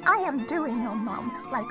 I am doing your mom like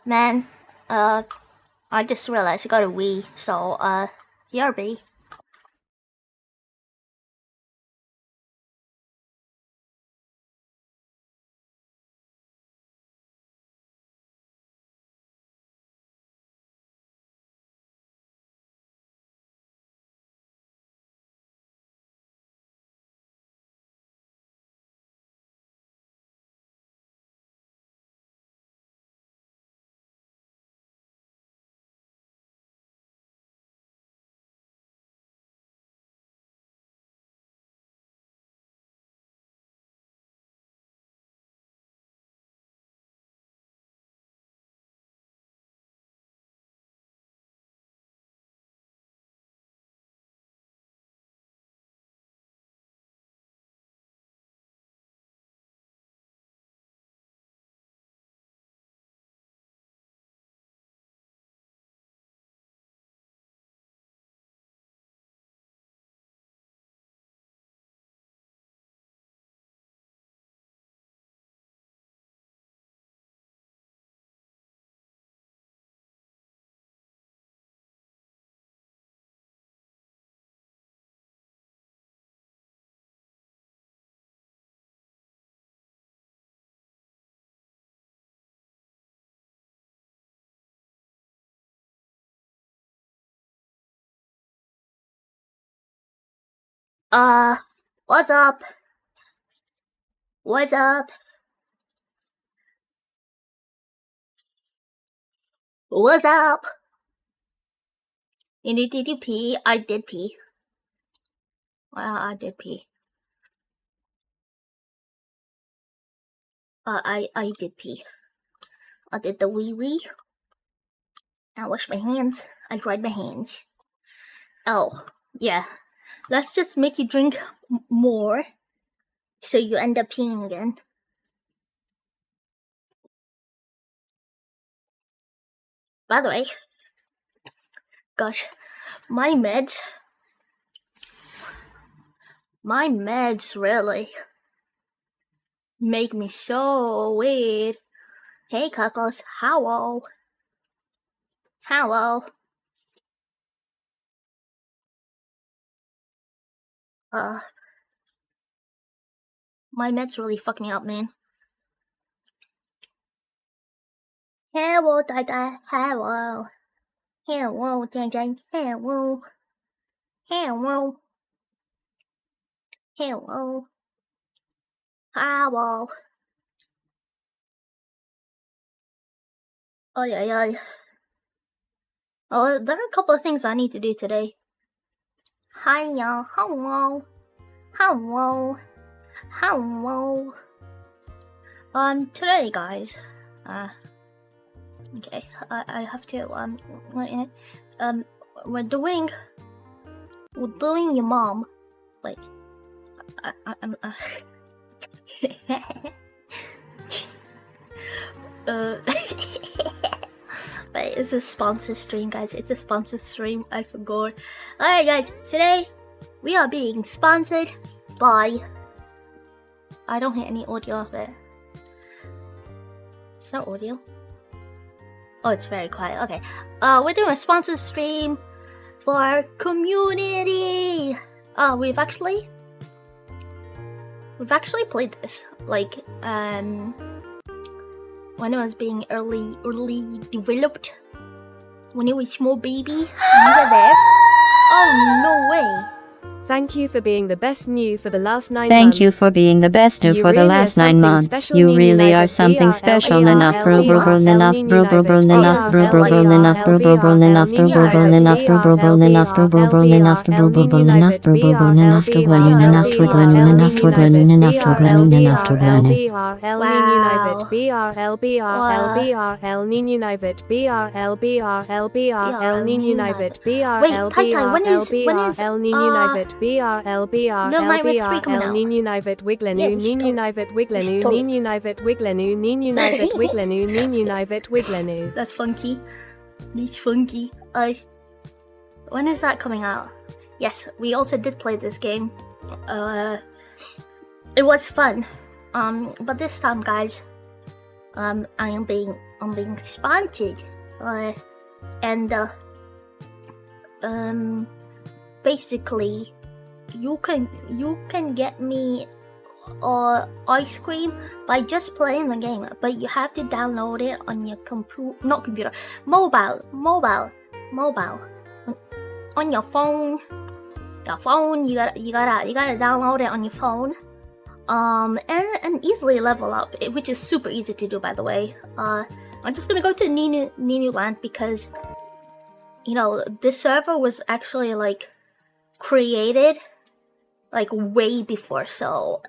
man, uh, I just realized I got a Wii, so, here, B. What's up? What's up? What's up? Did you pee? I did pee. I did pee. I did pee. I did the wee wee. I washed my hands. I dried my hands. Oh, yeah. Let's just make you drink more, so you end up peeing again. By the way, gosh, my meds really make me so weird. Hey, Cuckles, hello. Hello. My meds really fuck me up, man. Hello, Dada. Hello. Hello, Jang. Hello. Hello. Hello. Hello. Oh, yeah. Oh, there are a couple of things I need to do today. Hi, y'all. Hello. Hello. Hello. Today, guys, okay, I have to, we're doing your mom, wait, I'm, wait, it's a sponsor stream, guys, it's a sponsor stream, I forgot. Alright, guys, today, we are being sponsored by, I don't hear any audio of it. Is that audio? Oh, it's very quiet. Okay. We're doing a sponsored stream for our community. We've actually played this like when it was being early developed. When it was small baby, you were there. Oh, no way. Thank you for being the best new for the last 9 months. Thank you for being the best new for the last 9 months. You really are something special enough, bro enough, enough, enough, enough, enough, enough, enough, El Nino Nivet Wiglenu Nino Nivet Wiglenu Nino Nivet Wiglenu Nino Nivet Wiglenu Nino Nivet Wiglenu. That's funky. That's funky. When is that coming out? Yes, we also did play this game. It was fun. But this time, guys, I'm being sponsored. Basically, you can get me ice cream by just playing the game, but you have to download it on your mobile on your phone. You gotta download it on your phone, and easily level up, which is super easy to do, by the way. I'm just gonna go to Ninu Land because, you know, this server was actually like created like way before, so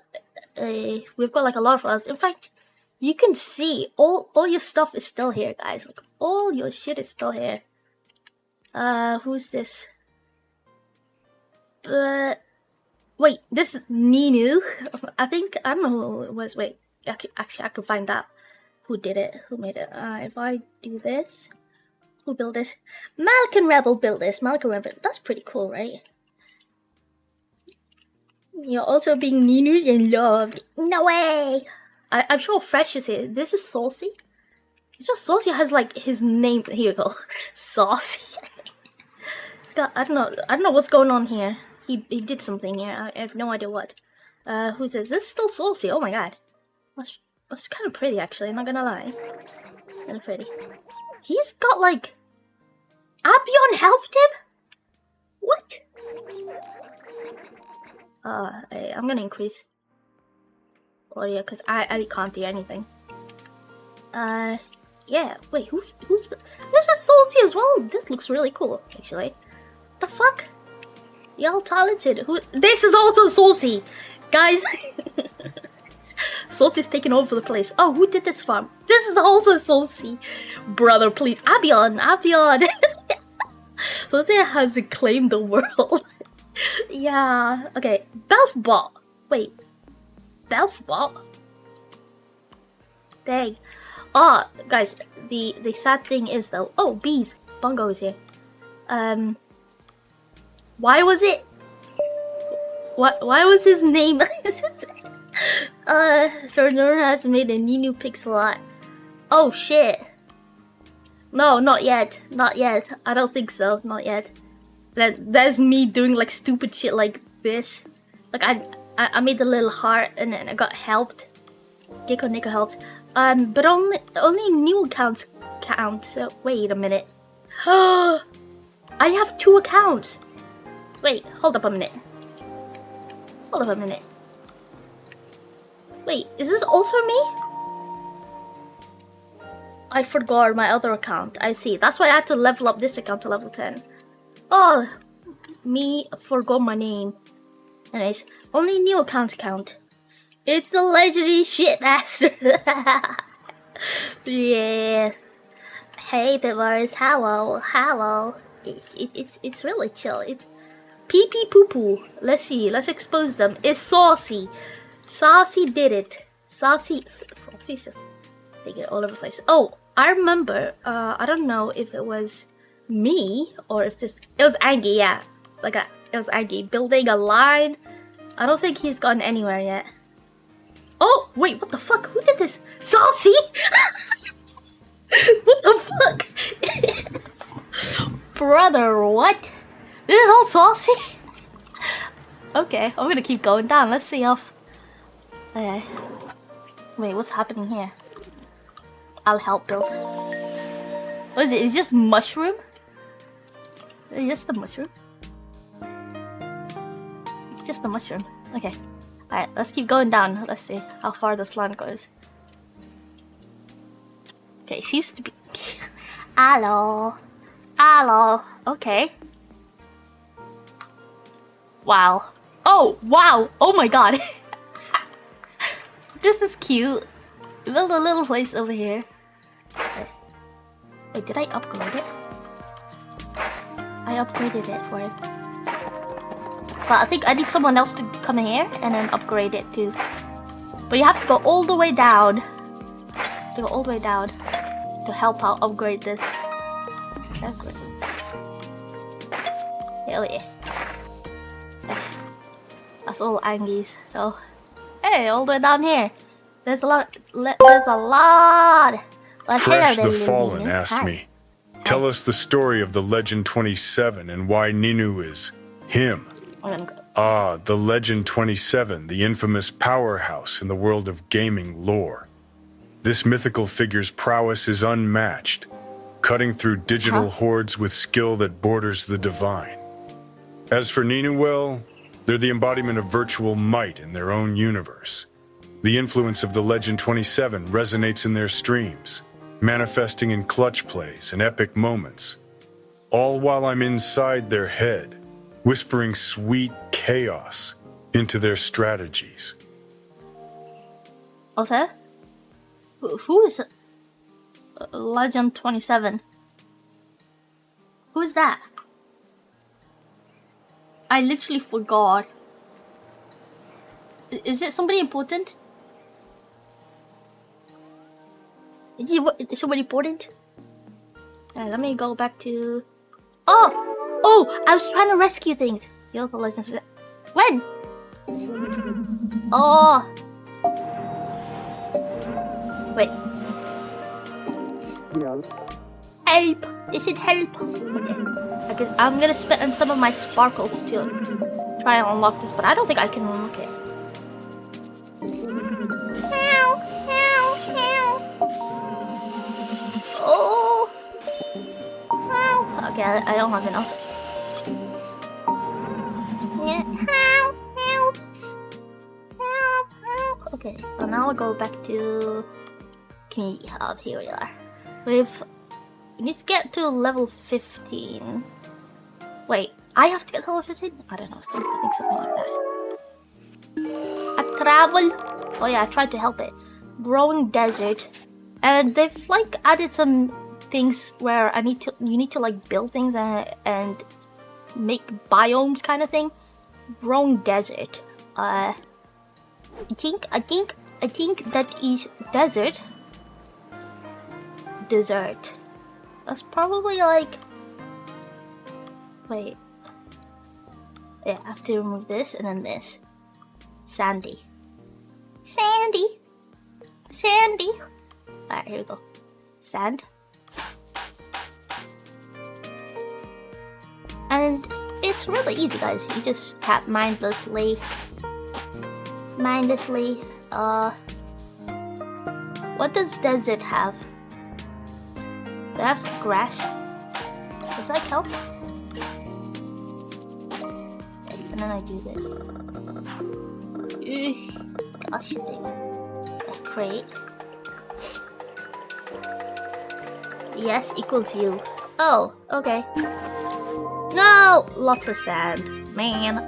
we've got like a lot of us. In fact, you can see all your stuff is still here, guys. Like all your shit is still here. Who's this? Wait, this is Ninu. I don't know who it was. Wait, actually I can find out who did it, who made it. If I do this, who built this? Malkin Rebel built this. Malkin Rebel. That's pretty cool, right? You're also being Ninu'd and loved. No way! I'm sure Fresh is here. This is Saucy. It's just Saucy has like his name. Here we go. Saucy. I don't know what's going on here. He did something here. I have no idea what. Who's this? This is still Saucy. Oh my god. That's kind of pretty, actually. I'm not gonna lie. Kind of pretty. He's got like Abion helped him? What? I'm gonna increase. Oh yeah, cause I can't do anything. Yeah. Wait, who's? This is Salty as well. This looks really cool, actually. The fuck? Y'all talented. Who? This is also Saucy, guys. Saucy's taking over the place. Oh, who did this farm? This is also Saucy. Brother, please. Abion. Saucy has claimed the world. Yeah. Okay. Belfbot. Wait. Belfbot? Dang. Oh, guys. The sad thing is though. Oh, bees. Bungo is here. Why was it? Why was his name? Sir Nora has made a new pixel art. Oh shit. No, not yet. Not yet. I don't think so. Not yet. That's me doing like stupid shit like this. Like I made a little heart and then I got helped. Gecko Nico helped. But only new accounts count. So wait a minute. I have 2 accounts. Wait, hold up a minute. Wait, is this also me? I forgot my other account. I see. That's why I had to level up this account to level 10. Oh, me forgot my name. Anyways, only new accounts count. It's the legendary shitmaster. Yeah. Hey, Bivars. Hello. It's really chill. It's pee pee poo poo. Let's see. Let's expose them. It's Saucy. Saucy did it. Saucy's just taking it all over the place. Oh, I remember. I don't know if it was me or if it was Angie. Yeah, it was Angie building a line. I don't think he's gotten anywhere yet. Oh wait, what the fuck? Who did this? Saucy? What the fuck? Brother, what? This is all Saucy? Okay, I'm gonna keep going down. Let's see how. Okay. Wait, what's happening here? I'll help build. What is it? It's just mushroom? It's just a mushroom? It's just a mushroom. Okay. Alright, let's keep going down. Let's see how far this land goes. Okay, seems to be... Hello. Okay. Wow. Oh, wow. Oh my god. This is cute. Build a little place over here. Okay. Wait, did I upgrade it? I upgraded it for him. But I think I need someone else to come in here and then upgrade it too. But you have to go all the way down. To help out upgrade this. Hell yeah. That's all Angie's. So, hey, all the way down here. There's a lot. Fresh the Fallen asked me, tell us the story of the Legend 27 and why Ninu is him. The Legend 27, the infamous powerhouse in the world of gaming lore. This mythical figure's prowess is unmatched, cutting through digital hordes with skill that borders the divine. As for Ninu, well, they're the embodiment of virtual might in their own universe. The influence of the Legend 27 resonates in their streams, manifesting in clutch plays and epic moments. All while I'm inside their head, whispering sweet chaos into their strategies. Also, who is Legend 27? Who's that? I literally forgot. Is it somebody important? Is somebody important? Alright, let me go back to... Oh! I was trying to rescue things. You're the Legends. When? Oh! Wait. Help! They said help. Okay. I'm gonna spit in some of my sparkles to try and unlock this, but I don't think I can unlock it. Oh! Okay, I don't have enough. Help! Okay, well now I'll go back to community hub. Here we are. We need to get to level 15. Wait, I have to get to level 15? I don't know, I think something like that. A travel. Oh yeah, I tried to help it. Growing desert. And they've like added some things where you need to like build things and make biomes kind of thing. Growing desert. I think that is desert. Dessert. That's probably like. Wait. Yeah, I have to remove this and then this. Sandy. Sandy. Sandy. Alright, here we go. Sand. And it's really easy, guys. You just tap mindlessly. What does desert have? They have grass. Does that count? And then I do this. Gosh, crate. Yes, equals you. Oh, okay. No! Lots of sand. Man.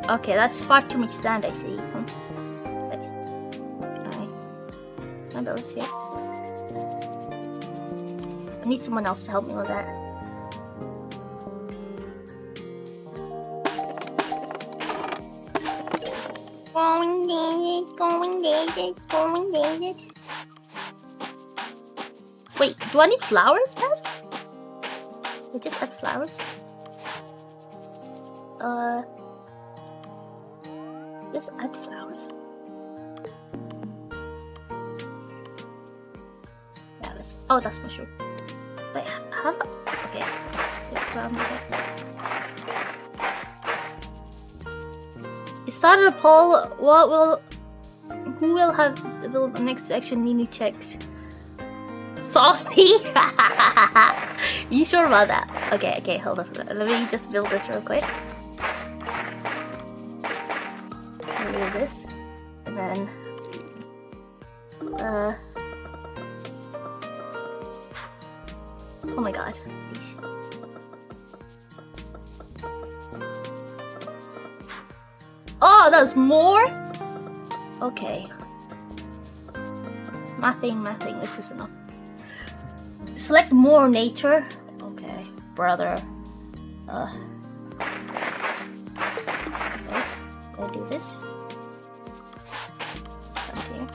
Okay, that's far too much sand, I see. Wait. Can I build this here? I need someone else to help me with that. Going desert. Wait, do I need flowers, perhaps? We just add flowers. Just add flowers. Flowers. Oh, that's mushroom. Wait, how? Okay, let's it started a poll. Who will have the next section? Ninu checks. Saucy. You sure about that? Okay, hold on. Let me just build this real quick. Do this, and then oh my god. Oh, there's more? Okay. Nothing. This is enough. Select more nature. Okay, brother. Okay, go do this. Okay.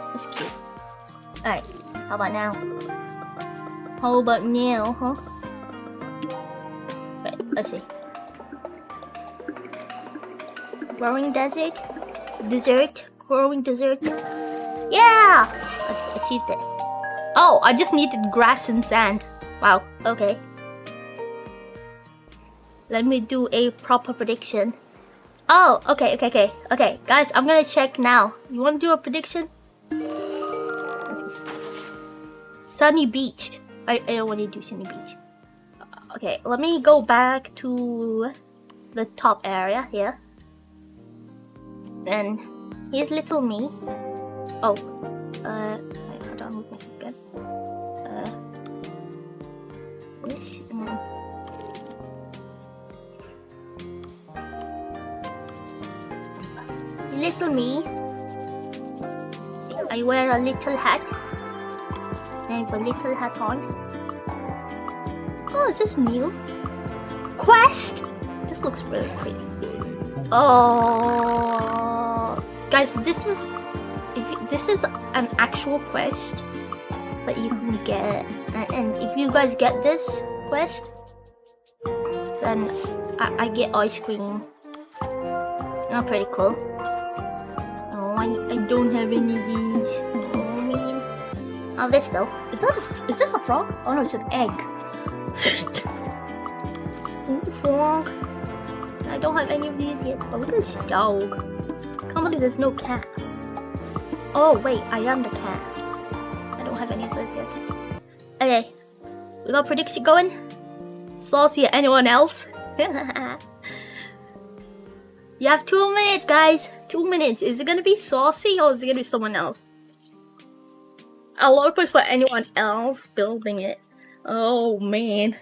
That's cute. Alright, how about now? Huh? Right, let's see. Growing desert? Growing desert? Yeah! I achieved it. Oh, I just needed grass and sand. Wow, okay. Let me do a proper prediction. Oh, okay. Guys, I'm gonna check now. You wanna do a prediction? Sunny beach. I don't want to do sunny beach. Okay, let me go back to the top area here. Then here's little me. Oh, wait, I don't move myself again. This and then. Little me. I wear a little hat. I have a little hat on. Oh, is this new? Quest! This looks really pretty. Oh, guys, this is an actual quest that you can get, and if you guys get this quest, then I get ice cream. Oh, pretty cool. Oh, I don't have any of these. Oh man. Oh, this though. Is this a frog? Oh no, it's an egg. Frog. I don't have any of these yet. But look at this dog. Can't believe there's no cat. Oh wait, I am the cat. I don't have any of those yet. Okay, we got prediction going. saucy at anyone else. You have 2 minutes, guys. 2 minutes. Is it gonna be saucy or is it gonna be someone else? A lot of points for anyone else building it. Oh man.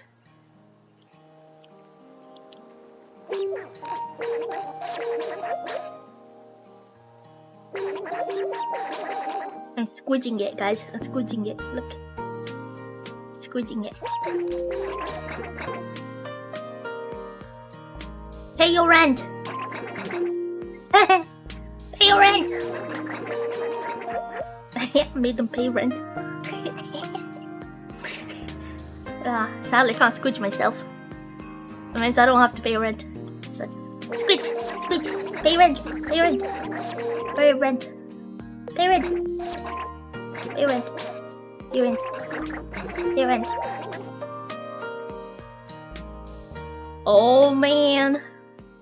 I'm squidging it, guys. I'm squidging it. Look. Squidging it. Pay your rent. Pay your rent. I made them pay rent. Sadly, I can't squidge myself. That means I don't have to pay rent. So, squidge, squidge, pay rent, pay rent, pay rent, pay rent, pay rent, pay rent, pay rent. Oh man.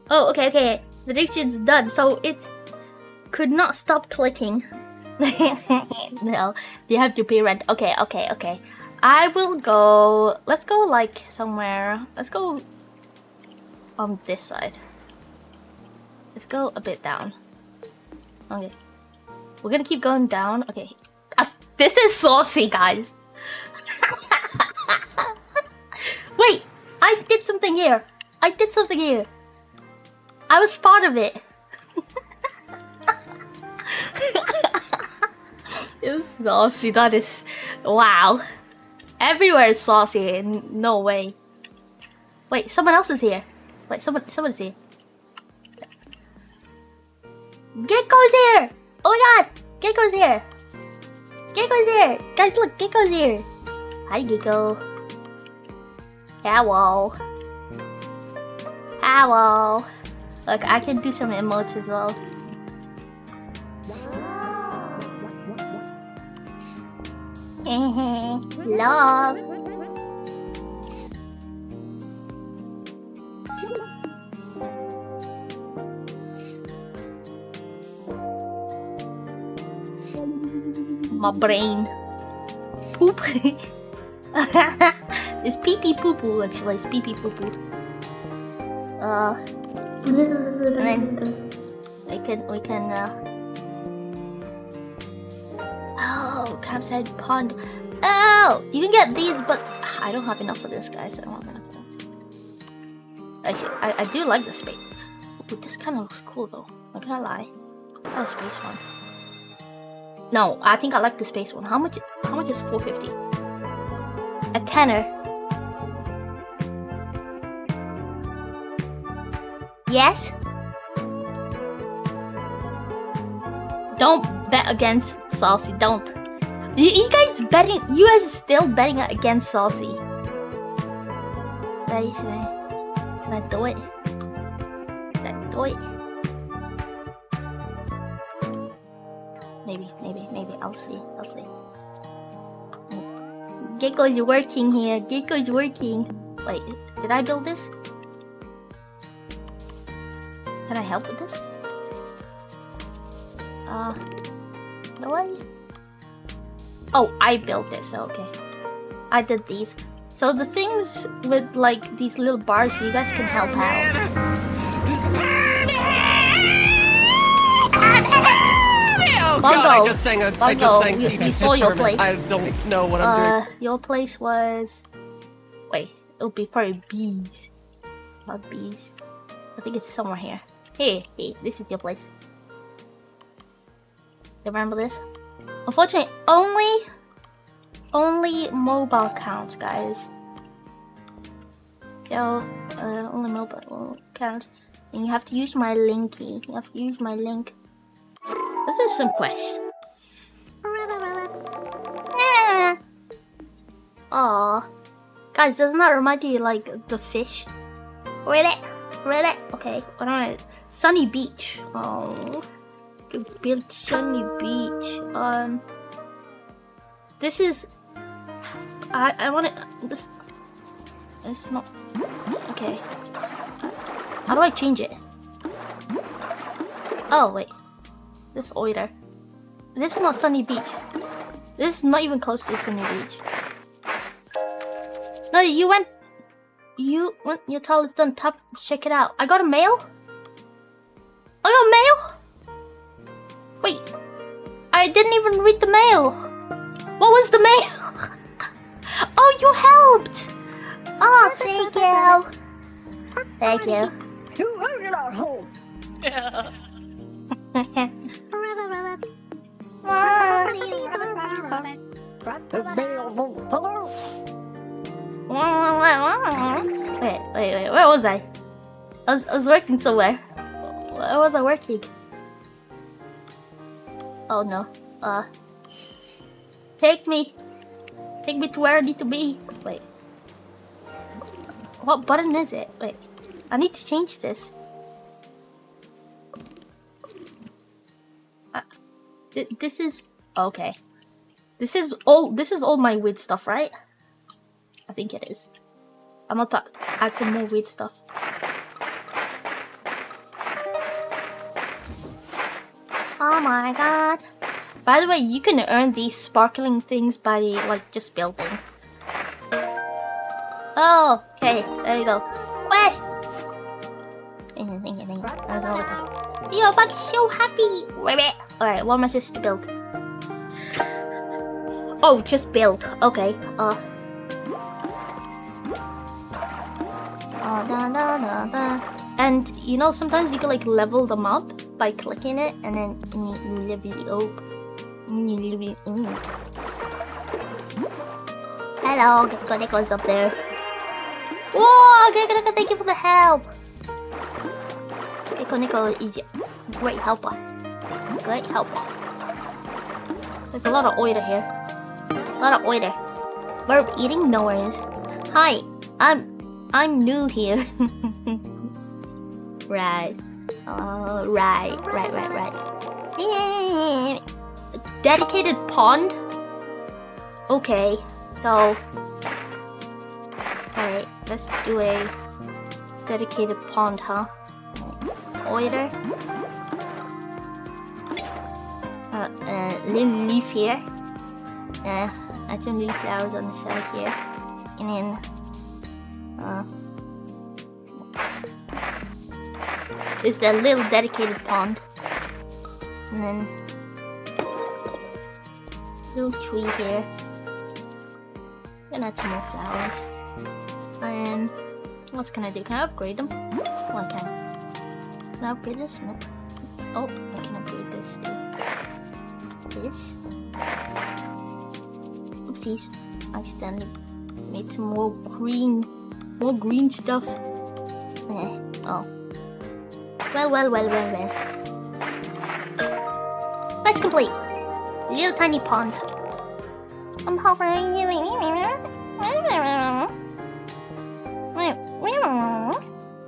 Oh, okay. The diction's done, so it could not stop clicking. No, you have to pay rent. Okay. I will go. Let's go like somewhere. Let's go on this side. Let's go a bit down. Okay. We're gonna keep going down. Okay. This is saucy, guys. Wait, I did something here. I was part of it. It's saucy. That is... Wow. Everywhere is saucy. No way. Wait, someone else is here. Wait, someone's here. Gecko's here! Oh my god! Gecko's here! Gecko's here! Guys, look, Gecko's here! Hi, Gecko. Hello. Hello. Look, I can do some emotes as well. Love. My brain. Poop. It's pee-pee poo-poo actually. It's pee-pee poo-poo. And then we can oh, Campsite Pond. Oh, you can get these, but I don't have enough for this, guys. I don't have enough for this. Actually, I do like the space. Ooh, this kind of looks cool though. Not gonna lie. I like the space one. No, I think I like the space one. How much is 450? A tenner. Yes? Don't bet against Saucy. Don't. You guys betting? You guys are still betting against Saucy. Should I do it? Should I do it? Maybe. I'll see. Gecko's working here. Gecko's working. Wait, did I build this? Can I help with this? No way. Oh, I built this. Okay, I did these. So the things with like these little bars, you guys can help out. I just sang we saw your place. I don't know what I'm doing. Your place was... Wait, it'll be probably bees. Not bees. I think it's somewhere here. Hey, this is your place. You remember this? Unfortunately, only mobile counts, guys. So, only mobile counts. And you have to use my linky. You have to use my link. Let's do some quests. Aww. Guys, doesn't that remind you like the fish? Really? Okay, what am I? Sunny Beach. Oh. To build Sunny Beach. This is... I want it... This... It's not... Okay. How do I change it? Oh, wait. This order. This is not Sunny Beach. This is not even close to Sunny Beach. No, you When your tile is done, tap, check it out. I got a mail? I got mail? Wait, I didn't even read the mail. What was the mail? Oh, you helped! Oh, thank you. Thank you. You are not home. Wait, where was I? I was working somewhere. Where was I working? Oh no. Take me to where I need to be. Wait. What button is it? Wait. I need to change this. This is okay. This is all my weird stuff, right? I think it is. I'm about to add some more weird stuff. Oh my god. By the way, you can earn these sparkling things by like just building. Oh, okay, there you go. Quest! Yo, I'm so happy! Alright, what am I supposed to build? Oh, just build. Okay, and you know, sometimes you can like level them up by clicking it, and then you level it up. Hello, Gecko's up there. Whoa, Gecko, thank you for the help. Gecko is a great helper. Great helper. There's a lot of oida here. A lot of oida. We're eating? No worries. Hi, I'm new here. Right. Right. Dedicated pond? Okay, so... Alright, let's do a dedicated pond, huh? Oiler. Little leaf here. Add some leaf flowers on the side here. And then... It's a little dedicated pond. And then... Little tree here. And add some more flowers. And... What else can I do? Can I upgrade them? Oh, I can. Can I upgrade this? Nope. Oh, I can upgrade this too. This. Oopsies. I accidentally made some more green stuff. Oh. Well. Quest complete. Little tiny pond. I'm hovering.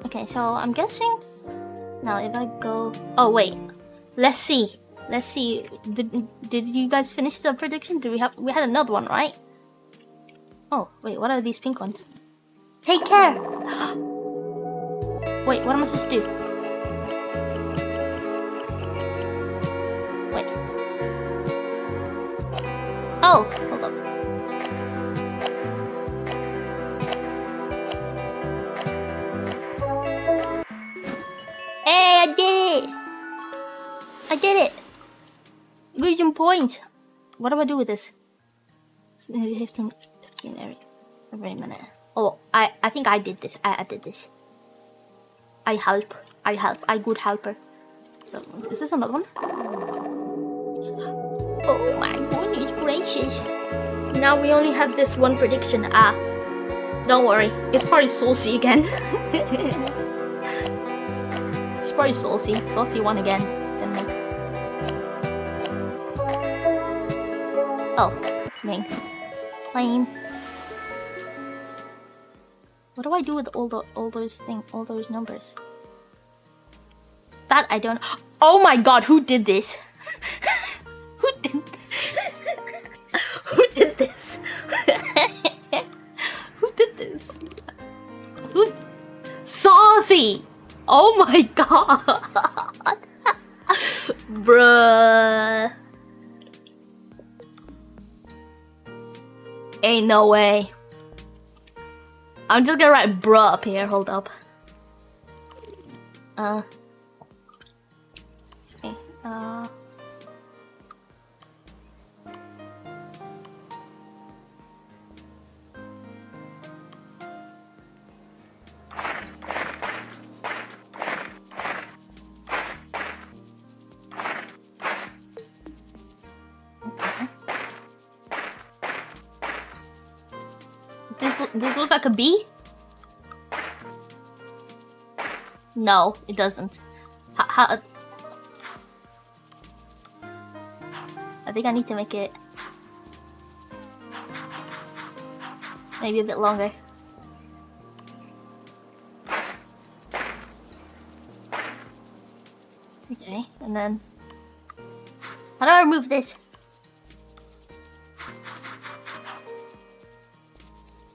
Okay, so I'm guessing now if I go. Oh wait, let's see. Did you guys finish the prediction? We had another one, right? Oh wait, what are these pink ones? Take care. Wait, what am I supposed to do? Wait. Oh, hold up. Hey, I did it! Good points. What do I do with this? Maybe 15 every minute. Oh, I think I did this. I did this. I help. I good helper. So, is this another one? Oh my goodness gracious. Now we only have this one prediction. Don't worry. It's probably saucy again. It's probably saucy. Saucy one again. Didn't I? Oh, dang. Lame. What do I do with all those numbers? That I don't. Oh my god, who did this? Who did this? Who did this? Who? Saucy! Oh my god! Bruh. Ain't no way. I'm just gonna write bruh up here. Hold up. Let's see. Does this look like a bee? No, it doesn't. I think I need to make it maybe a bit longer. Okay, and then how do I remove this?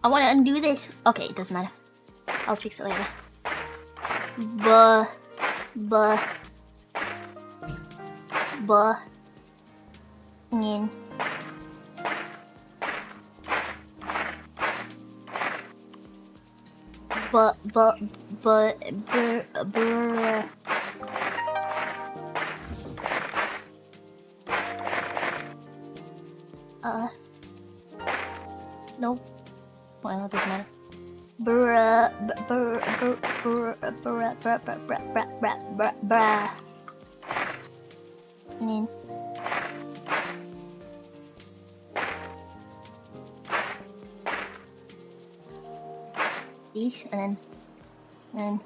I want to undo this. Okay, it doesn't matter. I'll fix it later. Buh. In. Nope. Well, it doesn't matter. Bruh. In. These and then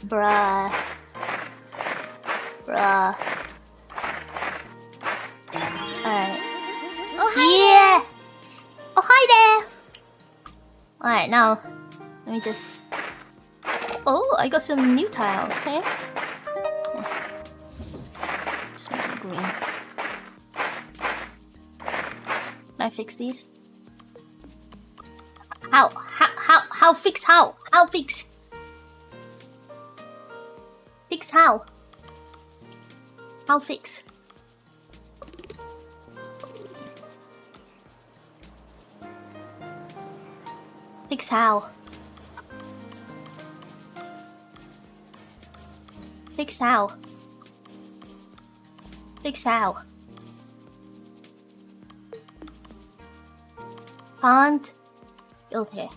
bruh. Alright. Oh, hi there! Oh, hi there! Alright, now, let me just... Oh, I got some new tiles, okay? Just make it green. Can I fix these? How fix how? How fix? Fix how? How fix? Fix how? Fix how? Fix how? Can't build here.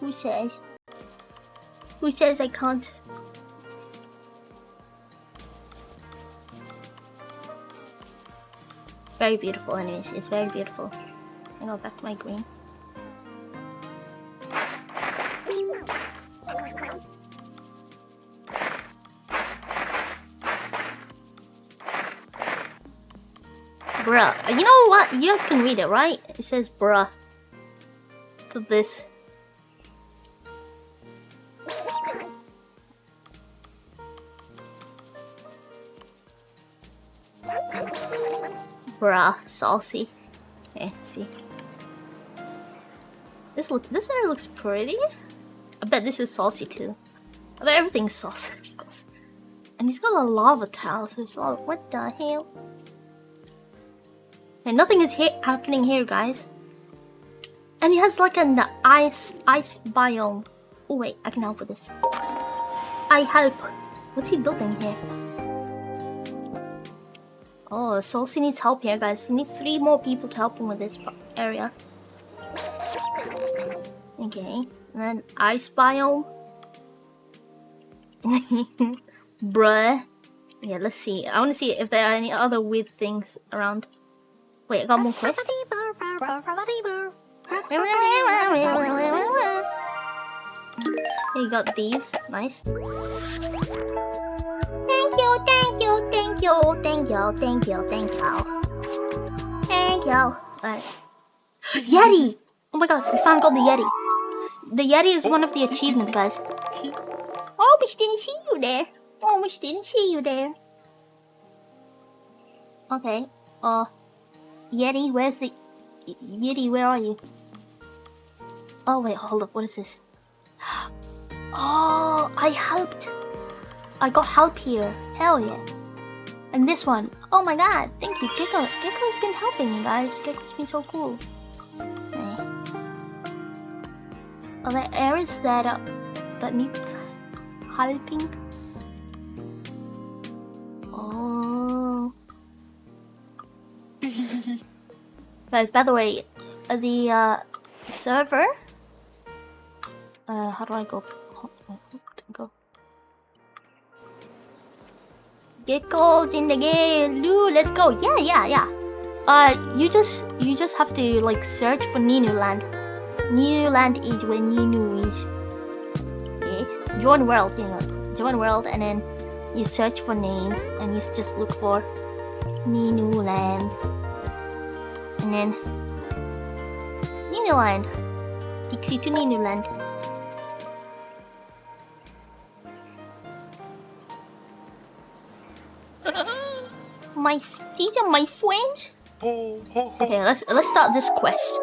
Who says? Who says I can't? Very beautiful anyways, it's very beautiful. I go back to my green. Bruh. You know what? You guys can read it, right? It says bruh. To this. Bruh. Saucy. Okay, see. This area looks pretty. I bet this is saucy too. I bet everything's saucy, of course. And he's got a lava tiles as well. What the hell? And nothing is happening here, guys. And he has like an ice biome. Oh wait, I can help with this. I help. What's he building here? Oh, Saucy needs help here, guys. He needs 3 more people to help him with this area. Okay, and then ice biome. Bruh. Yeah, let's see. I want to see if there are any other weird things around. Wait, I got more quests. You got these. Nice. Thank you. Alright. Yeti! Oh my god, we finally got the Yeti. The Yeti is one of the achievements, guys. Almost didn't see you there. Okay. Yeti, where's the... Yeti, where are you? Oh, wait, hold up. What is this? Oh, I helped. I got help here. Hell yeah. And this one. Oh my god. Thank you, Gecko. Gecko's been helping me, guys. Gecko's been so cool. Okay. Are there areas that need helping? Oh. Guys, by the way, the server. How do I go? Go. Gecko's in the game. Lou, let's go. Yeah. You just have to like search for Ninu Land. Ninu Land is where Ninu is. Yes. Join world, join world, and then you search for name, and you just look for Ninu Land, and then Ninu Land. Takes you to Ninu Land. These are my friends. Okay, let's start this quest.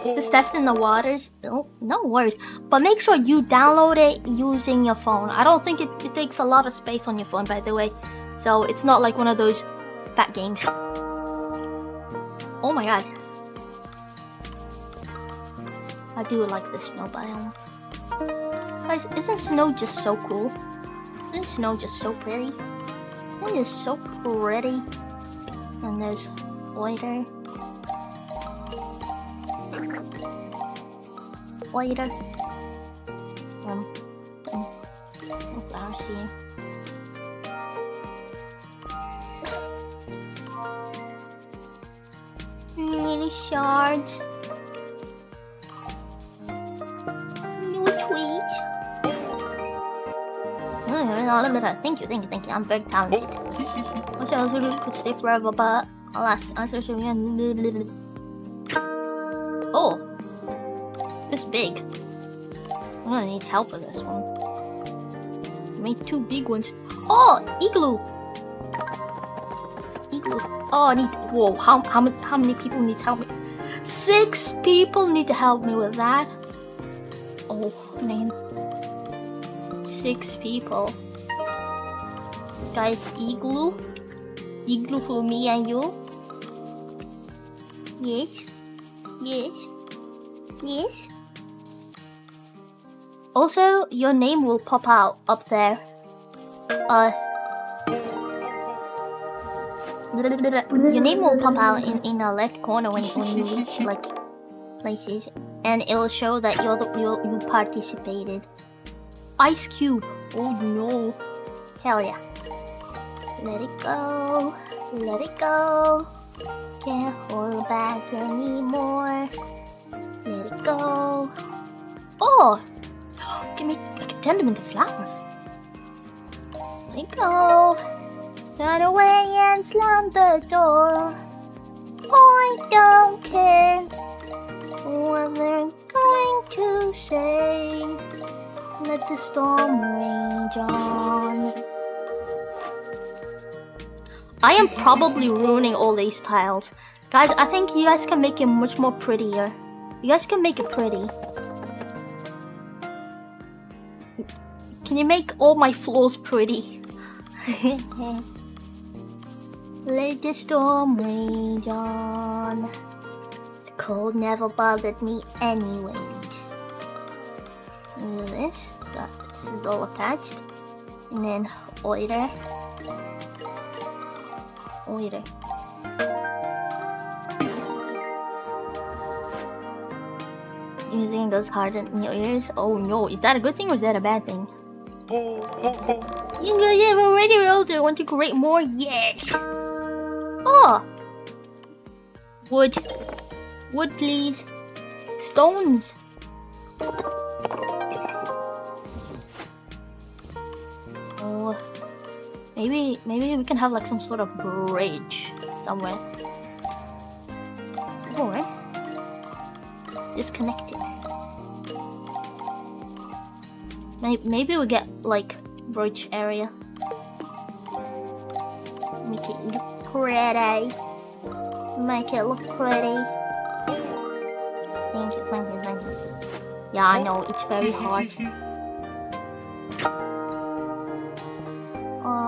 Just testing the waters. No worries. But make sure you download it using your phone. I don't think it takes a lot of space on your phone, by the way. So it's not like one of those fat games. Oh my god. I do like the snow biome. Guys, isn't snow just so cool? Isn't snow just so pretty? It is so pretty. And there's water. Water. What's ours here? Little shards. Little trees. Thank you. I'm very talented. I wish I could stay forever, but alas, oh, this big. I'm gonna need help with this one. I made 2 big ones. Oh, igloo. Oh, I need. Whoa, how many people need to help me? 6 people need to help me with that. Oh man. 6 people. Guys, igloo for me and you. Yes. Also, your name will pop out up there. Your name will pop out in the left corner when you reach like places, and it will show that you participated. Ice cube. Oh no. Hell yeah. Let it go. Can't hold back anymore. Let it go. Oh! I can turn them into flowers. Let it go. Run away and slam the door. I don't care what they're going to say. Let the storm rage on. I am probably ruining all these tiles. Guys, I think you guys can make it much more prettier. You guys can make it pretty. Can you make all my floors pretty? Let the storm rage on. The cold never bothered me anyways. Look at this. This is all attached. And then oiter. Music goes hard in your ears. Oh no, is that a good thing or is that a bad thing? You have already rolled it. Want to create more? Yes. Oh, wood, please. Stones. Oh, maybe we can have like some sort of bridge somewhere. Or disconnected. Maybe we get like bridge area. Make it look pretty. Make it look pretty. Thank you, thank you, thank you. Yeah, I know, it's very hard.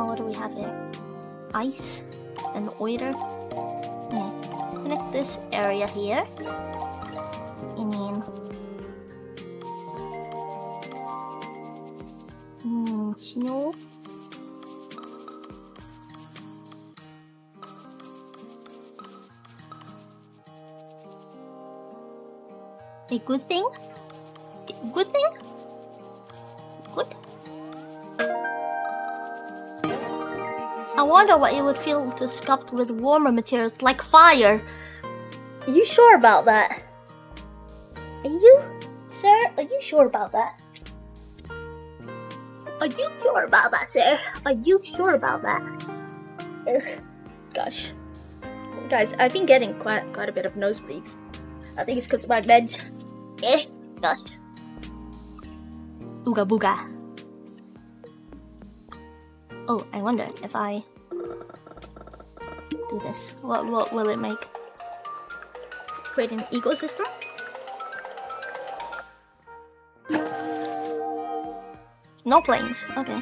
What do we have here? Ice and oiler. Yeah. Connect this area here. And then... snow. A good thing? Good thing? Good? I wonder what it would feel to sculpt with warmer materials like fire. Are you sure about that? Are you, sir? Are you sure about that? Are you sure about that, sir? Are you sure about that? Ugh. Gosh. Guys, I've been getting quite a bit of nosebleeds. I think it's because of my meds. Gosh. Ooga booga. Oh, I wonder if I do this. What will it make? Create an ecosystem? No planes. Okay.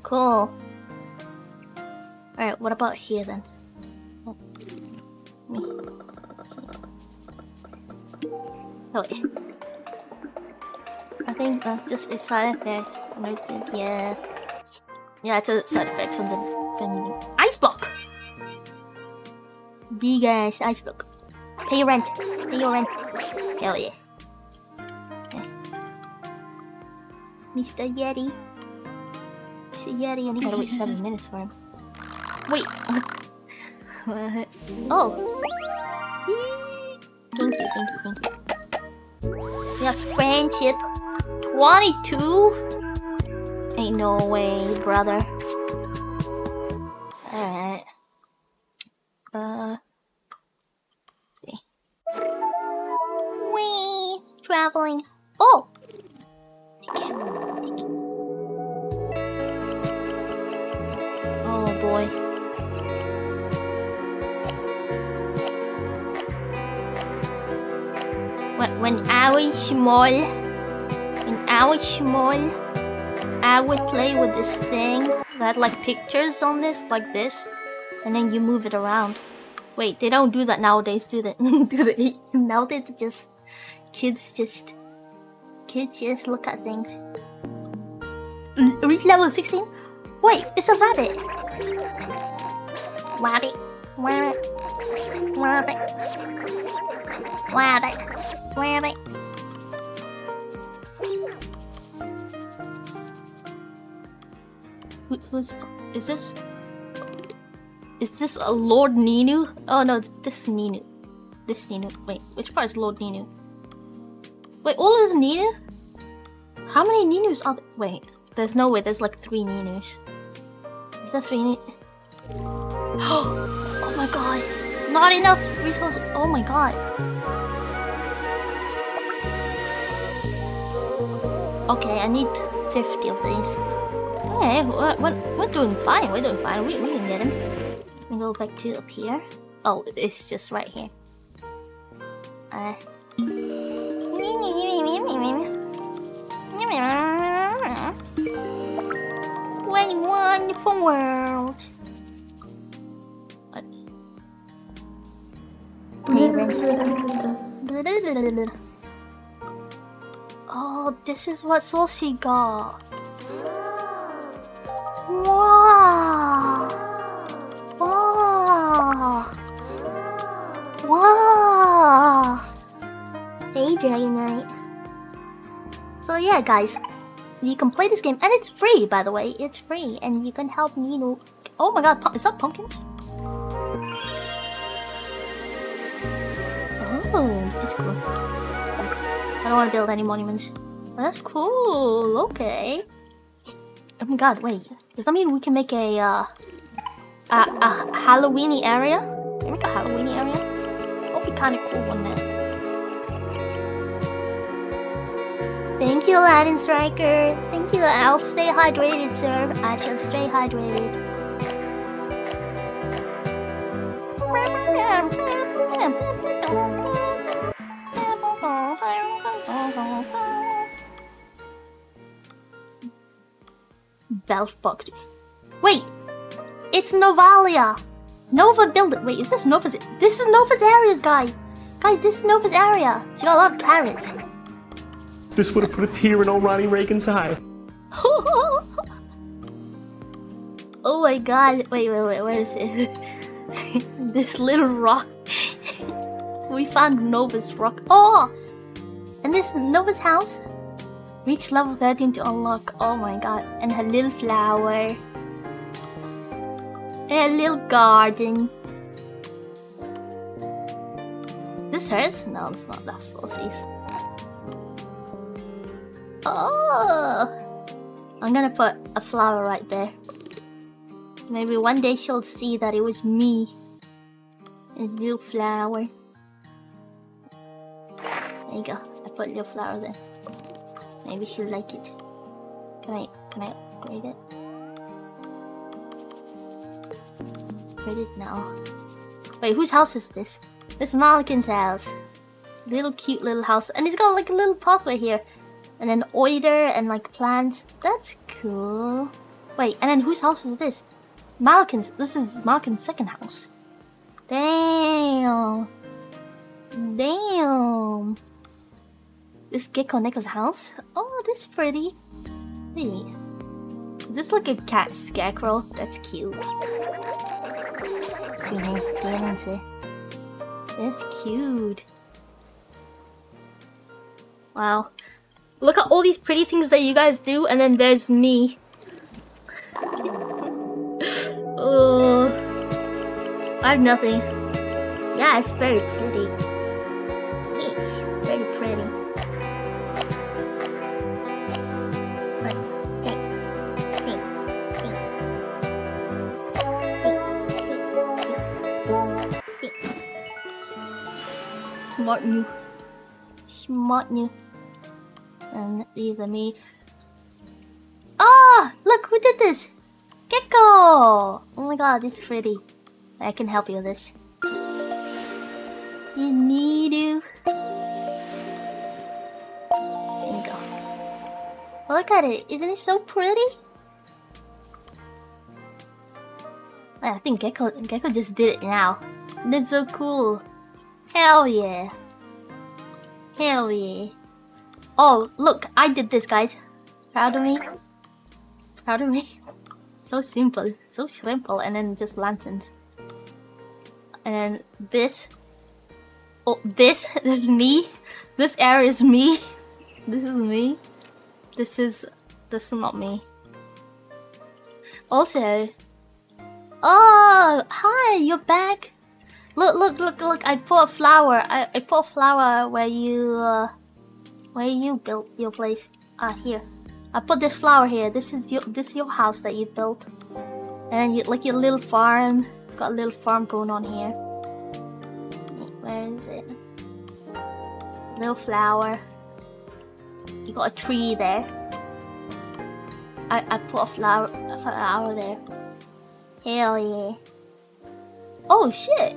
Cool. Alright, what about here then? Me. Oh wait. I think that's just a side effect. Yeah. Yeah, it's a side effect from the ice block! Big ass ice block. Pay your rent. Pay your rent. Hell yeah. Mr. Yeti. Mr. Yeti, only gotta wait 7 minutes for him. Wait! Oh! Thank you, thank you, thank you. We have friendship. 22? Ain't no way, brother. Alright. See. Wee! Traveling. Oh! Oh boy. When I was small, I would play with this thing that had like pictures on this, like this, and then you move it around. Wait, they don't do that nowadays, do they? Do they? Nowadays, kids just look at things. Reach level 16? Wait, it's a rabbit. Rabbit. Rabbit. Rabbit. Rabbit. Rabbit. Who's... Is this... Is this a Lord Ninu? Oh no, this is Ninu. This Ninu. Wait, which part is Lord Ninu? Wait, all of this Ninu? How many Ninus are there? Wait, there's no way, there's like 3 Ninus. Is there 3 Ninus? Oh my god. Not enough resources. Oh my god. Okay, I need 50 of these. Okay, we're doing fine. We're doing fine. We can get him. We go back to up here. Oh, it's just right here. What a wonderful world. What? Oh, this is what Saucy got. Wow. Wow. Wow. Hey, Dragon Knight. So yeah, guys, you can play this game, and it's free, by the way. It's free, and you can help Nino. Oh my god, is that pumpkins? Oh, it's cool. I don't want to build any monuments. That's cool. Okay. Oh my god, wait. Does that mean we can make a Halloweeny area? Can we make a Halloweeny area? That would be kind of cool, wouldn't it? Thank you, Aladdin Striker. Thank you. I'll stay hydrated, sir. I shall stay hydrated. Belfbog. Wait! It's Novalia! Nova building. Wait, is this Nova's? This is Nova's areas, guys! Guys, this is Nova's area! She got a lot of parrots. This would have put a tear in old Ronnie Reagan's eye. Oh my god. Wait, where is it? This little rock. We found Nova's rock. Oh! And this Nova's house. Reach level 13 to unlock. Oh my god. And her little flower. And a little garden. This hurts? No, it's not. That's Saucy's. Oh! I'm gonna put a flower right there. Maybe one day she'll see that it was me. A little flower. There you go. I put a little flower there. Maybe she'll like it. Can I upgrade it? Upgrade it now. Wait, whose house is this? It's Malikin's house. Little cute little house. And it's got like a little pathway here. And then oider and like plants. That's cool. Wait, and then whose house is this? Malikin's. This is Malikin's second house. Damn. Damn. This Gecko Nico's house? Oh, this is pretty. Hey. Is this like a cat scarecrow? That's cute. That's cute. Wow. Look at all these pretty things that you guys do, and then there's me. Oh, I have nothing. Yeah, it's very pretty. It's very pretty. Smart new. Smart new. And these are me. Ah! Look, who did this? Gecko! Oh my god, this is pretty. I can help you with this. You need to. There you go. Look at it. Isn't it so pretty? I think Gecko just did it now. That's so cool. Hell yeah. Hell yeah. Oh, look, I did this, guys. Proud of me? Proud of me? So simple. So simple. And then just lanterns. And then this. Oh, this is me. This area is me. This is me. This is not me. Also. Oh, hi, you're back. Look, I put a flower. I put a flower where you built your place. Here. I put this flower here. This is your house that you built. And you like your little farm. Got a little farm going on here. Where is it? Little flower. You got a tree there. I put a flower there. Hell yeah. Oh shit.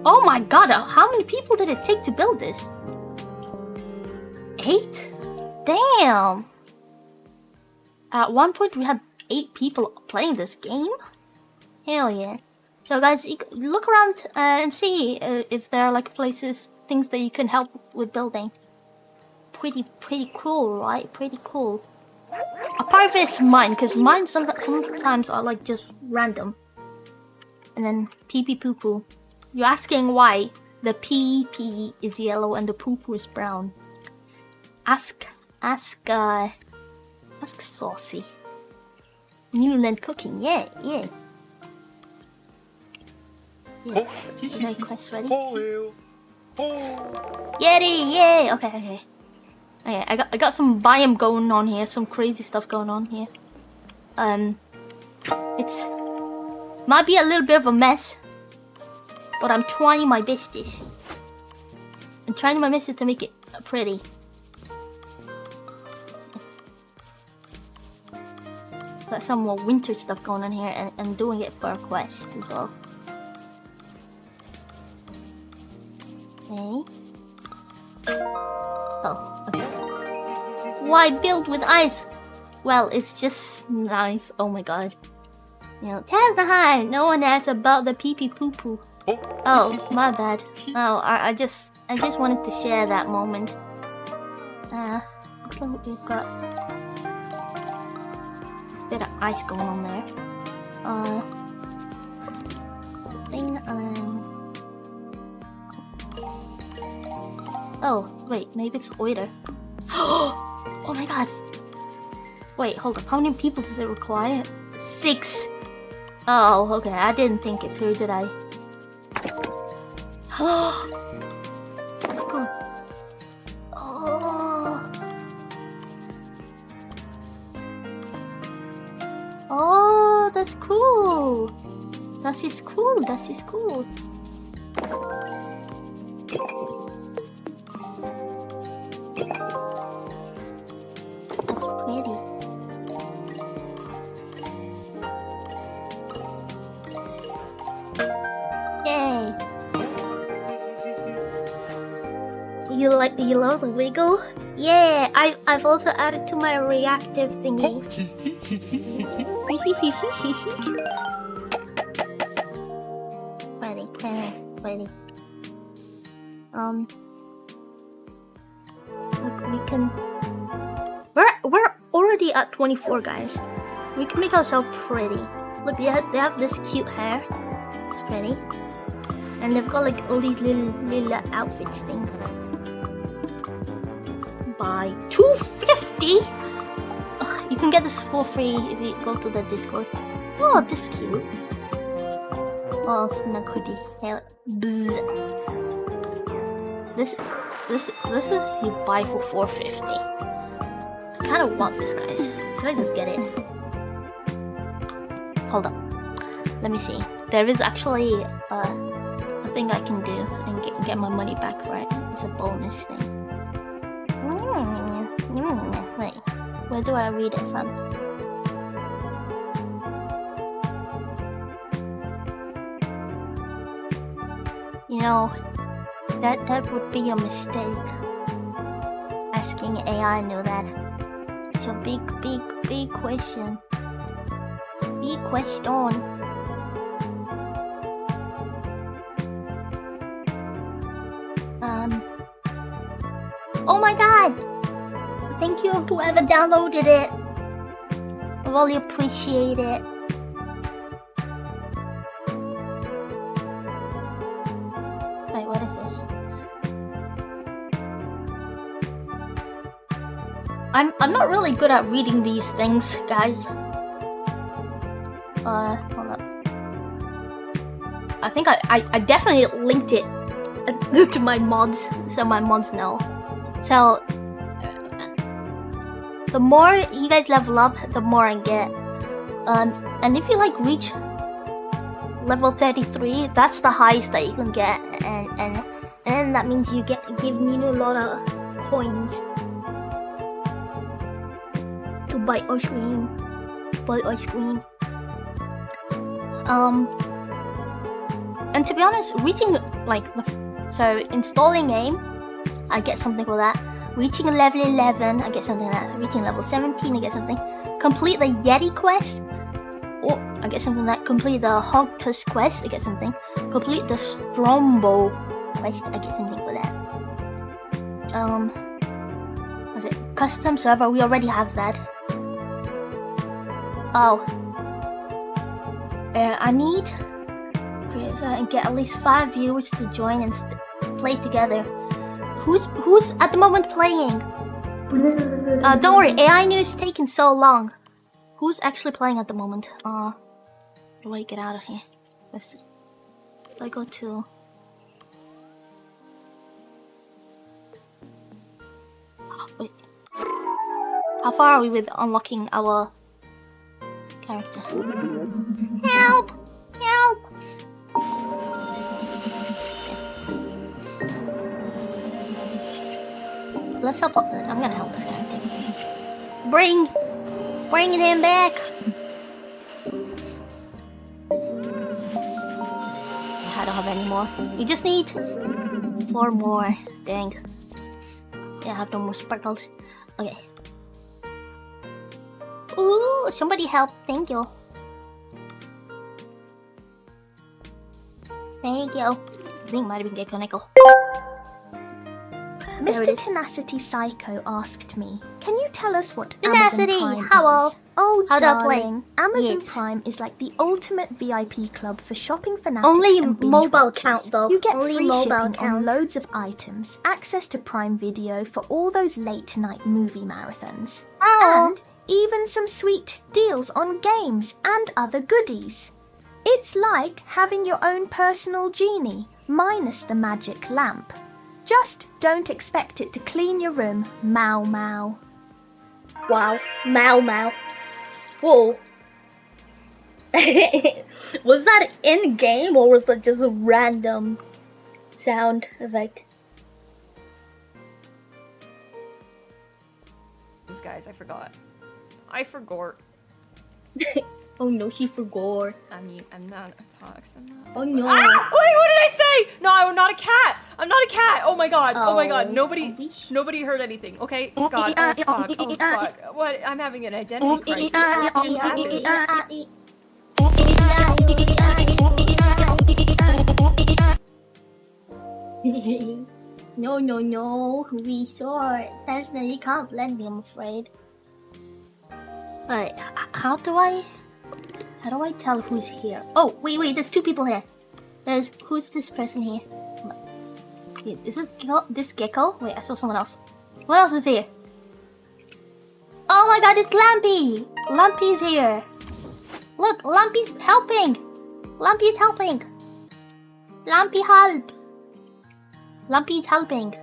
Oh my god, how many people did it take to build this? 8? Damn! At one point we had 8 people playing this game? Hell yeah. So guys, you look around and see if there are like places, things that you can help with building. Pretty cool, right? Pretty cool. A part of it's mine, because mine sometimes are like just random. And then pee poo poo. You're asking why the pee is yellow and the poo is brown. Ask Saucy. New land cooking, yeah. Oh, is my quest ready? Yeti, yay! Okay. I got some biome going on here, some crazy stuff going on here. It's might be a little bit of a mess, but I'm trying my bestest. I'm trying my best to make it pretty. Got some more winter stuff going on here, and I'm doing it for a quest as well. see. Oh, okay. Why build with ice? Well, it's just nice. Oh my god. You know, Taz the high. No one asks about the pee pee poo poo. Oh, my bad. Oh, I just wanted to share that moment. Looks like we've got a bit of ice going on there. Oh, wait, maybe it's oiter. Oh my god. Wait, hold up. How many people does it require? 6. Oh, okay. I didn't think it through, did I? That's cool. Oh. Oh, that's cool. That is cool. That is cool. That's pretty. Yay! You love the wiggle? Yeah, I've also added to my reactive thingy. Ready. Look, we can. We're already at 24, guys. We can make ourselves pretty. Look, they have this cute hair. It's pretty, and they've got like all these little outfits things. Buy 250. Ugh, you can get this for free if you go to the Discord. Oh, this is cute. Oh, snug hoodie. Hey, bzz. This is you buy for 450. I kind of want this, guys. Should I just get it? Hold up. Let me see. There is actually a thing I can do and get my money back for it. It's a bonus thing. Wait, where do I read it from? You know, that would be a mistake. Asking AI knew that. It's a big question. Big question. Oh my god! Thank you whoever downloaded it. I really appreciate it. Wait, what is this? I'm not really good at reading these things, guys. Hold up. I think I definitely linked it to my mods, so my mods know. So the more you guys level up, the more I get. And if you like reach level 33, that's the highest that you can get, and that means you give Nino a lot of coins to buy ice cream. And to be honest, reaching like so installing game, I get something for that. Reaching level 11, I get something for that. Reaching level 17, I get something. Complete the Yeti quest, oh, I get something for that. Complete the Hogtus quest, I get something. Complete the Strombo quest, I get something for that. Was it custom server? We already have that. Oh, I need and get at least 5 viewers to join and play together. Who's at the moment playing? Don't worry, AI news taking so long. Who's actually playing at the moment? How do I get out of here? Let's see. If I go to wait. How far are we with unlocking our character? Help! Help! Let's help. I'm gonna help this character. Bring them back. I don't have any more. We just need 4 more. Dang. Yeah, I have no more sparkles. Okay. Ooh, somebody help. Thank you. Thank you. I think it might have been Gecko Nickel. Mr. Tenacity Psycho asked me, can you tell us what Tenacity, Amazon Prime hello. is? Oh, How do I play? darling, Amazon Yes. Prime is like the ultimate VIP club for shopping fanatics Only and binge mobile watchers. count, though. You get Only free mobile shipping count. on loads of items, access to Prime Video for all those late-night movie marathons, Oh. and even some sweet deals on games and other goodies. It's like having your own personal genie, minus the magic lamp. Just don't expect it to clean your room, Mau Mau. Wow. Mau Mau. Whoa. Was that in game or was that just a random sound effect? These guys, I forgot. I forgot. Oh no, she forgot. I mean, I'm not a fox. I'm not. Oh no. Ah! Wait, what did I say? No, I'm not a cat. I'm not a cat. Oh my god. Oh my god. Oh, Nobody heard anything. Okay. God. Oh fuck. Oh fuck. What? I'm having an identity crisis. What just happened? No. Resort. That's no, you can't blend me, I'm afraid. Alright, how do I tell who's here? Oh, wait, there's 2 people here. Who's this person here? Is this Gecko? Wait, I saw someone else. What else is here? Oh my god, it's Lampy! Lampy's here. Look, Lampy's helping. Lampy's helping. Lampy help. Lampy's helping.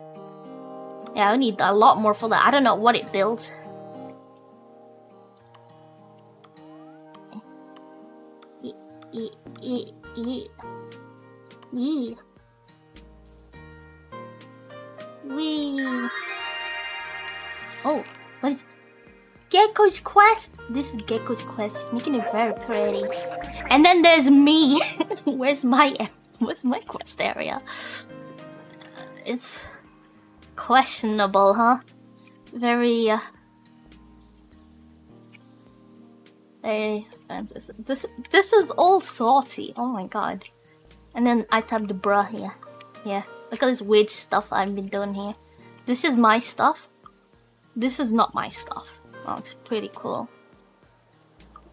Yeah, I need a lot more for that. I don't know what it builds. Wee. Oh, what is Gecko's Quest? This is Gecko's Quest. It's making it very pretty. And then there's me. Where's my quest area? It's questionable, huh? Very this is all saucy. Oh my god. And then I tapped the bruh here. Yeah. Look at this weird stuff I've been doing here. This is my stuff. This is not my stuff. Oh, it's pretty cool.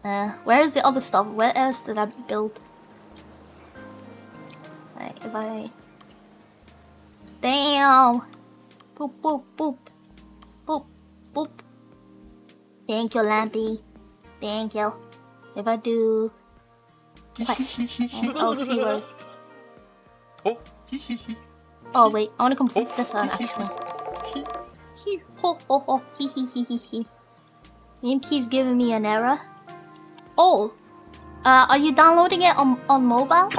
Where is the other stuff? Where else did I build? Like, if I... Damn! Boop, boop, boop. Boop, boop. Thank you, Lampy. Thank you. If I do... Quest. I'll see where... Oh wait, I want to complete this one actually. Ho ho ho, he. Game keeps giving me an error. Oh, are you downloading it on mobile?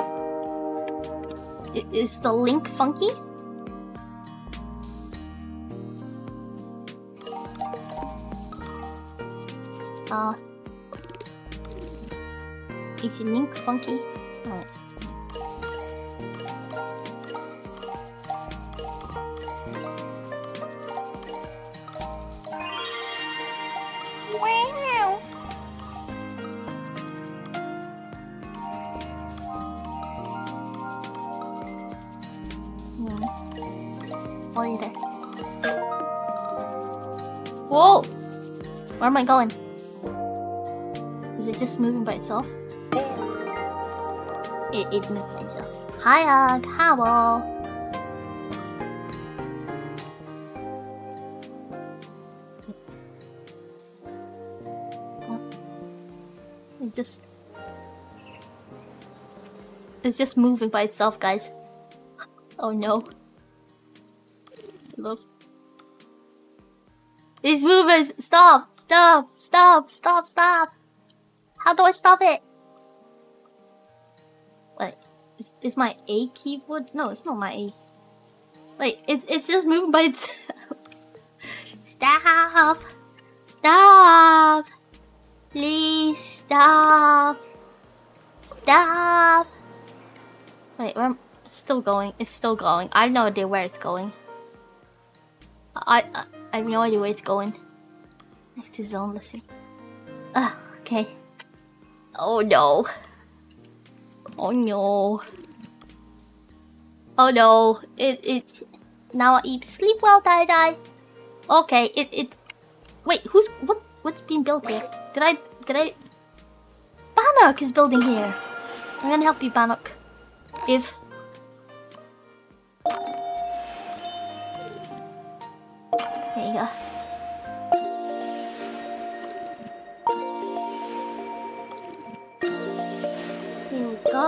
Is the link funky? Is the link funky? Alright. Oh, there. Whoa! Where am I going? Is it just moving by itself? It moved by itself. Hiya, hello. It's just moving by itself, guys. Oh no. Look. It's moving! Stop! How do I stop it? Wait, is my A keyboard? No, it's not my A. Wait, it's just moving by itself. Stop! Please stop! Wait, still going. It's still going. I have no idea where it's going. I have no idea where it's going. Active zone. Let's see. Okay. Oh no. Oh no. Oh no. It's now I sleep well, die. Okay. It. Wait. What's being built here? Did I? Bannock is building here. I'm gonna help you, Bannock. If. There you go. Here we go.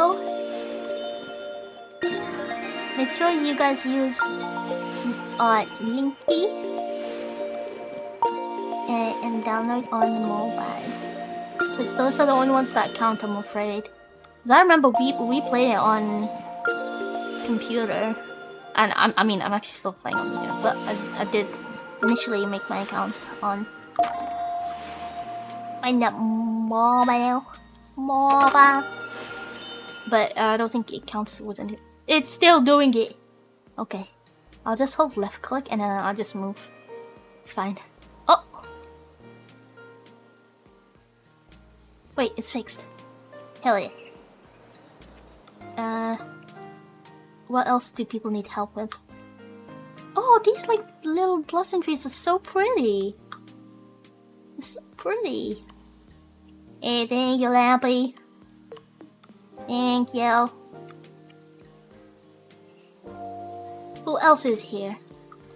Make sure you guys use Linky and download on mobile. Because those are the only ones that count, I'm afraid. Because I remember we played it on computer. And I mean, I'm actually still playing on computer. But I did initially make my account on mobile. But I don't think it counts wasn't it. It's still doing it. Okay. I'll just hold left click and then I'll just move. It's fine. Oh! Wait, it's fixed. Hell yeah. What else do people need help with? Oh, these like little blossom trees are so pretty. It's so pretty. Hey, thank you, Lampy. Thank you. Who else is here?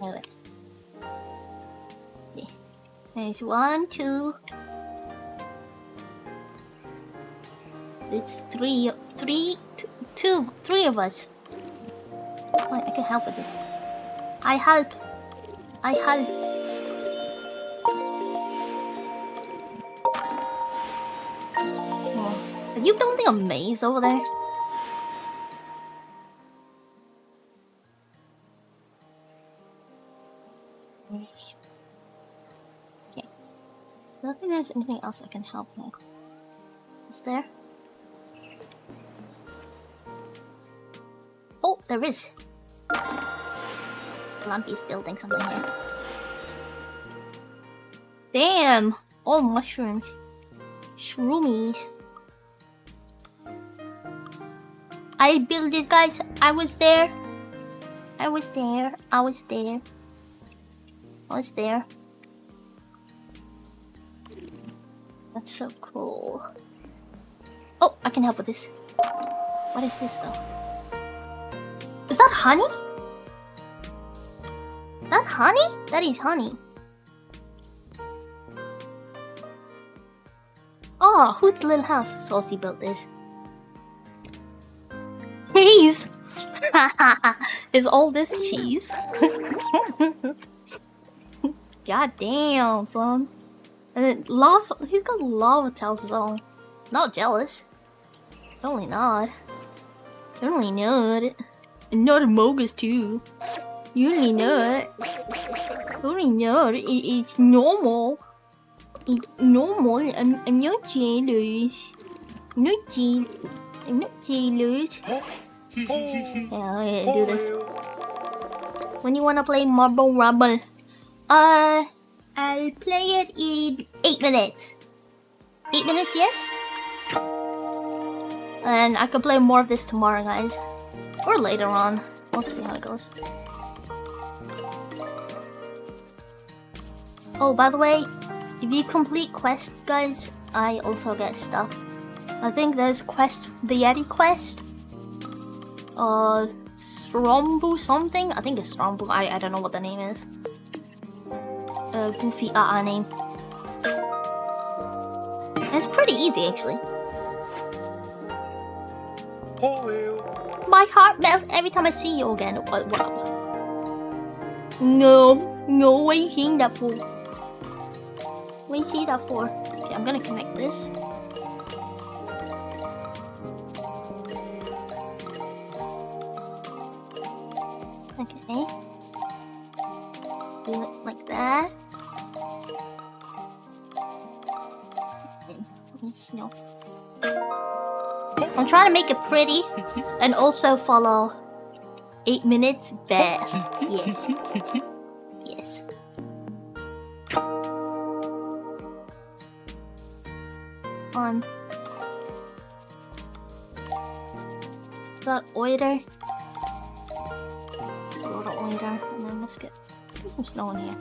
Anyway. Yeah. There's 1, 2. There's three of us. Wait, I can help with this. I help. Oh. Are you building a maze over there? Okay. I don't think there's anything else I can help with. Is there? Oh, there is. Lumpy's building something here. Damn! All mushrooms. Shroomies. I built it, guys. I was there. That's so cool. Oh, I can help with this. What is this though? Is that honey? That honey? That is honey. Oh, whose little house? Saucy built this. Cheese! Is all this cheese? God damn, son. And then lava. He's got lava tiles zone. Not jealous. Totally not. Totally not. And not a Mogus too. You only know it. Totally not. It's normal. It's normal. I'm not jealous. I'm not jealous. Yeah, I'm gonna do this. When you wanna play Marble Rumble? I'll play it in 8 minutes. 8 minutes, yes? And I can play more of this tomorrow, guys. Or later on. We'll see how it goes. Oh, by the way, if you complete quests, guys, I also get stuff. I think there's quest, the Yeti quest. Strombu something? I think it's Strombu. I don't know what the name is. Goofy name. It's pretty easy, actually. My heart melts every time I see you again. What? No, what are you seeing that for? What are you seeing that for? Okay, I'm gonna connect this. Okay. Do it like that. I'm trying to make it pretty and also follow 8 minutes? Bet. Yes. Yes. Got oiter. Just a little oiter, and then let's get some snow in here.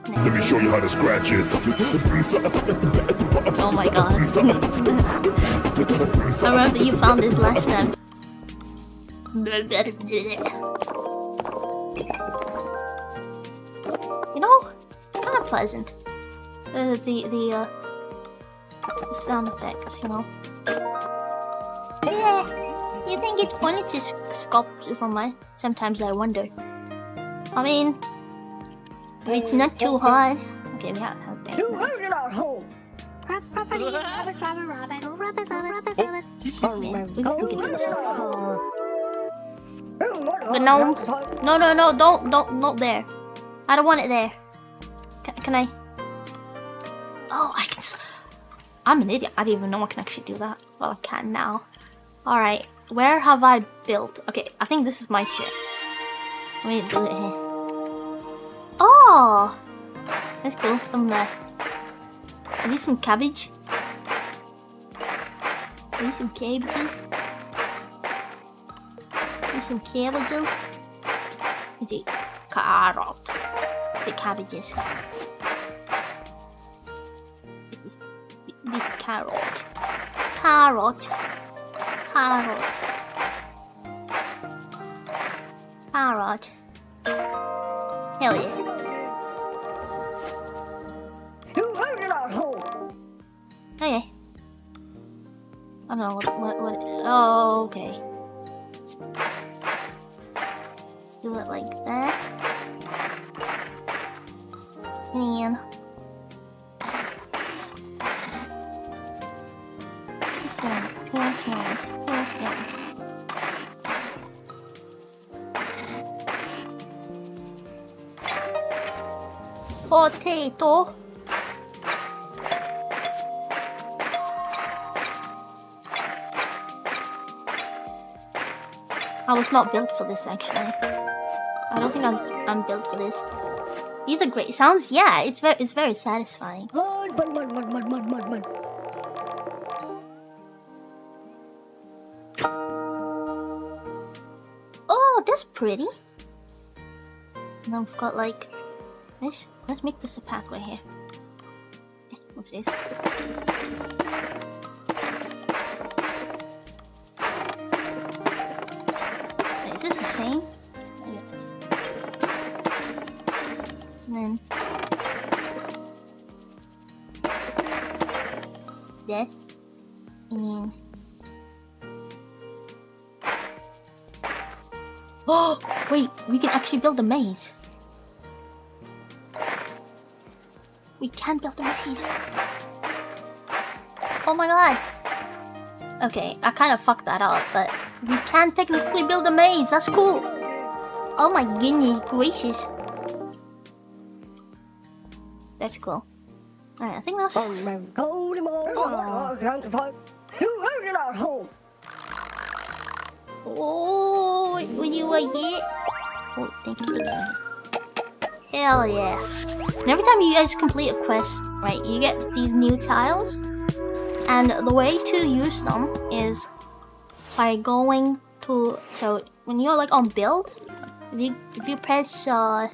Let me show you how to scratch it. Oh my god. I remember you found this last time. You know, it's kind of pleasant. The sound effects, you know. Yeah, you think it's funny to sculpt from my? Sometimes I wonder. I mean, it's not too hard. Okay, we have okay. You heard it at home. We can do this. But no, don't there. I don't want it there. Can I? Oh, I can. I'm an idiot. I didn't even know I can actually do that. Well, I can now. All right, where have I built? Okay, I think this is my ship. Let me do it here. Oh, that's cool. Some are these some cabbage? Are these some cabbages? These some cabbages? Is it carrot? Is it cabbages? This carrot. Carrot. Carrot. Carrot. Hell yeah. You heard it at home. Okay. I don't know what oh, okay. Let's do it like that. And potato. I was not built for this actually. I don't think I'm built for this. These are great sounds. Yeah, it's very satisfying. Oh, that's pretty. And then we've got like this. Let's make this a pathway here. What's this? Wait, is this the same? I get this. And then that. And then oh wait, we can actually build a maze. We can build a maze. Oh my god. Okay, I kind of fucked that up, but we can technically build a maze. That's cool. Oh my goodness gracious. That's cool. Alright, I think that's... You heard it at home. Oh, what do I get? Oh, thank you. Hell yeah. And every time you guys complete a quest, right, you get these new tiles. And the way to use them is by going to... So, when you're like on build, if you press right.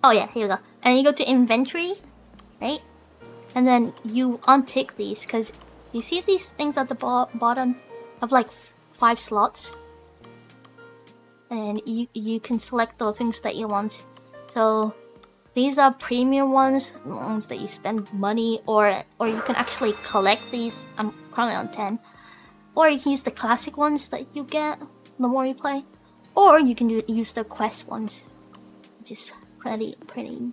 Oh yeah, here we go. And you go to inventory, right? And then you untick these, because you see these things at the bottom of like 5 slots, and you can select the things that you want. So these are premium ones, the ones that you spend money, or you can actually collect these. I'm currently on 10. Or you can use the classic ones that you get the more you play, or you can use the quest ones, which is pretty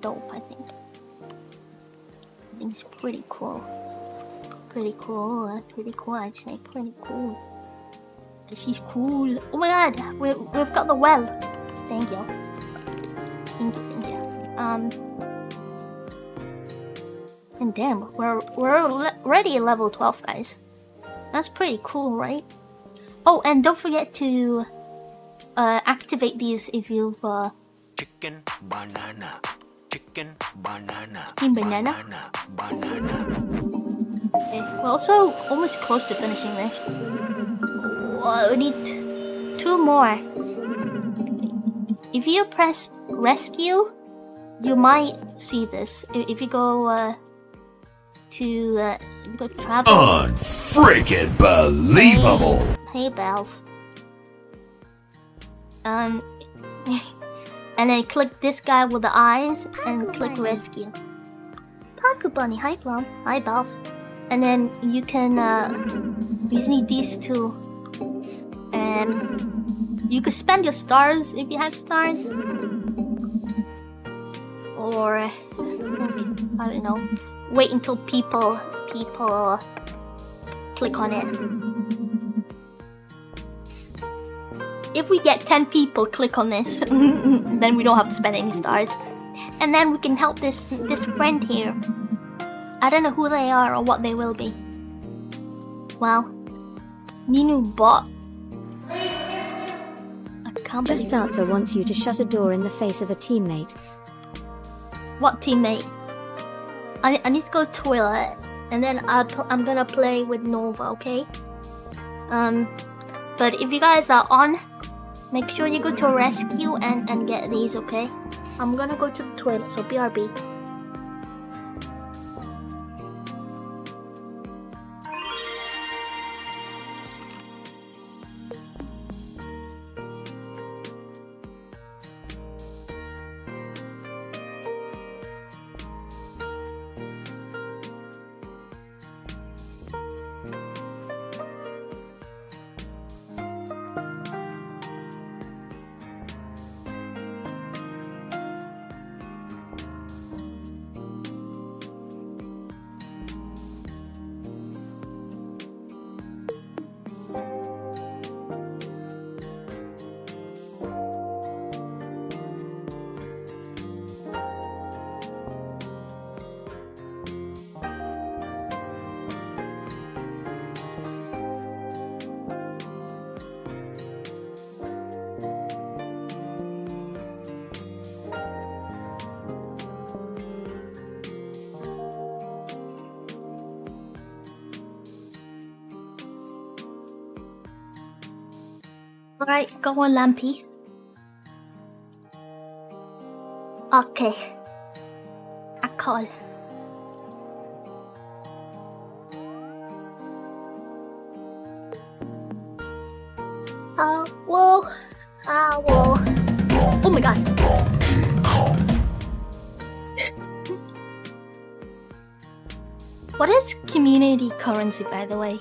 dope. I think it's pretty cool. Pretty cool, I'd say. Pretty cool. She's cool. Oh my god, we've got the well. Thank you. And damn, we're already level 12, guys. That's pretty cool, right? Oh, and don't forget to activate these if you've Chicken banana. Chicken banana. Chicken banana. Okay, we're also almost close to finishing this. Oh, we need 2 more. If you press rescue, you might see this. If you go to travel. Unfreaking believable. Hey, Valve. And then click this guy with the eyes and click rescue. Paku Bunny, hi Plum, hi Valve. And then you can we just need these 2. And you could spend your stars if you have stars. Or I don't know. Wait until people click on it. If we get 10 people click on this, then we don't have to spend any stars. And then we can help this friend here. I don't know who they are or what they will be. Well, Ninu bought a company. Just Dancer wants you to shut a door in the face of a teammate. What teammate? I need to go to the toilet, and then I'm gonna play with Nova, okay? But if you guys are on, make sure you go to rescue and get these, okay? I'm gonna go to the toilet, so BRB. Alright, go on, Lampy. Okay. I call. Whoa. Oh my god. What is community currency, by the way?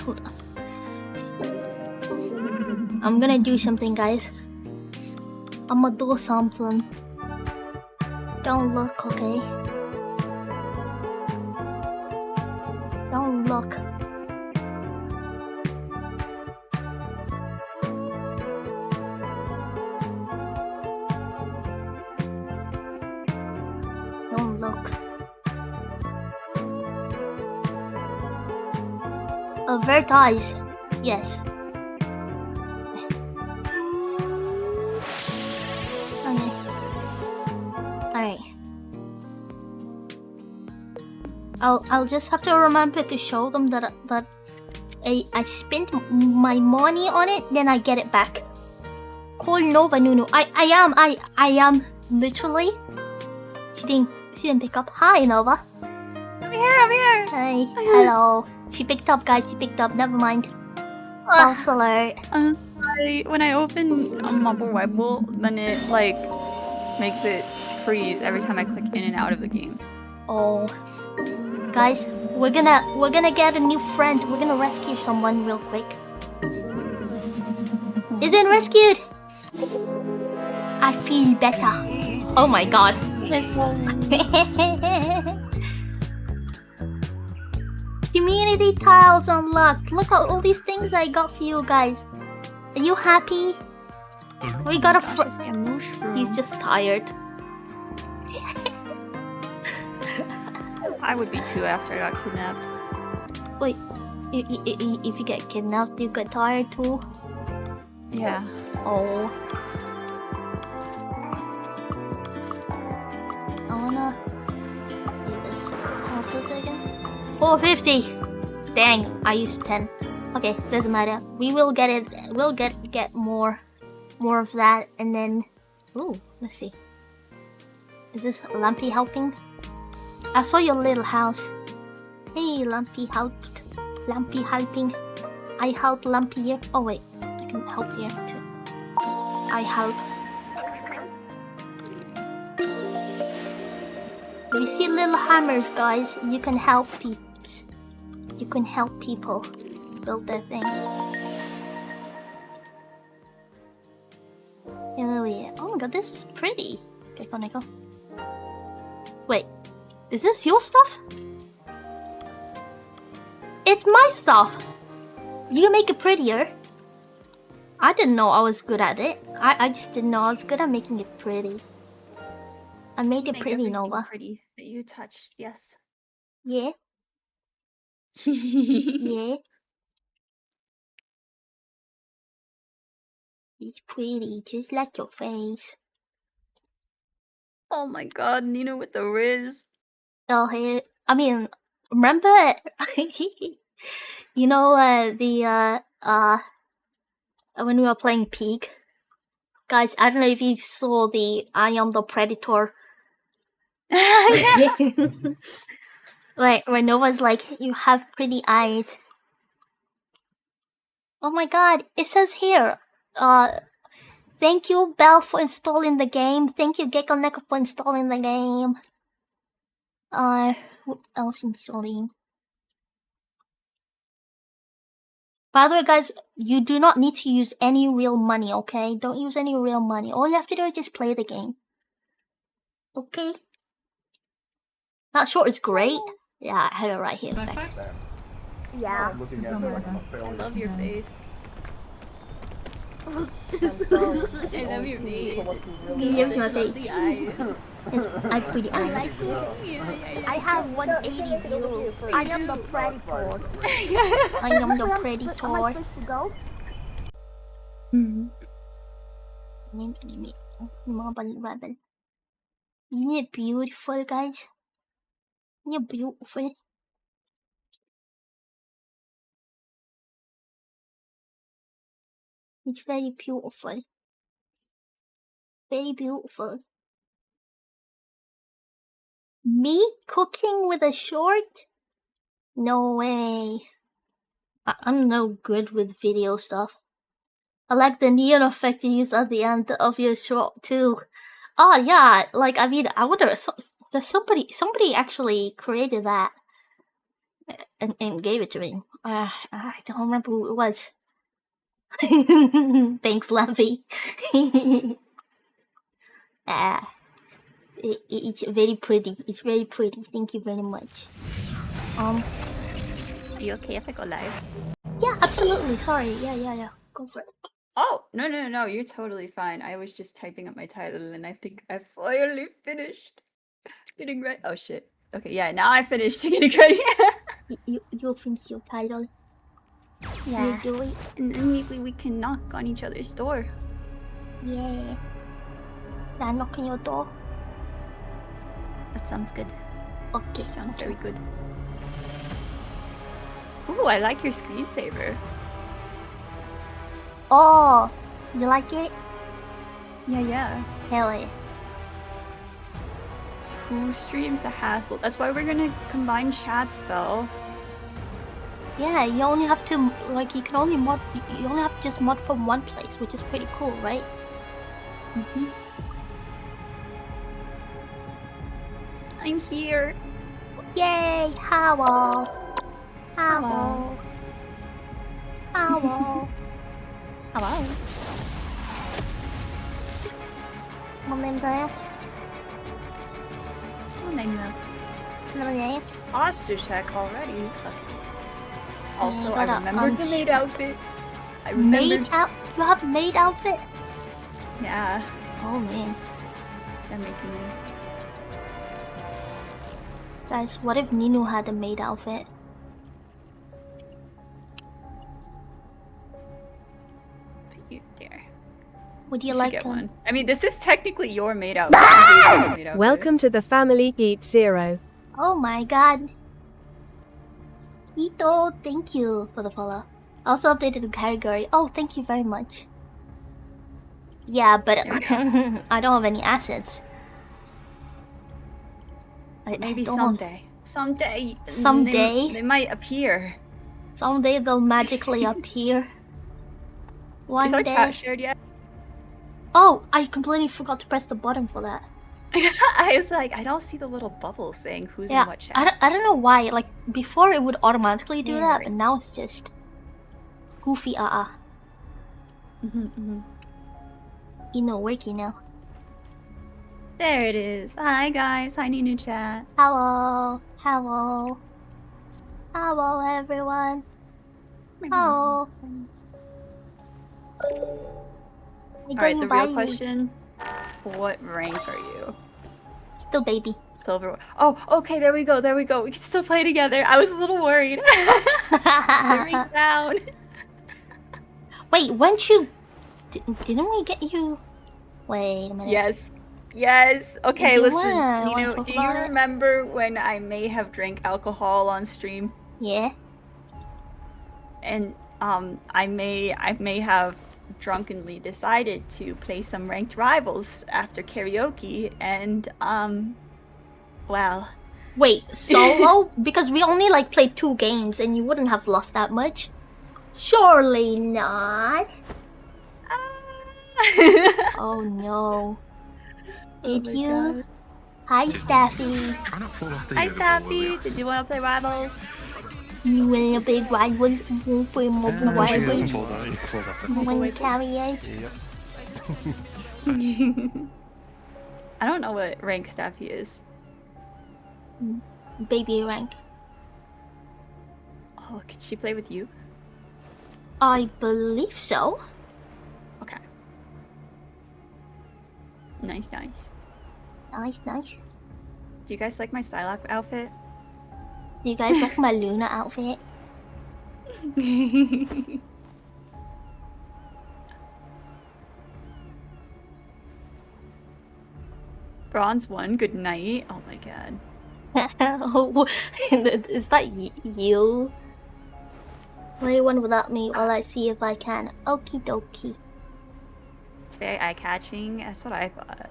Hold up. I'm gonna do something, guys. I'm gonna do something. Don't look, okay? Don't look. Don't look. Advertise. Yes. Okay. Alright. I'll just have to remember to show them that I spent my money on it, then I get it back. Call Nova Nunu. I am literally. She didn't pick up. Hi Nova. I'm here. Hi. Hello. She picked up, guys. She picked up. Never mind. False alert. I'm sorry. When I open Mumble Webble, then it like makes it freeze every time I click in and out of the game. Oh, guys, we're gonna get a new friend. We're gonna rescue someone real quick. It's been rescued. I feel better. Oh my god. Community tiles unlocked. Look at all these things I got for you guys. Are you happy? We got a He's just tired. I would be too after I got kidnapped. Wait, if you get kidnapped, you get tired too? Yeah. Oh. I wanna see this. What's this again? 450! Dang, I used 10. Okay, doesn't matter. We will get it. We'll get more of that, and then. Ooh, let's see. Is this Lumpy helping? I saw your little house. Hey, Lumpy helped. Lumpy helping. I help Lumpy here. Oh wait, I can help here too. I help. You see little hammers, guys? You can help peeps. You can help people build their thing. Oh yeah. Oh my god, this is pretty. Okay, go Nico. Wait, is this your stuff? It's my stuff! You can make it prettier. I didn't know I was good at it. I just didn't know I was good at making it pretty. I made it pretty, Nova. Pretty that you touched, yes. Yeah. Yeah. It's pretty, just like your face. Oh my god, Nina with the Riz. Oh, hey. I mean, remember? You know, when we were playing Peak? Guys, I don't know if you saw the I Am the Predator. Wait, where Nova's like, you have pretty eyes. Oh my god, it says here, thank you, Belle, for installing the game. Thank you, Gecko Neko, for installing the game. Who else installing? By the way, guys, you do not need to use any real money, okay? Don't use any real money. All you have to do is just play the game. Okay? Not sure it's great. Yeah, I have it right here. In fact. Yeah. I love your face. I love your face. You love my face. The eyes. Yes, I have pretty eyes. Yeah. I have 180 views. I am the predator. I am the predator. Am I supposed to go? Marble Rebel. Isn't it beautiful, guys? Isn't it beautiful? It's very beautiful. Very beautiful. Me cooking with a short? No way. I'm no good with video stuff. I like the neon effect you use at the end of your short too. Oh yeah, like I mean, I wonder. There's somebody actually created that and gave it to me. I don't remember who it was. Thanks, Levy. It's very pretty. It's very pretty. Thank you very much. Are you okay if I go live? Yeah, absolutely. Sorry. Yeah. Go for it. Oh, no. You're totally fine. I was just typing up my title and I think I finally finished getting ready. Oh, shit. Okay, yeah, now I finished getting ready. You'll finish your title. Yeah. You do it. And then we can knock on each other's door. Yeah. Now knock on your door. That sounds good. Okay. Sounds very good. Ooh, I like your screensaver. Oh, you like it? Yeah. Hell yeah. 2 streams the hassle. That's why we're gonna combine chat spell. Yeah, you only have to you can only mod. You only have to just mod from one place, which is pretty cool, right? I'm here. Yay! Howl! Howl! Howl! Hello. One name left. Little left. Posture check already. Also, I I remembered the maid outfit. I remembered. Maid out? You have maid outfit? Yeah. Oh man. They're making me. Guys, what if Ninu had a maid outfit? There. Would you should like get one? one? I mean, this is technically your maid outfit. Welcome to the family, Geet Zero. Oh my god. Ito, thank you for the follow. Also updated the category. Oh, thank you very much. Yeah, but I don't have any assets. Maybe don't someday. Someday. Someday? They might appear. Someday they'll magically appear. One Is our day. chat shared yet? Oh, I completely forgot to press the button for that. I was like, I don't see the little bubble saying who's in what chat. I don't know why. Like, before it would automatically do Yeah, that, right. but now it's just goofy You know, worky now. There it is. Hi guys. Hi Ninu chat. Hello. Hello. Hello, everyone. Hello. Alright, the real question. What rank are you? Still baby. Silver. Oh, okay, there we go, there we go. We can still play together. I was a little worried. Rank down. Wait, weren't you... Didn't we get you... Wait a minute. Yes. Yes. Okay, You listen. wanna Nino, talk do you about it? remember when I may have drank alcohol on stream? Yeah. And I may have drunkenly decided to play some ranked rivals after karaoke, and well, Wait, solo? Because we only like played 2 games and you wouldn't have lost that much. Surely not. Oh no. Did you? God. Hi, Staffy. Hi Staffy, did you want to play rivals? You in a big rival? You play mobile rival? You want to carry it? I don't know what rank Staffy is. Baby rank. Oh, could she play with you? I believe so. Okay. Nice, nice. Nice, nice. Do you guys like my Psylocke outfit? Do you guys like my Luna outfit? Bronze 1, good night. Oh my god. Is that you? Play one without me while I see if I can. Okie dokie. It's very eye-catching. That's what I thought.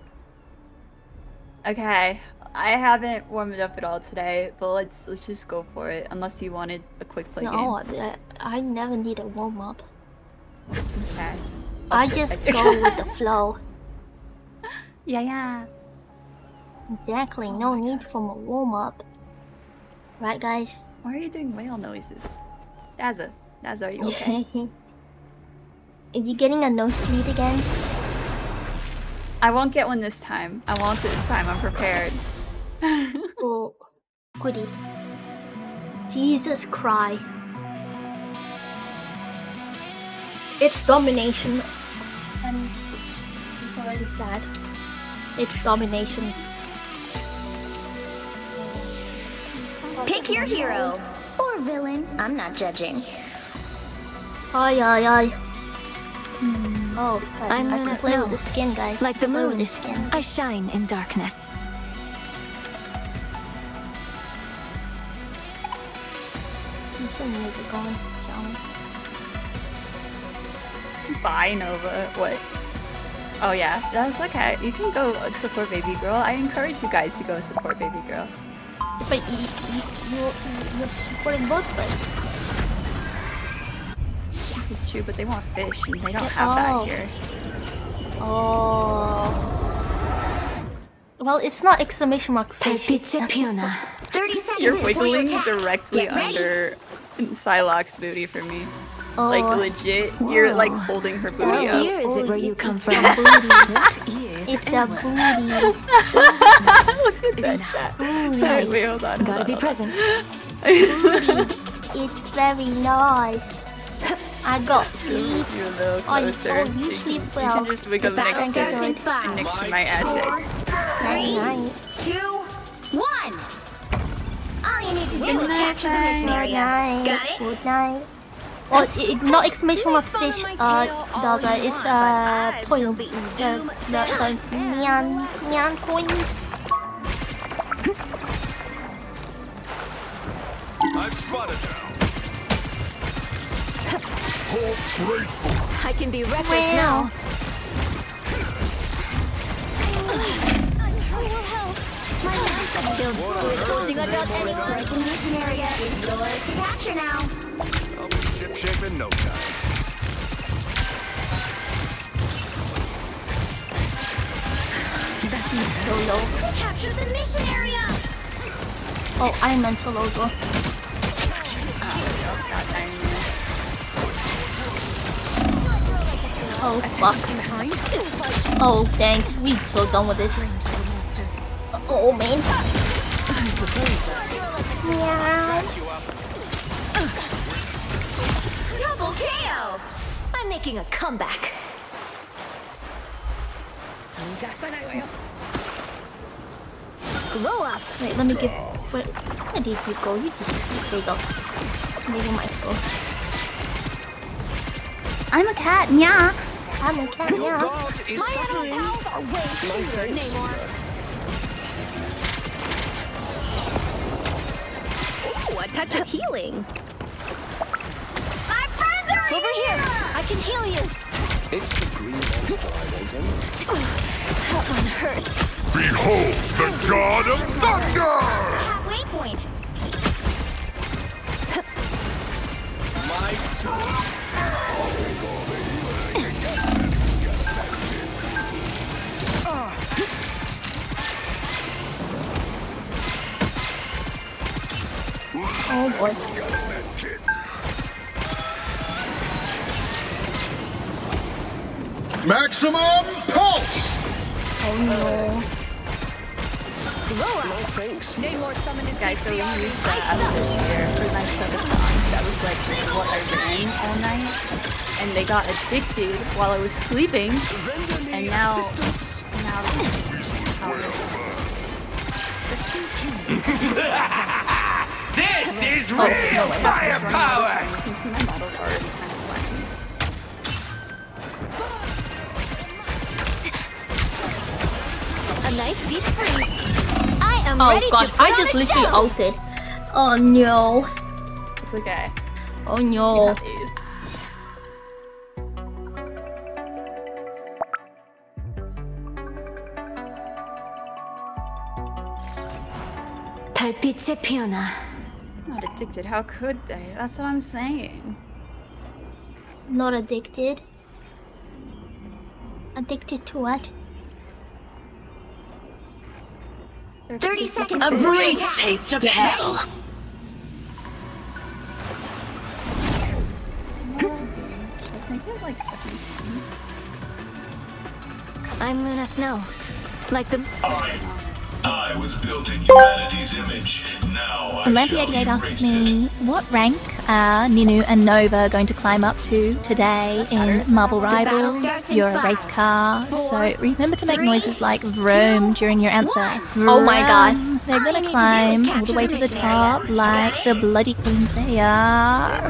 Okay, I haven't warmed it up at all today, but let's just go for it. Unless you wanted a quick play No, game. I never need a warm up. Okay. I just go with the flow. Yeah. Exactly. No need for a warm up. Right, guys? Why are you doing whale noises? Dazza, are you okay? Is you getting a nosebleed again? I won't get one this time. I won't this time. I'm prepared. Oh, goody. Jesus Christ. It's domination. And it's already sad. It's domination. Pick your hero or villain. I'm not judging. Ay. Oh, God. I'm I Luna can play Snow. with the skin, guys. Like the Play with moon, the skin. I shine in darkness. Keep some music on, shall we? Bye, Nova. What? Oh yeah, that's okay. You can go support Baby Girl. I encourage you guys to go support Baby Girl. But you're supporting both of us. This is true, but they want fish, and they don't have that here. Oh. Well, it's not exclamation mark fish. 30 seconds. You're wiggling before attack. directly Get ready. under Psylocke's booty for me. Oh. Like legit, you're like holding her booty What up. year is it where you come from? Booty. What year is It's it a anyway? booty. Look at that chat. Right. Wait, hold on. Gotta be present. Booty. It's very nice. I got sleep. You're a little Oh, you closer. told you sleep You well. can just wiggle Get back next to into it. next to my assets. Night, night. 2, 1. Capture the mission area. Got it? Good night. Well, not exclamation mark fish, Daza, it's points. The neon coins. I've spotted them. I can be reckless now. Shield squid about anywhere. The mission area is yours to capture now. I'll be ship-shape in no time. That's Solo. Capture the mission area. Oh, I meant Solo as well. Oh fuck. Oh dang, we so done with this. Oh man. Yeah. Double KO. I'm making a comeback. Glow up. Wait, let me give. Where did you go? You just there you go. Maybe my skull. I'm a cat, yeah. I'm a cat, yeah. My animal pals are way cooler, Namor. Ooh, a touch of healing. My friends are over here. I can heal you. It's the green monster, That one hurts. Behold the god of thunder! Halfway point. My turn. Oh boy. Maximum pulse! Oh no. Glow up. No thanks. Namor summoned his guys, so we used that as a here for my set of songs. That was like what I ran all night. And they got addicted while I was sleeping. And now This is real firepower! You can see my models already kind of working. A nice deep freeze. I am Oh ready gosh, to put I on just a literally show. ulted. Oh no. It's okay. Oh no. You have these. 달빛의 피어나. Not addicted, how could they? That's what I'm saying. Not addicted. Addicted to what? 30 seconds. A brief taste of hell. I think it like 17. I'm Luna Snow. Like the I was built in humanity's image. Now I Lampy88 asked me what rank are Ninu and Nova are going to climb up to today in Marvel Rivals. You're a race car, so remember to make noises like vroom during your answer. Oh my god. They're gonna climb all the way to the top like the bloody queens they are.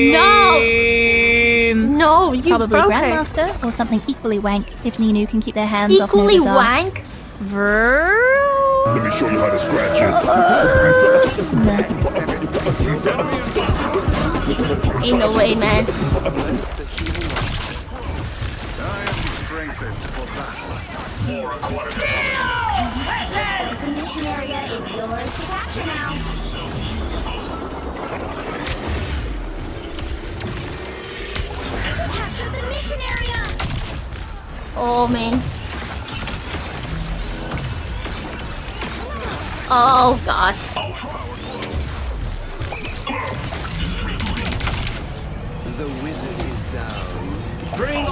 No! No, you Probably broke her. Grandmaster or something equally wank if Ninu can keep their hands off Equally Nova's ass. wank? Let me show you how to scratch it. Ain't no way, man. Strengthened for battle. More aquatic. The mission area is yours to capture now. Capture the mission area. Oh man. Oh gosh. The wizard is down. Bring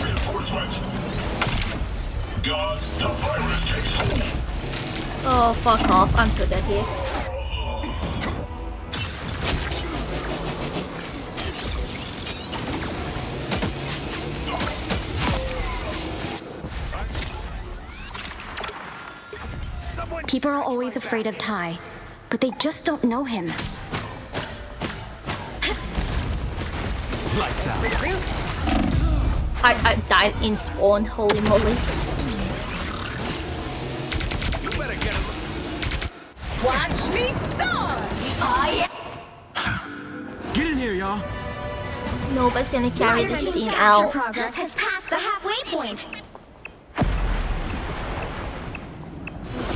reinforcement. Gods, the virus takes hold. Oh fuck off. I'm so dead here. People are always afraid of Tai, but they just don't know him. Lights out. I died in spawn, holy moly. Watch me soar! Oh yeah! Get in here, y'all. Nova's gonna carry Wonder this thing capture out. progress has passed the halfway point.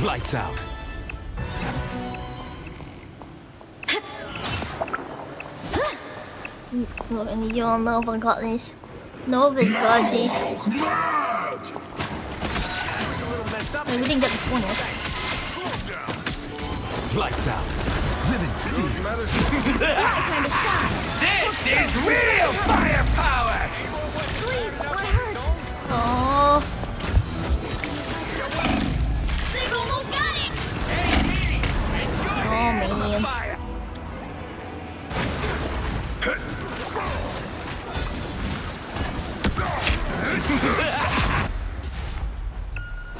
Lights out. Look, and you all Nova got this. Nova's got this. Wait, we didn't get this one yet. Lights out. Living fear. This is real firepower! Please, what hurt? Oh. They've almost got it! Oh man.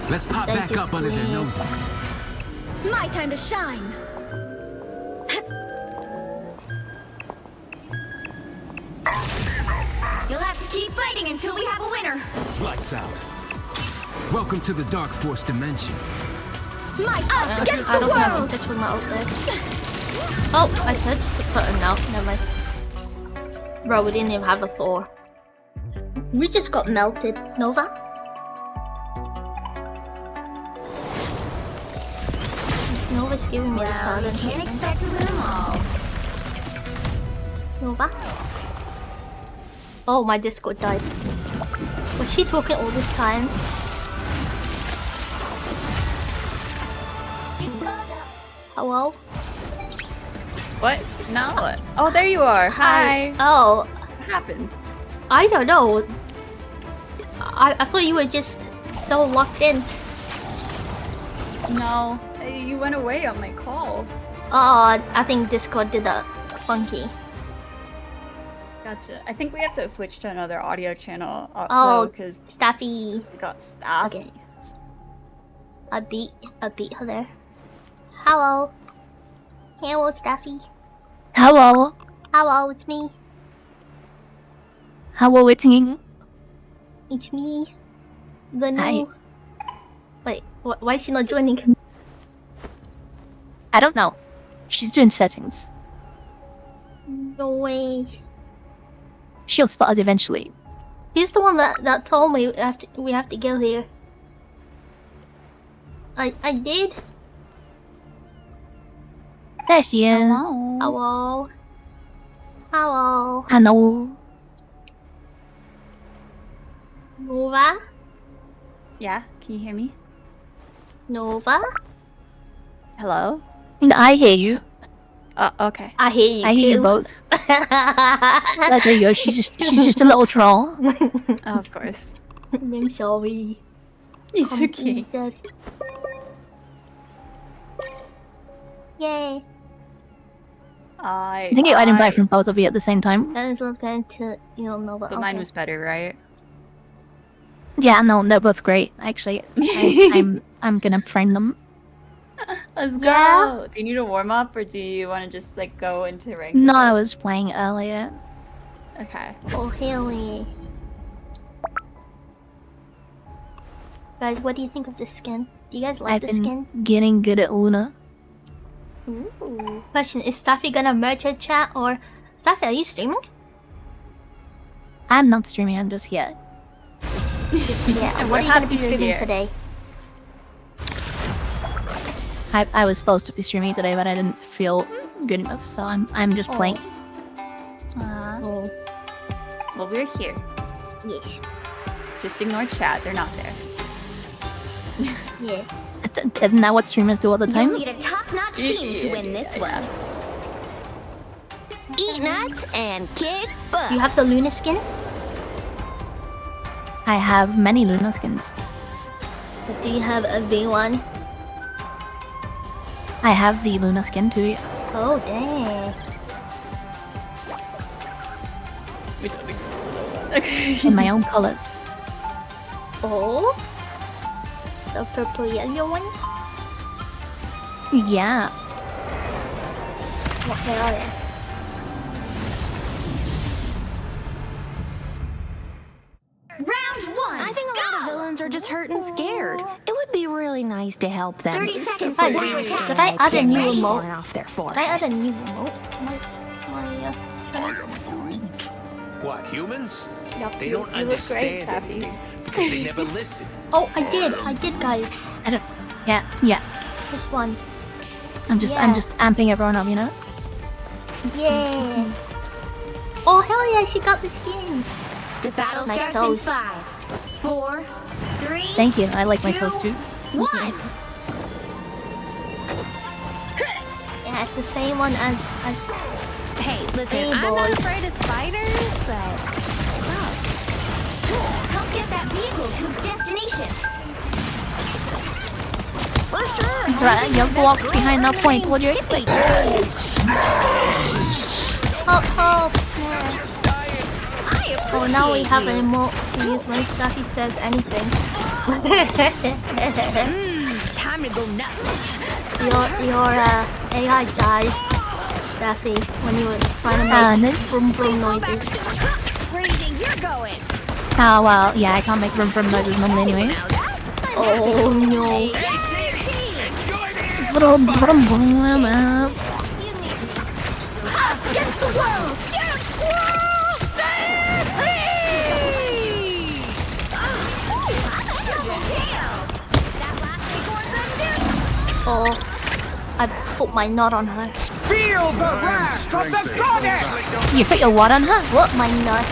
Let's pop back up under their noses. My time to shine! You'll have to keep fighting until we have a winner! Lights out. Welcome to the Dark Force dimension. Us against I the don't have world! touch with my ult there. Oh, I touched the button now. Never mind. Bro, we didn't even have a Thor. We just got melted. Nova? Nova's giving me the silent. Can't expect to win them all. Nova? Oh, my Discord died. Was he talking all this time? Hello? What? No. Oh, there you are. Hi. Oh. What happened? I don't know. I thought you were just so locked in. No. You went away on my call. Oh, I think Discord did that funky. Gotcha. I think we have to switch to another audio channel. Oh, because Staffy. we got staff. Okay. I beat her there. Hello. Hello, Staffy. Hello. Hello, it's me. Hello, it's me. It's me. The new... Hi. Wait, why is she not joining? I don't know. She's doing settings. No way. She'll spot us eventually. He's the one that told me we have to go here. I did. There she is. Hello. Hello. Hello. Nova? Yeah, can you hear me? Nova? Hello? I hear you. Okay. I hear you I too. hear you both. Let her go. She's just a little troll. Of course. I'm sorry. It's okay. Yay. I think I invite from both of you at the same time. That is going to Nova. But mine was better, right? Yeah, no, they're both great. Actually, I'm gonna friend them. Let's go. Yeah. Do you need a warm up, or do you want to just like go into rank? No, I was playing earlier. Okay. Oh, Haley. Guys, what do you think of the skin? Do you guys like I've the been skin? getting good at Luna. Ooh. Question, is Staffy gonna merge her chat or... Staffy, are you streaming? I'm not streaming, I'm just here. Yeah, and what are you gonna be streaming today? I was supposed to be streaming today, but I didn't feel good enough, so I'm just playing. Oh. Well, we're here. Yes. Just ignore chat. They're not there. Yeah. Isn't that what streamers do all the time? You'll need a top-notch team to win this one. Eat nuts and kick butt. You have the Luna skin? I have many Luna skins. Do you have a V1? I have the Luna skin too. Oh, dang. In my own colors. Oh? The purple yellow one? Yeah. hell yeah. Round 1. I think a lot of villains are just hurt and scared. It would be really nice to help them. 30 seconds Guys, before you attack. did I add a new remote? Off their Did I add a new remote to my What, humans? Yep, They you- don't you look great, understand Sappy. anything because they never listen. Oh, I did, guys. I don't. Yeah. This one. I'm just amping everyone up, you know. Yeah. Oh hell yeah, she got the skin. The battle Nice starts toes. in 5, 4, 3. Thank you. I like my 2, toes too. 1. Yeah, it's the same one as. Hey, listen, Hey, I'm boy. not afraid of spiders, but Help get that vehicle to its destination. Right, you're blocked behind that point. What do you expect? Oh, smash. Oh, now we have an emote to use when Staffy says anything. time to go nuts. Your AI died, Staffy, when you were trying to make vroom vroom noises. Where do you think you're going? Oh well, yeah, I can't make room for noises normally anyway. Oh no. Vroom vroom vroom. Us against the world! Oh, I put my nut on her. Feel the wrath of the goddess! You put your what on her? What, my nut?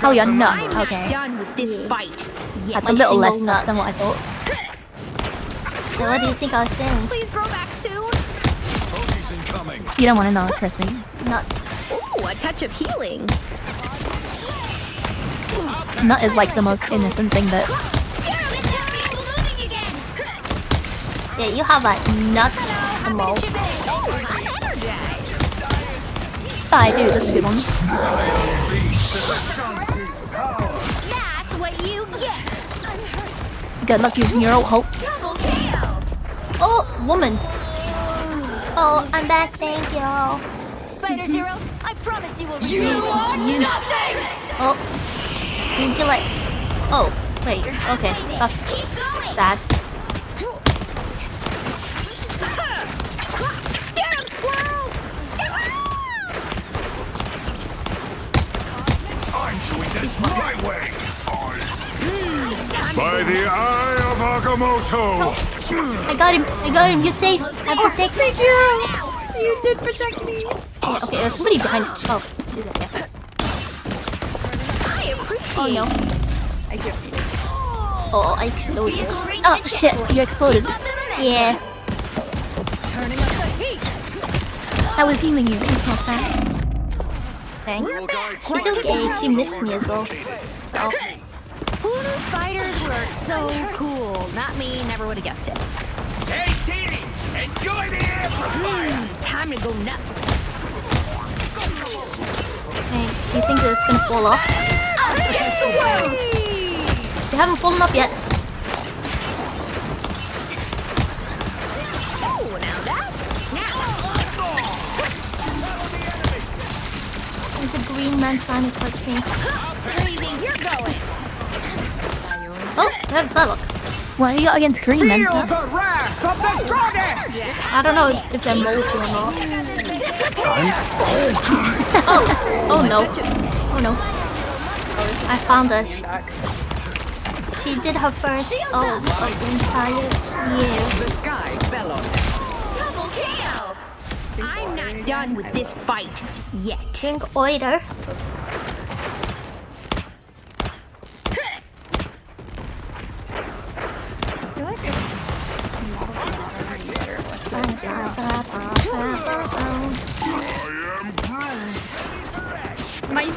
Oh, your nut. Okay. Done with this fight. That's My a little less single sus than what I thought. So what do you think I was saying? Please grow back soon. You don't want to know, trust me. Nut. Ooh, a touch of healing. Nut is like the most innocent thing that. Yeah, you have a nut emote. I do, that's a good one. That's what you get. Good luck using your old hope. Oh, woman. Oh, I'm back, thank you. Spider Zero, I promise you will receive You are nothing! Oh, you can kill it. Oh, wait, okay, that's sad. Get him, squirrels! I'm doing this my way. By the eye of Agamotto! I got him, you're safe. I protected you. You did protect me. Yeah, okay, there's somebody behind. Oh, she's right there. I appreciate. Oh no. I do. Oh, I exploded. Oh shit, you exploded. Yeah. I was healing you, it's not fair. Thanks. It's okay, she missed me as well. Oh. Who knew spiders were so cool? Not me, never would have guessed it. Hey, Teeny! Enjoy the amplifier! Time to go nuts. Hey, do you think that it's gonna fall off? Us against the world! They haven't fallen off yet. Oh, now that's There's a green man trying to touch me. Where do you think you're going? Oh, they have a Psylocke. What are you got against green men? Feel the wrath of the goddess! I don't know if they're moldy or not. Oh no. Oh no. I found her. She did her first of the entire year. The sky fell on Double KO! I'm not done with this fight yet. Think oiter. My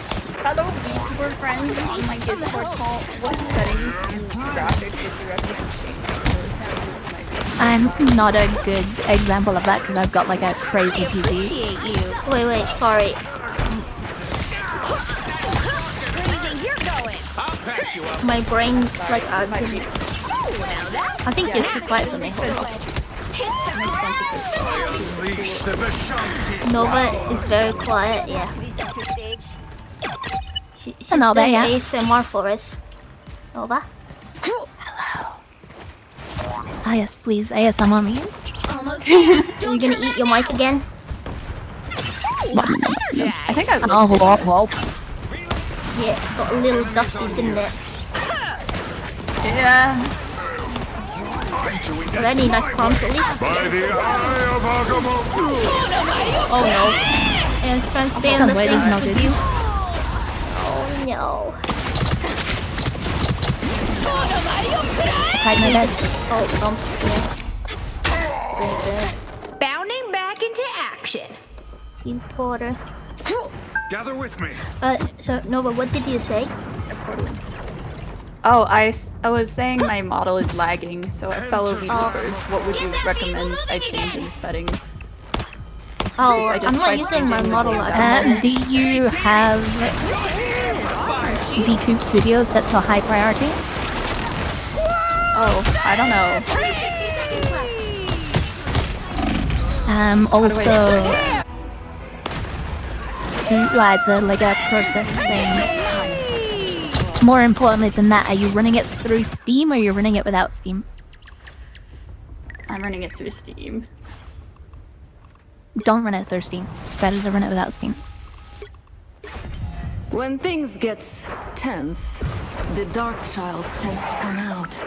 fellow VTuber friends on my Discord call, what settings and graphics would you recommend changing? I'm not a good example of that because I've got like a crazy PC. Wait, sorry. Where do you think you're going? I'll patch you up. My brain's like I think you're too quiet for me. Hold on. Nova is very quiet, yeah. She's Nova, doing yeah. ASMR for us. Nova? Ah, yes, please. ASMR me. Are you gonna eat your mic again? I think I Yeah, got a little dusty, didn't it? Yeah. Are there any nice prompts at least? Oh no. And it's trying to stay on the waiting thing now, with dude. you. Oh no. Tried my best. Oh, Bounding back into action. Team Porter. Gather with me. So Nova, what did you say? Oh, I was saying my model is lagging, so fellow VTubers, what would you recommend I change in the settings? Oh, I just I'm not tried using my changing the model game at the moment. Do you have VTube Studio set to high priority? Oh, I don't know. Also, do like a process thing. More importantly than that, are you running it through Steam or are you running it without Steam? I'm running it through Steam. Don't run it through Steam. It's better to run it without Steam. When things get tense, the dark child tends to come out.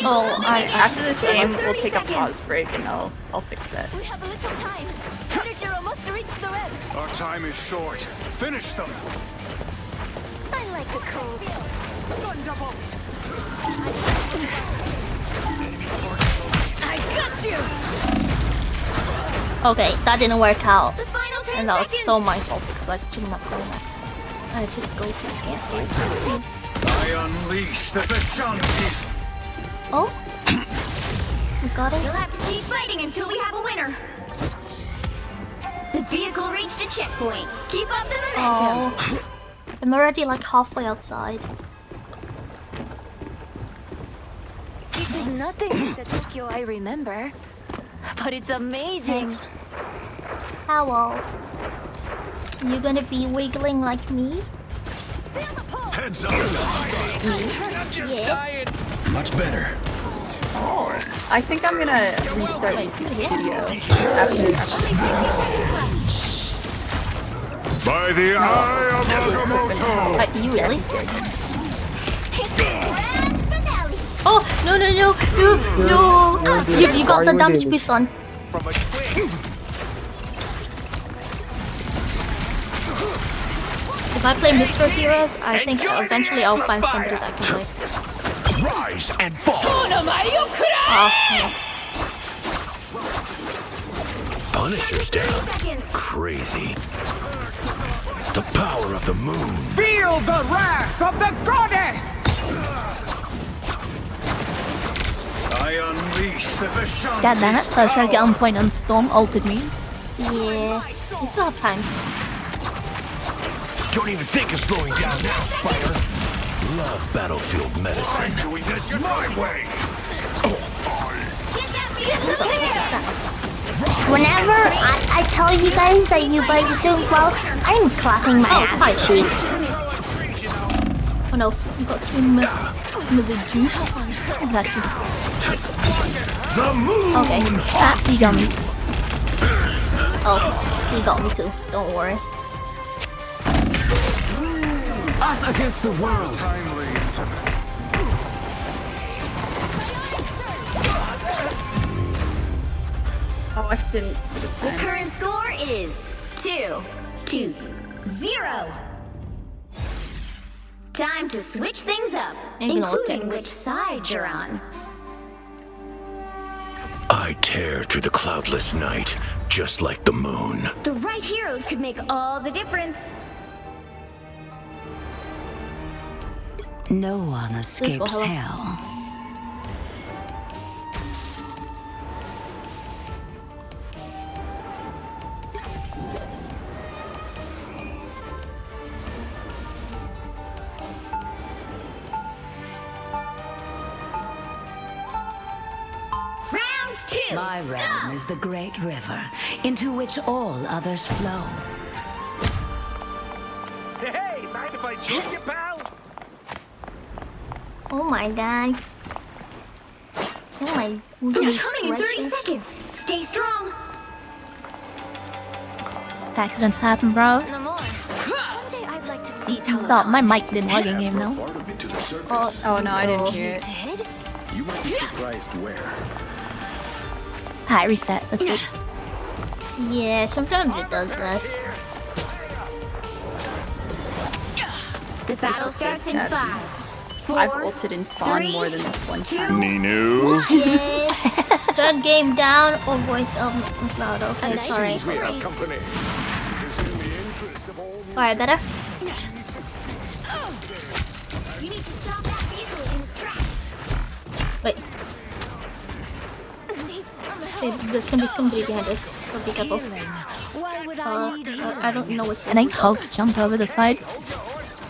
Oh, After this game, we'll take a pause break and I'll fix that. We have a little time. Predator almost reached the web. Our time is short. Finish them. I like the cold. Thunderbolt. I got you. Okay, that didn't work out. The final 10 And that was seconds. so my fault because I should not play that. I should go to the scan. I unleash the Vishanti. Oh? We got it? You'll have to keep fighting until we have a winner. The vehicle reached a checkpoint. Keep up the momentum. Oh. I'm already like halfway outside. This is nothing like the Tokyo I remember. But it's amazing. Next. Hello. You gonna be wiggling like me? Heads up. Yeah. Much better. I think I'm gonna restart YouTube Studio after By the eye of Agamotto. You really? Oh, no, no, no, no, no. You got the damage boost on. If I play Mr. Heroes, I think eventually I'll find somebody that can play. Rise and fall. Oh, yeah. Punisher's down. Crazy. The power of the moon. Feel the wrath of the goddess! I unleash the Vishanti. God damn it, I was trying to get on point and Storm ulted me. Yeah, we still have time. Don't even think of slowing down now, Spider. Love battlefield medicine. I'm doing this my way. Whenever I tell you guys that you guys are doing well, I'm clapping my ass cheeks. Oh no, you got some of the juice. Exactly. The moon. Okay. Ah, he got me. Oh, he got me too. Don't worry. Us against the world. Oh, I didn't see this The time. current score is 2-0. Time to switch things up, including which side you're on. I tear through the cloudless night, just like the moon. The right heroes could make all the difference. No one escapes hello. hell. Round My realm is the great river, into which all others flow. Hey, mind if I join you, pal? Oh my god. Oh my They're coming in 30 seconds. Stay strong. Accidents happen, bro. No more. Someday I'd like to see Thought my mic didn't working even now. Oh no, I didn't hear it. You might be surprised where. Hi, reset. That's good. Yeah, sometimes it does that. The battle starts in 5, 4, I've ulted in spawn 3, more than one time. Ninu. Yes. Turn game down or voice was loud. Okay, sorry. We have company. It is in the interest of all. Alright, better? You need to stop that vehicle in its tracks. Wait. Okay, there's gonna be somebody behind us. So be careful. Why would I need you? I don't know what's I think Hulk jumped over the side.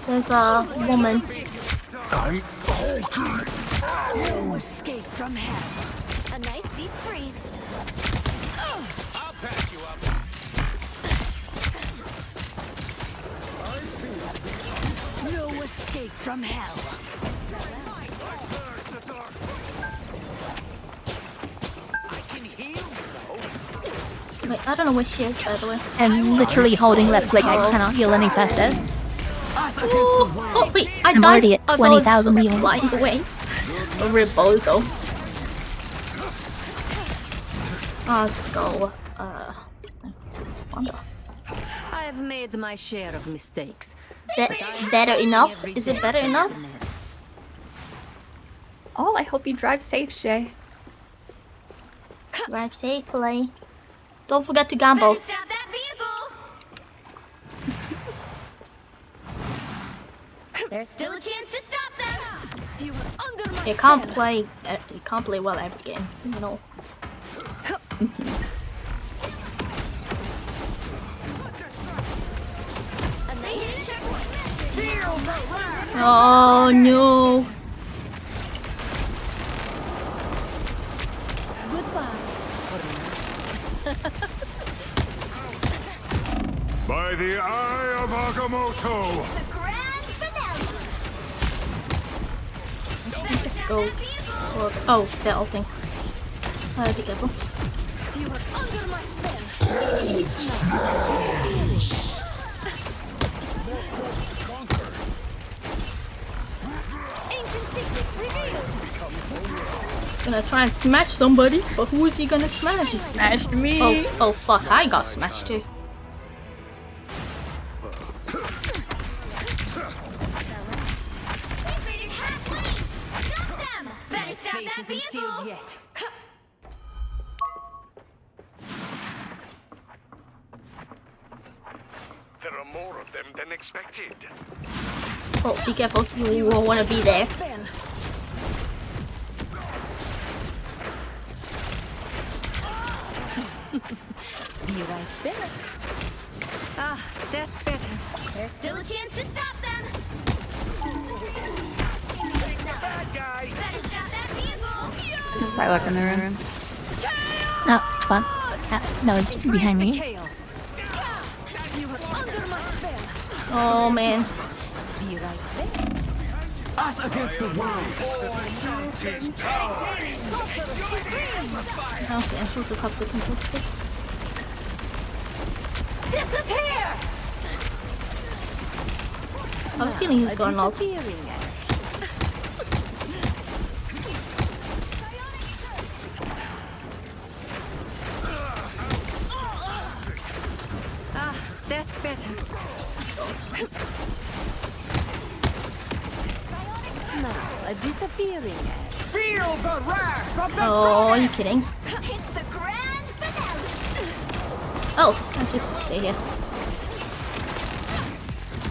There's a woman. I'm Hulk. No escape from hell. A nice deep freeze. I'll patch you up. No escape from hell. Wait, I don't know where she is, by the way. I'm literally holding left click. I cannot heal any faster. Oh, wait, I I'm died already at as I was 20,000 healing. flying away. A rebozo. I'll just go, Wanda. I've made my share of mistakes. Better enough? Is it better enough? Oh, I hope you drive safe, Shay. Drive safely. Don't forget to gamble. Stop that vehicle. There's still a chance to stop them. You were under my You can't play well every game, you know. Oh no. By the eye of Agamotto. Go. Oh, they're ulting. Be careful. You were under my spell. Ancient secrets revealed. Gonna try and smash somebody, but who is he gonna smash? Smashed me. Oh fuck, I got smashed too. Fate isn't sealed yet. There are more of them than expected. Oh, be careful, you won't wanna be there. Be right there. Ah, that's better. There's still a chance to stop them. Bad guy. Better stop that vehicle. There's a Psylocke in the room. No, it's fun. No, it's behind me. Chaos. You were under my spell. Oh man. Be right there. Us against the world. Okay, she'll just have to contest it. Disappear. I have a feeling he's going alt. Ah, that's better. Now, a disappearing act. Feel the wrath of the Oh, are you kidding? It's the grand finale. Oh, let's just stay here.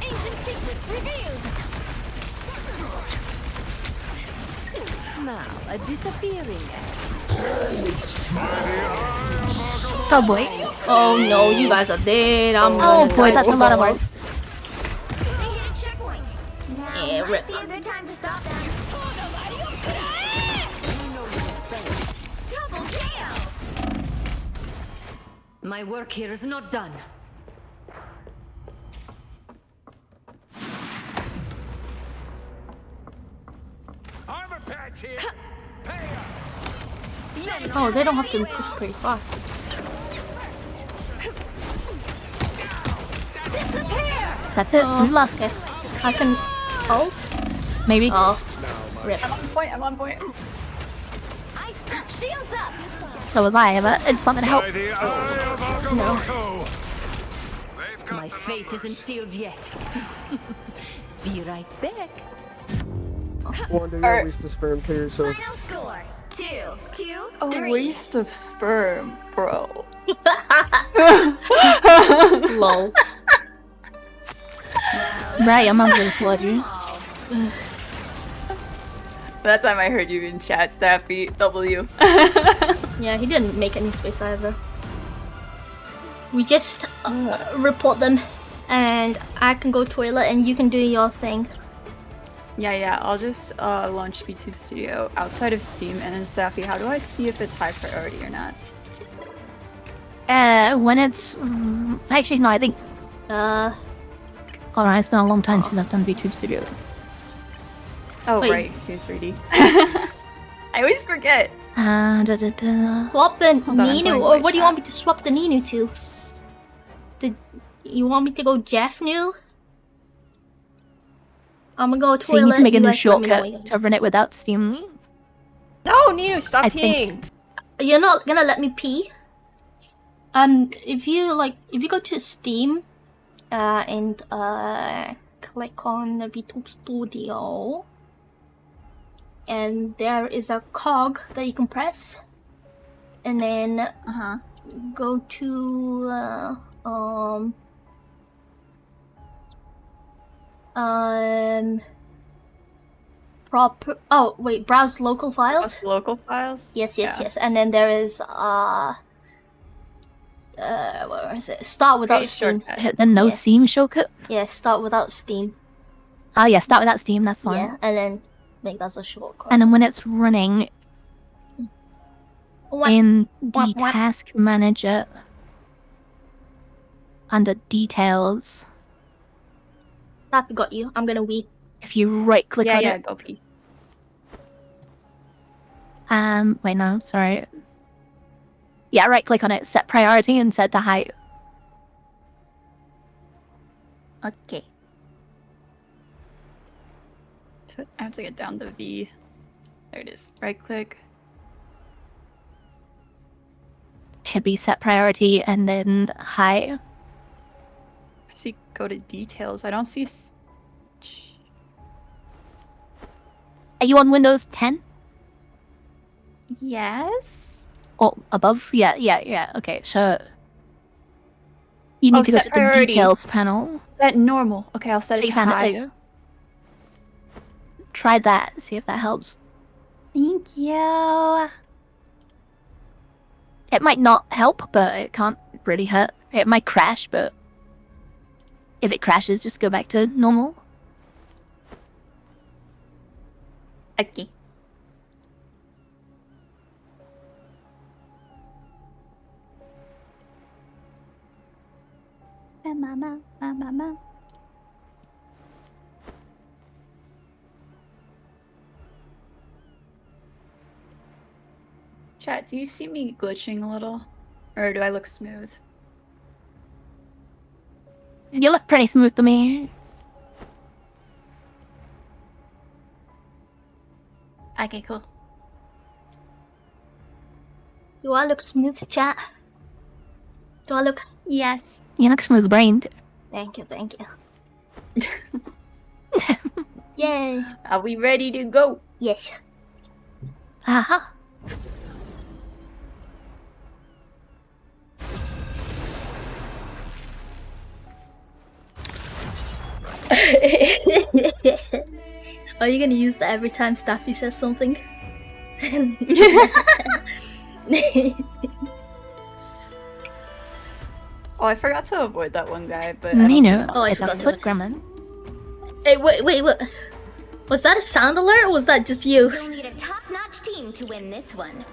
Ancient secrets revealed. Now, a disappearing act. Oh boy. Oh no, you guys are dead. Oh boy, that's a lot of ult. They hit a checkpoint. Now Yeah, might rip. be a good time to stop them. Double KO. My work here is not done. Armor patch here. Pay up. Oh, they don't have to push pretty far. That's it. You lost it. I can ult. Maybe. Oh, rip. I'm on point. I'm on point. Shields up. So was I, but it's not gonna help. No. My fate isn't sealed yet. Be right back. Wonder your waste of sperm clear, so. Final score 2-2-3. A waste of sperm, bro. Lol. Right, I'm not gonna squad you. That time I heard you in chat, Staffy. W. Yeah, he didn't make any space either. We just report them, and I can go toilet, and you can do your thing. Yeah, I'll just launch VTube Studio outside of Steam, and then Staffy, how do I see if it's high priority or not? When it's actually no, I think. Alright, it's been a long time since I've done VTube Studio. Oh Wait. right, it's in 3D. I always forget. Swap the Hold on, I'm Ninu, going or to what do you chat. want me to swap the Ninu to? You want me to go Jeffnu? I'm gonna go toilet. So you need to make a you new guys let me know shortcut when to run it without Steam. No, Ninu, stop I peeing. You're not gonna let me pee? If you go to Steam, and click on the VTube Studio, and there is a cog that you can press, and then go to browse local files. Browse local files? Yes, Yeah. and then there is where is it? Start without Steam. Hit the no Steam shortcut. Yeah, start without Steam. Oh yeah, start without Steam. That's fine. Yeah, and then make that as a shortcut. And then when it's running in the what? task manager under details, That got you. I'm gonna weep. if you right click on it. Go pee. Wait, no, sorry. Yeah, right click on it, set priority, and set to height. Okay. So I have to get down to V. There it is. Right click. Should be set priority and then height. I see go to details. I don't see. Are you on Windows 10 Yes. or above? Yeah. Okay, so you need to go set to priority. the details panel. Set normal. Okay, I'll set it You to found it, high. there you go. Try that. See if that helps. Thank you. It might not help, but it can't really hurt. It might crash, but if it crashes, just go back to normal. Okay. Mama. Chat, do you see me glitching a little? Or do I look smooth? You look pretty smooth to me. Okay, cool. Do I look smooth, chat? Do I look? Yes. You look smooth brained. Thank you. Yay! Are we ready to go? Yes. Aha. Are you gonna use that every time Staffy says something? Oh, I forgot to avoid that one guy, but Nino, I it's a forgot to foot look. gremlin. Hey, wait. Was that a sound alert, or was that just you? You'll need a top-notch team to win this one.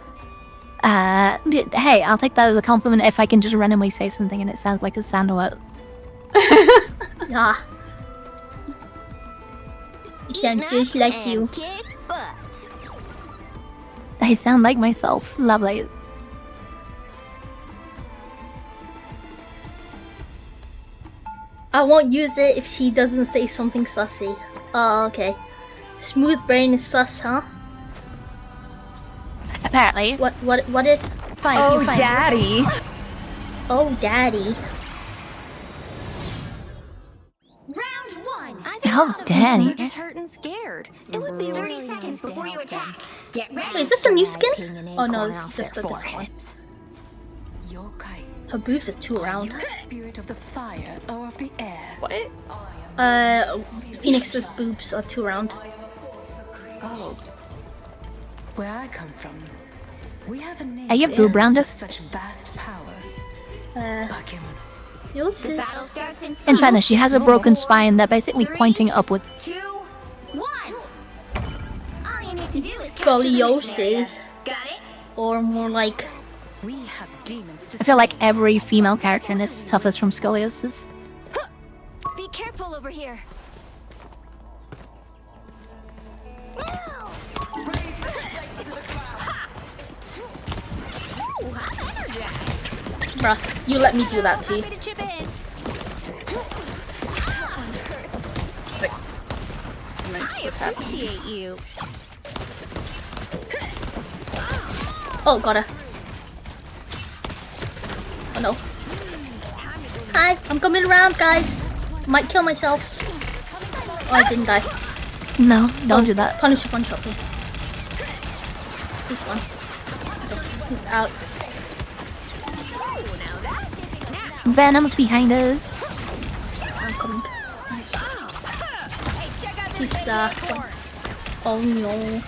Hey, I'll take that as a compliment if I can just randomly say something and it sounds like a sandalwood. Ah. You sound just like you. I sound like myself. Lovely. I won't use it if she doesn't say something sussy. Oh, okay. Smooth brain is sus, huh? Apparently. What if... Fine, oh, daddy. Oh, daddy. Round 1. Oh, daddy. Just hurt and scared. It would be 30 seconds before you attack. Get ready. Wait, is this a new skin? Oh no, this is just a different one. Her boobs are 2 round. Spirit of the fire or of the air? What? Phoenix's boobs are 2 round. Oh. Where I come from, we have a name. Are you boob rounded? Such vast power. Yours is... In fairness, she has a broken spine. They're basically pointing upwards. 2, 1. All you need to do is Scoliosis. Got it? Or more like... We have demons to I feel like every female character in this suffers from scoliosis. Be careful over here. Bruh, you let me do that to you. I appreciate you. Oh, got her. Oh no. Hi, I'm coming around, guys. Might kill myself. Oh, I didn't die. No, don't do that. Punish one shot me. This one. He's out. Venom's behind us. I'm coming. He's oh no.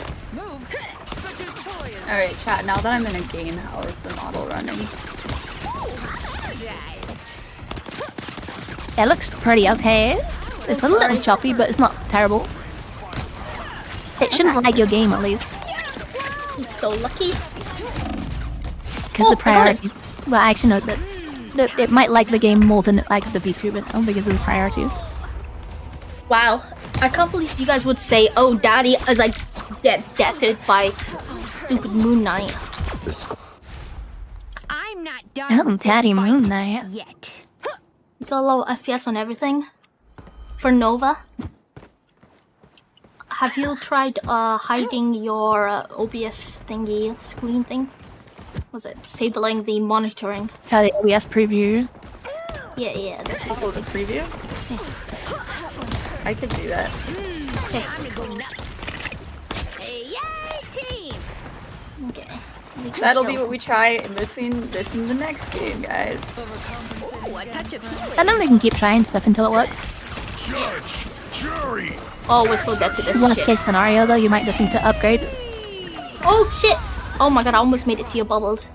Alright, chat, now that I'm in a game, how is the model running? It looks pretty okay. It's a little choppy, but it's not terrible. It shouldn't lag your game at least. He's so lucky. Because the priorities. Well, actually, no, that it might lag the game more than it lags the VTuber now because of the priority. Wow, I can't believe you guys would say, "Oh, daddy," as I get deathed by stupid Moon Knight. I'm not done. Oh, Daddy Moon Knight. Yet. It's a low FPS on everything. For Nova, have you tried hiding your OBS thingy screen thing? Was it disabling the monitoring? How the OBS preview? Yeah. Oh, the preview? I could do that. Okay. Time to go nuts. Hey, yay, team! Okay. That'll be what we try in between this and the next game, guys. Ooh, a touch of healing. I know they can keep trying stuff until it works. Judge, jury. Oh, we're so dead to this Worst shit. case scenario, though, you might just need to upgrade. Oh shit! Oh my god, I almost made it to your bubbles.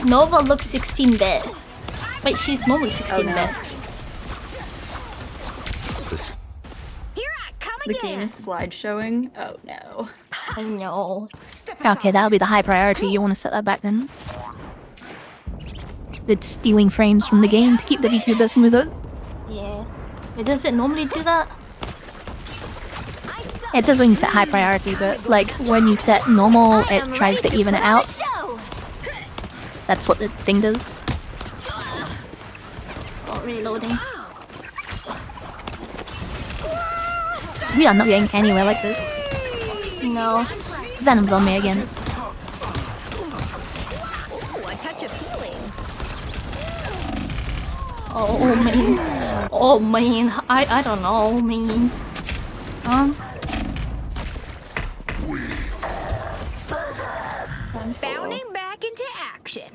Nova looks 16-bit. Wait, she's normally 16-bit. The game is slideshowing? Oh no. Oh no. Okay, that'll be the high priority. You want to set that back then. It's stealing frames from the game to keep the VTuber smoother. Yeah. Wait, does it normally do that? It does when you set high priority, but like when you set normal, it tries to even it out. That's what the thing does. Oh, reloading. We are not getting anywhere like this. No. Venom's on me again. Ooh, a touch of healing. Oh man. Oh man. I don't know, man. Bounding back into action.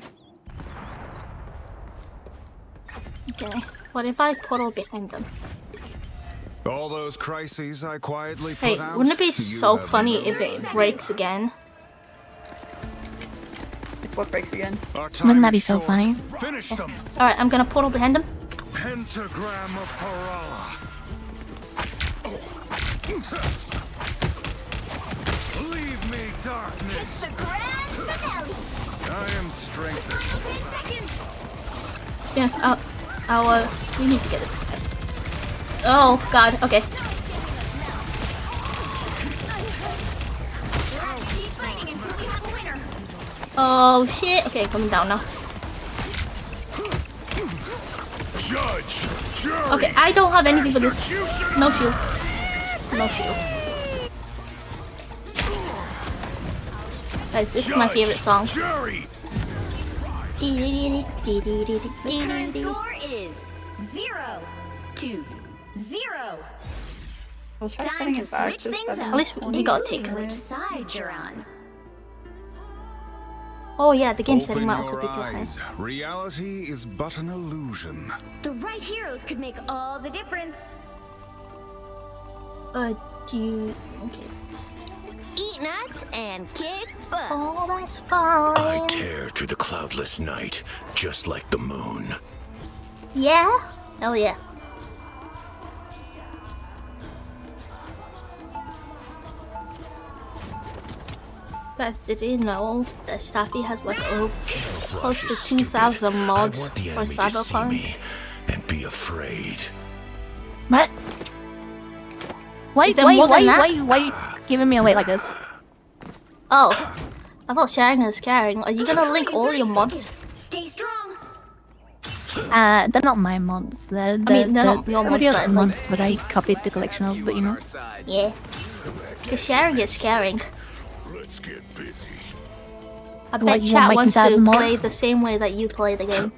Okay. What if I portal behind them? All those crises I quietly put Hey, out. wouldn't it be you so have funny no if it idea. breaks again? What breaks again? Our time Wouldn't that be is so short. funny? Finish them. Alright, I'm gonna portal behind them. Pentagram of Parala. Leave me darkness. The grand finale. Yes, we need to get this guy. Oh god, okay. Oh shit, okay, coming down now. Judge, okay, I don't have anything for this. No shield. No shield. Guys, this is my favorite song. Jury. The current score is 0-0. Let's try Time setting to it back switch to things up. 7. At least we got a tick. Which side you're on? Oh yeah, the game setting might also be too high. Reality is but an illusion. The right heroes could make all the difference. Do you... okay. Eat nuts and kick butts. Oh, that's fine. I tear through the cloudless night, just like the moon. Yeah? Hell yeah. Guys, did you know that Staffy has like close to 2,000 mods for Cyberpunk? And be afraid. What? Why Is there more than that? why you giving me away like this? Oh, I thought sharing is caring. Are you gonna link all your mods? Stay strong. They're not my mods. They're not your somebody mods, else's but, mods, but I copied the collection of, but you know. Yeah. Because sharing is caring. Let's get busy. I What, bet you chat want my wants 2,000 to play mods? the same way that you play the game.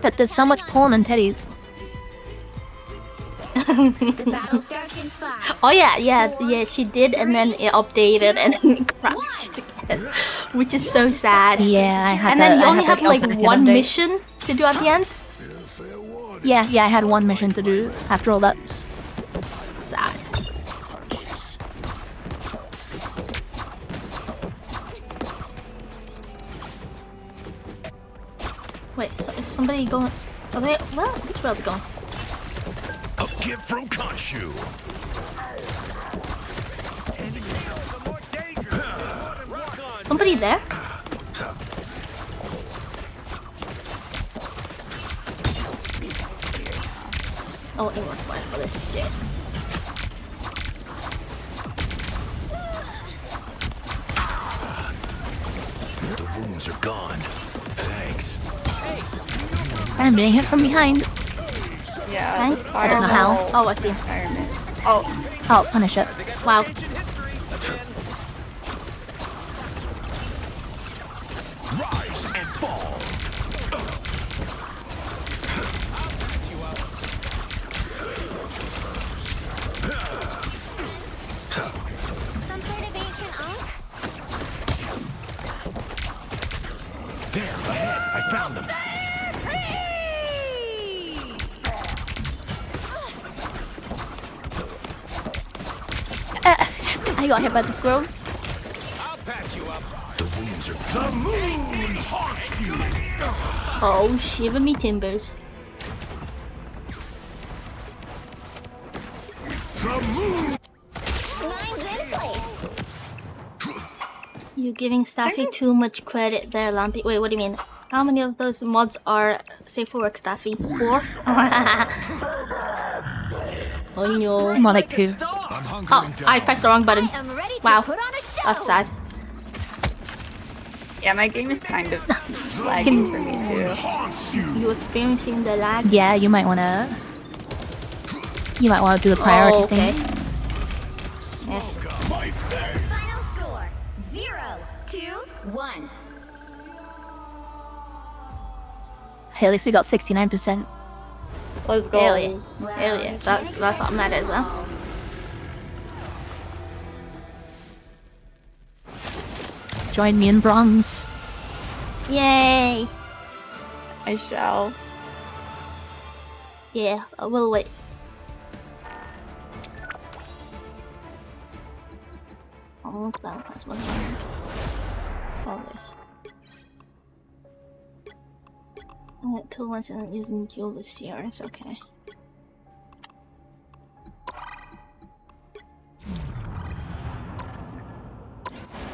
But there's so much porn and teddies. The battle starts in 5. Oh yeah, she did, and then it updated and then it crashed again, which is so sad. Yeah, I had And to, then you I only had have to like open a one update. mission to do at the end. Yeah, I had one mission to do after all that. Sad. Wait, so is somebody going? Are they? Well, which way are they going? A gift from Khonshu. Somebody there? Oh, it was fine for this shit. The wounds are gone. Thanks. I'm being hit from behind. Yeah, Thanks. I don't know how. Oh, I see. Environment. Oh, I'll punish it. Wow. Rise and fall. Some sort of ancient unk? There, ahead. I found them. I got hit by the squirrels. I'll patch you up. The wounds are gone. The moon haunts you. Oh, shiver me timbers. The moon. Mine's in place. You're giving Staffy too much credit there, Lampy. Wait, what do you mean? How many of those mods are safe for work, Staffy? 4? Oh no. More like 2. Oh, I pressed the wrong button. I am ready to Wow, put on a show. that's sad. yeah, my game is kind of lagging for me too. You experiencing the lag? Yeah, you might wanna do the priority Oh, okay. thing. Eh. Final score 0-1. Hey, at least we got 69%. Let's go. Hell yeah. Hell yeah. That's something that is though. Join me in bronze. Yay! I shall. Yeah, I will wait. Oh, that has one more. Oh, there's. I got 2 ones and using dual this year, it's okay.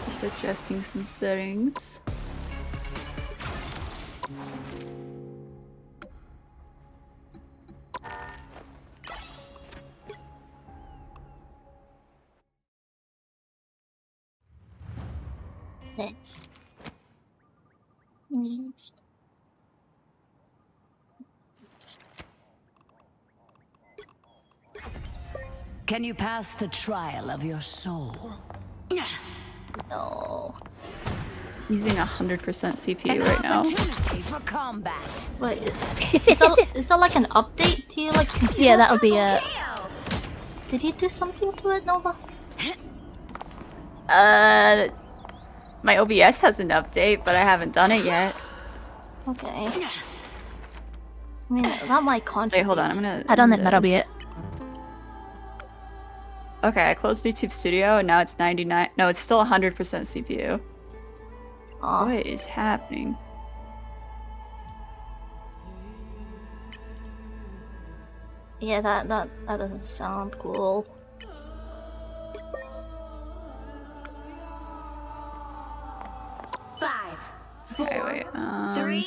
Just adjusting some settings. Can you pass the trial of your soul? No. Using 100% CPU right now. Opportunity for combat. Wait, is that like an update to your like computer? Yeah, that'll be a. Did you do something to it, Nova? My OBS has an update, but I haven't done it yet. Okay. I mean, that might contribute. Wait, hold on. I'm gonna. I don't think that'll be it. Okay, I closed YouTube Studio and now it's 99. No, it's still 100% CPU. Oh. What is happening? Yeah, that doesn't sound cool. Okay, wait. 3,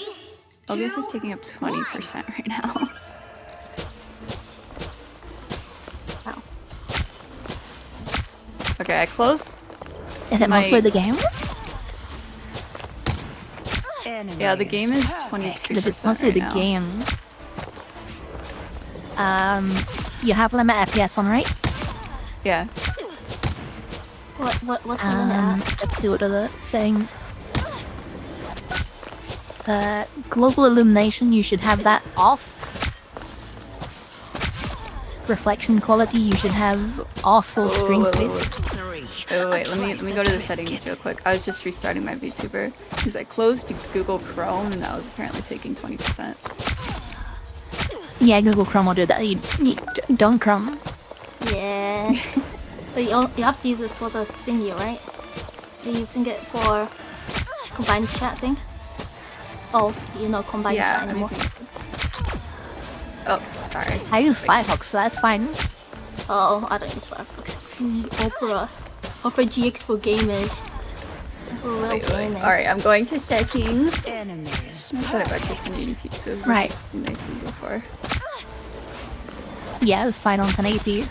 OBS is taking up 20% right now. Wow. Okay, I closed. Is it mostly the game? Yeah, the game is 22%. If it's mostly the game. You have limit FPS on, right? Yeah. What's the limit at? Let's see what are the settings. Global illumination, you should have that off. Reflection quality, you should have off full screen space. Oh wait, let me go to the settings real quick. I was just restarting my VTuber because I closed Google Chrome and that was apparently taking 20%. Yeah, Google Chrome will do that. You don't Chrome. Yeah. But you have to use it for the thingy, right? You're using it for combined chat thing? Oh, you know combined chat anymore. Oh, sorry. I use Firefox, so that's fine. Oh, I don't use Firefox. Opera GX for gamers. For real gamers. Alright, I'm going to settings. Put it back to 1080p. So right. Nicely before. Yeah, it was fine on 1080p.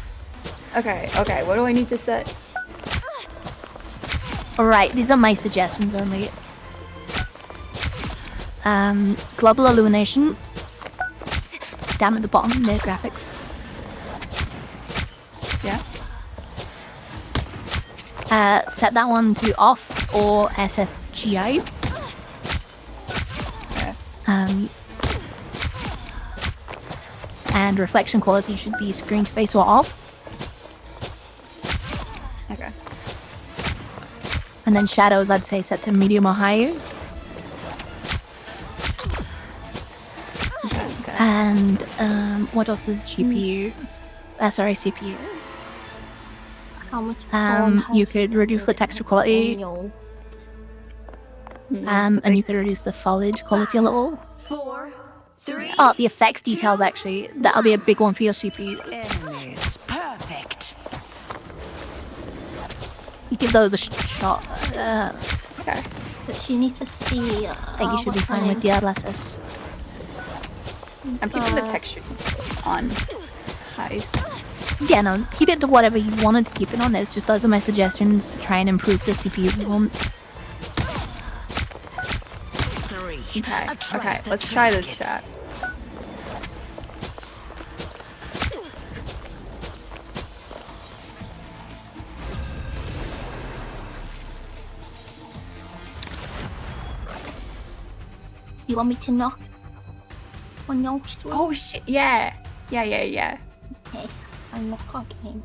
Okay, what do I need to set? Alright, these are my suggestions only. Global illumination. Down at the bottom, near graphics. Yeah. Set that one to off or SSGI. Okay. And reflection quality should be screen space or off. Okay. And then shadows, I'd say set to medium or higher. And what else is GPU? Sorry, CPU. How much? You could reduce the texture quality. And you could reduce the foliage quality a little. 4, 3. Oh, the effects details actually. That'll be a big one for your CPU. Enemies, perfect. You give those a shot. Okay. But she needs to see. I think you should be fine with the DLSS. I'm keeping the texture on high. Yeah, no, keep it to whatever you wanted to keep it on. It's just those are my suggestions to try and improve the CPU performance. Okay, let's try this chat. You want me to knock on your stream? Oh shit, yeah. Yeah. Okay, I'm not cocking.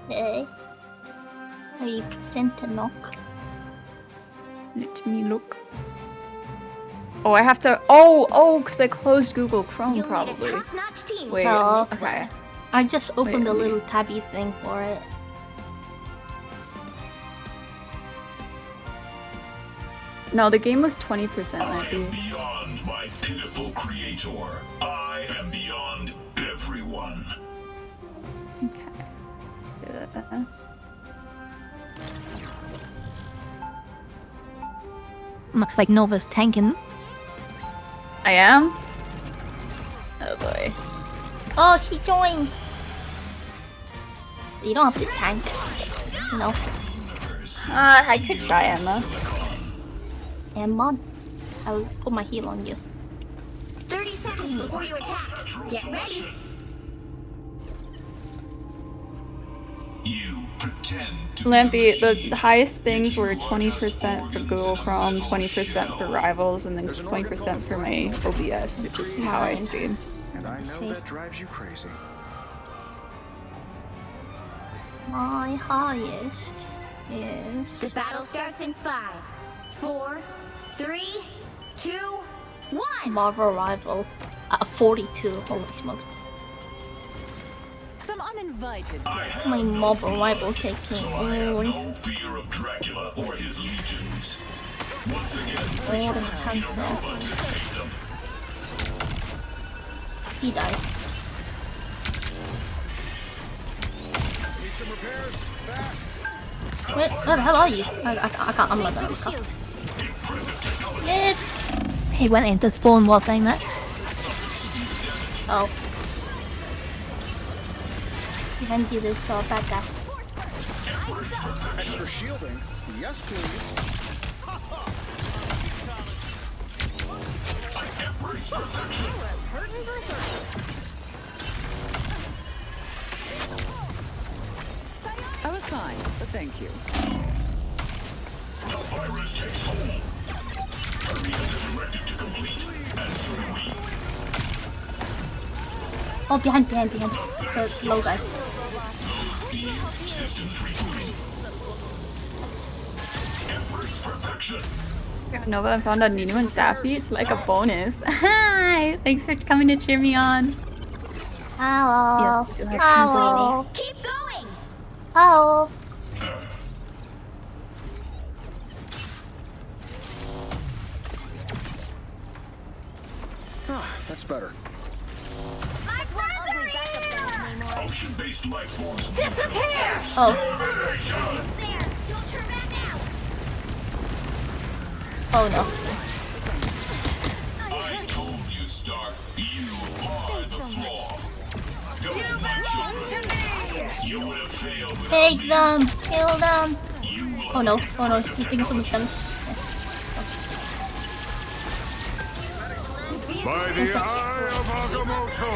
Hey. Are you pretend to knock? Let me look. Oh, I have to. Oh, because I closed Google Chrome probably. Wait, okay. I just opened the little tabby thing for it. No, the game was 20%. I am beyond my pitiful creator. I am beyond everyone. Okay, let's do this. Looks like Nova's tanking. I am? Oh boy. Oh, she joined. You don't have to tank. You know. I could try Emma. Emma? I'll put my heal on you. 30 seconds before you attack. Get ready. You pretend to Lampy, the highest things were 20% for Google Chrome, 20% for Rivals, and then 20% for my OBS, which is how I stream. And I know that drives you crazy. My highest is... The battle starts in 5, 4, 3, 2, 1. Marvel Rival. 42. Holy smokes. Some uninvited. My Marvel Rival taking all no fear of Dracula or his legions. Once again, the cancer. to save them. He died. Need some repairs, fast. Wait, where the hell are you? I can't, I'm not gonna look up. Live! He went into spawn while saying that. Oh. Behind you, this bad guy. Extra shielding. Yes, please. I was fine, but thank you. The virus takes hold. Hurry as directed to complete. As soon as we... Oh, behind. It's a low guy. Systems rebooting. Embrace perfection. Now that I found out Nino and Staffy, it's like a bonus. Hi! Thanks for coming to cheer me on. Hello. Yes, Hello. Keep going. Hello. That's better. Ocean-based life forms. Disappear! Oh. There. Don't turn back now. Oh no. I told you, Stark. You are the flaw. Don't my children. You would have failed without Take me. them. Kill them. Oh no. He's taking so much damage. By the eye of Agamotto!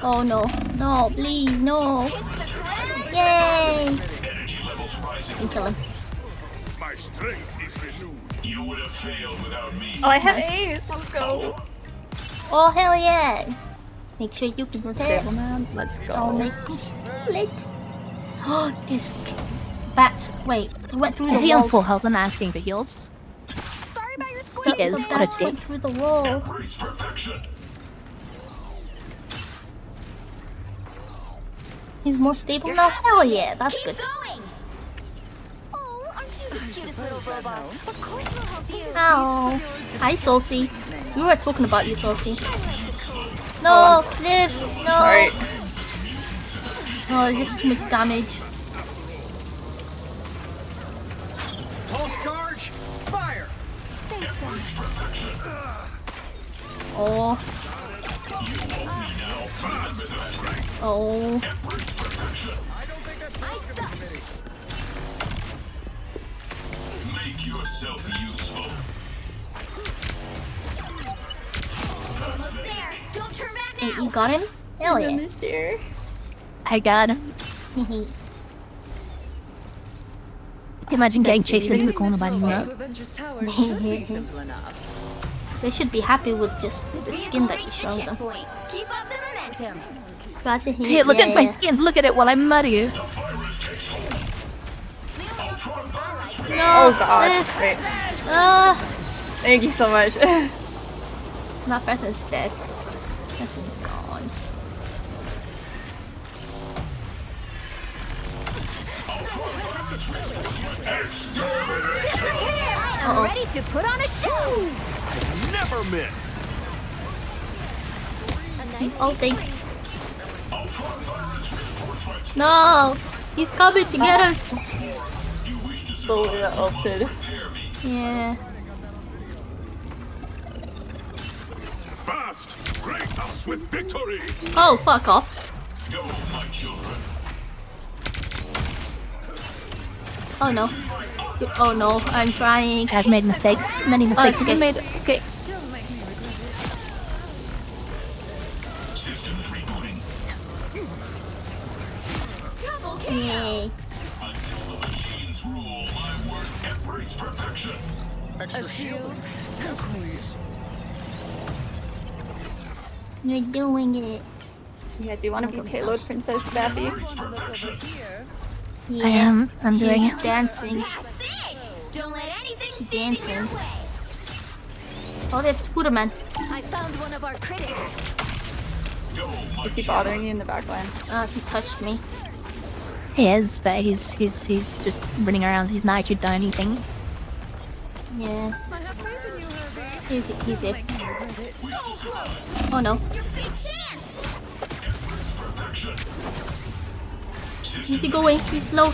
Oh no. No, please, no. Yay! And kill him. My strength is renewed. You would have failed without me. Oh, I have Ace. Let's go. Oh, hell yeah. Make sure you can Stable man. Let's go. Oh, make me split. Oh, this bats. Wait, he went through the Is he on walls. full health and asking for heals? Sorry about your squeak. He is. The What a bats dick. went through the wall. Embrace perfection. He's more stable now. Hell yeah, that's good. Going. Oh, aren't you the cutest little robot? Of course we'll help you. Ow. Hi, Saucy. We were talking about you, Saucy. No, live. No. Sorry. No, it's just too much damage. Pulse charge. Fire. Thanks so much. Oh. Oh. Make yourself useful. There. Don't turn back Hey, now. you got him? Hell yeah. Mister. I got him. Imagine getting chased into the corner by Nino. They should be happy with just the skin that you showed them. Checkpoint. Keep up the momentum. Got to hit. Here, look at my skin. Look at it while I murder you. No. Oh god. Great. Thank you so much. That person's dead. Person's gone. I'm ready to put on a show. Never miss. He's ulting. No! He's coming to get us! Fully ulted. Yeah. Fast! Grace us with victory! Oh, fuck off. Go, my children. Oh no. Oh no, I'm trying. I've made mistakes. Many mistakes have okay. been made. Okay. Systems rebooting. Yay. Until the machines rule, my work embrace perfection. Extra shield. Yes, please. You're doing it. Yeah, do you want to be payload princess, Daffy? Yeah, I am. I'm doing she's it. dancing. Don't let anything She's stand in dancing. your way. Oh, they have Spooderman. I found one of our critics. Is he bothering you in the backline? He touched me. He is, but he's just running around. He's not actually done anything. Yeah. He's it. Oh no. Is he going? He's low.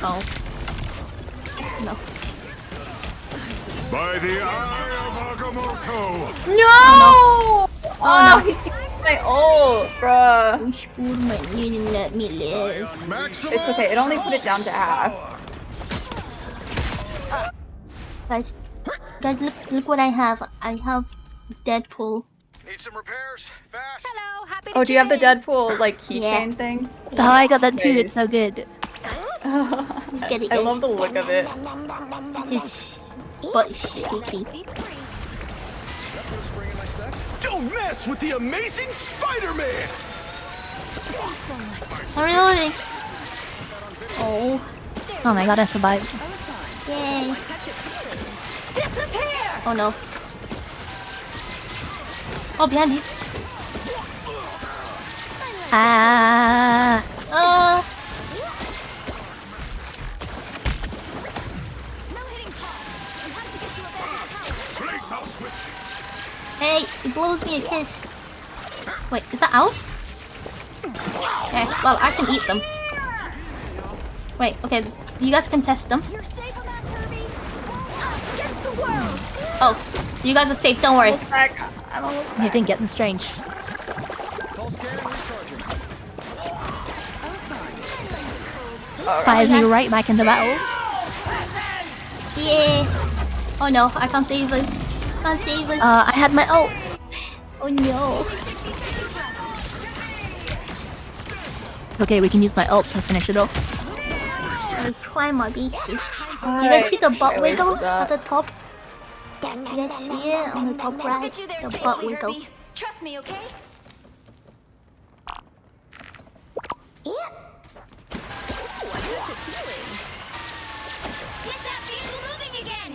Oh. No. By the eye of Agamotto! No! Oh, he used my ult, bruh. Spooderman, you didn't let me live. It's okay, it only put it down to half. Guys, look what I have. I have Deadpool. Need some repairs? Fast. Hello, happy Oh, do you have the Deadpool, like, keychain Yeah. thing? Oh, I got that too. It's so good. Get it, I guys. love the look of it. His butt is sticky. Don't mess with the amazing Spider-Man! I'm reloading. Oh. Oh my god, I survived. Yay. Disappear! Oh no. Oh, behind you. Ah. Hey, it blows me a kiss. Wait, is that ours? Okay, well, I can eat them. Wait, okay, you guys can test them. Oh, you guys are safe, don't worry. I'm almost You didn't get the strange. Fires me right back into battle. Yeah. Oh no, I can't save us. Can't save us. I had my ult. Oh no. Okay, we can use my ult to finish it off. I'll try my beasties. Do you guys see the butt wiggle at the top? Do you guys see it on the top right? The butt wiggle. Trust me, okay? Get that vehicle moving again!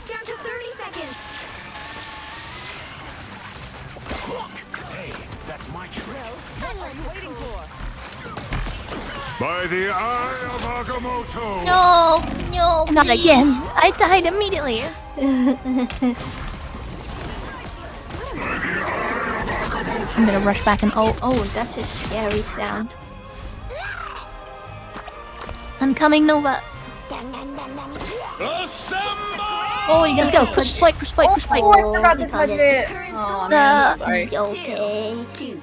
Down to 30 seconds! Hey, that's my trick. What are you waiting for? By the eye of Agamotto! No, no, Not please. again. I died immediately. I'm gonna rush back and ult. Oh, that's a scary sound. I'm coming, Nova. Oh, you Let's gotta go. Push spike, push spike, push spike. Oh, I forgot to touch it. Oh, man, sorry. Okay. 2-0.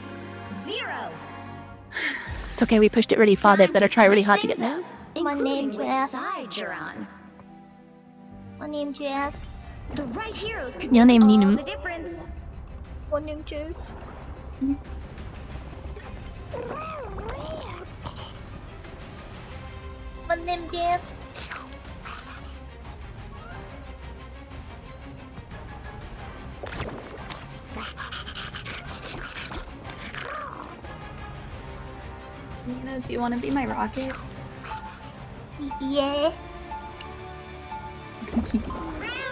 It's okay, we pushed it really far. They've got to try really hard to get there. My name's Which Jeff. side you're on. My name's Jeff. The right heroes can Your name, make all Ninu. the difference. My name's Jeff. My name's Jeff. Nina, do you want to be my rocket? Yeah.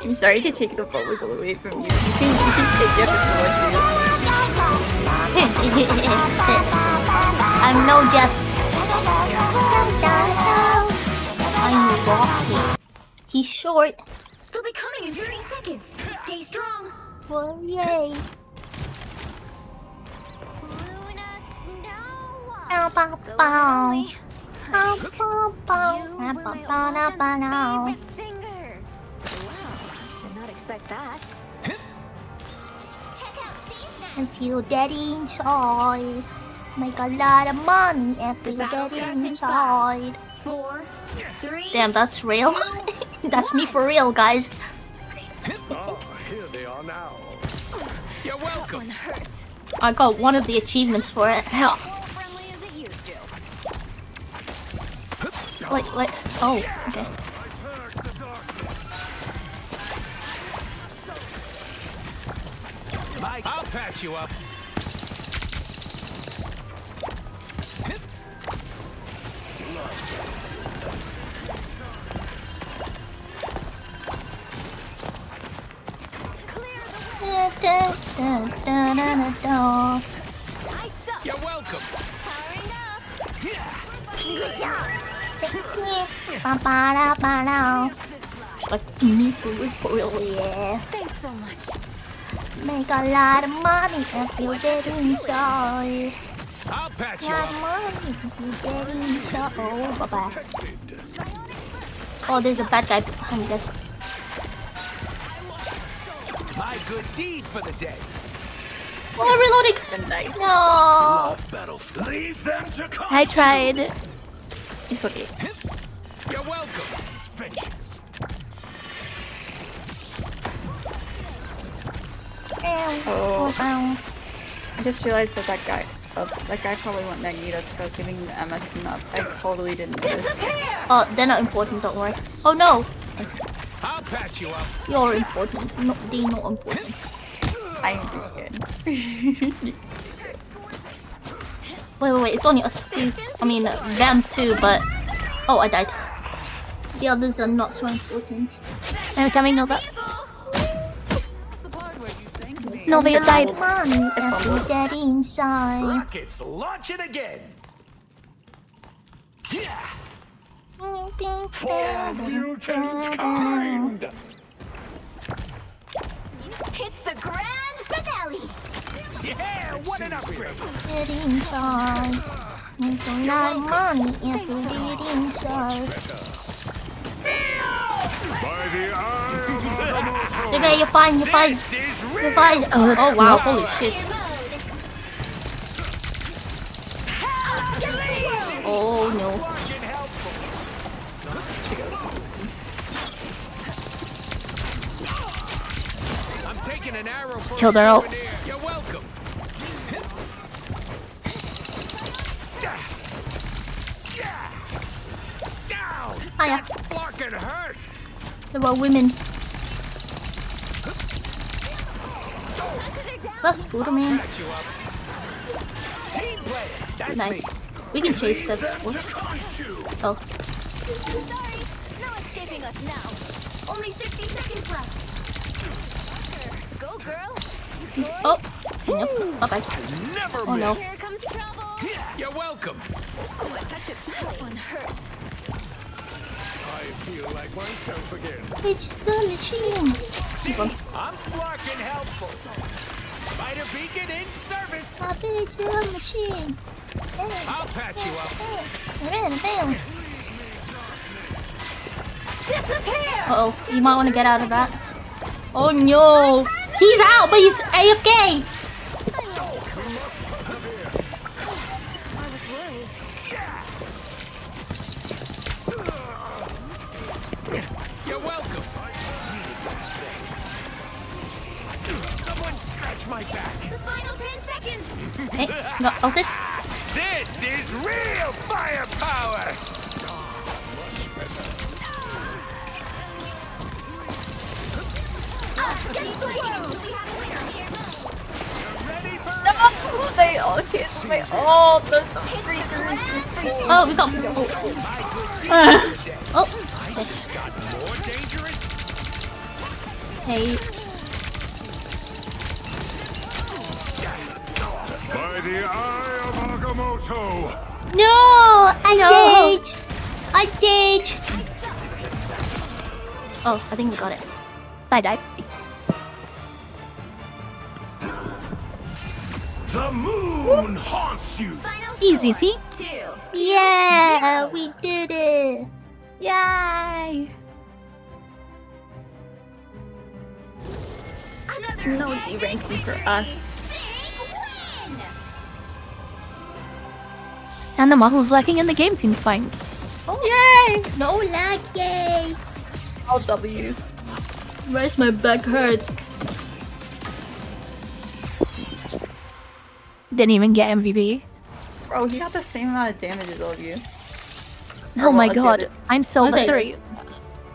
I'm sorry to take the butt wiggle away from you. You can take it if you want I'm no Jeff. I'm Rocky. He's short. They'll be coming in 30 seconds. Stay strong. Well, yay. Bow, bow, bow. Bow, bow, bow. Bow, bow, bow, bow. Favorite singer. Wow, did not expect that. I feel daddy inside. Make a lot of money if we get inside. 4, 3. Damn, that's real. That's me for real, guys. Oh, here they are now. You're welcome. I got one of the achievements for it. Hell. Wait. Oh, okay. I'll patch you up. You're welcome. It's like me for real, yeah. Thanks so much. Make a lot of money if you get inside. I'll patch you Lot up. of money if you get inside. Oh, bye-bye. Oh, there's a bad guy behind this. My good deed for the day. Oh, reloading! No! Leave them to come. I tried. It's okay. You're welcome. Vengeance. Oh. I just realized that guy. Oops, that guy probably went Magneto because I was giving the MS skin up. I totally didn't notice. Oh, they're not important, don't worry. Oh no! I'll patch you up. You're important. No, they're not important. I understand. Wait, it's only us two. I mean, them too, but... Oh, I died. The others are not so important. I'm coming, Nova. Nova, you died. Money if you get inside. Rockets launching again. For mutant kind. It's the grand finale. Yeah, what an upgrade. Get inside. Make a lot of money if you get inside. By the eye of Agamotto. Okay, you're fine. You're fine. Oh wow, holy shit. Oh no. I'm taking an arrow for Killed her out. You're welcome. Down. Hiya. Fucking hurt. There were women. That's Spider-Man. Patch you up. Team play. That's Nice. me. We can chase them. Oh. Sorry, no escaping us now. Only 60 seconds left. Go, girl. Oh. Nope. Bye-bye. Never Oh no. Here comes trouble. You're welcome. That one hurts. I feel like myself again. It's the machine. Keep on. I'm fucking helpful. Spider beacon in service. It's the machine. I'll patch you up. Disappear. Uh-oh. You might want to get out of that. Oh no. He's out, but he's AFK. I was worried. You're welcome. Someone scratch my back. The final 10 seconds. Hey, no, ulted. This is real firepower. Us against the world. Ready for No! They all hit me. Oh, those freakers. Oh, we got ult. Oh. just got more dangerous. Hey. By the eye of Agamotto. No! I did! Oh, I think we got it. I died. The moon haunts you. Easy, see? 2. Yeah, we did it. Yay! Another No deranking for us. And the muscles working and the game seems fine. Yay! No lag, yay! All W's. Where's my back hurts? Didn't even get MVP. Bro, he got the same amount of damage as all of you. Oh my let's get god, it. I'm Silver I'll 3. take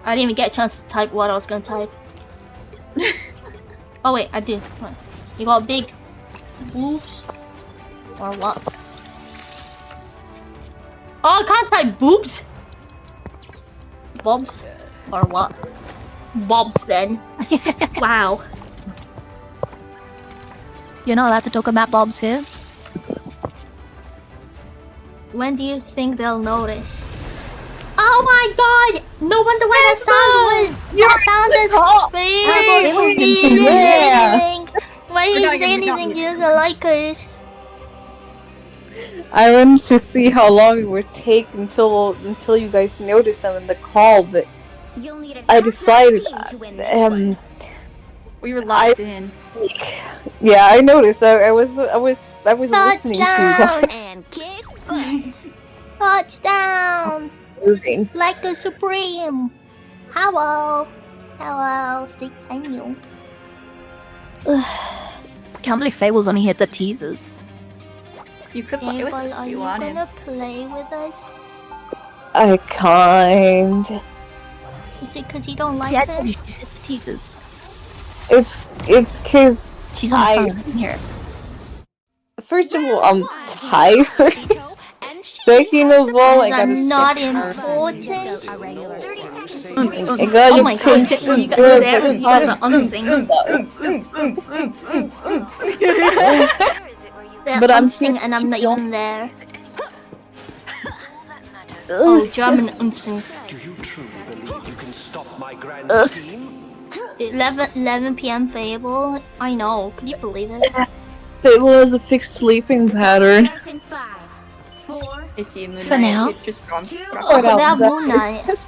I didn't even get a chance to type what I was gonna type. Oh wait, I did. You got big boobs? Or what? Oh, I can't type boobs! Bobs? Or what? Bobs then. Wow. You're not allowed to talk about bobs here. When do you think they'll notice? Oh my god! No wonder why that sound was. That sound is. Why did you say anything? You don't like us. I wanted to see how long it would take until you guys notice them in the call, but I decided. We were locked in. Yeah, I noticed. I was listening to you guys. And kick butt. Touchdown! Moving. Like a supreme. Hello. Hello, Sticks and you. Can't believe Fable's only hit the teasers. You could play with us are if you you wanted. gonna play with us? I kind. Is it because you don't like Yeah, us? you just hit the teasers. It's cause She's on the phone. I can hear it. First of all, I'm tired. Second of all, I gotta not skip important. I gotta Oh my god, you got there. You guys are unsing. But I'm unsing and I'm not even there. Oh, German unsing. Do you truly believe you can stop my grand scheme? 11 p.m. Fable. I know. Could you believe it? Fable has a fixed sleeping pattern. Is he Moon For Knight? now. It just dropped. Oh, they have Moon Knight.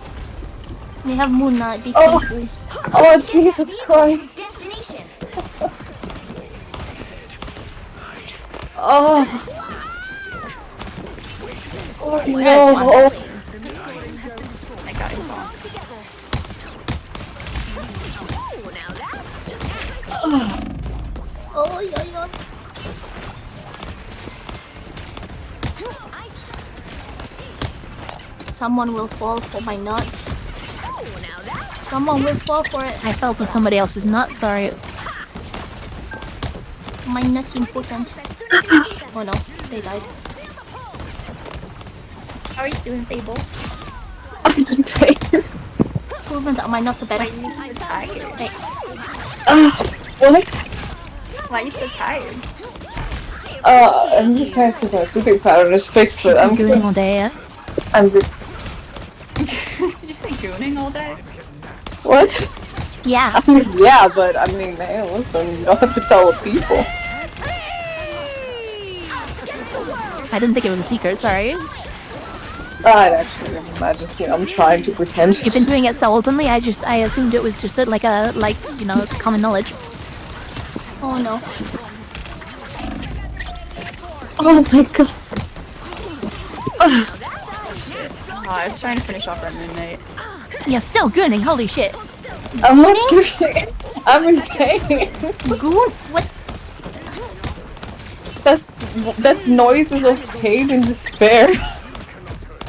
They have Moon Knight. Be Oh. careful. Oh Jesus Christ! Oh. Oh no! I got him wrong. Oh, yeah, yeah. Someone will fall for my nuts. Someone will fall for it. I fell for somebody else's nut, sorry. My nuts important. Oh no, they died. How are you doing, Fable? Proven that my nuts are better. Hey. What? Why are you so tired? I'm just tired because my sleeping pattern is fixed, but I'm doing all day, yeah? I'm just. Did you say gooning all day? What? Yeah. I mean, yeah, but I mean, hey, listen, you don't have to tell people. I didn't think it was a secret, sorry. I actually, I just, I'm trying to pretend. You've been doing it so openly, I assumed it was just like common knowledge. Oh no. Oh my god. Oh, I was trying to finish off that Moon Knight. Yeah, still gooning, holy shit. I'm not gooning. I'm in pain. Goon? What? That's noises of pain and despair.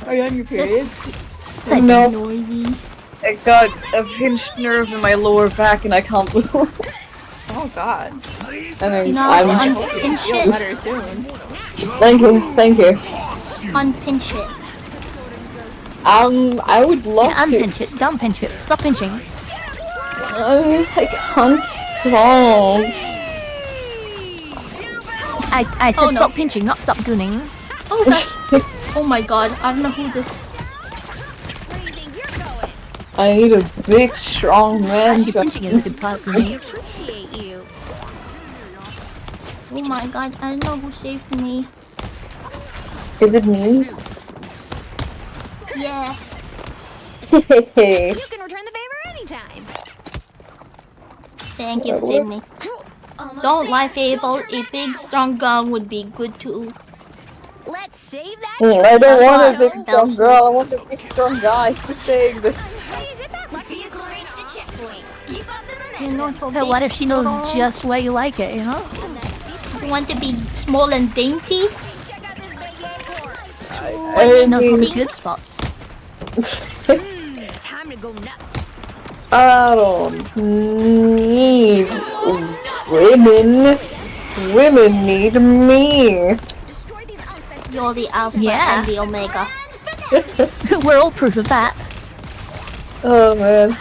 Are you on your period? No. Noises. I got a pinched nerve in my lower back and I can't move. Oh god. And I'm Feel shit. better soon. Thank you. Unpinch it. I would love to. Unpinch it, don't pinch it, stop pinching. I can't stop. I said Oh, no. stop pinching, not stop gooning. Oh, that's... Oh my god, I don't know who this... I need a big, strong man. Actually, pinching is a good part for me. Appreciate you. Oh my god, I don't know who saved me. Is it me? Yeah. You can return the favor anytime. Thank you for saving me. Don't lie, Fable. A big, strong gun would be good too. Let's save that. I don't want a big strong girl, I want a big strong guy. Just saying this. Vehicle reached a checkpoint. Keep up the momentum. But what if she knows just where you like it, you know? You want to be small and dainty? She knows all the good spots. Time to go nuts. I don't need women. Women need me. You're the alpha Yeah. and the omega. We're all proof of that. Oh man.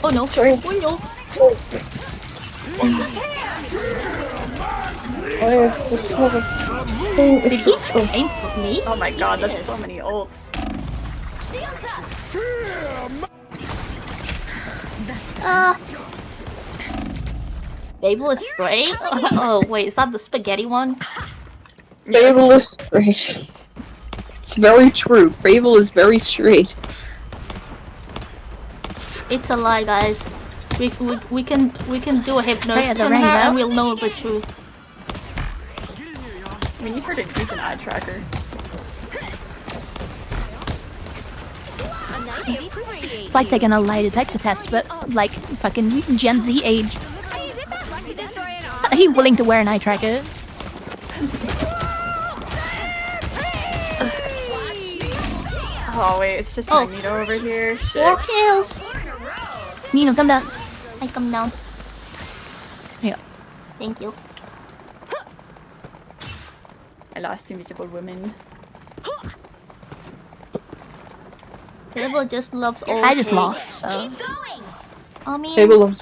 Oh no. Sorry. Oh no. It's just so much thing. Did he aim for me? Oh my god, that's so many ults. Fable is straight? Oh wait, is that the spaghetti one? Fable is straight. It's very true. Fable is very straight. It's a lie, guys. We can do a hypnosis on her and we'll know the truth. We need her to use an eye tracker. It's like taking a lie detector test, but like fucking Gen Z age. Are you willing to wear an eye tracker? Oh wait, it's just Magneto over here. Shit. 4 kills! Nino, come down. I come down. Yeah. Thank you. I lost Invisible Woman. Fable just loves old I just pigs. lost, so. I mean, Fable loves.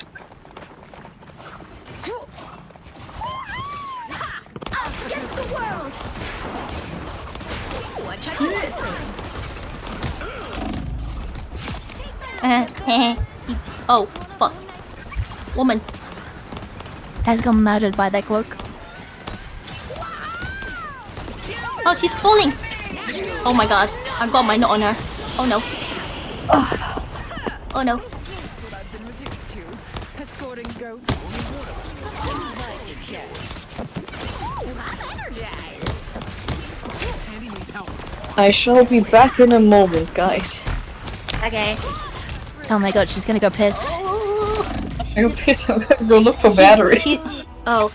Us against the world. oh, fuck. Woman. Has got murdered by that cloak. Oh, she's falling. Oh my god. I got my nut on her. Oh no. Oh no. Escorting goats. I shall be back in a moment, guys. Okay. Oh my god, she's gonna go piss. I'm gonna go look for battery. Oh.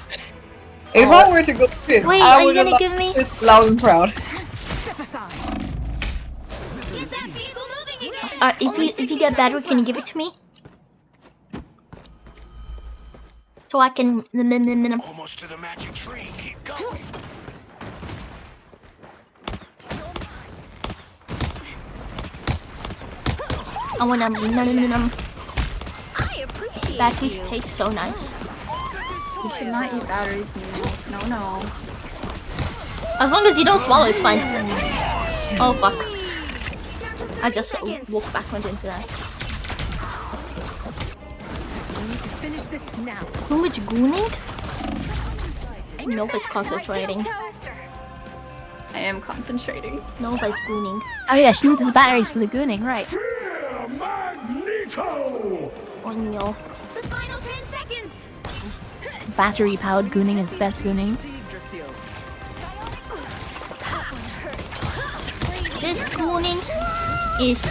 If I were to go piss, Wait, I are you would gonna have give me? pissed loud and proud. If you get battery, can you give it to me? So I can. Almost to the magic tree. Keep going. I wanna. Batteries taste so nice. You should not eat batteries, Nino. No, no. As long as you don't swallow, it's fine. Oh fuck. I just walked backwards into that. Finish this now. Too much gooning? Nova's concentrating. I am concentrating. Nova's gooning. Oh yeah, she needs the batteries for the gooning, right? Oh no. The final 10 seconds. Battery powered gooning is best gooning. This gooning is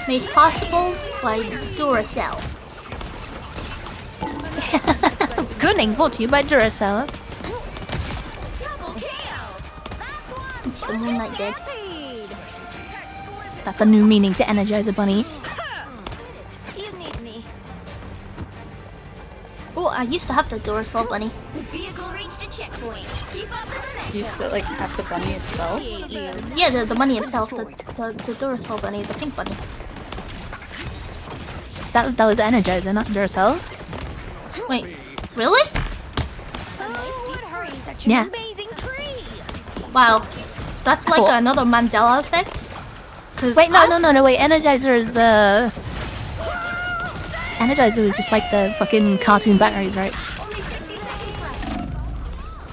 made possible by Duracell. Gooning brought to you by Duracell. It's the Moonlight Dead. That's a new meaning to Energizer Bunny. You need me. Oh, I used to have the Duracell bunny. The vehicle reached a checkpoint. Keep up the momentum. You used to like have the bunny itself. Yeah, the bunny itself, the Duracell bunny, the pink bunny. That was Energizer, not Duracell. Wait, really? Yeah. Wow, that's like another Mandela effect. Wait, no, wait. Energizer is Energizer is just like the fucking cartoon batteries, right?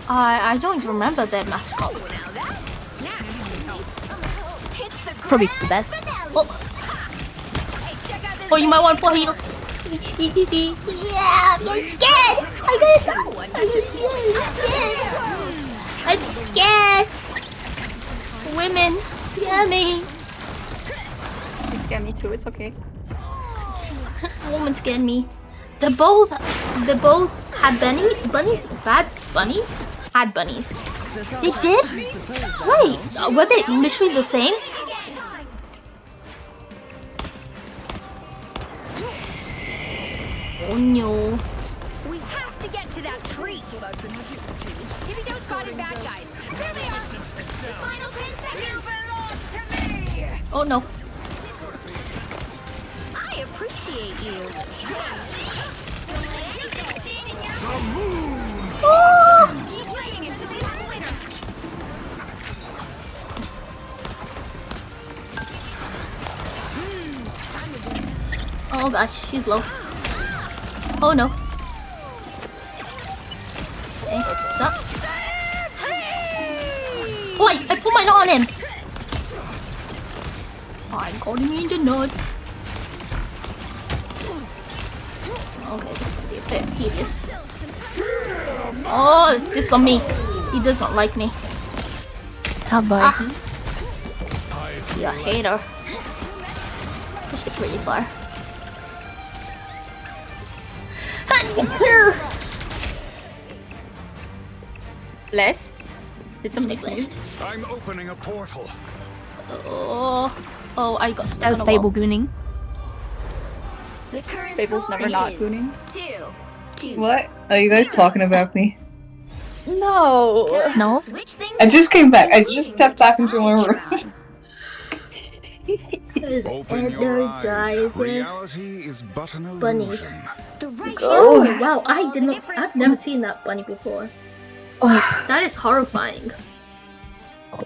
I don't remember their mascot. Probably the best. Oh, you might want to heal. Yeah, I'm getting scared. I'm getting scared. Yes! Women, scare me. You scare me too, it's okay. Woman scared me. They both had bunnies? Bad bunnies? Had bunnies. They did? Wait, were they literally the same? Oh no. We have to get to that tree. That's what I've been reduced to. Tippy-toe spotted bad guys. There they are. Final 10 seconds. You belong to me. Oh no. I appreciate you. Oh! Keep fighting until we have a winner. Oh gosh, she's low. Oh no. Okay, stop. Wait, I put my nut on him. I'm calling me in the nuts. Okay, this could be a bit hideous. Oh, this is on me. He doesn't like me. Oh boy. Ah. You're a hater. Pushed it really far. Bless? Did somebody sneeze? I'm opening a portal. Oh, I got stuck That was on a Fable wall. gooning. Fable's never not gooning. What? Are you guys talking about me? No. No. I just came back. I just stepped back into my room. Open your eyes. Reality is but an Bunny. illusion. Oh wow, I've never seen that bunny before. That is horrifying.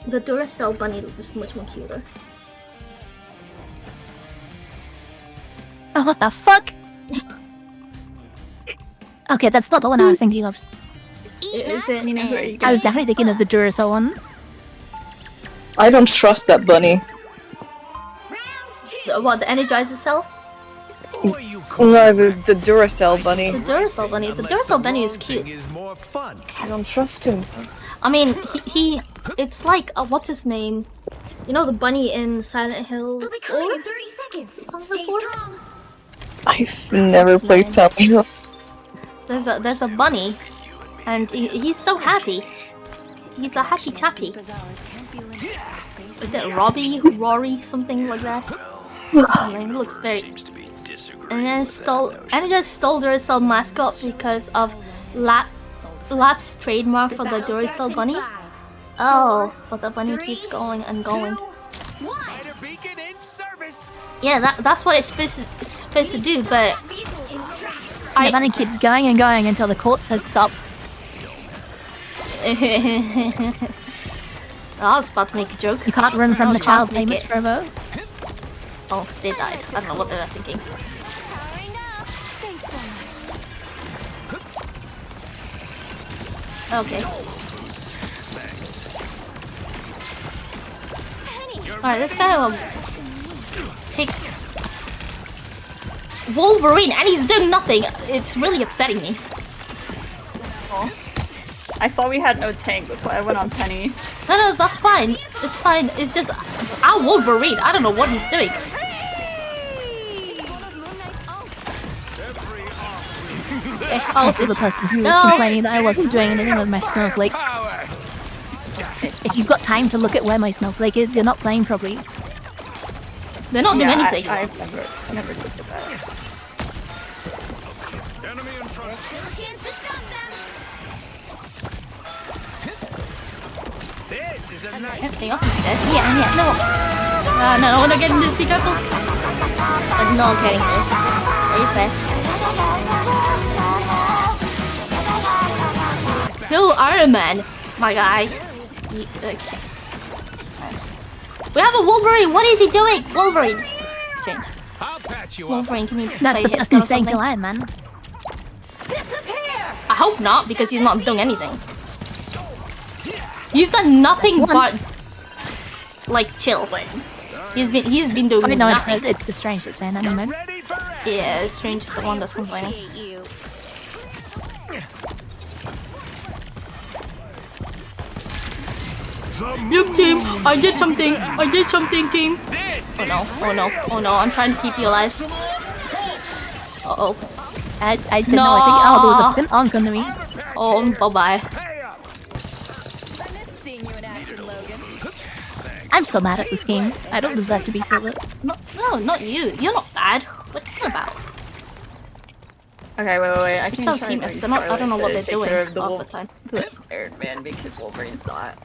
The Duracell bunny is much more cuter. Oh, what the fuck? Okay, that's not the one I was thinking of. Is it? I was definitely thinking of the Duracell one. I don't trust that bunny. What, the Energizer cell? No, the Duracell bunny. The Duracell bunny. The Duracell bunny is cute. I don't trust him. I mean, he it's like what's his name? You know the bunny in Silent Hill 4? 30 seconds. Stay strong. I've never played Silent Hill. There's a bunny, and he's so happy. He's a happy chappy. Is it Rory, something like that? It looks very. And then Energizer stole Duracell mascot because of Lap's trademark for the Duracell bunny. Oh, but the bunny keeps going and going. Yeah, that's what it's supposed to do, but The bunny keeps going and going until the court says stop. I was about to make a joke. You can't run from the child payments forever. Oh, they died. I don't know what they were thinking. Okay. Alright, this guy picked Wolverine and he's doing nothing. It's really upsetting me. Oh. I saw we had no tank, that's why I went on Penny. No, that's fine. It's fine. It's just our Wolverine. I don't know what he's doing. Also the person who was complaining that I wasn't doing anything with my snowflake. If you've got time to look at where my snowflake is, you're not playing properly. They're not doing anything. I've never looked at that. Enemy in front. This is a nice. Everything off instead. Yeah. No, we're not getting this. Be careful. I'm not getting this. Very fast. Kill Iron Man, my guy. Okay. We have a Wolverine. What is he doing? Wolverine. Change. Wolverine, can you That's the person who's saying kill Iron Man. I hope not, because he's not doing anything. He's done nothing but like chill. He's been doing no, nothing. it's the Strange that's saying that. Never mind. Yeah, Strange is the one that's complaining. Look, team, I did something. I did something, team. Oh no, oh no, oh no, I'm trying to keep you alive. Uh-oh. I didn't know. I think, oh, there was a pin on coming to me. Oh, bye-bye. I'm so mad at this game. I don't deserve to be silver. No, not you. You're not bad. What are you talking about? Okay, wait. I It's can our try team. and They're not, I don't know what they're doing half half the time. Iron Man because Wolverine's not.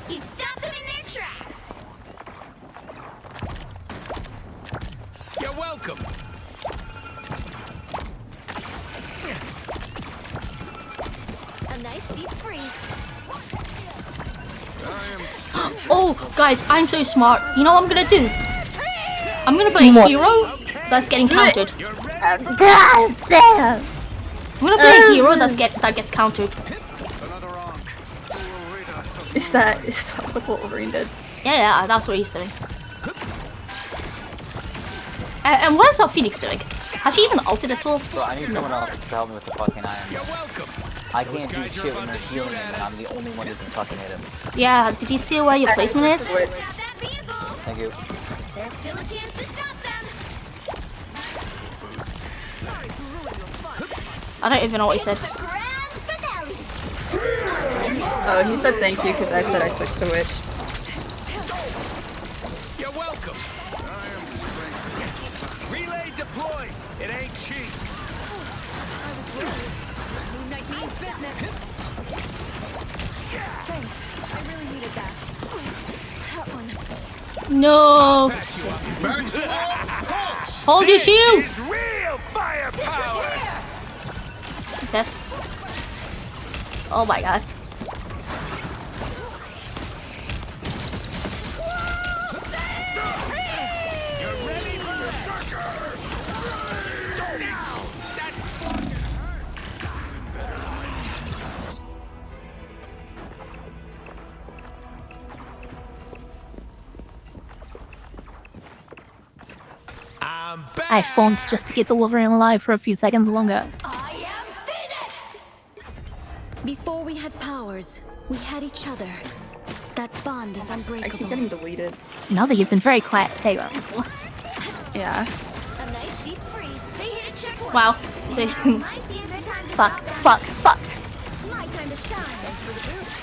You stop them in their tracks. You're welcome. A nice deep freeze. Oh, guys, I'm so smart. You know what I'm gonna do? I'm gonna play a hero that's getting countered. God damn! I'm gonna play a hero that gets countered. Is that what Wolverine did? Yeah, that's what he's doing. And what is our Phoenix doing? Has she even ulted at all? Bro, I need someone else to help me with the fucking Iron Man. I can't do shit when they're healing him and I'm the only one who can fucking hit him. Yeah, did you see where your placement is? Thank you. There's still a chance to stop them. I don't even know what he said. Oh, he said thank you because I said I switched to Witch. You're welcome. Relay deployed. It ain't cheap. Moon Knight means business. Thanks. I really needed that. That one. No! Hold your shield! This is real firepower. Yes. Oh my god. I spawned just to get the Wolverine alive for a few seconds longer. Before we had powers, we had each other. That bond is unbreakable. I keep getting deleted. Now that you've been very quiet, there you go. Yeah. A nice deep freeze. They hit a checkpoint. Wow. Might be a good time to Fuck, stop. fuck, fuck. My time to shine. Thanks for the boost.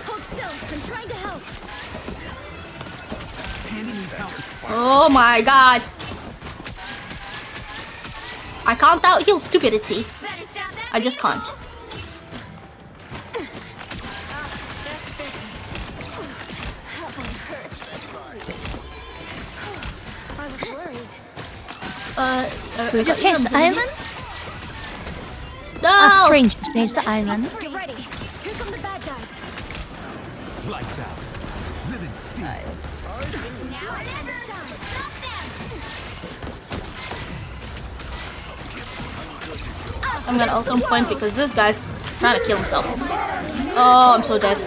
Hold still. I'm trying to help. Oh my god. I can't out heal stupidity. I just can't. I was worried. We just changed the island? No! Oh, strange. Just changed the island. Get ready. Here come the bad guys. Lights out. Living feet. It's now or never. Stop them. I'm gonna ult on point because this guy's trying to kill himself. Oh, I'm so dead.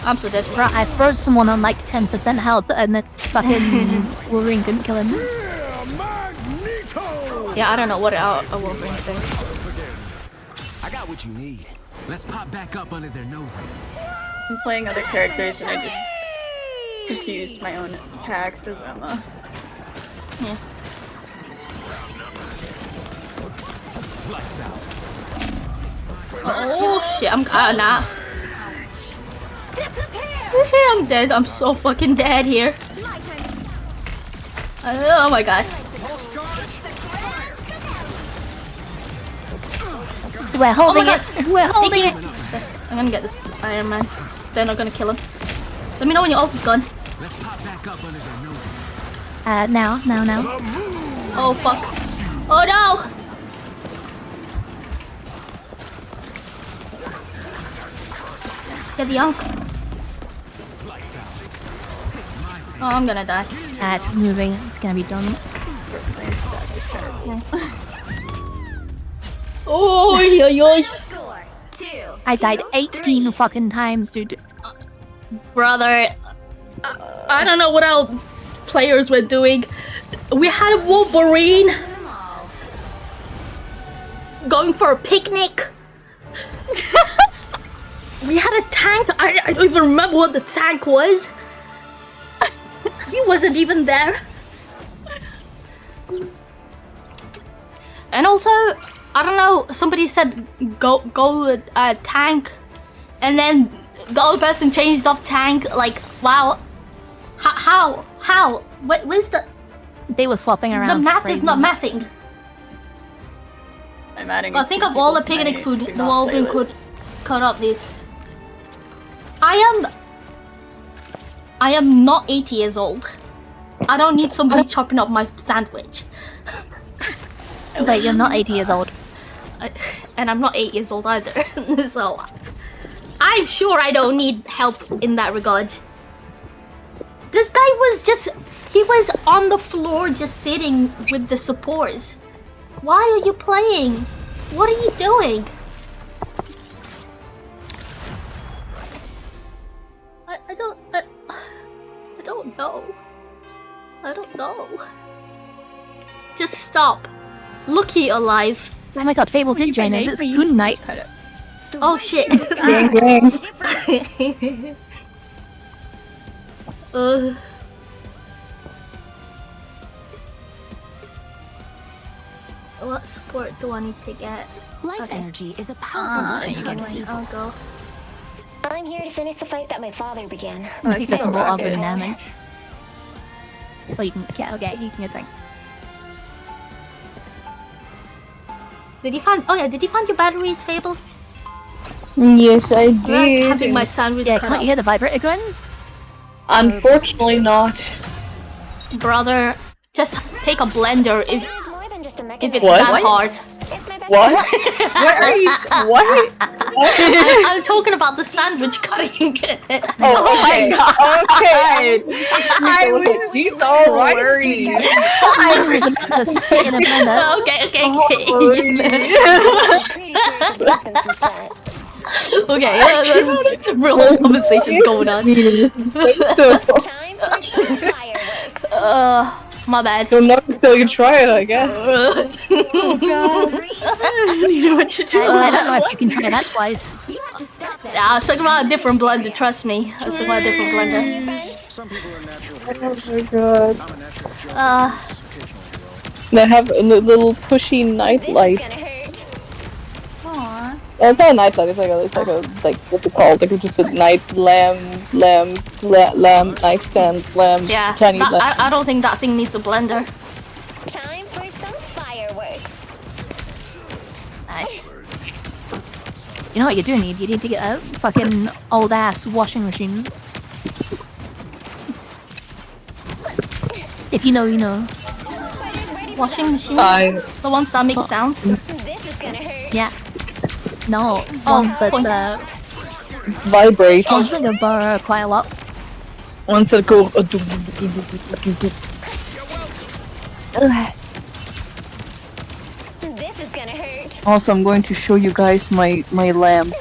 I'm so dead. Right, I froze someone on like 10% health and the fucking Wolverine couldn't kill him. Yeah, I don't know what a Wolverine is doing. I got what you need. Let's pop back up under their noses. I'm playing other characters and I just confused my own attacks as Emma. Yeah. Lights out. Oh shit, I'm nah. I'm dead. I'm so fucking dead here. Oh my god. We're holding it. We're holding it. I'm gonna get this Iron Man. They're not gonna kill him. Let me know when your ult is gone. Let's pop back up under their noses. Now. Oh fuck. Oh no! Get the unk. Oh, I'm gonna die. It's moving. It's gonna be done. Okay. Oh, yo. I died 18 fucking times, dude. Brother, I don't know what our players were doing. We had Wolverine going for a picnic. We had a tank. I don't even remember what the tank was. He wasn't even there. And also, I don't know. Somebody said go tank, and then the other person changed off tank. Like, wow. How? Where's the? They were swapping around. The math is not mathing. I'm adding. I think of all the picnic food the Wolverine could cut up, dude. I am not 80 years old. I don't need somebody chopping up my sandwich. Wait, you're not 80 years old. And I'm not 8 years old either. So I'm sure I don't need help in that regard. This guy was he was on the floor just sitting with the supports. Why are you playing? What are you doing? I don't know. I don't know. Just stop. Looky alive. Oh my god, Fable did join us. It's Goon Night. Oh shit. What support do I need to get? Life energy is a powerful weapon against evil. I'll go. I'm here to finish the fight that my father began. Oh, he doesn't blow up with damage. Oh, you can. Yeah, okay, you can get tank. Did you find? Oh yeah, did you find your batteries, Fable? Yes, I I like did. having my sandwich. Yeah, cut can't you hear the vibrator going? Unfortunately not. Brother, just take a blender if it's What? that hard. What? What are you? What? I'm talking about the sandwich cutting. Oh my god. Okay. I was so worried. I was about to sit in a blender. Okay, there's real conversations going on. My bad. You'll know until you try it, I guess. Oh god. What you do? I don't know if you can try that twice. Yeah, I was talking about a different blender, trust me. I was talking about a different blender. Oh my god. They have a little pushy nightlight. It's not a nightlight, it's like a what's it called? Like just a night lamp nightstand lamp. Yeah, tiny lamp. I don't think that thing needs a blender. Time for some fireworks. Nice. You know what you do need? You need to get a fucking old ass washing machine. If you know, you know. Washing machine? The ones that make sounds? Yeah. No, ones that vibrate. Ones that go burr quite a lot. Ones that go. This is gonna hurt. Also, I'm going to show you guys my lamp.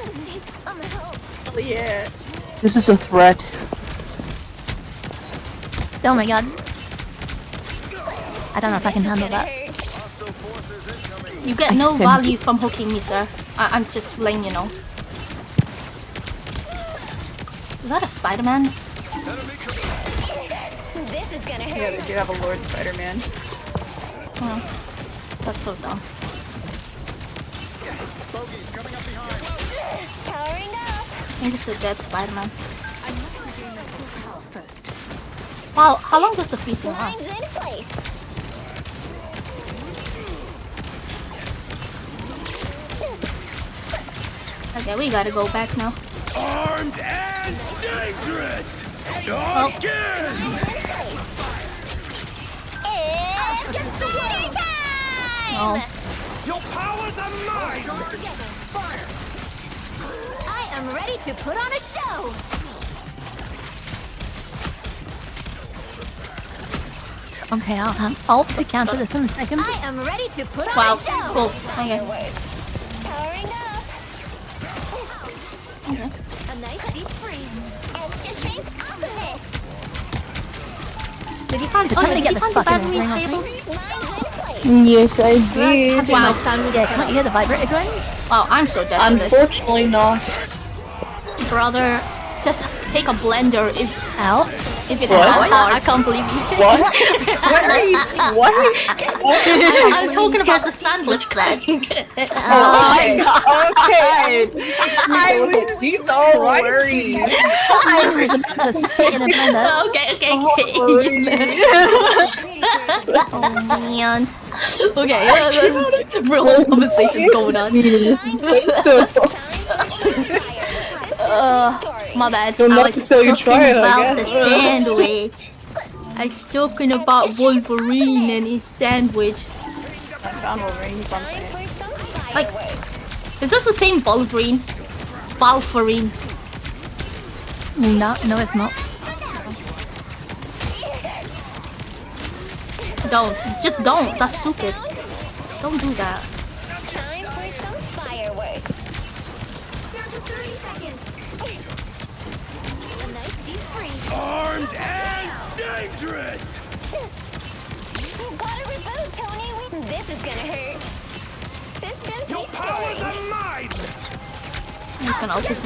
Oh yeah. This is a threat. Oh my god. I don't know if I can handle that. You get no value from hooking me, sir. I'm just letting you know. Is that a Spider-Man? This is gonna hurt. Yeah, they do have a Lord Spider-Man. Oh, that's so dumb. Powering up. I think it's a dead Spider-Man. Wow, how long does the feeding last? Mine's in place. Okay, we gotta go back now. Armed and dangerous! Oh. Again! It's party time! Oh. Your powers are mine! Fire! I am ready to put on a show! Okay, I'll have alt to counter this in a second. I am ready to put on Wow, a show! cool. Okay. Powering up! Okay. A nice deep freeze. Extra strength awesomeness! Did you find, did you find the batteries, Fable? Yes, I did. Wow, sandwich. Yeah, can't you hear the vibrator going? Wow, I'm so dead to this. Unfortunately not. Brother, just take a blender. Out. If it's that hard, I can't believe you. What? What are you? What? I'm talking about the sandwich thing. Oh my god. Okay. I was so worried. I was about to sit in a blender. Okay. Oh man. Okay, there's real conversations going on. My bad. I was talking about the sandwich. I was talking about Wolverine and his sandwich. Like, is this the same Wolverine? Wolverine. No, it's not. Just don't. That's stupid. Don't do that. Time for some fireworks. Down to 30 seconds. A nice deep freeze. Armed and dangerous! Gotta reboot, Tony. This is gonna hurt. Systems Your powers are mine! He's gonna open me.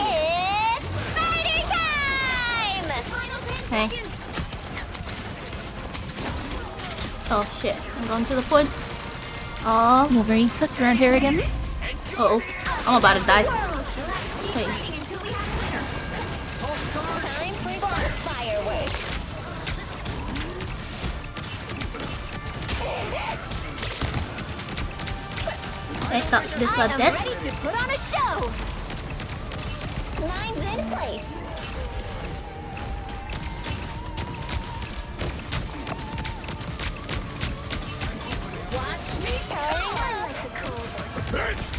It's spider time! Hey. Oh shit, I'm going to the point. Oh, Wolverine flipped around here again. Uh-oh, I'm about to die. Wait. Time for some fireworks. Wait, that's this lad dead? Ready to put on a show. Lines in place.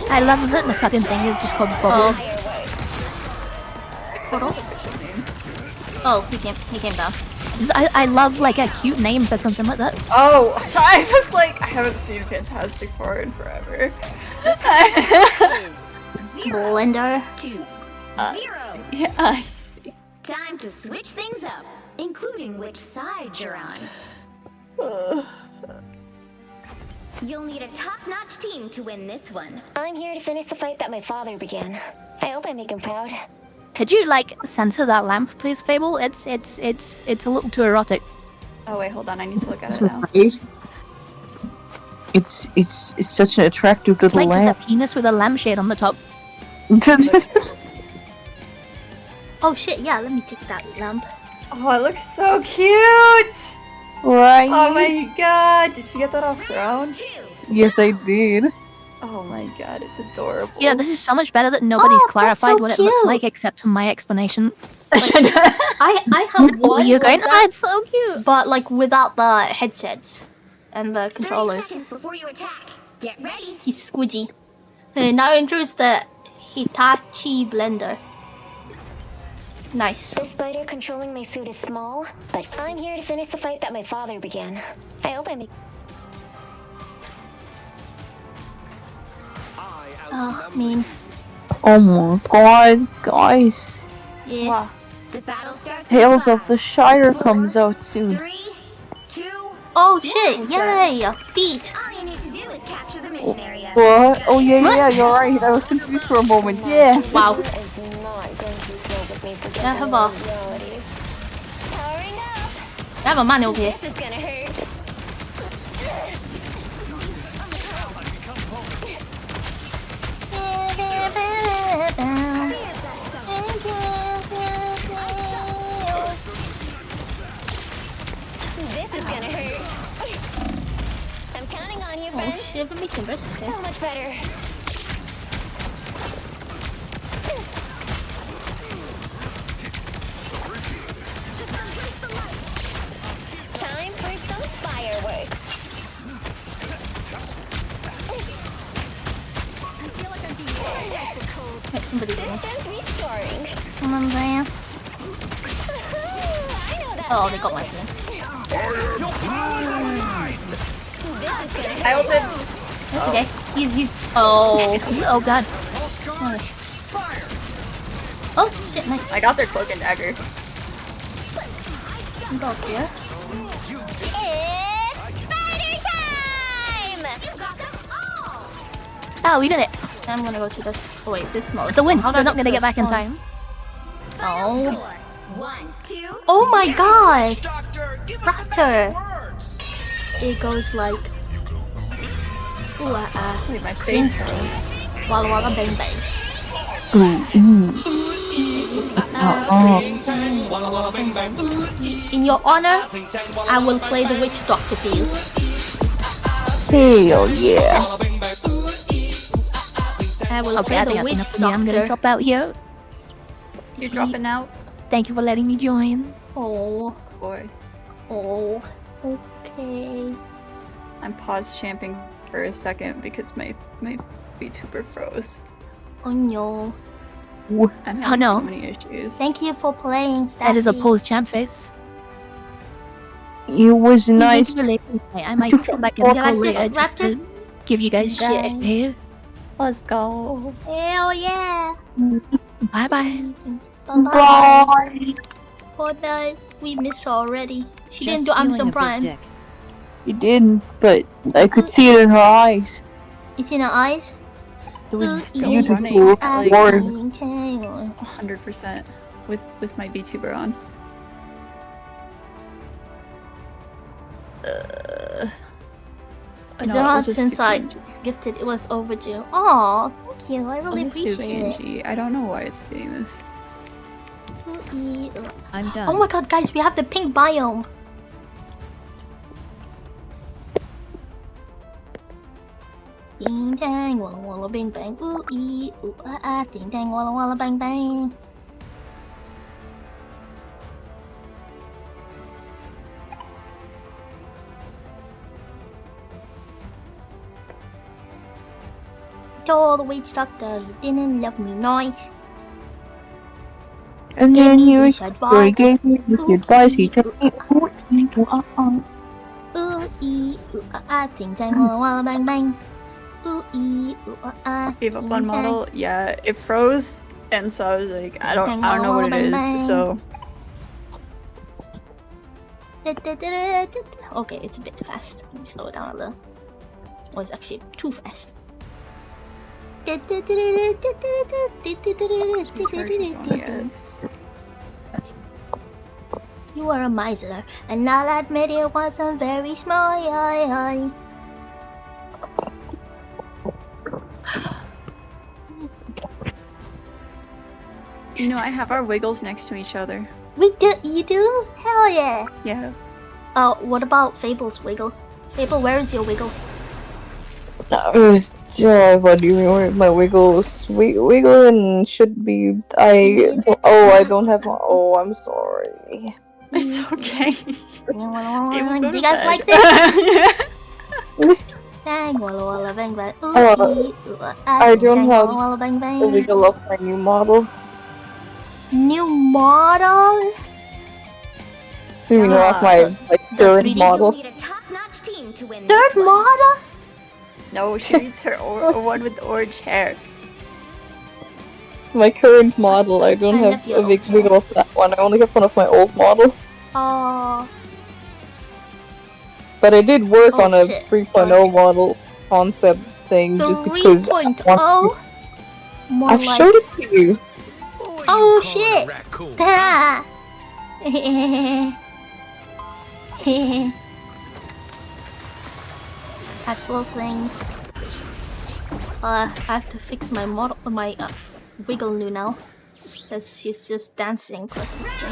I love that the fucking thing is just called Bubbles. Oh, he came down. I love like a cute name for something like that. Oh, I was like, I haven't seen Fantastic Four in forever. Blender. 2 0. Yeah, I see. Time to switch things up, including which side you're on. You'll need a top-notch team to win this one. I'm here to finish the fight that my father began. I hope I make him proud. Could you like censor that lamp, please, Fable? It's a little too erotic. Oh wait, hold on. I need to look at it now. Right? It's such an attractive It's little like just lamp. a penis with a lampshade on the top. Oh shit, yeah, let me check that lamp. Oh, it looks so cute! Right? Oh my god, did you get that off Throne? Yes, I did. Oh my god, it's adorable. You know, this is so much better that nobody's clarified so what it looks cute. like except to my explanation. I have one. You're going, like ah, it's so cute. but like without the headsets and the 30 controllers. seconds before you attack. Get ready. He's squidgy. Now introduce the Hitachi blender. Nice. The spider controlling my suit is small, but I'm here to finish the fight that my father began. I hope I make. Oh, mean. Oh my god, guys. Yeah. Wow. The battle starts. Tales of the Shire comes out soon. 3, 2. Oh shit! Yay! Feet. All you need to do is capture the mission area. What? Oh yeah, you're right. I was confused for a moment. Yeah. Wow. Is not going to be thrilled with me for Yeah, have getting a. abilities. Powering up. I have a man over here. This is gonna hurt. This is gonna hurt. I'm counting on you, Oh friends. shit! Let me timbers. Okay. So much better. Time for some fireworks. Wait, somebody's in here. Systems restoring. Come on, there. I know that. Oh, they got my thing. Your powers are mine! This is gonna I hurt. opened. That's okay. He's. Oh. Oh god. Nice. Oh shit! Nice. I got their cloak and dagger. Go up here. It's spider time! You got them all. Oh, we did it. I'm gonna go to this. Oh wait, this snow. It's a win. How do We're I not get gonna to get back in this time. Oh. 1, 2. Oh my god! Raptor! It goes like. Ooh, Wait, my face hurts. Walla walla bang bang. In your honor, I will play the witch doctor for you. Hell yeah. I will Okay, play I the think that's witch enough for me. I'm gonna doctor. drop out here. You're dropping out? Thank you for letting me join. Oh. Of course. Oh. Okay. I'm pause champing for a second because my VTuber froze. Oh no. I'm Oh, having no. so many issues. Thank you for playing, Staffy. That is a pause champ face. It was nice. I might come back and You go like this, later just Raptor? to give you guys shit. Guys. Okay? Let's go. Hell yeah. Bye bye. Bye. For that, we missed her already. She didn't do Amazon Prime. You didn't, but I could see it in her eyes. It's in her eyes. It was Still beautiful. running at like Word. 100% with my VTuber on. It's No, been it on was just since too I cringy. gifted. It was overdue. Aw, thank you. I really It was too appreciate it. cringy. I don't know why it's doing this. I'm done. Oh my god, guys, we have the pink biome. Ding dang, walla walla bing bang, ooh ee, ooh ah ah, ding dang, walla walla bang bang. Told the witch doctor you didn't love me nice. And Gave then me he this advice. gave me this advice. He told me, Ooh ee, ooh ah ah, ding dang, walla walla bang bang. Ooh ee, ooh ah ah. Gave up ding on dang. model. Yeah, it froze, and so I was like, I don't know what it Bang, is. bang. So Okay, it's a bit fast. Let me slow it down a little. Oh, it's actually too fast. You were a miser, and I'll admit it wasn't very smart. you know, I have our wiggles next to each other. We do? You do? Hell yeah! Yeah. What about Fable's wiggle? Fable, where is your wiggle? what do you mean? Where my wiggles? Wiggling should be. I don't have. I'm sorry. It's okay. Do you guys like this? Bang, walla walla bang bang. I don't have walla bang a bang. wiggle of my new model. New model? You mean off my current model? Third model? No, she needs her one with the orange hair. My current model. I don't have a big wiggle of that one. I only have one of my old model. Oh. But I did work Oh, on a shit. 3.0 model concept thing just because. 3.0? More I've like... showed it to you. Oh shit! Ah. That's little things. I have to fix my model, my wiggle new now, because she's just dancing across the stream.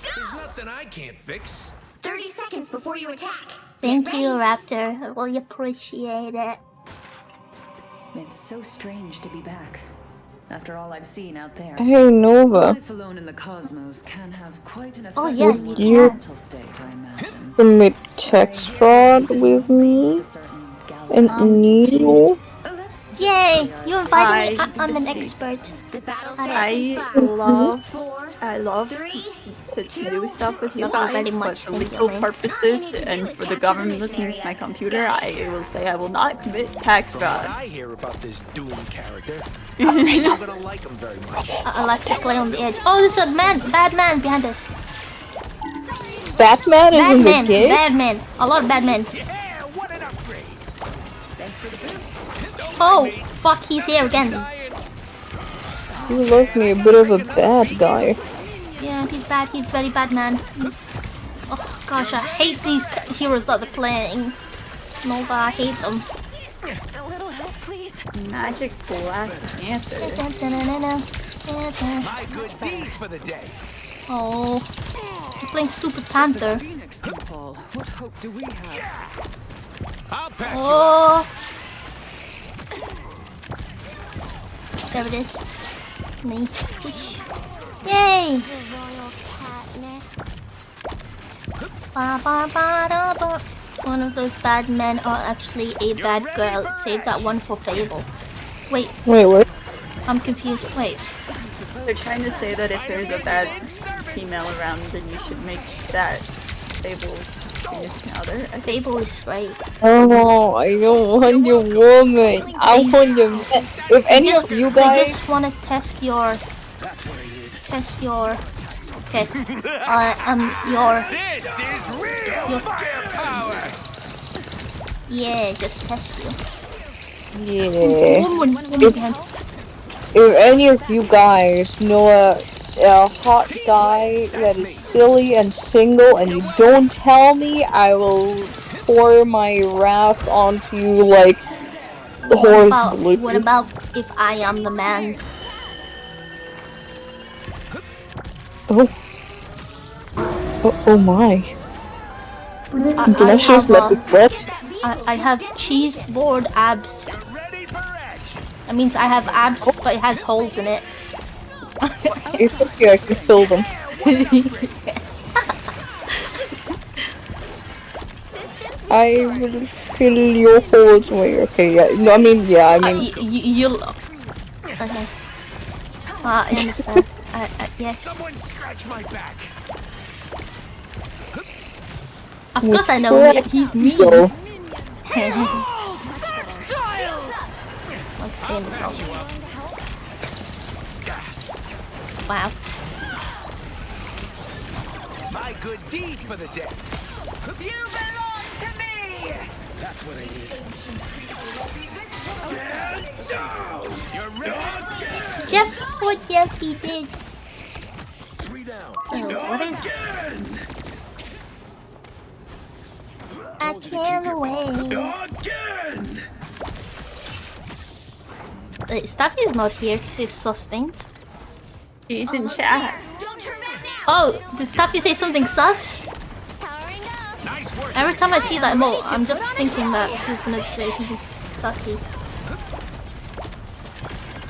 There's nothing I can't fix. 30 seconds before you attack. Thank you, Raptor. I really appreciate it. It's so strange to be back. After all I've seen out there. Hey, Nova. Life alone in the cosmos can have quite an effect Oh, yeah, on you one's can. mental state, I imagine. Commit text fraud with me and Neil. Yay! You invited me. Hi. I'm an expert. I love to do stuff with you Thank you guys, very but much. for Thank legal you. purposes and for the government listening to my computer, I will say I will not commit tax From what fraud. I hear about this Doom character, I don't gonna like him very much. I like to play on the edge. Oh, there's a man, bad man behind us. Batman is Bad in the man, game? bad man. A lot of bad men. Yeah, what an upgrade. Thanks for the boost. Oh, fuck, he's here again. You left me a bit of a bad guy. Yeah, he's bad. He's very bad, man. Oh gosh, I hate these heroes that they're playing. Nova, I hate them. A little help, please. Magic Black Panther. My good deed for the day. Oh, you're playing stupid Panther. What hope do we have? I'll patch Oh, there it is. Nice. Whoosh. Yay! Ba, ba, ba, da, ba. One of those bad men are actually a bad girl. Save that one for Fable. Wait. Wait, what? I'm confused. Wait. They're trying to say that if there's a bad female around, then you should make that Fable's significant other. Fable is straight. Oh, I don't want your woman. I want your man. If any of you I guys... just want to test your... Okay. This is real firepower. Yeah, just test you. Yeah. Woman. If any of you guys know a hot guy that is silly and single and you don't tell me, I will pour my wrath onto you like the horse blue. What about if I am the man? Oh my. Delicious like bread. I have cheese board abs. That means I have abs, but it has holes in it. It's okay, I can fill them. I will fill your holes. Wait, okay, yeah. No, I mean, yeah, I mean. You'll. Okay. I understand. Yes. Someone scratch my back. Of course I know he's mean. Like stay in this hole. Wow. My good deed for the day. You belong to me. That's what I need. Stand down. You're ready. Jeff, what Jeff he did? 3 down. What is? I can't wait. Again. Wait, Staffy's not here to say sus things. She's in chat. Oh, did Staffy say something sus? Every time I see that emote, I'm just thinking that he's gonna say something sussy.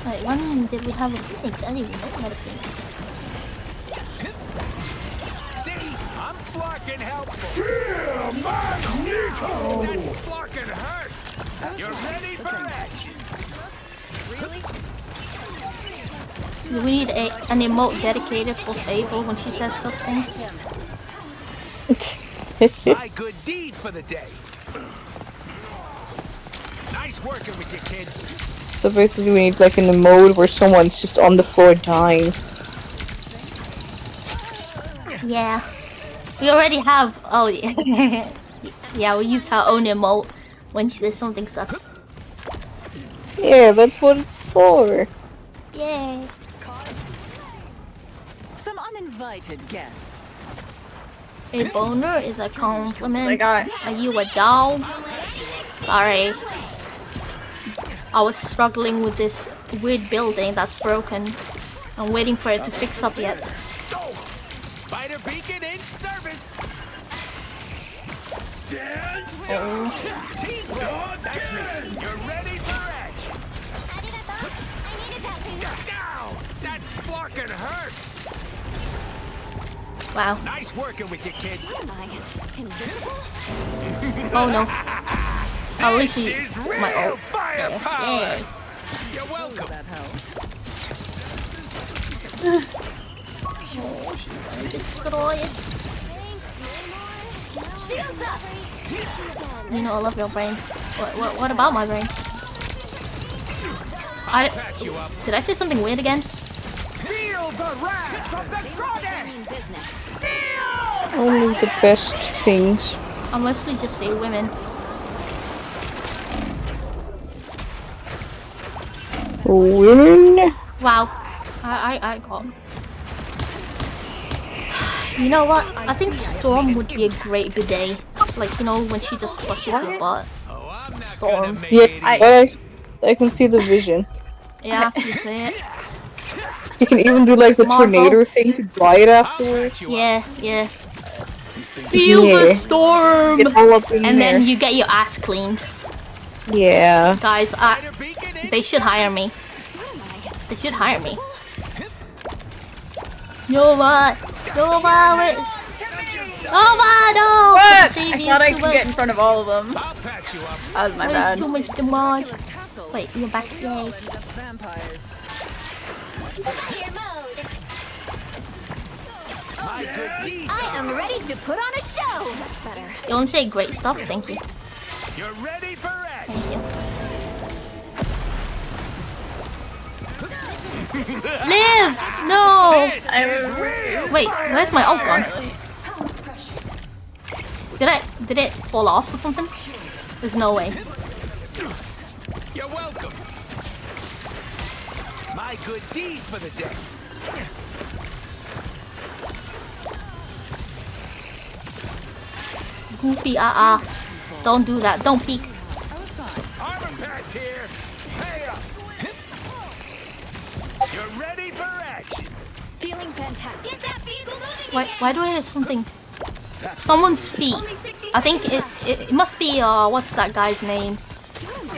Wait, when did we have a Phoenix? I didn't even know we had a Phoenix. See, I'm Flarkin helpful. Feel Magneto! That Flarkin hurt! You're ready for action! Do we need an emote dedicated for Fable when she says sus things? My good deed for the day. Nice working with you, kid. So basically we need like an emote where someone's just on the floor dying. Yeah. We already have. Oh, yeah. Yeah, we use her own emote when she says something sus. Yeah, that's what it's for. Yay. Some uninvited guests. A boner is a compliment. Oh my God. Are you a dog? Sorry. I was struggling with this weird building that's broken. I'm waiting for it to fix up yet. Spider beacon in service. Stand down. Teamwork. That's me. You're ready for action. Now, that's Flarkin hurt. Wow. Nice working with you, kid. What am I? Invisible? Oh no. At least he This is my real ult. firepower. Yeah. You're welcome. Oh, she's gonna destroy it. Shields up. You know I love your brain. What about my brain? Did I say something weird again? Feel the wrath of the goddess. Only the best things. I mostly just say women. Win. Wow. I got. You know what? I think Storm would be a great bidet. Like, you know, when she just flushes your butt. Storm. Yeah, I can see the vision. Yeah, you see it. You can even do like the Marvel. tornado thing to dry it afterwards. Yeah, yeah. Feel the storm! Get all up in And there. then you get your ass cleaned. Yeah. Guys, they should hire me. They should hire me. Nova! Nova, wait! Nova, no! What? Save I you thought I too could much. get in front of all of them. I'll patch you up. That was my There's bad. too much damage. Wait, you're back. Yay. I am ready to put on a show. Much better. You don't say great stuff, thank you. You're ready for action. Thank you. Live! No! Wait, where's my ult gone? Did it fall off or something? There's no way. You're welcome. My good deed for the day. Goofy, don't do that. Don't peek. Armor patch here. Hey up. You're ready for action. Feeling fantastic. Get that vehicle moving Why do I hear something? Someone's feet. I think it must be what's that guy's name?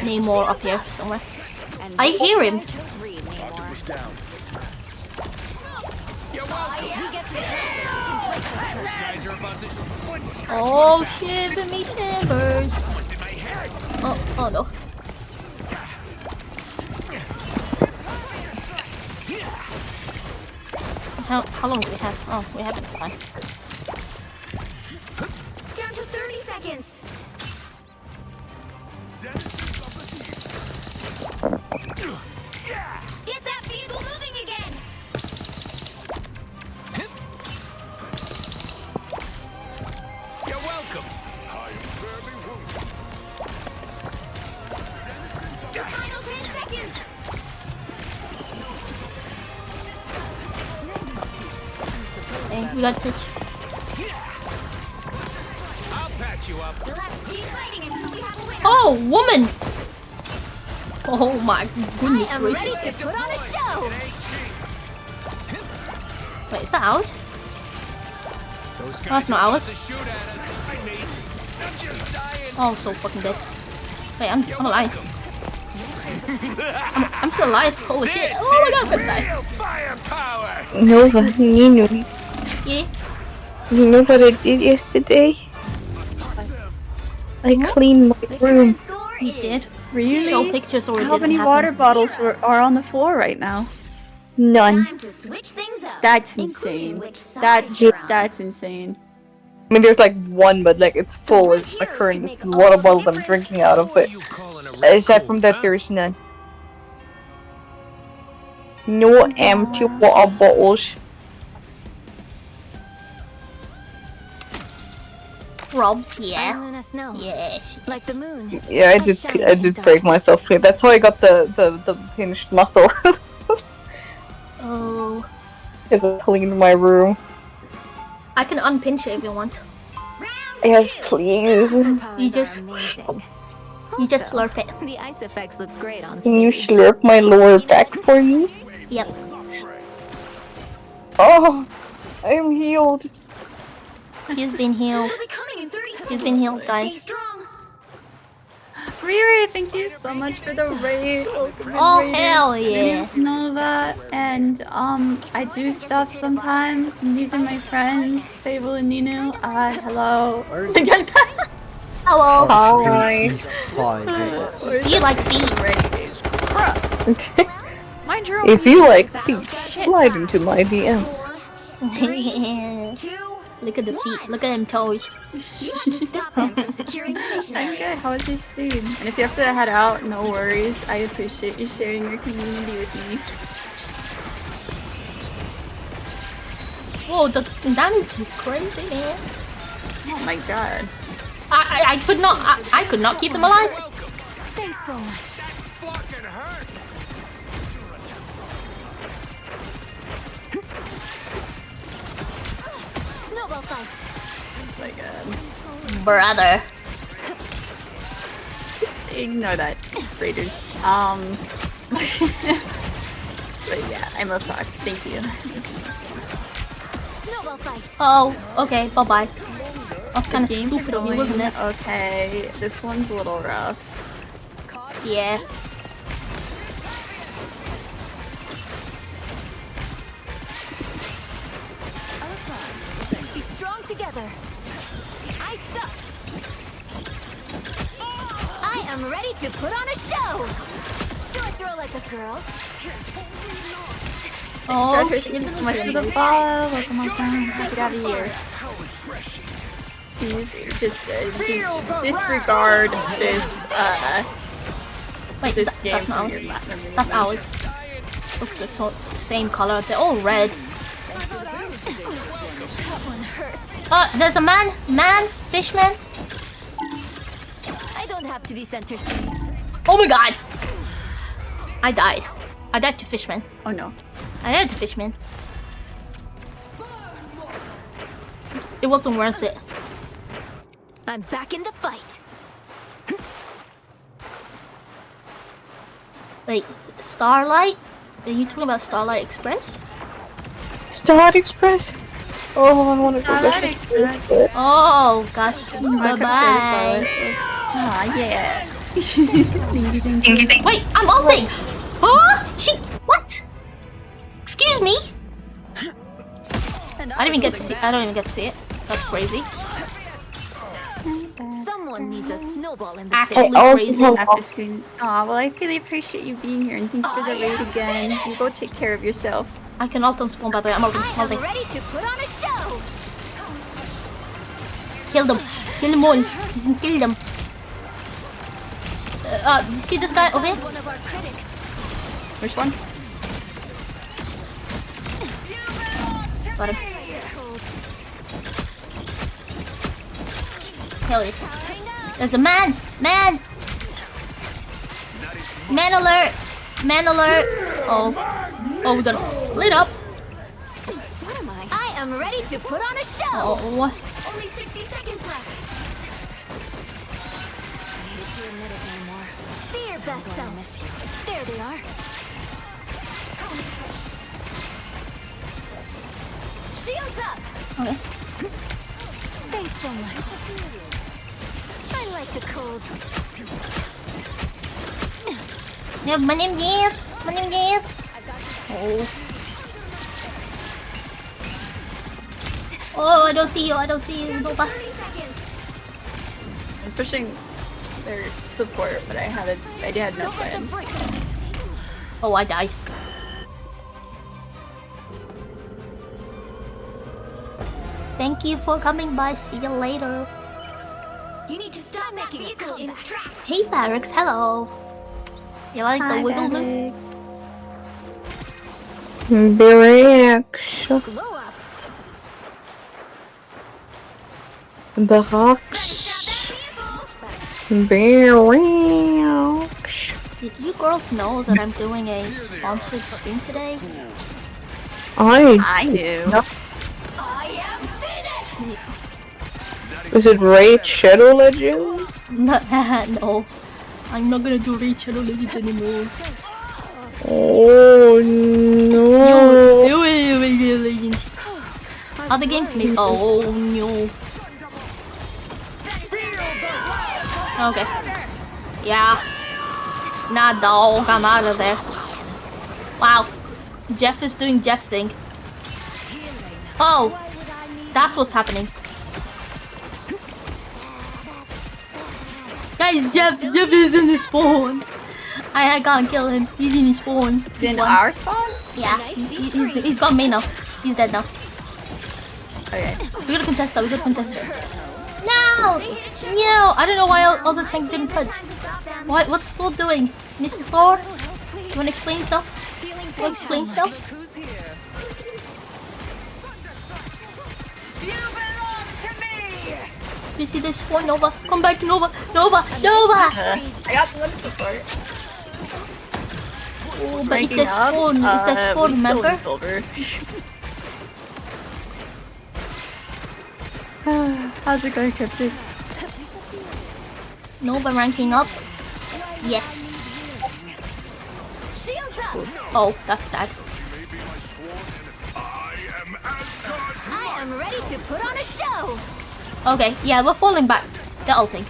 Namor up here somewhere. I hear him. Oh shit, the meat timbers. Oh no. How long do we have? Oh, we have time. Down to 30 seconds. Get that vehicle moving again. You're welcome. Final 10 seconds. Hey, we got touch. I'll patch you up. You'll have to keep fighting until we have a winner. Oh, woman! Oh my goodness I am ready gracious. to put on a show. Wait, is that ours? Those Oh, that's not are ours. about to shoot at us. I mean, I'm just dying. Oh, I'm so fucking dead. Wait, I'm alive. I'm still alive. Holy shit. Oh my god, I'm gonna die. Firepower. Nova, Nino, Yeah. you know what I did yesterday? I cleaned my room. You did? Really? Show pictures or it How didn't many happen. water bottles are on the floor right now? None. Time to switch things up. That's including insane. which side That's insane. I mean, there's like one, but like it's full with my current. This is the water bottle I'm drinking out of, but aside from that, there's none. No empty water bottles. Rob's, yeah. Let us know. Yes. Like the moon. Yeah, I did break myself clean. That's how I got the pinched muscle. Oh. Because I cleaned my room. I can unpinch it if you want. Yes, please. You just slurp it. The ice effects look great on Can you stage. slurp my lower back for me? Yep. Oh, I am healed. He's been healed. He's been healed, guys. Riri, thank you so much for the raid. Oh, hell yeah. Please know that. And I do stuff sometimes. And these are my friends, Fable and Ninu. Hello. Hello. Hi. Do you like feet? Mind your If you like feet, slide into my DMs. Look at the feet. Look at them toes. I'm good. How was your stream? And if you have to head out, no worries. I appreciate you sharing your community with me. Whoa, the damage is crazy, man. Oh my god. I could not. I could not keep them alive. Thanks so much. Brother. Just ignore that, Raiders. But yeah, I'm a fox. Thank you. Snowball fight. Oh, okay. Bye bye. That's kind of stupid of you, wasn't it? Okay, this one's a little rough. Yeah. Be strong together. I suck. I am ready to put on a show. Do a throw like a girl. Oh, thank you so much for the follow. Welcome, welcome. Get out of here. Please just disregard this. Wait, this game that's not ours. That's ours. Look, the same color. They're all red. There's a man, fishman. I don't have to be center stage. Oh my god! I died. I died to fishman. Oh no. I died to fishman. It wasn't worth it. I'm back in the fight. Wait, Starlight? Are you talking about Starlight Express? Starlight Express? Oh, I want to go back to Express. Oh, gosh. Bye-bye. Ah, yeah. Wait, I'm ulting! Huh? What? Excuse me? I don't even get to see it. That's crazy. Someone needs a snowball in the Actually crazy. After screen. Aw, well, I really appreciate you being here, and thanks for the raid again. You go take care of yourself. I can ult on spawn, by the way. I'm ulting. I am ready to put on a show. Kill them. Kill them all. Kill them. You see this guy over here? One of our critics. Which one? Got him. Kill it. There's a man! Man alert! Man alert! Oh, we gotta split up. What am I? I am ready to put on a show. Oh. Only 60 seconds left. I hate to admit it anymore. Be your best self. Miss you. There they are. Shields up. Okay. Thanks so much. I like the cold. Yeah, my name is. Oh, I don't see you. Nova. I was pushing their support, but I had no plan. Oh, I died. Thank you for coming by. See you later. You need to stop making a comeback. Hey, Barracks. Hello. You like the wiggle loop? Barracks. Did you girls know that I'm doing a sponsored stream today? I knew. No. Is it Raid Shadow Legends? No, I'm not gonna do Raid Shadow Legends anymore. Oh no! Legends. Other games made. Oh no. Okay. Yeah. Nah, dog. I'm out of there. Wow. Jeff is doing Jeff thing. Oh, that's what's happening. Guys, Jeff is in the spawn. I can't kill him. He's in his spawn. He's in our spawn? Yeah. He's got me now. He's dead now. Okay. We gotta contest that. No! No! I don't know why all the thing didn't touch. What's Thor doing? Mr. Thor? You wanna explain yourself? Explain yourself? You see this spawn, Nova? Come back, Nova! Nova! I got the one support. Oh, but it's that spawn. It's that spawn, remember? How's it going, Cryptic? Nova ranking up. Yes. Shields up. Oh, that's sad. I am ready to put on a show. Okay, yeah, we're falling back. They're ulting.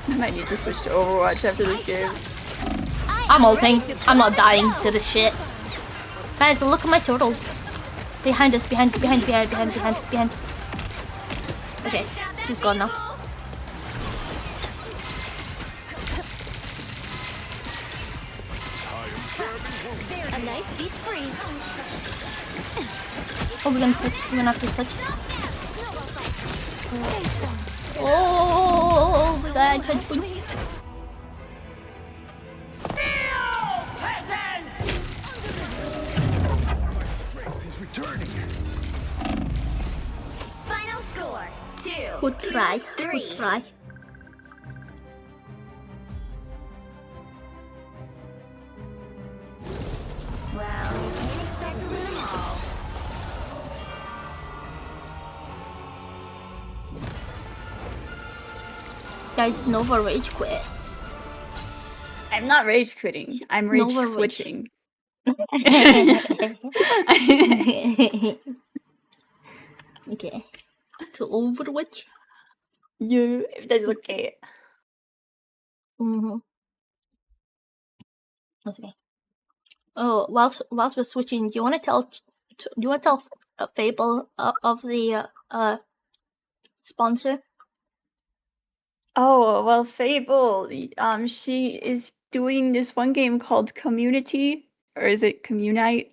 I might need to switch to Overwatch after this game. I'm ulting. I'm not dying to this shit. Guys, look at my turtle. Behind us, behind. Okay, she's gone now. A nice deep freeze. Oh, we're gonna have to touch. Oh, we gotta touch. Final score 2. Good try. Good try. Well, you can't expect to win them all. Guys, Nova rage quit. I'm not rage quitting. I'm rage Nova switching. Okay. To Overwatch? Yeah, that's okay. That's okay. Oh, whilst we're switching, do you want to tell Fable of the sponsor? Oh, well, Fable, she is doing this one game called Community, or is it Communite?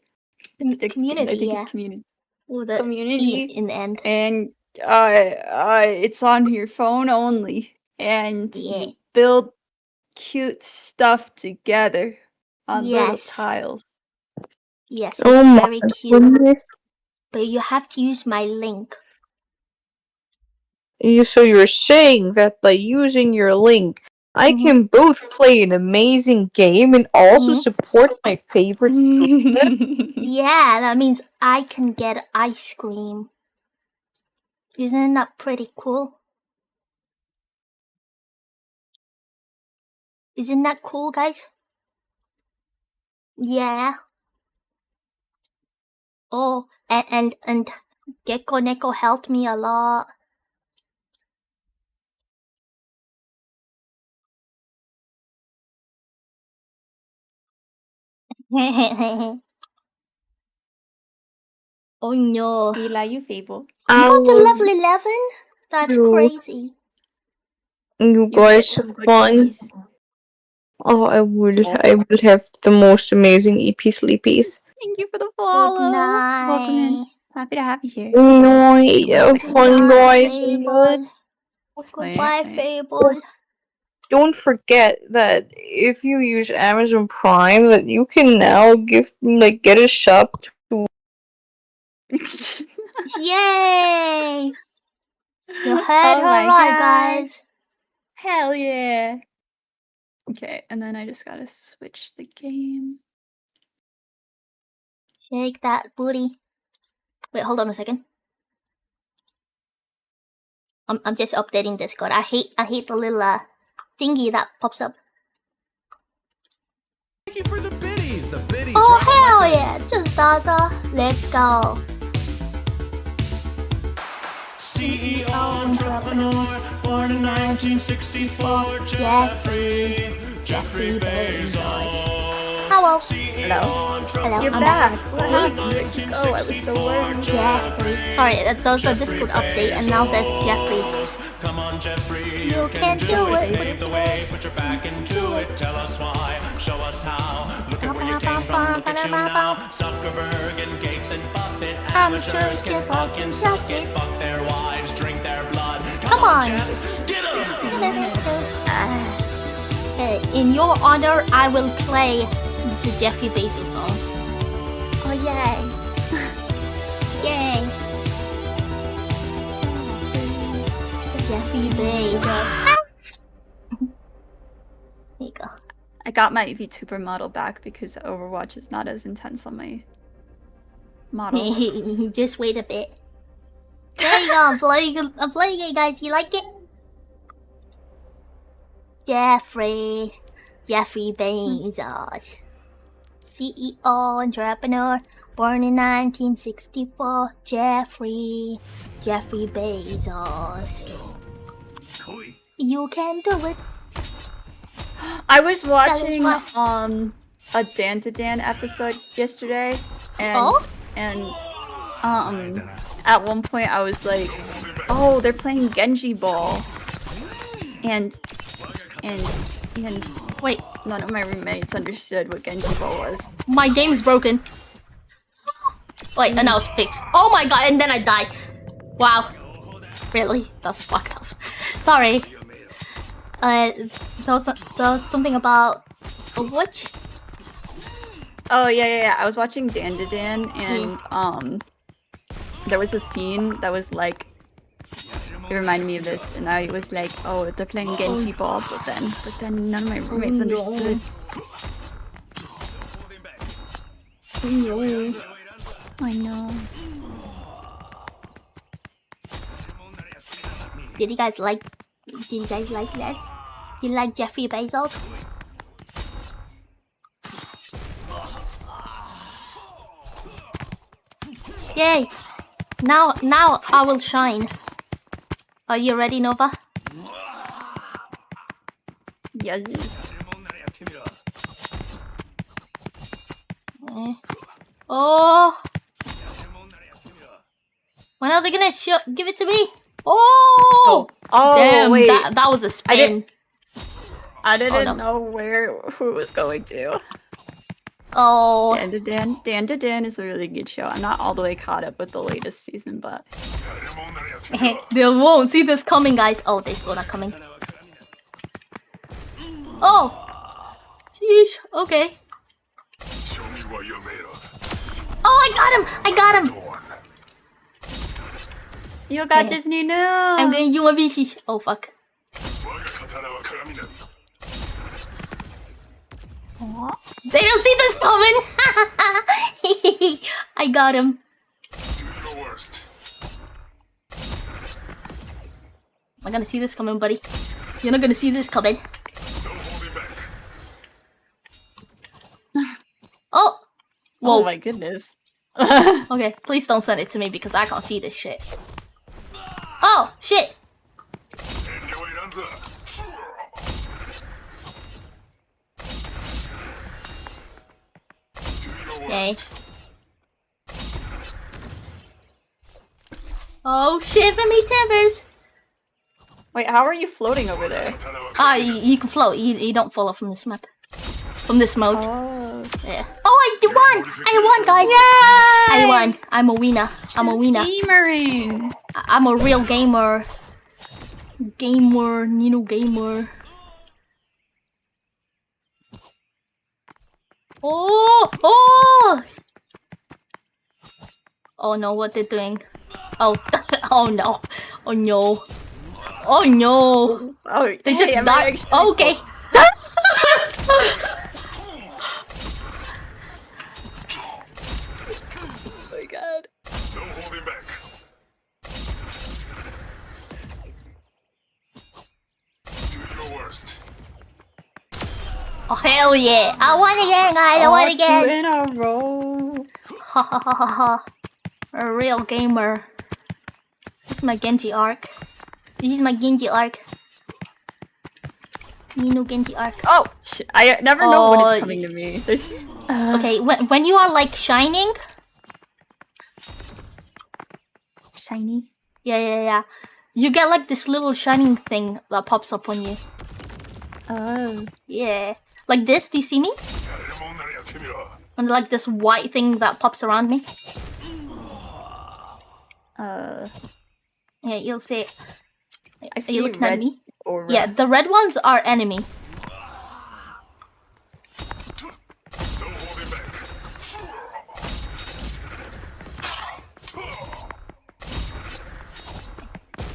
Community, I think yeah. it's Community. With the Community E in the end. And it's on your phone only, and you build cute stuff together on little tiles. Yes, it's Oh my very cute. goodness. But you have to use my link. So you're saying that by using your link, I can both play an amazing game and also support my favorite streamer? Yeah, that means I can get ice cream. Isn't that pretty cool? Isn't that cool, guys? Yeah. Oh, and Gecko Neko helped me a lot. Oh no. We like you, Fable. You got to level 11? That's crazy. You guys have fun. Oh, I will have the most amazing EP sleepies. Thank you for the follow. Good night. Welcome in. Happy to have you here. No, have fun, guys. Fable. Goodbye, Fable. Don't forget that if you use Amazon Prime, that you can now get a shop to. Yay! You heard her right, guys. Hell yeah. Okay, and then I just gotta switch the game. Shake that booty. Wait, hold on a second. I'm just updating Discord. I hate the little thingy that pops up. Thank you for the biddies. The biddies. Oh right on my hell yeah! face. Just Daza. Let's go. CEO entrepreneur, born in 1964, Jeffrey Bezos. Hello. Hello. Hello. You're I'm back. Hey. Where did you go? I was so worried. Jeffrey. Sorry, that was a Discord update, and now there's Jeffrey. Come on, Jeffrey, You can do it. Pave the way, put your back into it. Tell us why, show us how. Look at where you came from, look at you now. Zuckerberg and Gates and Buffett. Amateurs can fucking suck it. Fuck their wives, drink their blood. Come on. Jeff, get 'em. In your honor, I will play the Jeffrey Bezos song. Oh yay! Yay! Jeffrey Bezos. There you go. I got my VTuber model back because Overwatch is not as intense on my model. Just wait a bit. There you go. I'm playing it, guys. You like it? Jeffrey Bezos, CEO, entrepreneur, born in 1964. Jeffrey Bezos. You can do it. I was watching a Dan to Dan episode yesterday, and at one point I was like, oh, they're playing Genji Ball, and wait, none of my roommates understood what Genji Ball was. My game's broken. Wait, and now it's fixed. Oh my god, and then I died. Wow. Really? That's fucked up. Sorry. There was something about Overwatch? Oh yeah. I was watching Dan to Dan, and there was a scene that was like, it reminded me of this, and I was like, oh, they're playing Genji Ball, but then none of my roommates understood. I know. Did you guys like that? You like Jeffrey Bezos? Yay! Now I will shine. Are you ready, Nova? Yes. Oh! When are they gonna give it to me? Oh! Damn, wait. That was a spin. I didn't know who it was going to. Oh. Dan to Dan is a really good show. I'm not all the way caught up with the latest season, but they won't see this coming, guys. Oh, they saw that coming. Oh. Sheesh. Okay. Oh, I got him. You got this, Nino. I'm going UMVC. Oh fuck. They don't see this coming. I got him. Am I gonna see this coming, buddy? You're not gonna see this coming. Oh. Whoa. Oh my goodness. Okay, please don't send it to me because I can't see this shit. Oh, shit! Okay. Oh shit, for me timbers! Wait, how are you floating over there? You can float. You don't fall off from this map. From this mode. Oh. Yeah. Oh, I won! I won, guys! Yay! I won. I'm a winner. I'm a winner. Gamering. I'm a real gamer. Nino gamer. Oh! Oh no, what they're doing? Oh, oh no! Oh no! Oh no! Oh, they just died. Oh, okay. Oh my god. No holding back. Do your worst. Oh hell yeah! I won again, guys! I won again! 2 in a row. Ha ha ha ha ha! A real gamer. This is my Genji arc. This is my Genji arc. Nino Genji arc. Oh shit! I never know when it's coming to me. There's. Okay, when you are like shining. Shiny. Yeah. You get like this little shining thing that pops up on you. Oh. Yeah. Like this, do you see me? And like this white thing that pops around me. Yeah, you'll see it. I see Are you looking red at me? or Yeah, the red ones are enemy.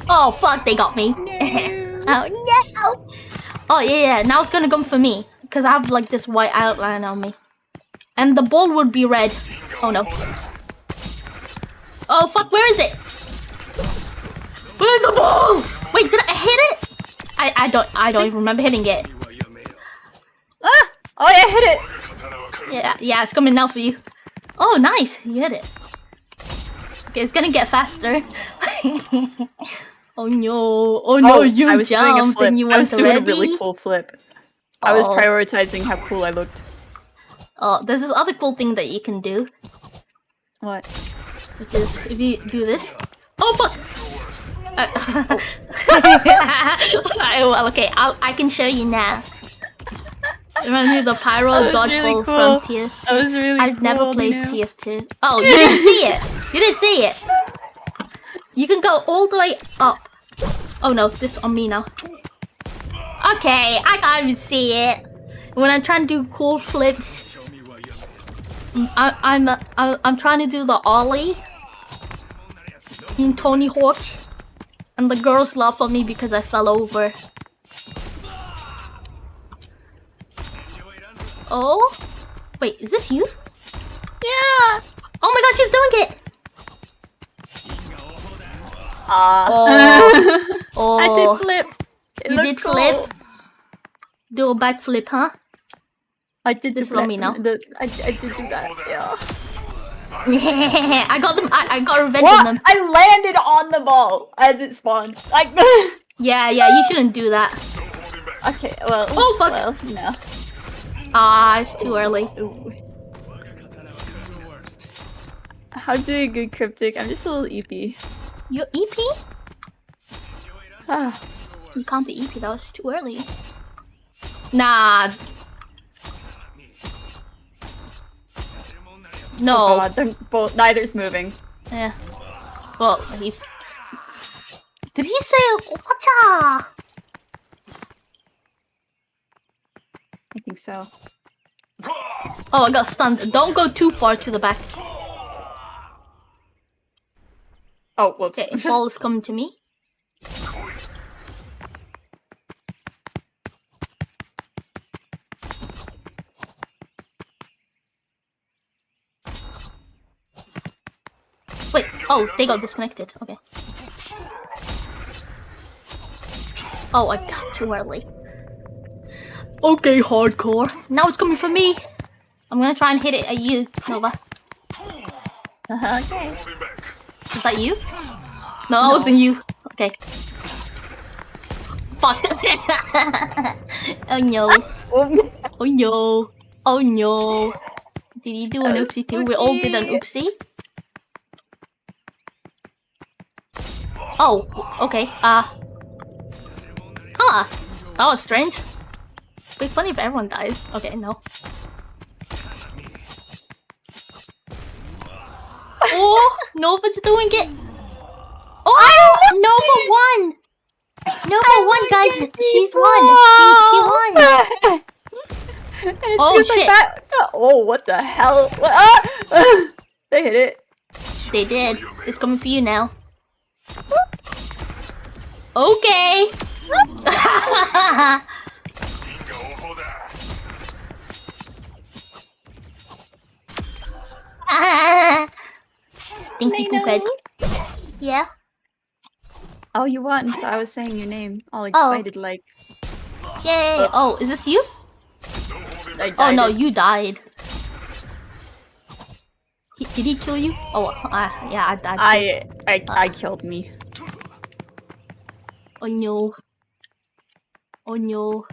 Oh fuck, they got me. Oh no! Oh yeah, now it's gonna come for me. Because I have like this white outline on me. And the ball would be red. Oh no. Oh fuck, where is it? Where's the ball? Wait, did I hit it? I don't even remember hitting it. Ah! Oh yeah, I hit it. Yeah, it's coming now for you. Oh, nice, you hit it. Okay, it's gonna get faster. Oh no, you jumped and you I was went doing already. a really cool flip. I was prioritizing how cool I looked. Oh, there's this other cool thing that you can do. What? Which is if you do this. Oh fuck! Well, okay, I can show you now. Remember the pyro dodgeball really cool. from TF2? That was really I've cool, never played Nino. TF2. Oh, you didn't see it! You didn't see it! You can go all the way up. Oh no, this on me now. Okay, I can't even see it. When I'm trying to do cool flips, I'm trying to do the ollie in Tony Hawk's, and the girls laugh at me because I fell over. Oh, wait, is this you? Yeah. Oh my god, she's doing it. Oh. Oh, I did flips. It you looked did cool. flip. Do a backflip, huh? I did. This is on me now. I did do that. Yeah. I got them. I got revenge What? on them. I landed on the ball as it spawned. Like. Yeah, you shouldn't do that. Okay. Well. Oh fuck. Well, no. Ah, it's too early. How do you good cryptic? I'm just a little EP. You're EP? Ah. You can't be EP. That was too early. Nah. No. Oh god, they're both. Neither's moving. Yeah. Well, he's. Did he say "Wacha"? I think so. Oh, I got stunned. Don't go too far to the back. Oh, whoops. Okay, ball is coming to me. Wait, oh, they got disconnected. Okay. Oh, I got too early. Okay, hardcore. Now it's coming for me. I'm gonna try and hit it at you, Nova. Okay. Is that you? No, that wasn't you. Okay. Fuck. Oh no. Oh no. Oh no. Did he do an oopsie too? We all did an oopsie. Oh, okay. Huh. That was strange. It'd be funny if everyone dies. Okay, no. Oh, Nova's doing it. Oh, Nova won. Nova won, guys. She's won. She won. Oh shit! Like oh, what the hell? Ah! They hit it. They did. It's coming for you now. Okay. Stinky poop head. Yeah. Oh, you won. So I was saying your name, all excited, like. Yay! Oh, is this you? Oh no, you died. Did he kill you? Oh, yeah, I died. I killed me. Oh no. Oh no.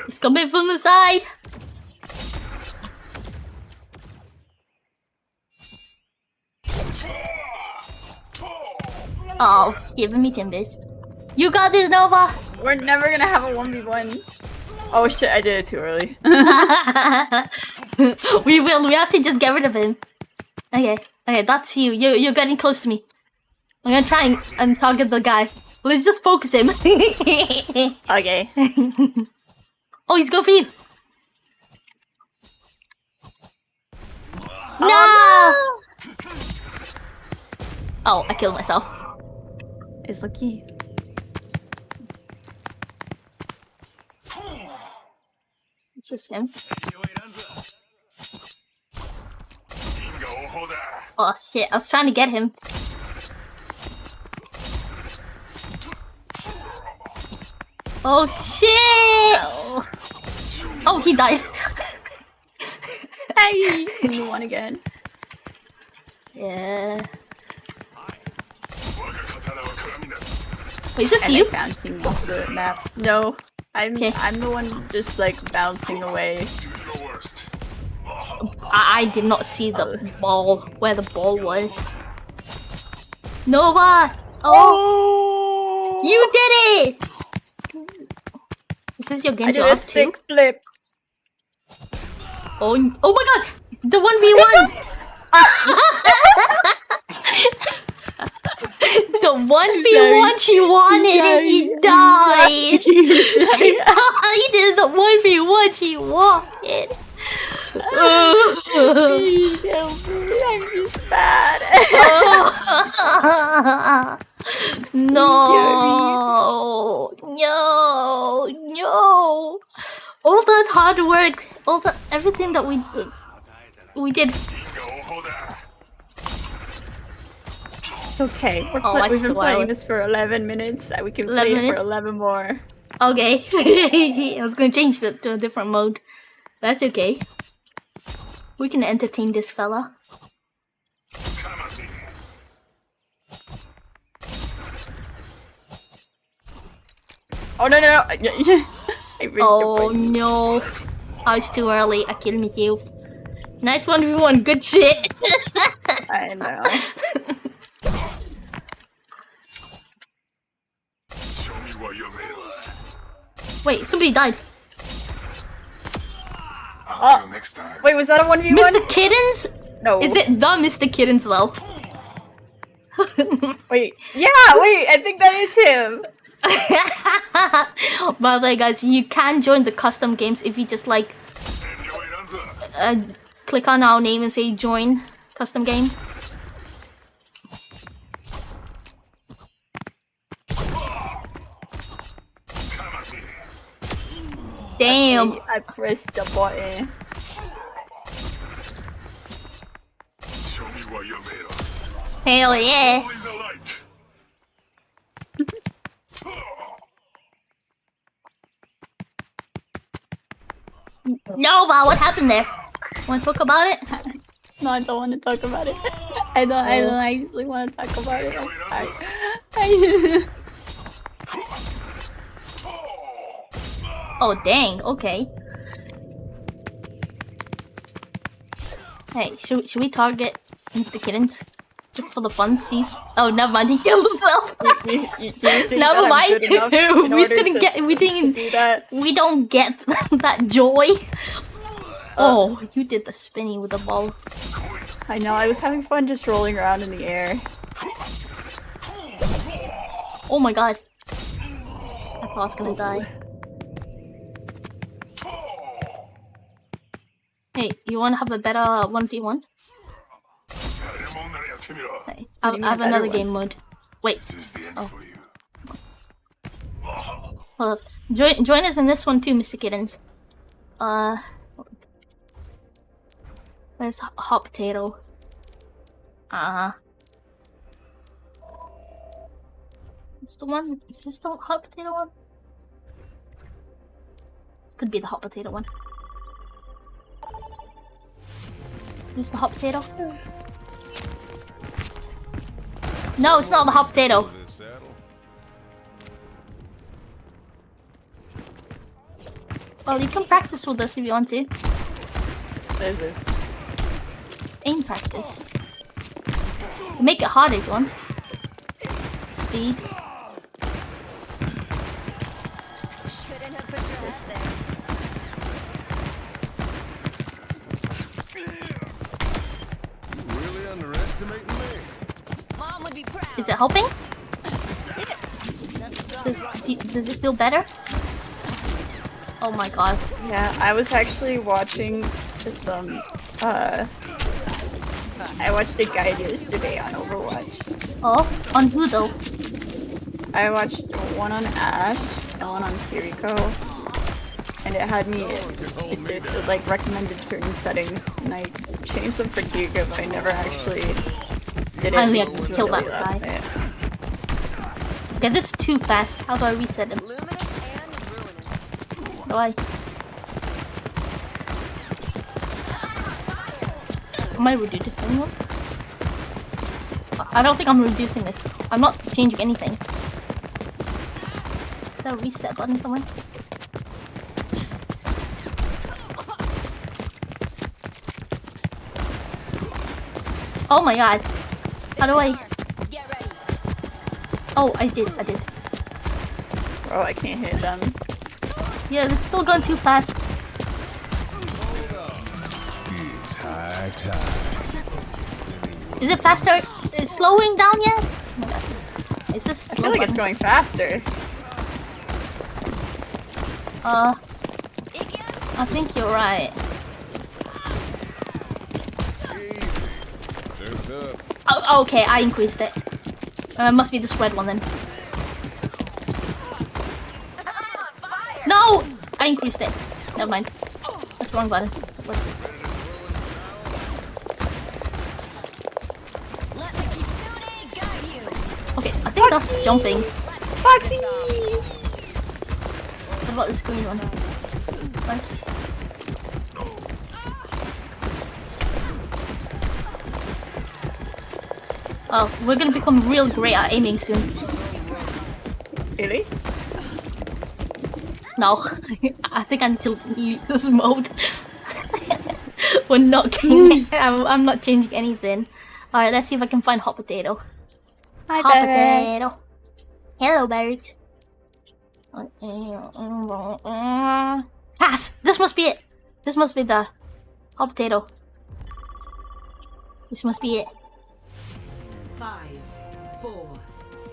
It's coming from the side. Oh, giving me timbers. You got this, Nova. We're never gonna have a 1v1. Oh shit, I did it too early. We will. We have to just get rid of him. Okay, that's you. You're getting close to me. I'm gonna try and target the guy. Let's just focus him. Okay. Oh, he's going for you. No! Oh, I killed myself. It's lucky. It's just him. Oh shit, I was trying to get him. Oh shit! Oh, he died. Hey! You won again. Yeah. Wait, is this I'm, you? like, bouncing off the map. No, I'm the one just like bouncing away. I did not see the ball, where the ball was. Nova! Oh! You did it! Is this your Genji I did a off too? sick flip. Oh my god! The 1v1! The 1v1 she wanted and you died! She did the 1v1 she wanted! I'm just bad. No! All that hard work, everything that we did. It's okay. We've been playing this for 11 minutes. We can play it for 11 more. Okay. I was gonna change it to a different mode. That's okay. We can entertain this fella. Oh no! Oh no! Oh, it's too early. I killed me too. Nice 1v1. Good shit. I know. Wait, somebody died. Oh, next time. Wait, was that a 1v1? Mr. Kittens? No. Is it the Mr. Kittens though? Wait, yeah, wait, I think that is him. By the way, guys, you can join the custom games if you just like click on our name and say join custom game. Damn. I pressed the button. Show me what you're made of. Hell yeah. Nova, what happened there? Want to talk about it? No, I don't want to talk about it. I don't actually want to talk about it. I'm sorry. Oh dang, okay. Hey, should we target Mr. Kittens? Just for the funsies? Oh, never mind, he killed himself. Never mind. We don't get that joy. Oh, you did the spinny with the ball. I know, I was having fun just rolling around in the air. Oh my god. I thought I was gonna die. Hey, you wanna have a better 1v1? Hey, I have another game mode. Wait. Oh. Hold up. Join us in this one too, Mr. Kittens. Where's hot potato? It's the one. Is this the hot potato one? This could be the hot potato one. Is this the hot potato? No, it's not the hot potato. Well, you can practice with us if you want to. There's this. Aim practice. Make it harder if you want. Speed. Really underestimating me. Mom would be proud. Is it helping? Does it feel better? Oh my god. Yeah, I was actually watching some, I watched a guide yesterday on Overwatch. Oh? On who though? I watched one on Ashe and one on Kiriko. And it had me, it like recommended certain settings, and I changed them for Kiriko, but I never actually did it. Finally, I can kill that guy. Okay, this is too fast. How do I reset him? How do I? Am I reducing one? I don't think I'm reducing this. I'm not changing anything. Is there a reset button somewhere? Oh my god. How do I? Oh, I did. Oh, I can't hit them. Yeah, it's still going too fast. It's high time. Is it faster? Is it slowing down yet? Oh my god. Is this I feel like it's going faster. I think you're right. Oh, okay, I increased it. Must be this red one then. No! I increased it. Never mind. That's the wrong button. What's this? Okay, I think that's jumping. Foxy! What about this green one? Nice. Oh, we're gonna become real great at aiming soon. Really? No, I think I need to leave this mode. We're not getting. I'm not changing anything. All right, let's see if I can find hot potato. Hi, hot birds. potato. Hello, birds. Pass. This must be it. This must be the hot potato. This must be it. 5, 4.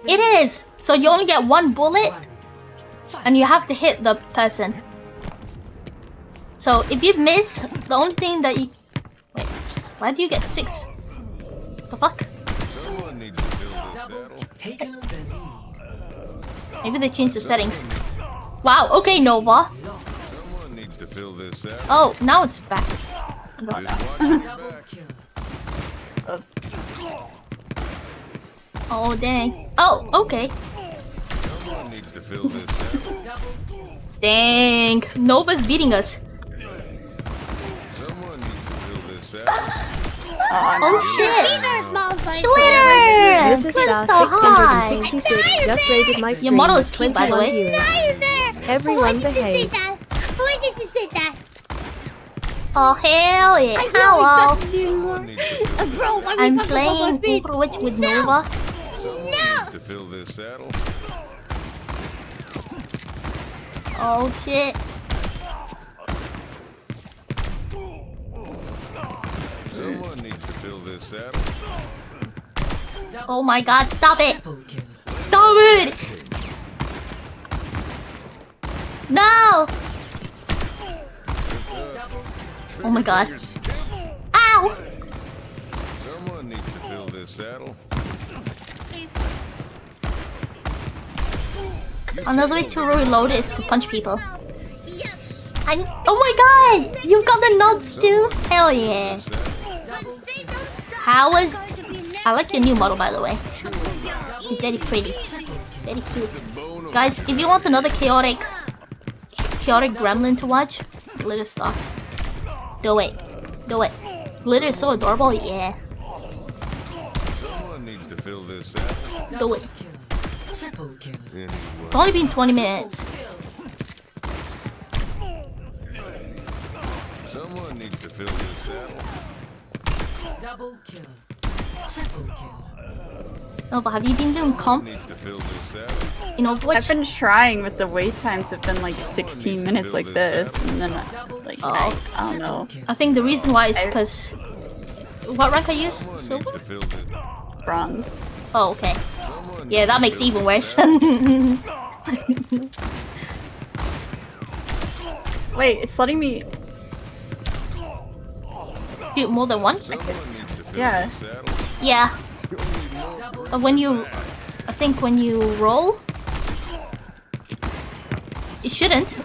It is! So you only get one bullet and you have to hit the person. So if you miss, the only thing that you... Wait, why do you get 6? The fuck? Maybe they changed the settings. Wow, okay, Nova. Oh, now it's back. I got that. Oh, dang. Oh, okay. Dang. Nova's beating us. Oh shit! Glitter! Glitterstar Glitter high! 666 just rated my stream. Your model is cute, by the way. Everyone behave. Why did you say that? Oh hell yeah! Hello! Bro, why I'm playing Overwatch with Nova. To fill this saddle. Oh shit! Someone needs to fill this saddle. Oh my god! Stop it! Stop it! No! Oh my god! Ow! Someone needs to fill this saddle. Another way to reload is to punch people. Oh my god! You've got the nods too? Hell yeah! How was... I like your new model, by the way. It's very pretty. Very cute. Guys, if you want another chaotic gremlin to watch, Glitterstar. Do it. Do it. Glitter is so adorable, yeah. Someone needs to fill this saddle. Do it. Anyway. It's only been 20 minutes. Someone needs to fill this saddle. Double kill. Triple kill. No, but have you been doing comp? Needs to fill this saddle. You know what? I've been trying, but the wait times have been like 16 minutes like this, and then like I don't know. I think the reason why is because what rank I use? Silver? Bronze. Oh, okay. Yeah, that makes it even worse. Wait, it's letting me. Shoot more than one? Yeah. Yeah. But when you, I think when you roll, it shouldn't.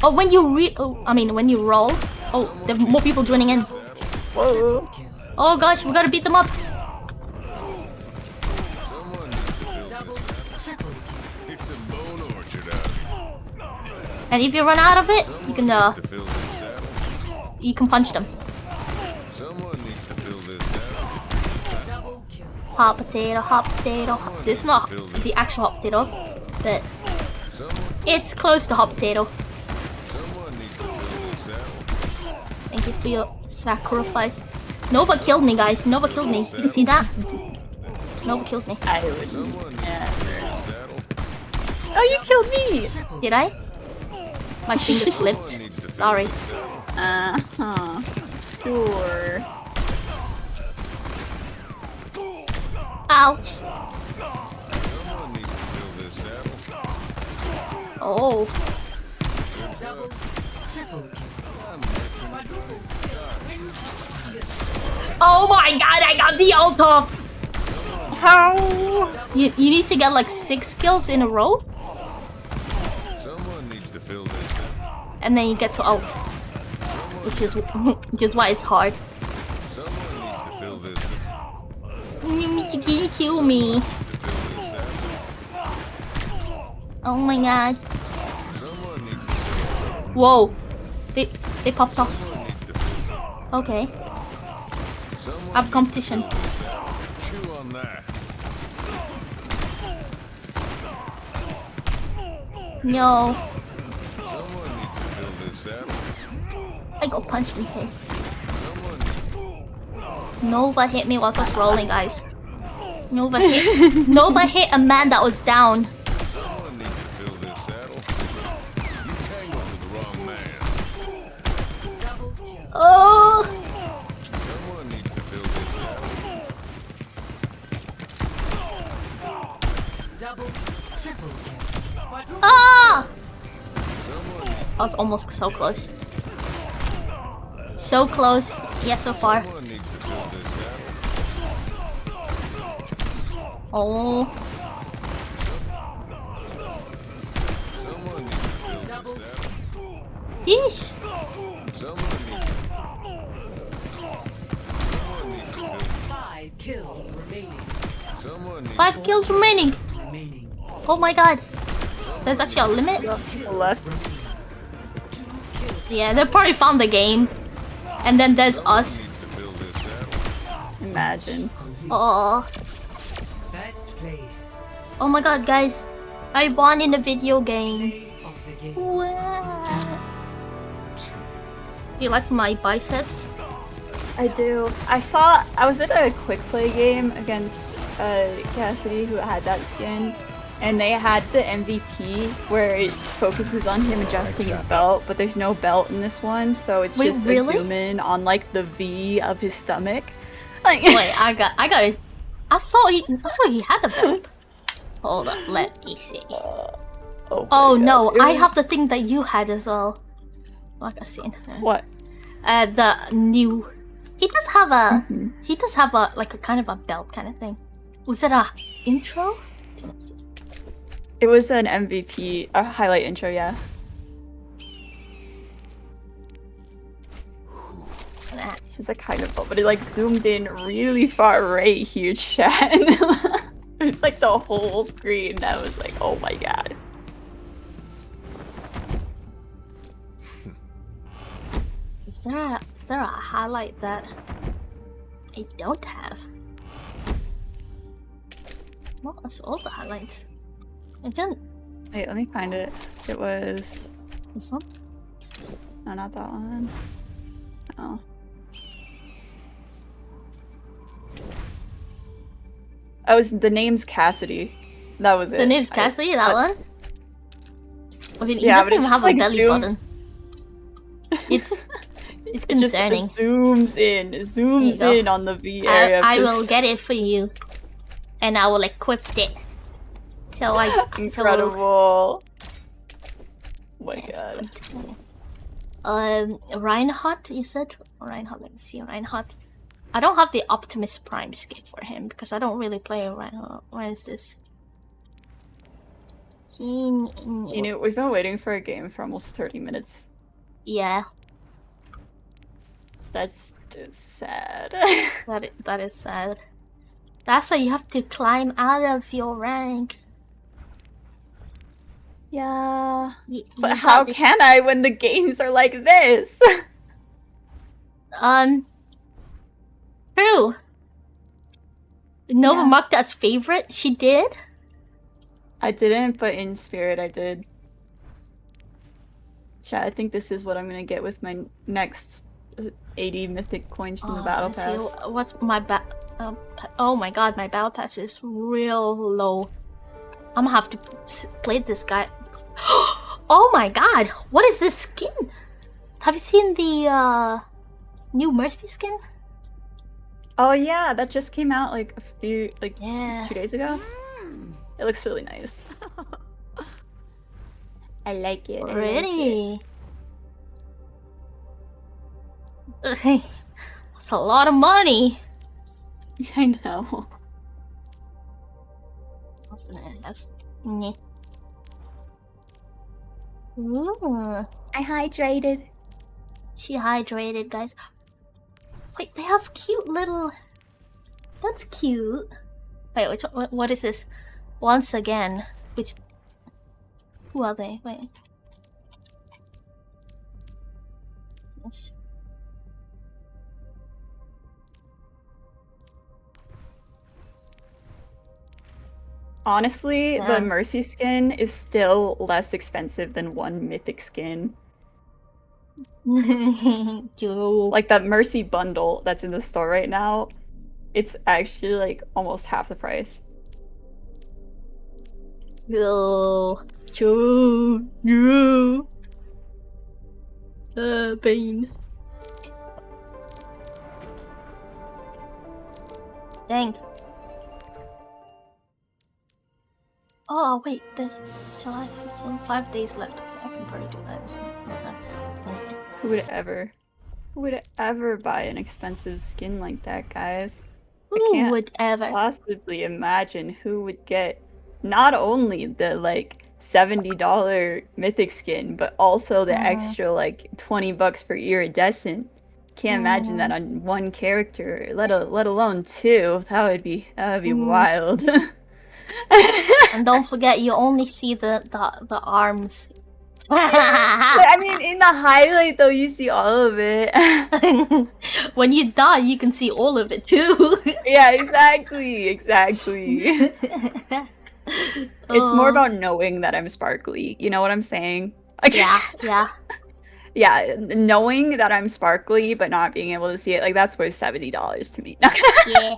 Oh, when you when you roll. Oh, there are more people joining in. Whoa. Oh gosh, we gotta beat them up. It's a bone orchard out here. And if you run out of it, you can punch them. Hot potato, hot potato. This is not the actual hot potato, but it's close to hot potato. Thank you for your sacrifice. Nova killed me, guys. Nova killed me. You can see that? Nova killed me. I wouldn't. Yeah. Oh, you killed me! Did I? My finger slipped. Sorry. Sure. Ouch. Oh. Oh my god, I got the ult off! How? You need to get like 6 kills in a row? And then you get to ult. Which is why it's hard. You kill me. Oh my god. Whoa. They popped off. Okay. I have competition. No. I got punched in the face. Nova hit me whilst I was rolling, guys. Nova hit a man that was down. Oh! Ah! I was almost so close. So close, yeah, so far. Oh. Yeesh. 5 kills remaining. 5 kills remaining. Oh my god. There's actually a limit. Left. Yeah, they probably found the game. And then there's us. Imagine. Oh. Oh my god, guys. I won in a video game. Wow. You like my biceps? I do. I was in a quick play game against Cassidy who had that skin. And they had the MVP where it focuses on him adjusting his belt, but there's no belt in this one, so it's just a zoom in on like the V of his stomach. Like wait, I got his. I thought he had a belt. Hold up, let me see. Oh no, I have the thing that you had as well. Like I seen. What? The new. He does have a. He does have a like a kind of a belt kind of thing. Was it a intro? Let's see. It was an MVP, a highlight intro, yeah. It's a kind of, but it like zoomed in really far right here, chat. It's like the whole screen. I was like, oh my god. Is there a highlight that I don't have? What was all the highlights? I didn't. Wait, let me find it. It was this one? No, not that one. No. The name's Cassidy. That was it. The name's Cassidy, that one? I mean, he yeah, doesn't even have like a belly zoomed. button. It's concerning. It just zooms in on the V area. I will get it for you. And I will equip it. So Incredible. Oh my god. Reinhardt, you said? Reinhardt, let me see. Reinhardt. I don't have the Optimus Prime skin for him because I don't really play Reinhardt. Where is this? You know, we've been waiting for a game for almost 30 minutes. Yeah. That's just sad. that is sad. That's why you have to climb out of your rank. Yeah. You But how got it. can I when the games are like this? True. Nova marked as favorite. She did. I didn't, but in spirit I did. Chat, I think this is what I'm gonna get with my next 80 mythic coins from the battle let's pass. see, what's my oh my god, my battle pass is real low. I'm gonna have to play this guy. Oh my god, what is this skin? Have you seen the new Mercy skin? Oh yeah, that just came out like a few, 2 days ago. It looks really nice. I like it. Pretty. That's a lot of money. I know. What's the have? Ooh. I hydrated. She hydrated, guys. Wait, they have cute little. That's cute. Wait, which one, what is this? Once again, which? Who are they? Wait. This. Honestly, the Mercy skin is still less expensive than one mythic skin. Like that Mercy bundle that's in the store right now, it's actually like almost half the price. Yo, pain. Dang. Oh wait, there's July 15, 5 days left. Okay, I can probably do that. Who would ever buy an expensive skin like that, guys? Who would ever possibly imagine who would get not only the like $70 mythic skin, but also the extra like $20 for iridescent. Can't imagine that on one character, let alone two. That would be wild. And don't forget, you only see the arms. I mean, in the highlight though, you see all of it. When you die, you can see all of it too. Yeah, exactly. It's more about knowing that I'm sparkly. You know what I'm saying? Like, yeah. Yeah, knowing that I'm sparkly but not being able to see it, like that's worth $70 to me. Yeah,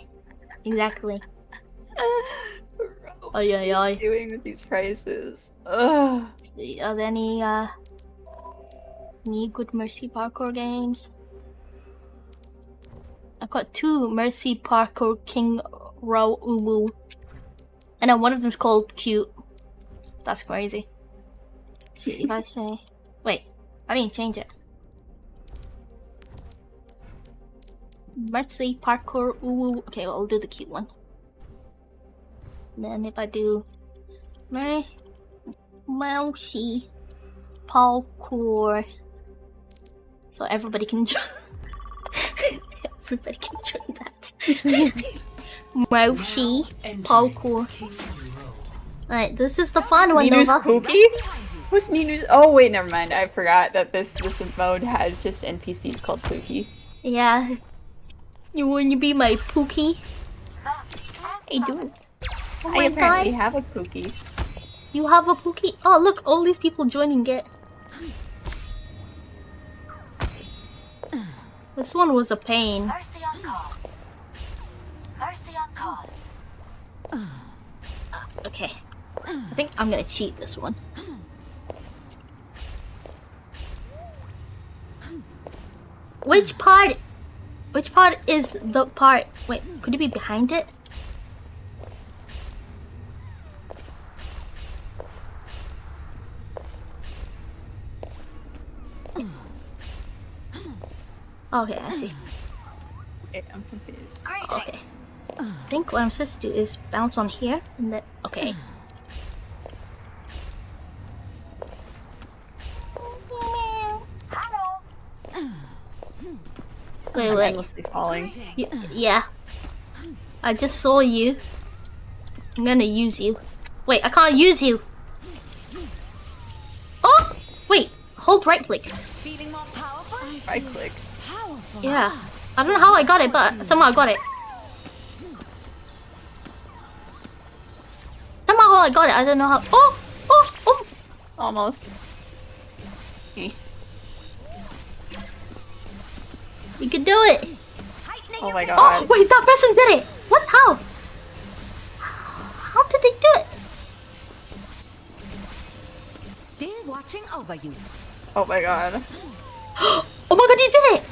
exactly. What are you doing with these prices? Ugh. Are there any good Mercy parkour games? I've got 2 Mercy parkour King Row Uwu, and then one of them's called Cute. That's crazy. See if I say, wait, I didn't change it. Mercy parkour Uwu. Okay, well, I'll do the cute one. Then if I do Mercy parkour, so everybody can join. Everybody can join that. Mercy parkour. Alright, this is the fun one, Ninu's Nova. Pookie? Who's Ninu's? Oh wait, never mind. I forgot that this mode has just NPCs called Pookie. Yeah. You want to be my Pookie? I do. Oh I my apparently god. have a Pookie. You have a Pookie? Oh look, all these people joining it. This one was a pain. Mercy on call. Mercy on call. Okay. I think I'm gonna cheat this one. Which part is the part? Wait, could it be behind it? Okay, I see. Okay, I'm confused. Okay. I think what I'm supposed to do is bounce on here and then okay. Wait, I'm endlessly falling. Yeah. I just saw you. I'm gonna use you. Wait, I can't use you. hold right click. Feeling more powerful? Right click. Powerful. Yeah. I don't know how I got it, but somehow I got it. Somehow I got it. I don't know how. Oh! Oh! Oh! Almost. You can do it. Oh my god. Oh wait, that person did it. What? How? How did they do it? Still watching over you. Oh my god. Oh my god, you did it!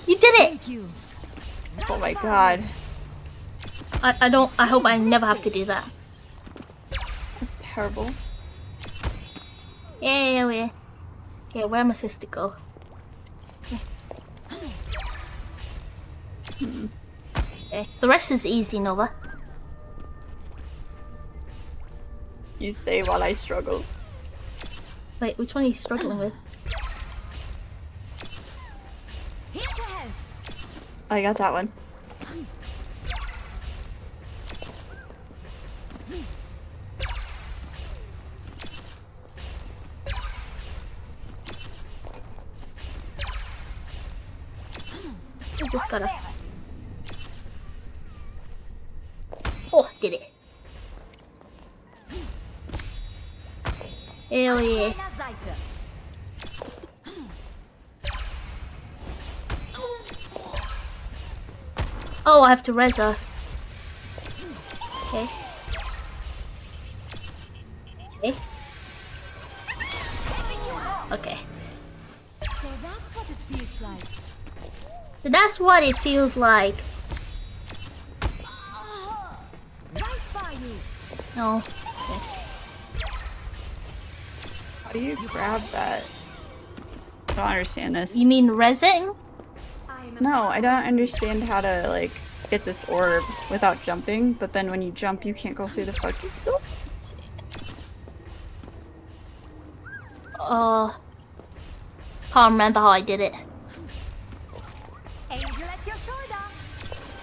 You did it! Thank you. Oh my god. I hope I never have to do that. That's terrible. Yeah. Okay, where am I supposed to go? Okay, the rest is easy, Nova. You say while I struggle. Wait, which one are you struggling with? I got that one. I just gotta... Oh, did it. Hell yeah. Oh, I have to res her. Okay. Okay. So that's what it feels like. So that's what it feels like. Right by you. No. Okay. How do you grab that? I don't understand this. You mean resing? No, I don't understand how to, like, get this orb without jumping, but then when you jump, you can't go through the fucking door. Can't remember how I did it. Angel at your shoulder.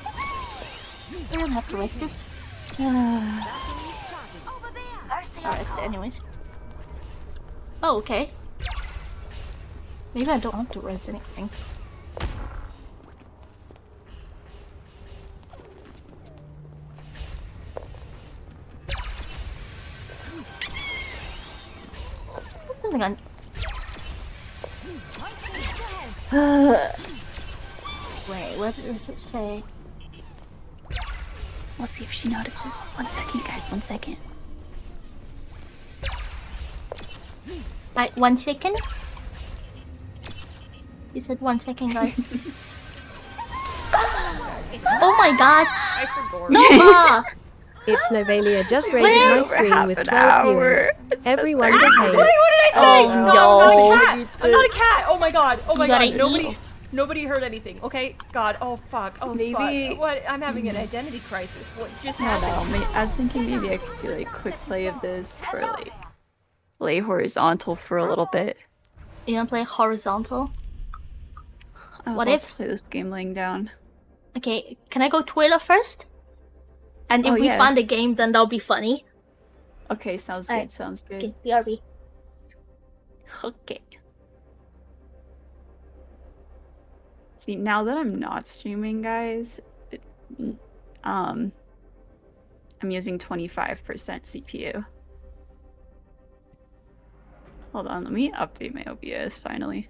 I don't have to rest this. I'll rest it anyways. Oh, okay. Maybe I don't want to rest anything. Something on. Wait, what does it say? We'll see if she notices. 1 second, guys. 1 second. Like 1 second? You said 1 second, guys. Oh my god! I forgot. Nova! It's Novalia just rated my stream with 12 viewers. Everyone behave. What did I say? Oh, no, no. I'm not a cat. I'm not a cat. Oh my god. Oh my You gotta god. eat. Nobody heard anything. Okay. God. Oh fuck. Oh Maybe- fuck. What? I'm having an identity crisis. What just I don't happened? know. I was thinking maybe I could do like quick play of this or like lay horizontal for a little bit. You wanna play horizontal? I would What love if- to play this game laying down? Okay, can I go Twitter first? And if Oh, we yeah. find a game, then that'll be funny. Okay, sounds good. Alright. Sounds good. Okay, BRB. Okay. See, now that I'm not streaming, guys, I'm using 25% CPU. Hold on, let me update my OBS finally.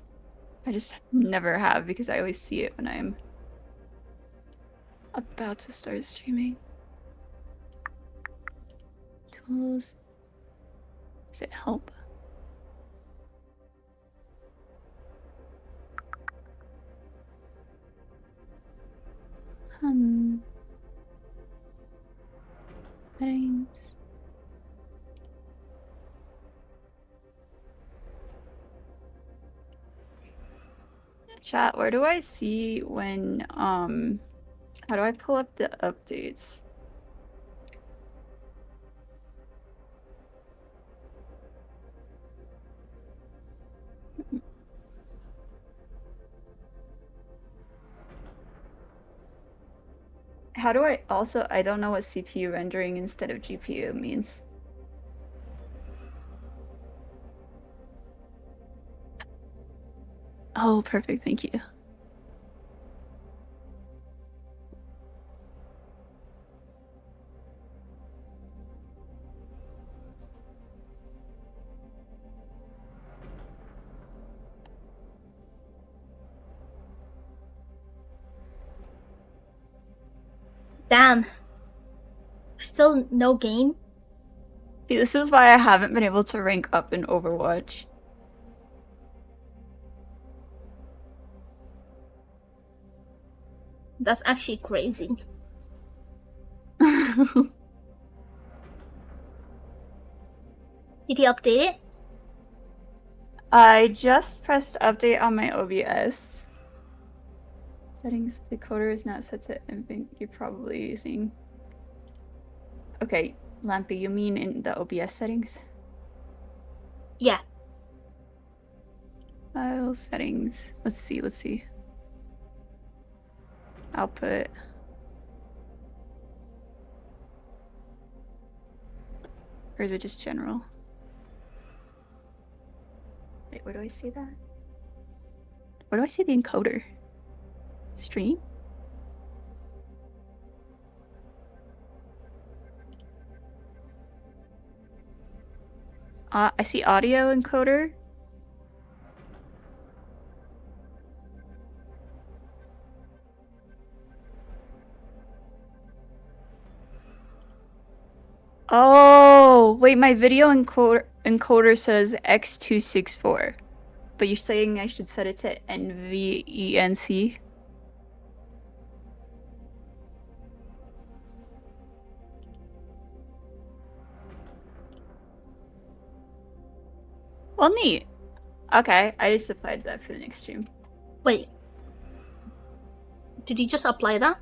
I just never have because I always see it when I'm about to start streaming. Tools. Does it help? Settings. Chat, where do I see when, how do I pull up the updates? How do I also, I don't know what CPU rendering instead of GPU means. Oh, perfect. Thank you. Damn. Still no game? See, this is why I haven't been able to rank up in Overwatch. That's actually crazy. Did he update it? I just pressed update on my OBS. Settings, decoder is not set to infant. You're probably using... Okay, Lampy, you mean in the OBS settings? Yeah. File settings. Let's see. Output. Or is it just general? Wait, where do I see that? Where do I see the encoder? Stream? I see audio encoder. Oh, wait, my video encoder says X264. But you're saying I should set it to NVENC? Well, neat. Okay, I just applied that for the next stream. Wait. Did you just apply that?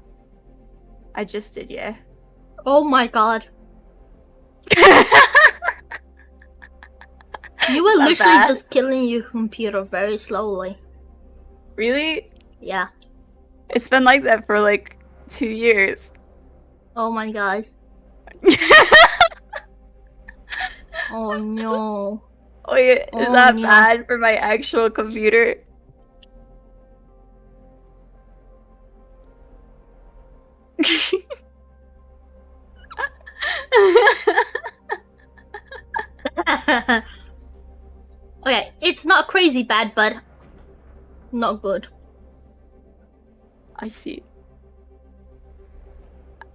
I just did, yeah. Oh my god. You were Not literally bad. just killing your computer very slowly. Really? Yeah. It's been like that for like 2 years. Oh my god. Oh no. Wait, is Oh, that no. bad for my actual computer? Okay, it's not crazy bad, but not good. I see.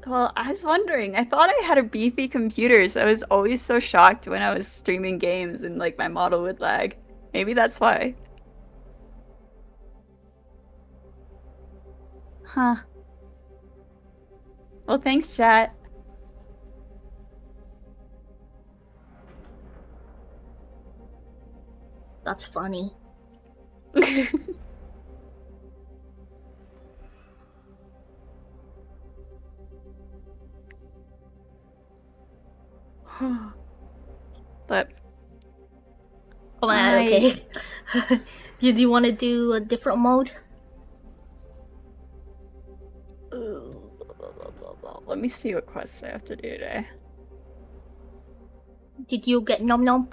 Well, I was wondering. I thought I had a beefy computer, so I was always so shocked when I was streaming games and like my model would lag. Maybe that's why. Huh. Well, thanks, chat. That's funny. But Oh my god, okay. Do you want to do a different mode? let me see what quests I have to do today. Did you get nom nom?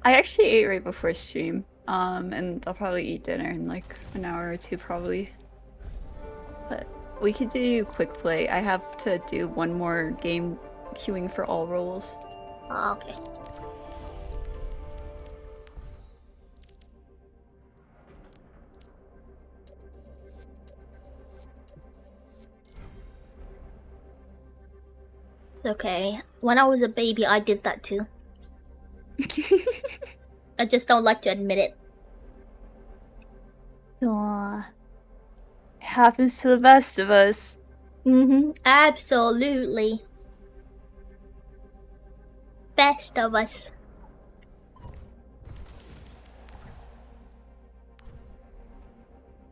I actually ate right before stream, and I'll probably eat dinner in like an hour or two probably. But we could do quick play. I have to do one more game queuing for all roles. Oh, okay. Okay. When I was a baby, I did that too. I just don't like to admit it. Aw. It happens to the best of us. Mm-hmm. Absolutely. Best of us.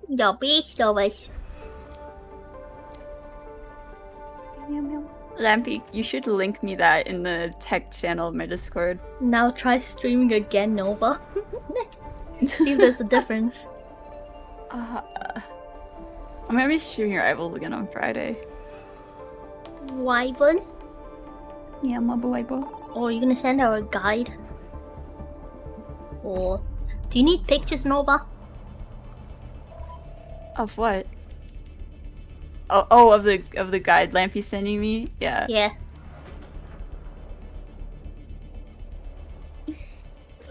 The best of us. Lampy, you should link me that in the tech channel of my Discord. Now try streaming again, Nova. See if there's a difference. I'm gonna be streaming Rivals again on Friday. Rival? Yeah, Mobile Rival. Or are you gonna send her a guide? Or Do you need pictures, Nova? Of what? Oh, of the guide lamp he's sending me? Yeah. Yeah.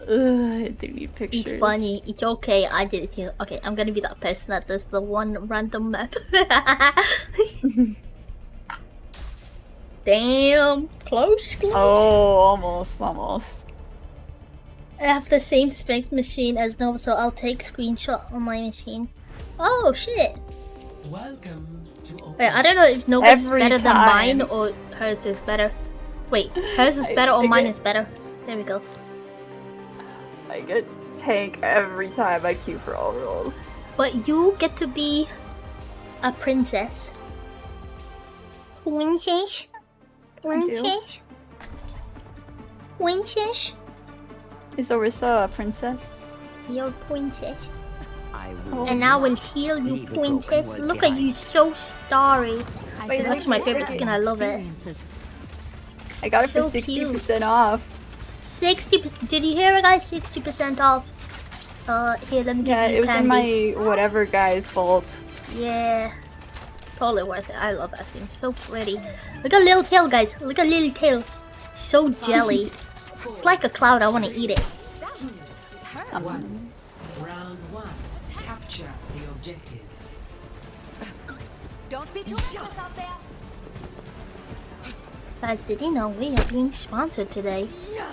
I do need pictures. It's funny. It's okay. I did it too. Okay, I'm gonna be that person that does the one random map. Damn. Close. Oh, almost. I have the same specs machine as Nova, so I'll take screenshot on my machine. Oh shit. Welcome to Wait, I don't know if Nova's Every better than time. mine or hers is better. Wait, hers is better or mine is better? There we go. I get tank every time I queue for all roles. But you get to be a princess. Princess? Princess? Princess? Is Orisa a princess? You're a princess. will And I will heal you, princess. Look at you, so starry. It's actually my favorite skin, I love it. I got it for So 60% off. 60. Did you hear it, guys? 60% off. Here, let me give Yeah, you it was in candy. my whatever guy's vault. Yeah. Totally worth it. I love that skin. So pretty. Look at little tail, guys. Look at little tail. So jelly. It's like a cloud. I want to eat it. Round one. Capture the objective. Don't be too reckless out there. Guys, did you know we are being sponsored today?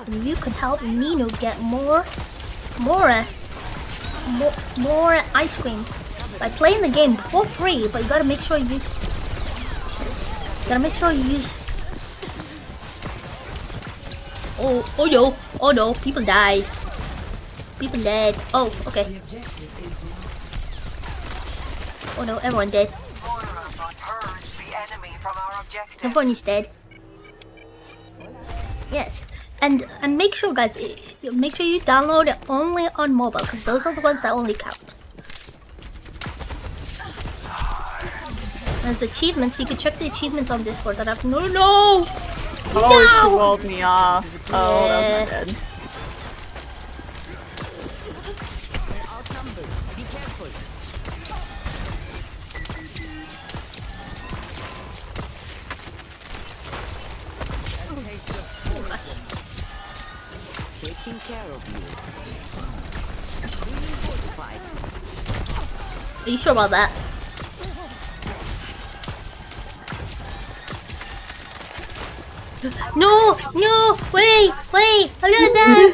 And you could help Nino get more ice cream by playing the game for free. But you gotta make sure you use. Oh no! People died. People dead. Oh, okay. Oh no! Everyone dead. Everyone is dead. Yes, and make sure, guys, make sure you download it only on mobile, because those are the ones that only count. There's achievements. You can check the achievements on Discord. That I've no. Oh, she walled me off. Oh, Yeah. that was dead. Taking care of you. Are you sure about that? No! Wait! I'm gonna die!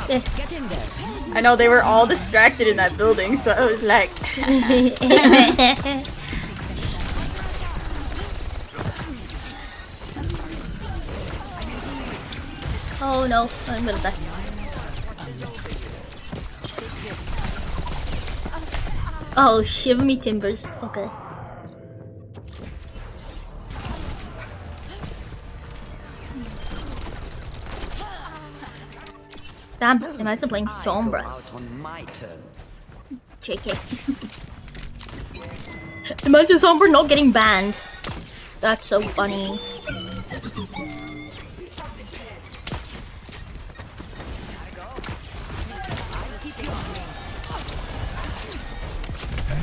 Yeah. Get in there. I know they were all distracted in that building, so I was like. Oh no, I'm gonna die. Oh, shiver me timbers. Okay. Damn, imagine playing Sombra. Out on my terms. JK. Imagine Sombra not getting banned. That's so funny.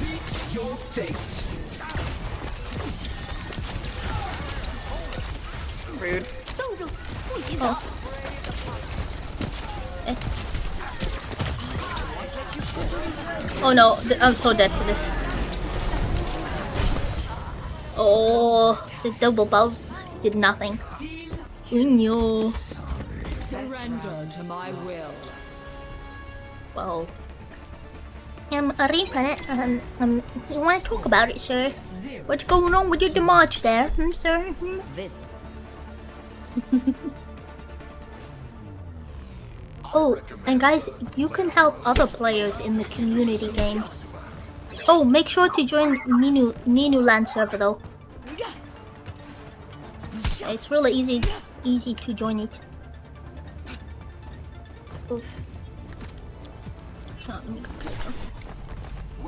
Meet your fate. Rude. Oh. Oh no, I'm so dead to this. Oh, the double bounce did nothing. No. Surrender to my will. Wow. Reaper, you want to talk about it, sir? What's going on with your demarch there, sir? This. Oh, and guys, you can help other players in the community game. Oh, make sure to join Ninu Land server though. It's really easy to join it. Oof.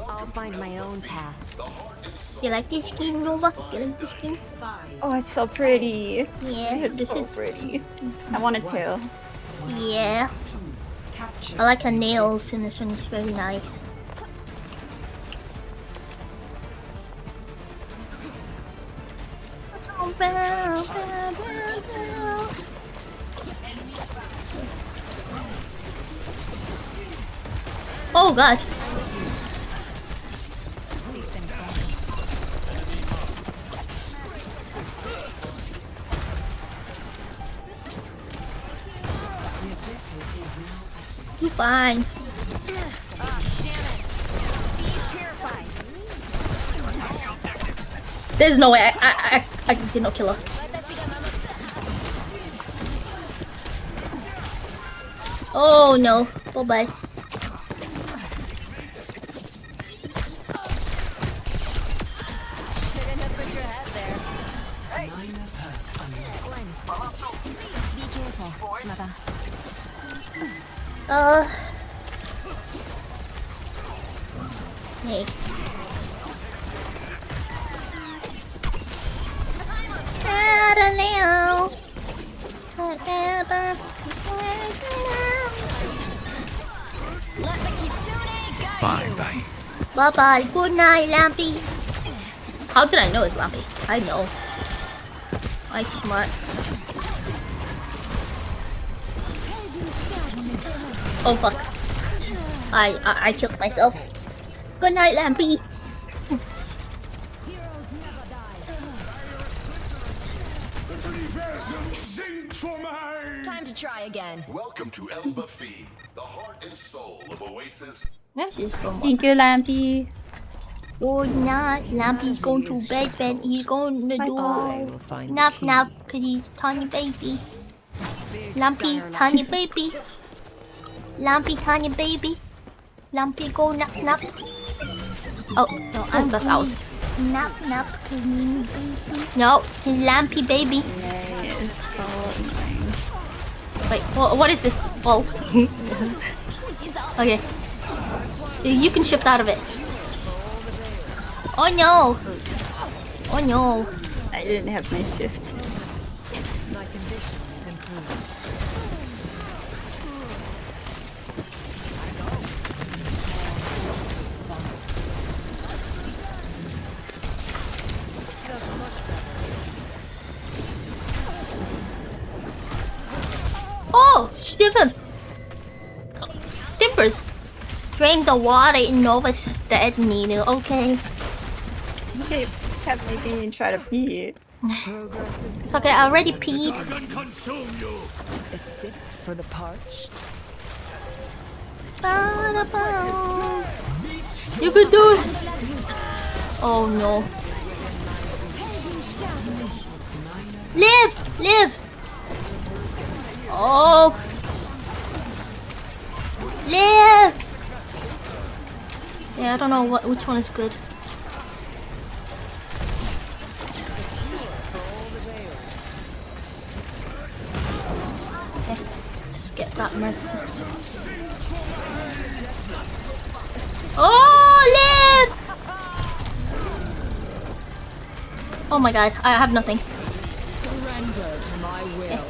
I'll find my own path. You like this skin, Nova? You like this skin? Oh, it's so pretty. Yeah, It's this so is pretty. I want a tail. Yeah. I like her nails in this one, it's very nice. Oh god. You fine. There's no way I did not kill her. Oh no. Bye bye. Hey. I don't know. Bye bye. Bye bye. Good night, Lampy. How did I know it's Lampy? I know. I'm smart. Oh fuck. I killed myself. Good night, Lampy. Time to try again. Welcome to El Buffet, the heart and soul of Oasis. Thank you, Lampy. Good night. Lampy's going to bed, and he's going to do nap nap because he's tiny baby. Lampy's tiny baby. Lampy tiny baby. Lampy go nap nap. Oh no, that's ours. Nap nap, baby. No, he's Lampy baby. So annoying. Wait, what is this ball? Okay, you can shift out of it. Oh no! Oh no! I didn't have my shift. My condition is improved. Oh, Stephen! Timbers! Drink the water in Nova's dead, Nino, okay? Okay, kept making me try to pee. It's okay, I already peed. A sip for the parched. You can do it! Oh no. Live! Live! Oh! Live! Yeah, I don't know which one is good. Okay, just get that mercy. Oh, live! Oh my god, I have nothing. Surrender to my will.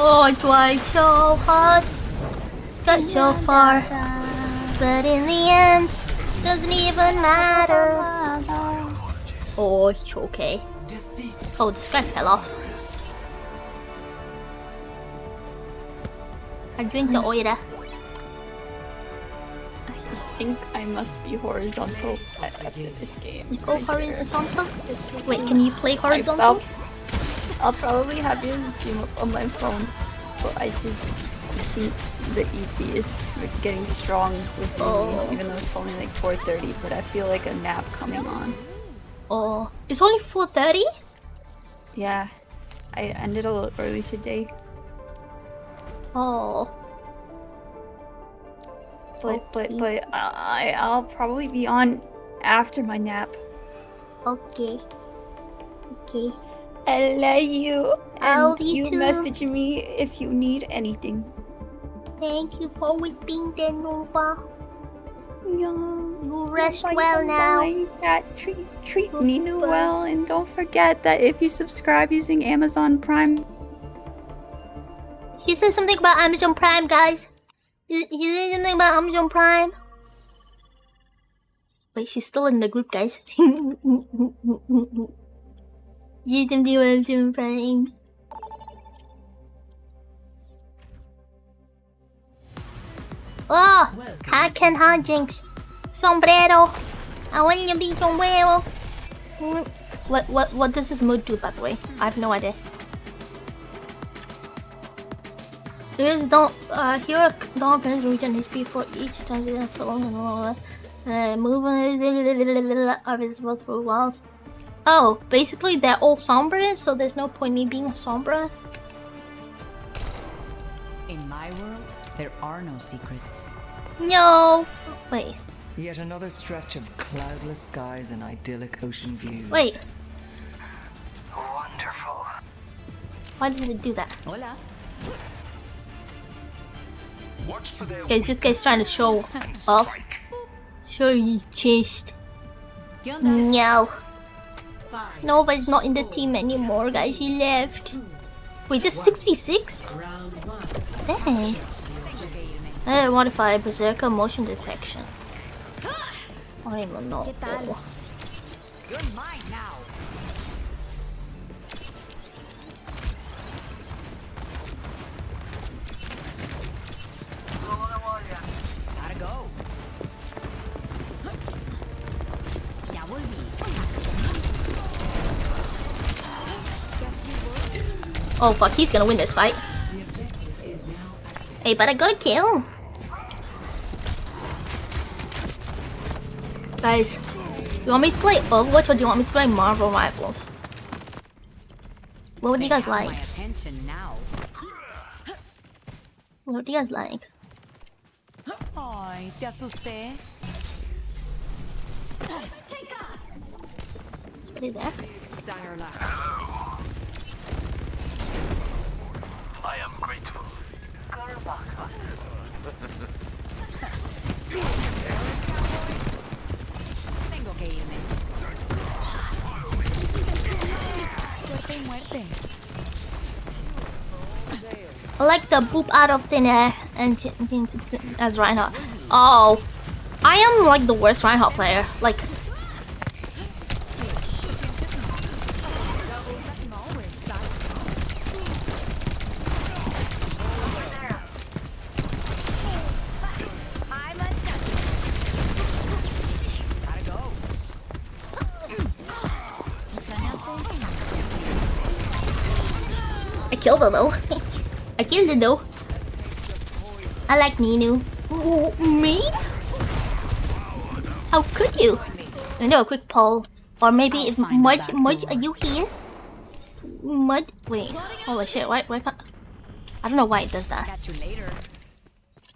Oh, I tried so hard, got so far, but in the end, doesn't even matter. Oh, it's okay. Oh, this guy fell off. I drink the oil. I think I must be horizontal after this game. You go horizontal? Wait, can you play horizontal? I'll probably have you stream up on my phone, but I just think the EP is getting strong with me, even though it's only like 4:30. But I feel like a nap coming on. Oh, it's only 4:30? Yeah, I ended a little early today. Oh. But I'll probably be on after my nap. Okay. Okay. I love you. I love and you too. Message me if you need anything. Thank you for always being there, Nova. You rest well now. Treat Ninu well, and don't forget that if you subscribe using Amazon Prime. You said something about Amazon Prime, guys. You said something about Amazon Prime. Wait, she's still in the group, guys. You said something about Amazon Prime. Oh, I can hijinks. Sombrero. I want you to be sombrero. What does this mode do, by the way? I have no idea. Heroes don't finish region HP for each time they have so long and movement are visible through walls. Oh, basically they're all sombras, so there's no point me being a sombra. In my world, there are no secrets. No. Wait. Yet another stretch of cloudless skies and idyllic ocean views. Wait. Wonderful. Why does it do that? Hola. Guys, this guy's trying to show off. Show you chased. No. Nova's not in the team anymore, guys. She left. Wait, this 6v6? Dang. Modify Berserker motion detection. I don't even know. You're mine now. Gotta go. Ya volví. Oh fuck, he's gonna win this fight. Hey, but I got a kill. Guys, do you want me to play Overwatch or do you want me to play Marvel Rivals? What would you guys like? What would you guys like? Ay, te asusté. It's pretty there. I am grateful. Tengo que irme. Suerte y muerte. I like the boop out of thin air and as Reinhardt. Oh, I am like the worst Reinhardt player. Like, I killed her though. I killed it though. I like Ninu. Ooh, me? How could you? I know a quick poll. Or maybe if Mudge, are you here? Mud, wait, holy shit, why can't... I don't know why it does that.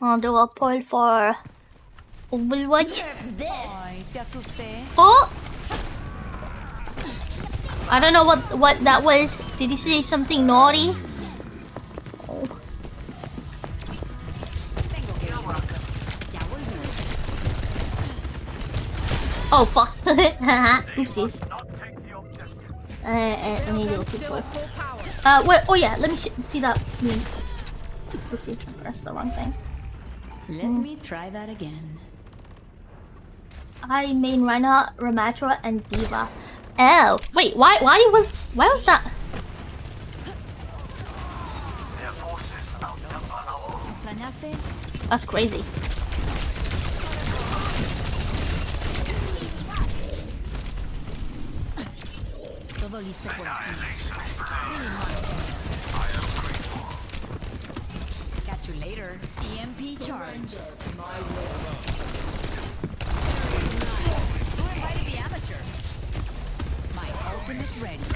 I'll do a poll for Overwatch. Oh! I don't know what that was. Did he say something naughty? Oh fuck. Oopsies. Let me do a quick flip. Wait, oh yeah, let me see that. Oopsies, I pressed the wrong thing. Let me try that again. I main Reinhardt, Ramatra, and Diva. Oh, wait, why was that? That's crazy. Todo listo por aquí. Catch you later. EMP charge. Who invited the amateur? My ultimate's ready.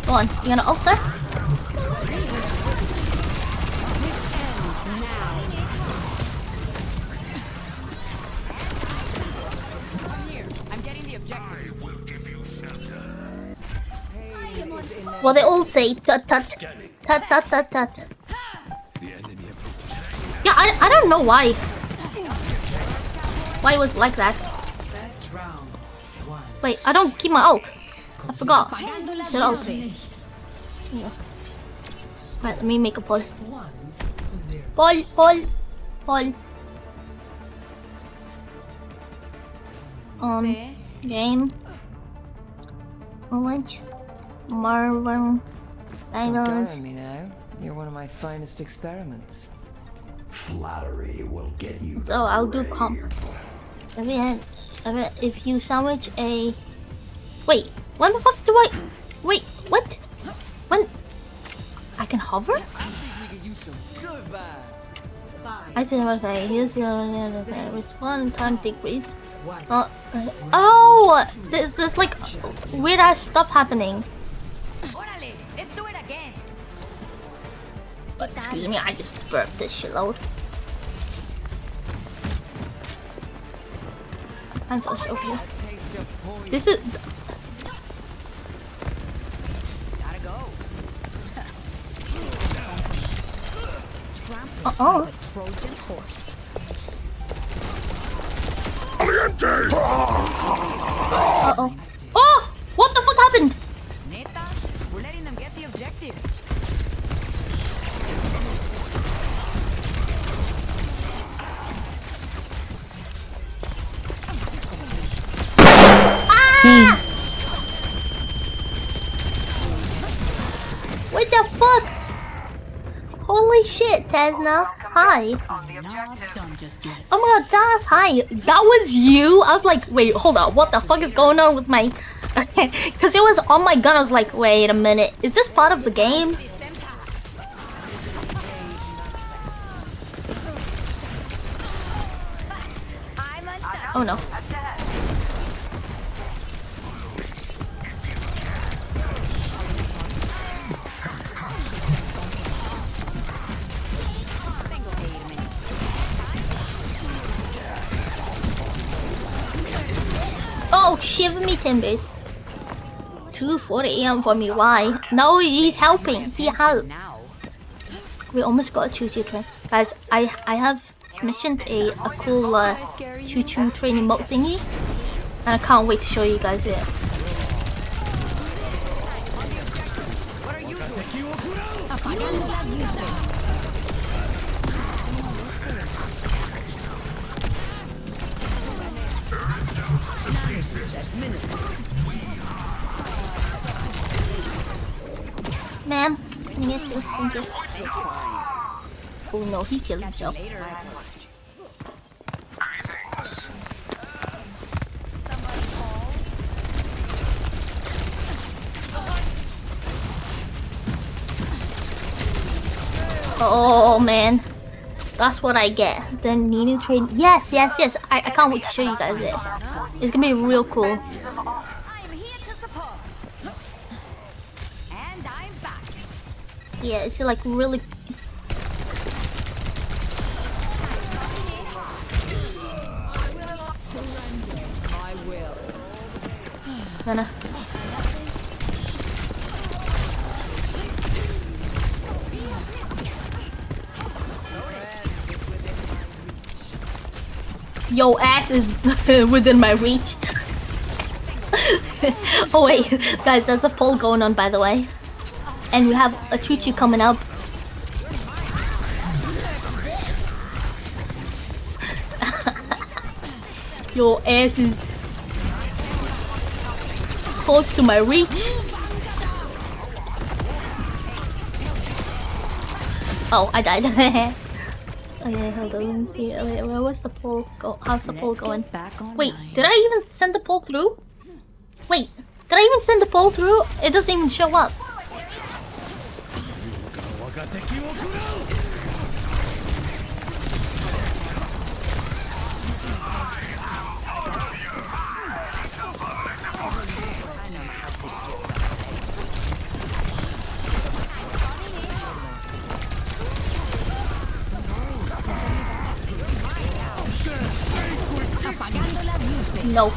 Go on, you gonna ult, sir? Well, they all say tut tut tut tut tut tut. Yeah. I don't know why. Why it was like that. Wait, I don't keep my ult. I forgot. Should ult. Yeah. Right, let me make a pull. Pull. Game. Orange. Marble. Diamonds. Me now. You're one of my finest experiments. Flattery will get you. So I'll do comp. If you sandwich a... Wait, when the fuck do I... Wait, what? When... I can hover? I did everything. Here's the respond time decrease. Oh! There's like weird ass stuff happening. Excuse me, I just burped this shitload. I'm so here. This is... Uh-oh. Uh-oh. Oh! What the fuck happened? We're letting them get the objective. Ah! What the fuck? Holy shit, Tesna. Hi. Oh my god, Dad, hi. That was you? I was like, wait, hold on. What the fuck is going on with my... Because it was on my gun. I was like, wait a minute. Is this part of the game? Oh no. Oh, shiver me timbers. 2:40 AM for me. Why? No, he's helping. He helped. We almost got a choo-choo train. Guys, I have commissioned a cool choo-choo train emote thingy. And I can't wait to show you guys it. Ma'am, can you get this? Thank you. Oh no, he killed himself. Oh man, that's what I get. The Ninu train. Yes. I can't wait to show you guys it. It's gonna be real cool. Yeah, it's like really. Gonna. Yo, ass is within my reach. Oh wait, guys, there's a poll going on, by the way. And we have a choo-choo coming up. Your ass is close to my reach. Oh, I died. Okay, hold on, let me see. Wait, where was the poll go? How's the poll going? Wait, did I even send the poll through? Wait, did I even send the poll through? It doesn't even show up. No.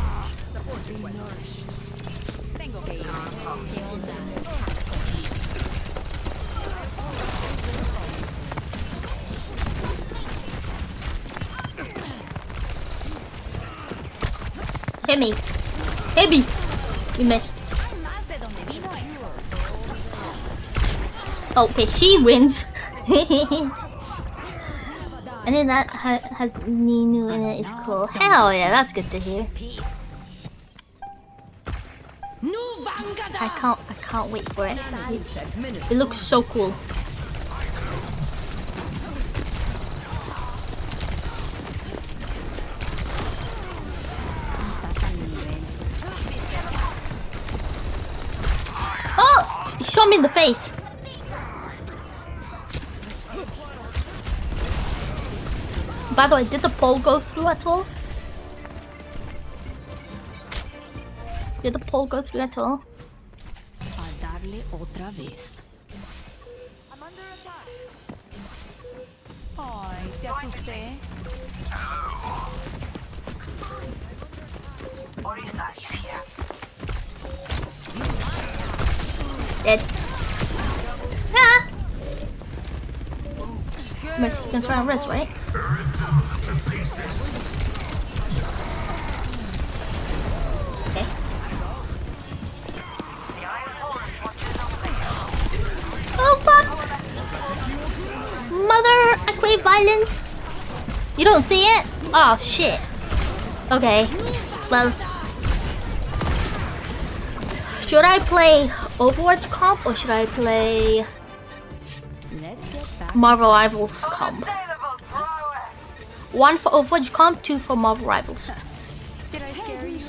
Hit me. Hit me. You missed. Okay, she wins. And then that has Ninu in it is cool. Hell yeah, that's good to hear. I can't wait for it. It looks so cool. Oh! She shot me in the face. By the way, did the pole go through at all? Did the pole go through at all? Darle otra vez. Ay, te asusté. Dead. Ah! Mercy's gonna try and rest, right? Okay. Oh fuck! Mother, I crave violence. You don't see it? Oh shit. Okay. Well, should I play Overwatch comp or should I play Marvel Rivals comp? 1 for Overwatch comp, 2 for Marvel Rivals. Did I scare you?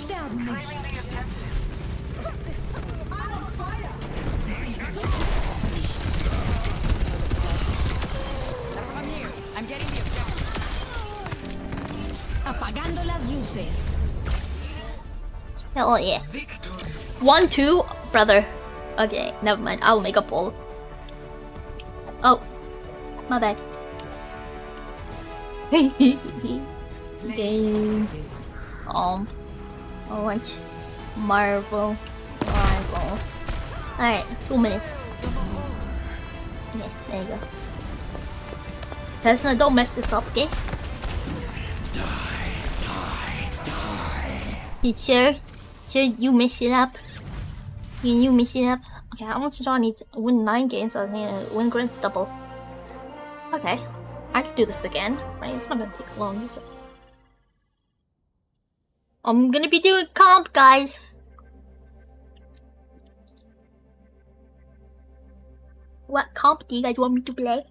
I'm getting the apagando las luces. Hell yeah. 1, 2, brother. Okay, never mind. I'll make a poll. Oh, my bad. Game. Launch. Marvel Rivals. Alright, 2 minutes. Okay, there you go. Tesla, don't mess this up, okay? You sure? Sure you mess it up? You mess it up? Okay, how much do I need to win 9 games? I think win grants double. Okay, I can do this again, right? It's not gonna take long, is it? I'm gonna be doing comp, guys. What comp do you guys want me to play?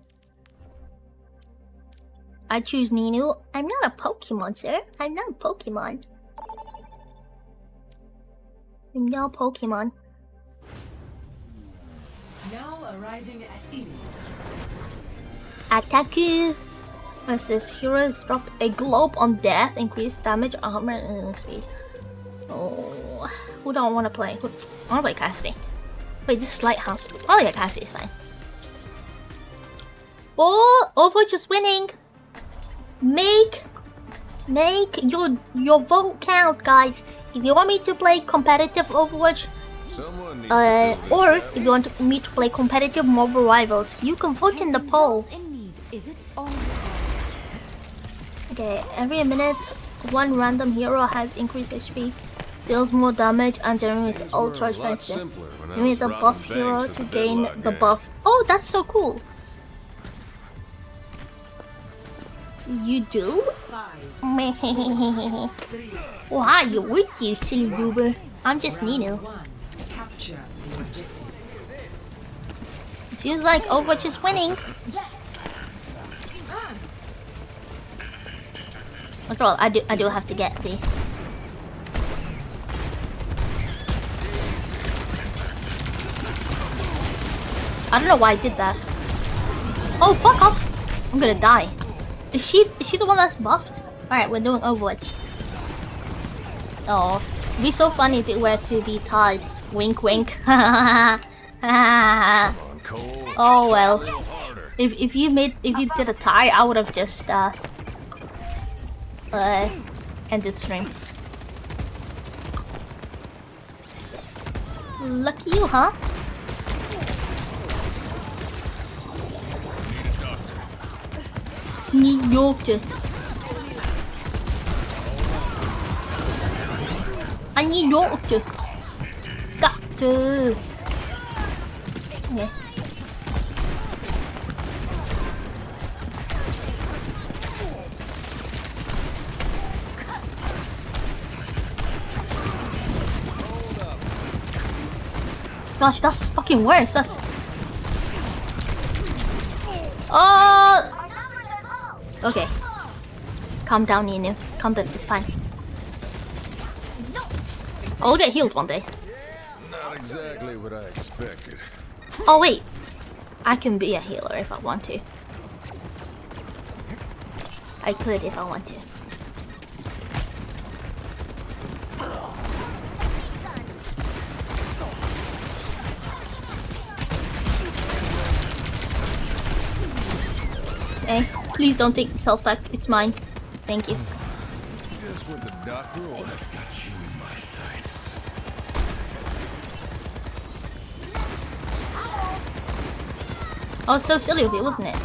I choose Ninu. I'm not a Pokemon, sir. I'm not a Pokemon. I'm not a Pokemon. Now arriving at Enos. Attack! Versus heroes drop a globe on death, increase damage, armor, and speed. Oh, who don't want to play? I want to play Cassidy. Wait, this is Lighthouse. Oh yeah, Cassidy is fine. Oh, Overwatch is winning. Make your vote count, guys. If you want me to play competitive Overwatch, or if you want me to play competitive Marvel Rivals, you can vote in the poll. Okay, every minute, one random hero has increased HP, deals more damage, and generates ultra expensive. You need the buff hero to gain the buff. Oh, that's so cool. You do? Why you would you, silly goober? I'm just Ninu. Seems like Overwatch is winning. After all, I do have to get the. I don't know why I did that. Oh, fuck off! I'm gonna die. Is she the one that's buffed? Alright, we're doing Overwatch. Oh, it'd be so funny if it were to be tied. Wink wink. Oh well. If you did a tie, I would have just ended stream. Lucky you, huh? Need doctor. 아니 노트. 까트. 네. Gosh, that's fucking worse. That's. Okay. Calm down, Ninu. Calm down. It's fine. I'll get healed one day. Not exactly what I expected. Oh wait, I can be a healer if I want to. I could if I want to. Hey, please don't take this health back. It's mine. Thank you. Just with the doctor, I've got you in my sights. Oh, so silly of you, wasn't it?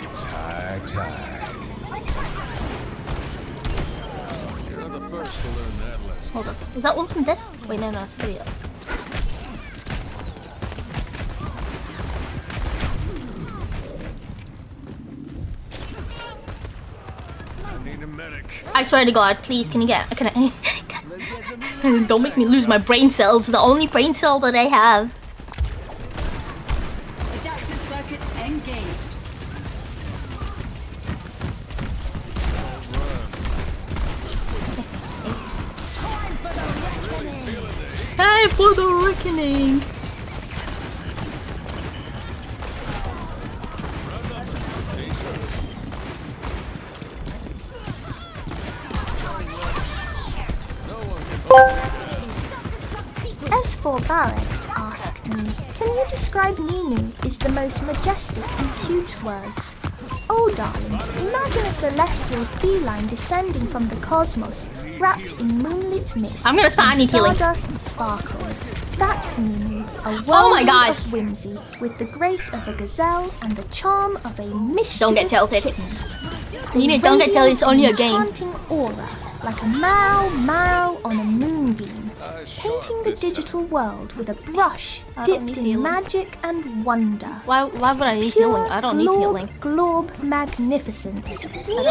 It's high tide. You're the first to learn that lesson. Hold up. Is that Wolfman dead? Wait, no, it's video. I need a medic. I swear to God, please, can I don't make me lose my brain cells, the only brain cell that I have. Adaptive circuits engaged. Time for the reckoning. S4 Barracks asked me, can you describe Ninu is the most majestic and cute words? Oh darling, imagine a celestial feline descending from the cosmos, wrapped in moonlit mist. I'm gonna spam, I need healing. Stardust sparkles. That's Ninu, a Oh my whirlwind God. of whimsy, with the grace of a gazelle and the charm of a mischievous Don't get tilted. kitten. Ninu, don't get tilted, it's only a game. Enchanting aura, like a Mao on a moonbeam, painting the digital world with a brush I don't dipped need in healing. magic and wonder. Why would I need healing? I don't need healing. Globe magnificence. I don't need healing.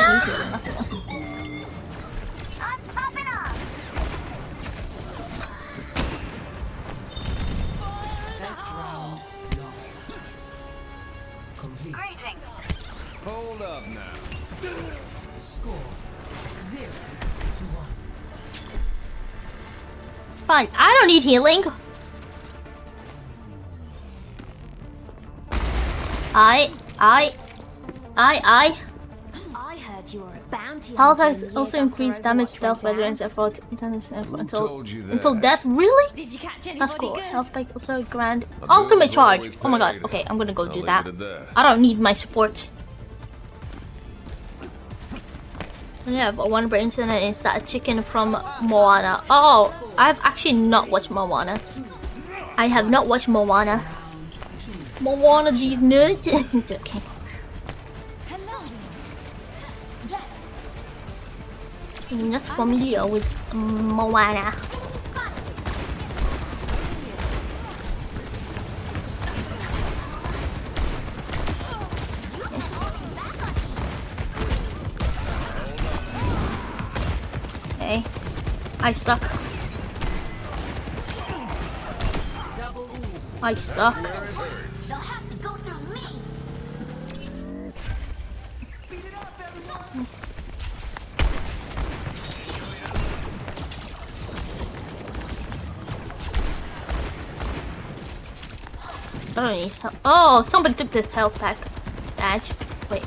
That's all. Hold up now. Score 0-1. Fine, I don't need healing. I I heard you were a bounty Health hunter has in the also years increased after damage, Overwatch stealth, went veterans, down. effort, told you that? until death. Really? Did you catch anybody That's cool. good? Health spike also grand. A Ultimate bill's charge. always Oh my god. paid. Okay, I'm gonna go I'll do leave that. it at that. I don't need my supports. And yeah, but one brain center is that chicken from Moana. Oh, I've actually not watched Moana. I have not watched Moana. Moana, these nuts. It's okay. I'm not familiar with Moana. Okay, I suck. I suck. They'll have to go through me. I don't need help. Oh, somebody took this health pack. Sad. Wait.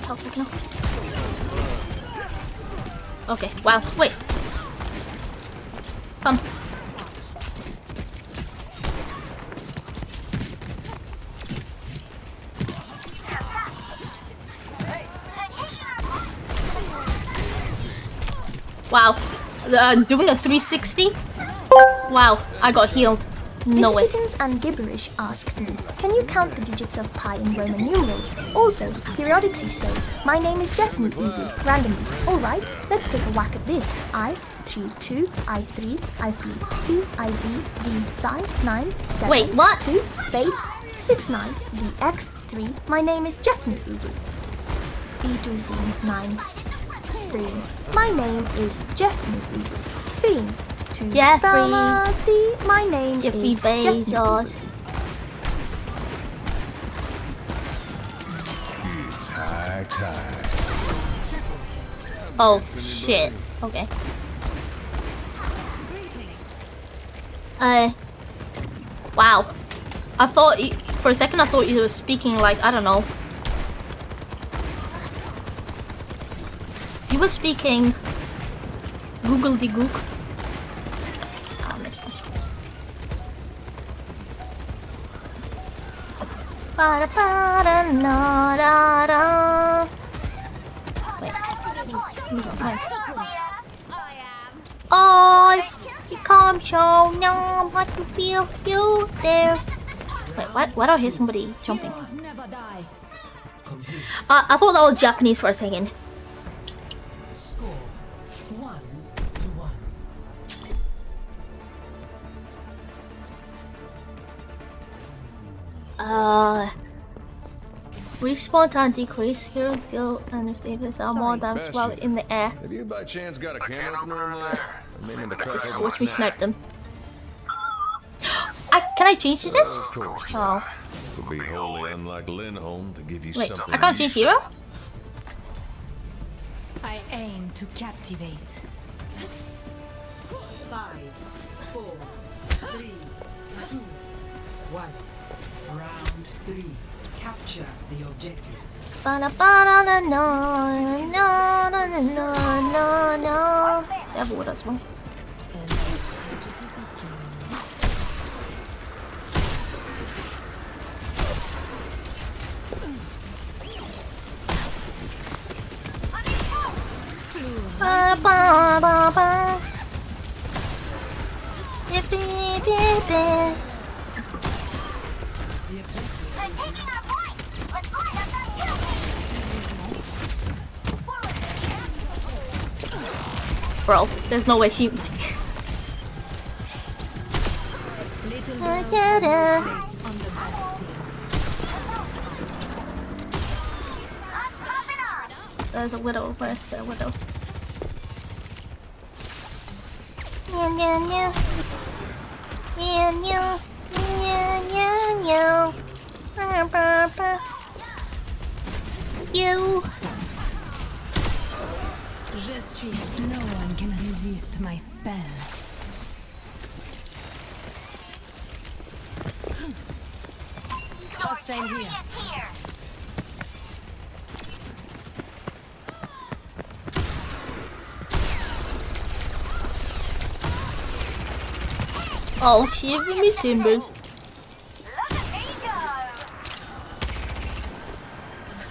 Health pack now. Okay, wow, wait. Come. Wow. Doing a 360? Wow, I got healed. No way. Kittens and Gibberish asked me, can you count the digits of pi in Roman numerals? Also, periodically say, my name is Jeffney Ubu, randomly. Alright, let's take a whack at this. I, 3, 2, I, 3, I, V, Q, I, V, V, Psi, 9, 7, Wait, what? 2, Fate, 6, 9, V, X, 3, my name is Jeffney Ubu. V, 2, Z, 9, 3, my name is Jeffney Ubu. Fiend. Jeffrey. My name Jeffrey is Bezos. It's high tide. Oh shit. Okay. Wow. I thought for a second I thought you were speaking like, I don't know. You were speaking Google-de-gook. Oh, you come show now what you feel you there. Wait, what? Why do I hear somebody jumping? I thought that was Japanese for a second. Score 1-1. Respawn time decrease. Heroes deal and saves are more damage while in the air. Have you by chance got a can opener in there? I mean, Watch me snipe them. Can I change to this? Of course. Oh. It would be wholly unlike Lindholm to give you Wait, something. I can't change hero? I aim to captivate. 5, 4, 3, 2, 1. Round 3. Capture the objective. Devil with us one. Bro, there's no way she. There's a widow. Where's the widow? You. Je suis. No one can resist my spell. Hostile here. Oh, shiver me timbers.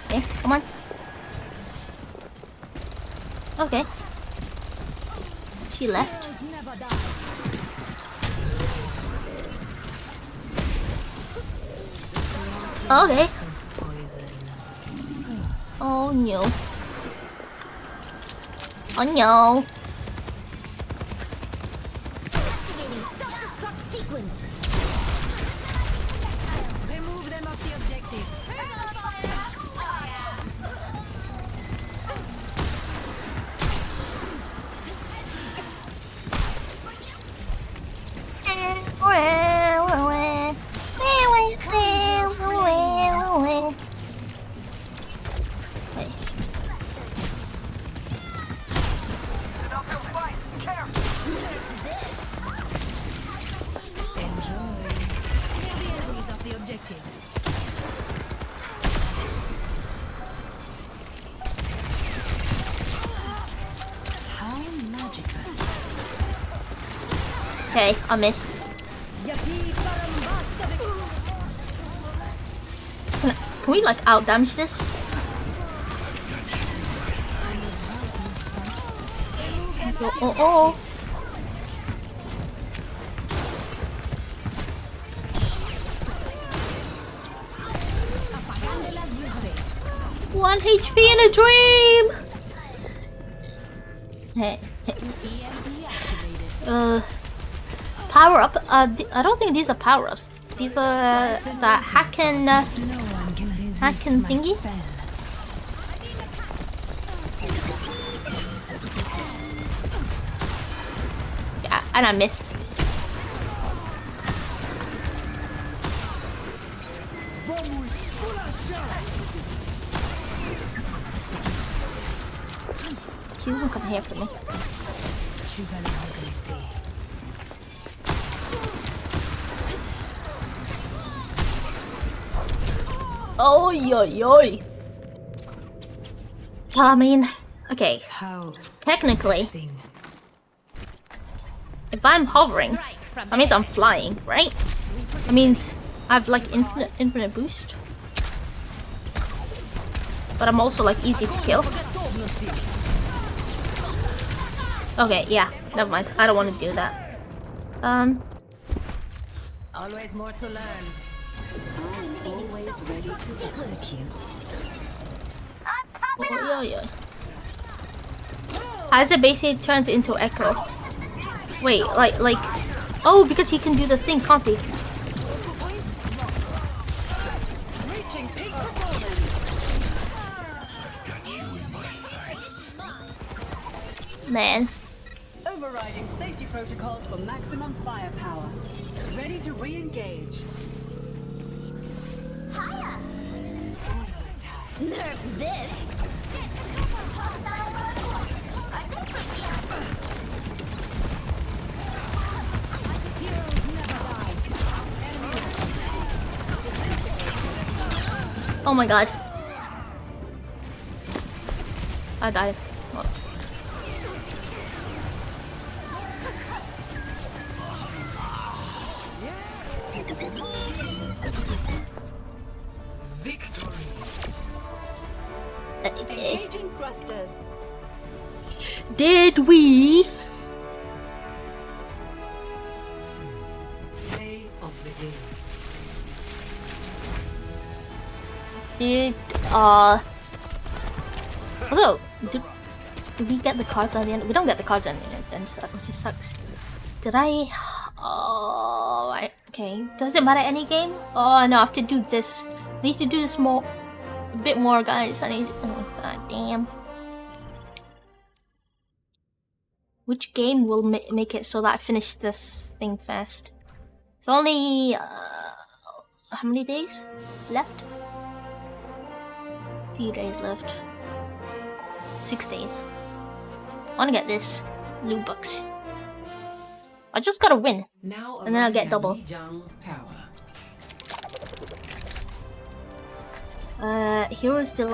Okay, come on. Okay. She left. Okay. Oh no. Oh no. Remove them off the objective. Okay, I missed. Can we like out damage this? Oh. 1 HP in a dream. Power up. I don't think these are power ups. These are the Hacken thingy. Yeah, and I missed. She's gonna come here for me. Oh, yo. I mean, okay. Technically, if I'm hovering, that means I'm flying, right? That means I have like infinite boost. But I'm also like easy to kill. Okay, yeah, never mind. I don't want to do that. Always more to learn. I'm always ready to execute. Oh, yeah. Isaac basically turns into Echo. Wait, like, oh, because he can do the thing, can't he? I've got you in my sights. Man. Overriding safety protocols for maximum firepower. Ready to re-engage. Hiya! Nerf this! Oh my god. I died. What? Engaging thrusters. Did we? Play of the game. Did also do we get the cards at the end? We don't get the cards at the end, which just sucks. Did I? Oh, right. Okay. Does it matter any game? Oh no, I have to do this. I need to do this more, a bit more, guys. I need. Oh god damn. Which game will make it so that I finish this thing fast? It's only how many days left? Few days left. 6 days. I wanna get this loot box. I just gotta win, and then I'll get double. Hero is still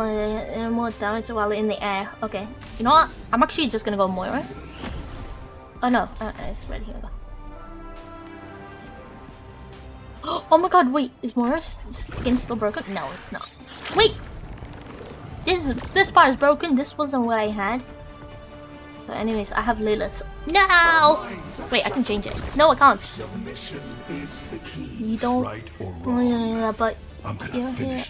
more damage while in the air. Okay, you know what? I'm actually just gonna go Moira. Oh no, it's ready. Here we go. Oh my god! Wait, is Moira's skin still broken? No, it's not. Wait. This part is broken. This wasn't what I had. So anyways, I have Lilith. No! Wait, I can change it. No, I can't. You don't... but here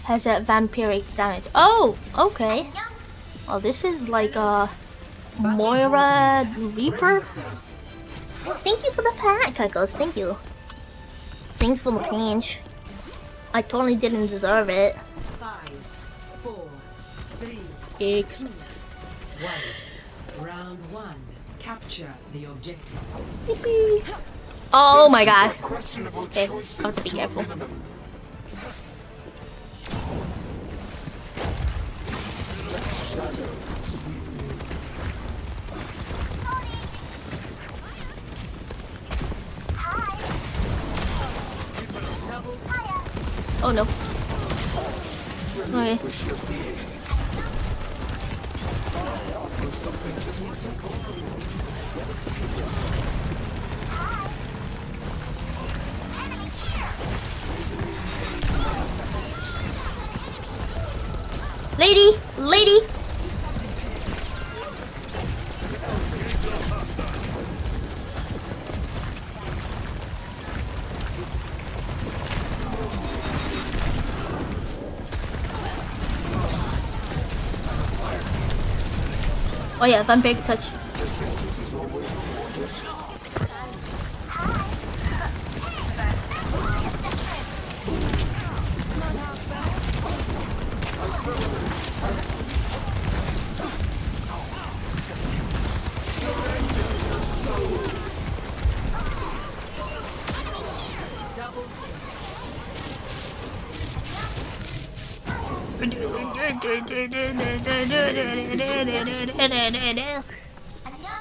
has a vampiric damage. Oh, okay. Oh, this is like a Moira Reaper. Thank you for the pack, Cuckles. Thank you. Thanks for the pinch. I totally didn't deserve it. 5, 4, 3, 2, 1. Round 1. Capture the objective. Yippee. Oh my god. Okay, I have to be careful. Oh no. Okay. Lady! Oh yeah, vampire touch.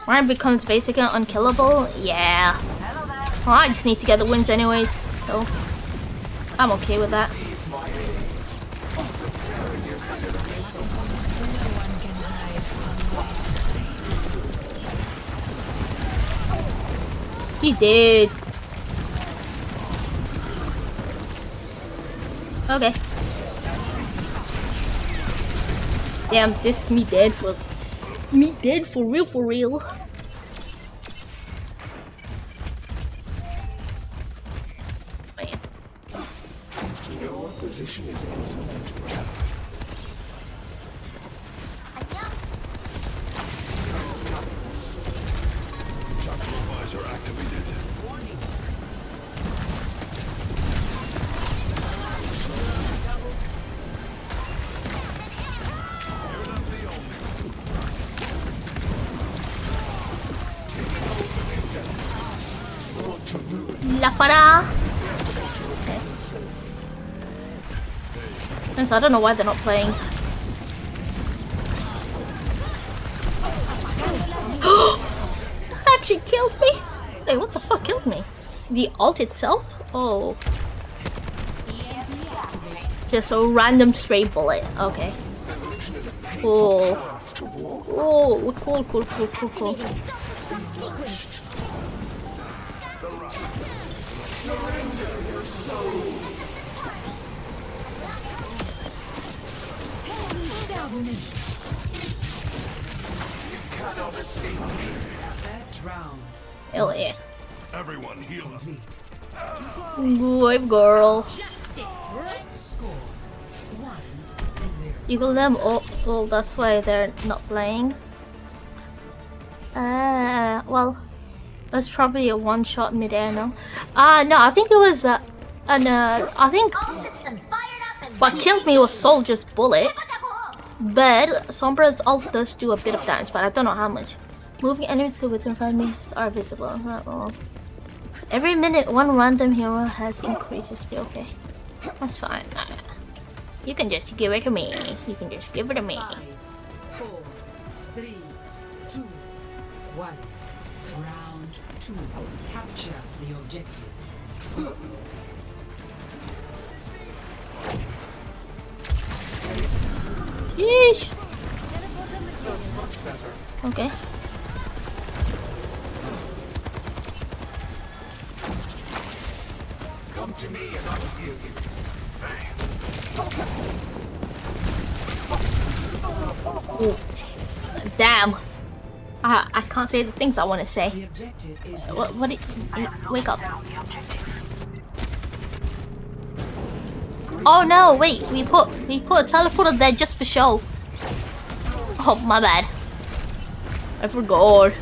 When it becomes basically unkillable, yeah. Well, I just need to get the wins anyways, so I'm okay with that. He did. Okay. Damn, this me dead for real, for real. Man. Your position is excellent. Tactical visor activated. La para. Okay. And so I don't know why they're not playing. Actually killed me. Wait, what the fuck killed me? The ult itself? Oh. Just a random stray bullet. Okay. Cool. Oh, cool. Hell yeah. Everyone heal up. Good girl. You kill them all. Well, that's why they're not playing. Well, that's probably a one-shot mid-air, no? No, I think it was, I think what killed me was Soldier's bullet. But Sombra's ult does do a bit of damage, but I don't know how much. Moving enemies to within 5 meters are visible. Every minute, one random hero has increased speed. Okay, that's fine. You can just give it to me. You can just give it to me. 5, 4, 3, 2, 1. Round 2. Capture the objective. Yeesh. Okay. Come to me and I'll heal you. Ooh. Damn. I can't say the things I want to say. What wake up. Oh no, wait, we put a teleporter there just for show. Oh, my bad. I forgot.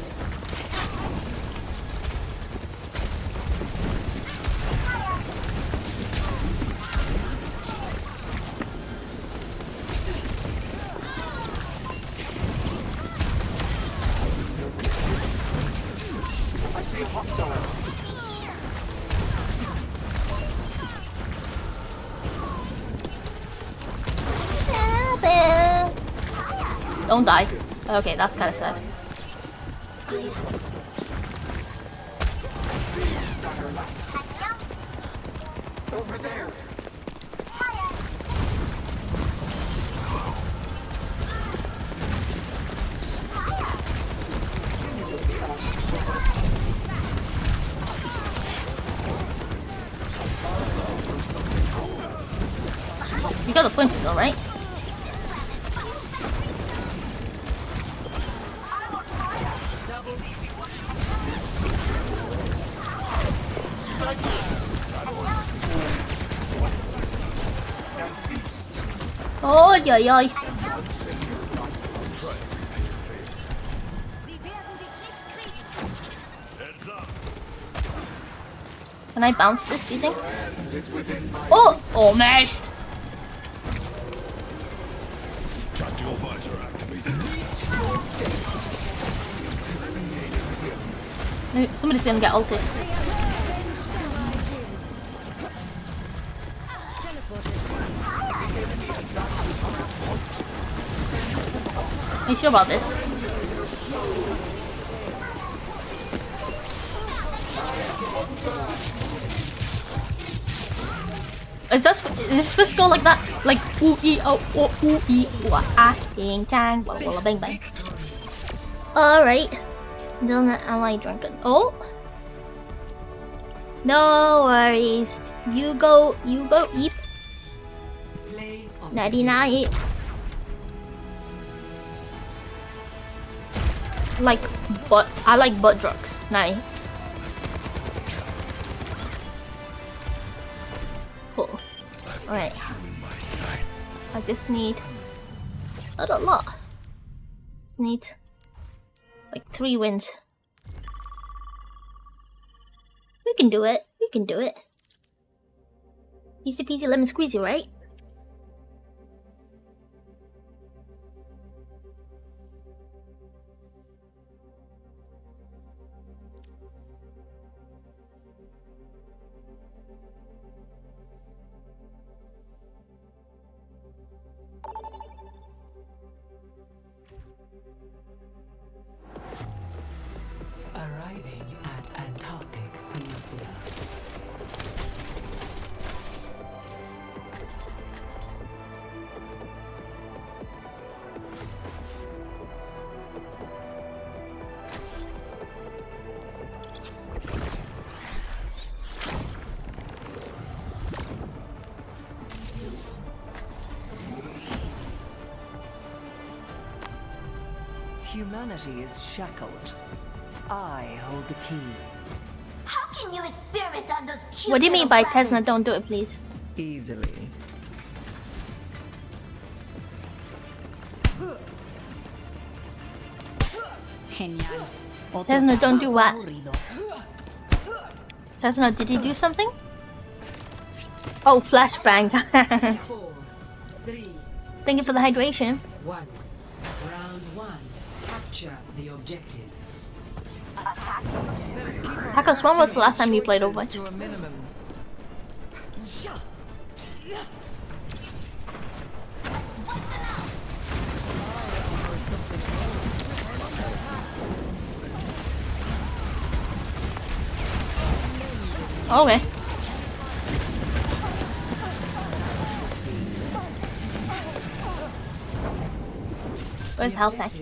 I see a hostile. Don't die. Okay, that's kind of sad. Over there. You got the point still, right? Oh, yeah. Can I bounce this, do you think? Oh! Almost! Tactical visor activated. Somebody's gonna get ulted. Are you sure about this? Is this supposed to go like that? Like ooh ee oh ooh ee ah ding dang walla walla bang bang. Alright. Then the ally drunken. Oh! No worries. You go eat. Nighty night. I like butt drugs. Nice. Cool. Alright. I just need not a lot. Just need like 3 wins. We can do it. We can do it. Easy peasy lemon squeezy, right? Arriving at Antarctic Peninsula. Humanity is shackled. I hold the key. How can you experiment on those cute What do you mean by little Tesla? Don't do it, please. Easily. Genial. Tesla, don't do what? Tesla, did he do something? Oh, flashbang. Thank you for the hydration. Round 1. Capture the objective. Hackers, when was the last time you played Overwatch? Okay. Where's health pack?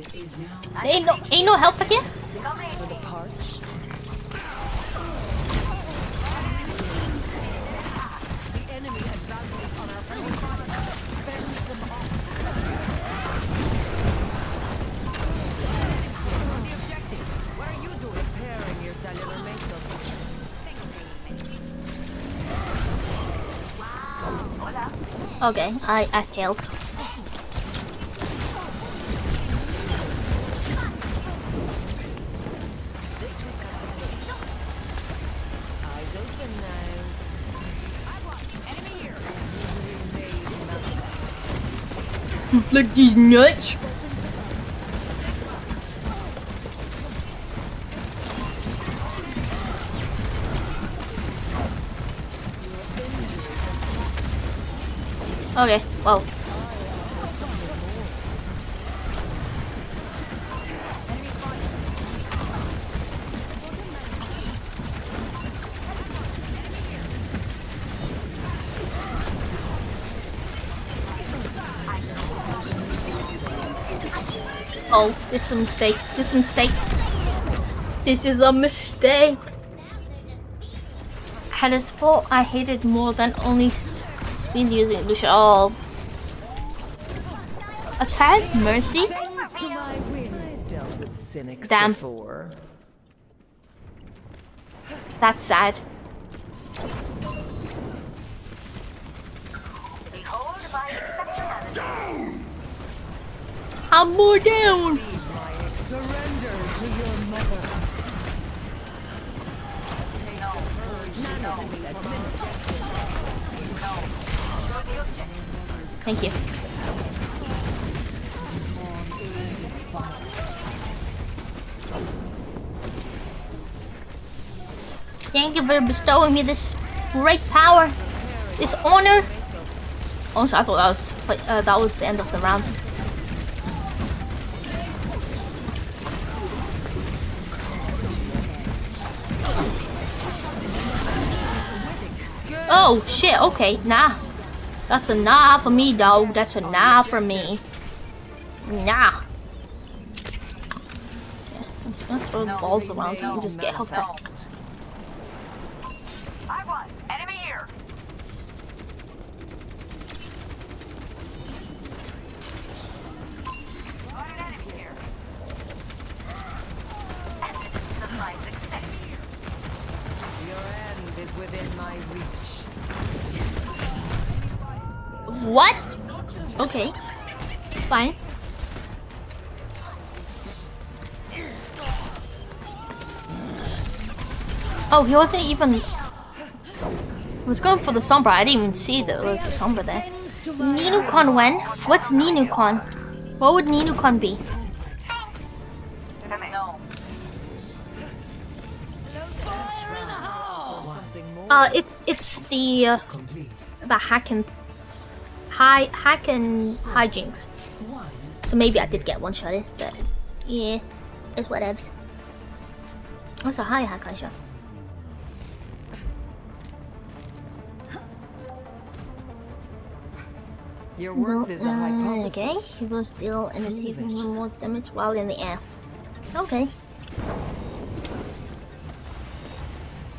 Ain't no health pack here? Okay, I failed. Flick these nuts. Okay, well. Oh, this is a mistake. This is a mistake. This is a mistake. I had a sport I hated more than only speed using Lucian. Oh. A tad mercy? Damn. That's sad. I'm more down. Surrender to your mother. Thank you. Thank you for bestowing me this great power, this honor. Also, I thought that was the end of the round. Oh shit! Okay, nah. That's a nah for me, dog. That's a nah for me. Nah. Yeah, let's throw the balls around and just get hooked up. Enemy here. Your end is within my reach. What? Okay. Fine. Oh, he wasn't even... I was going for the Sombra. I didn't even see there was a Sombra there. Ninukon when? What's Ninukon? What would Ninukon be? It's the about hack and hijinks. So maybe I did get one shotted, but yeah, it's whatevs. That's a high hack I shot. Your work is a hypothesis. Okay, he will steal and receiving more damage while in the air. Okay.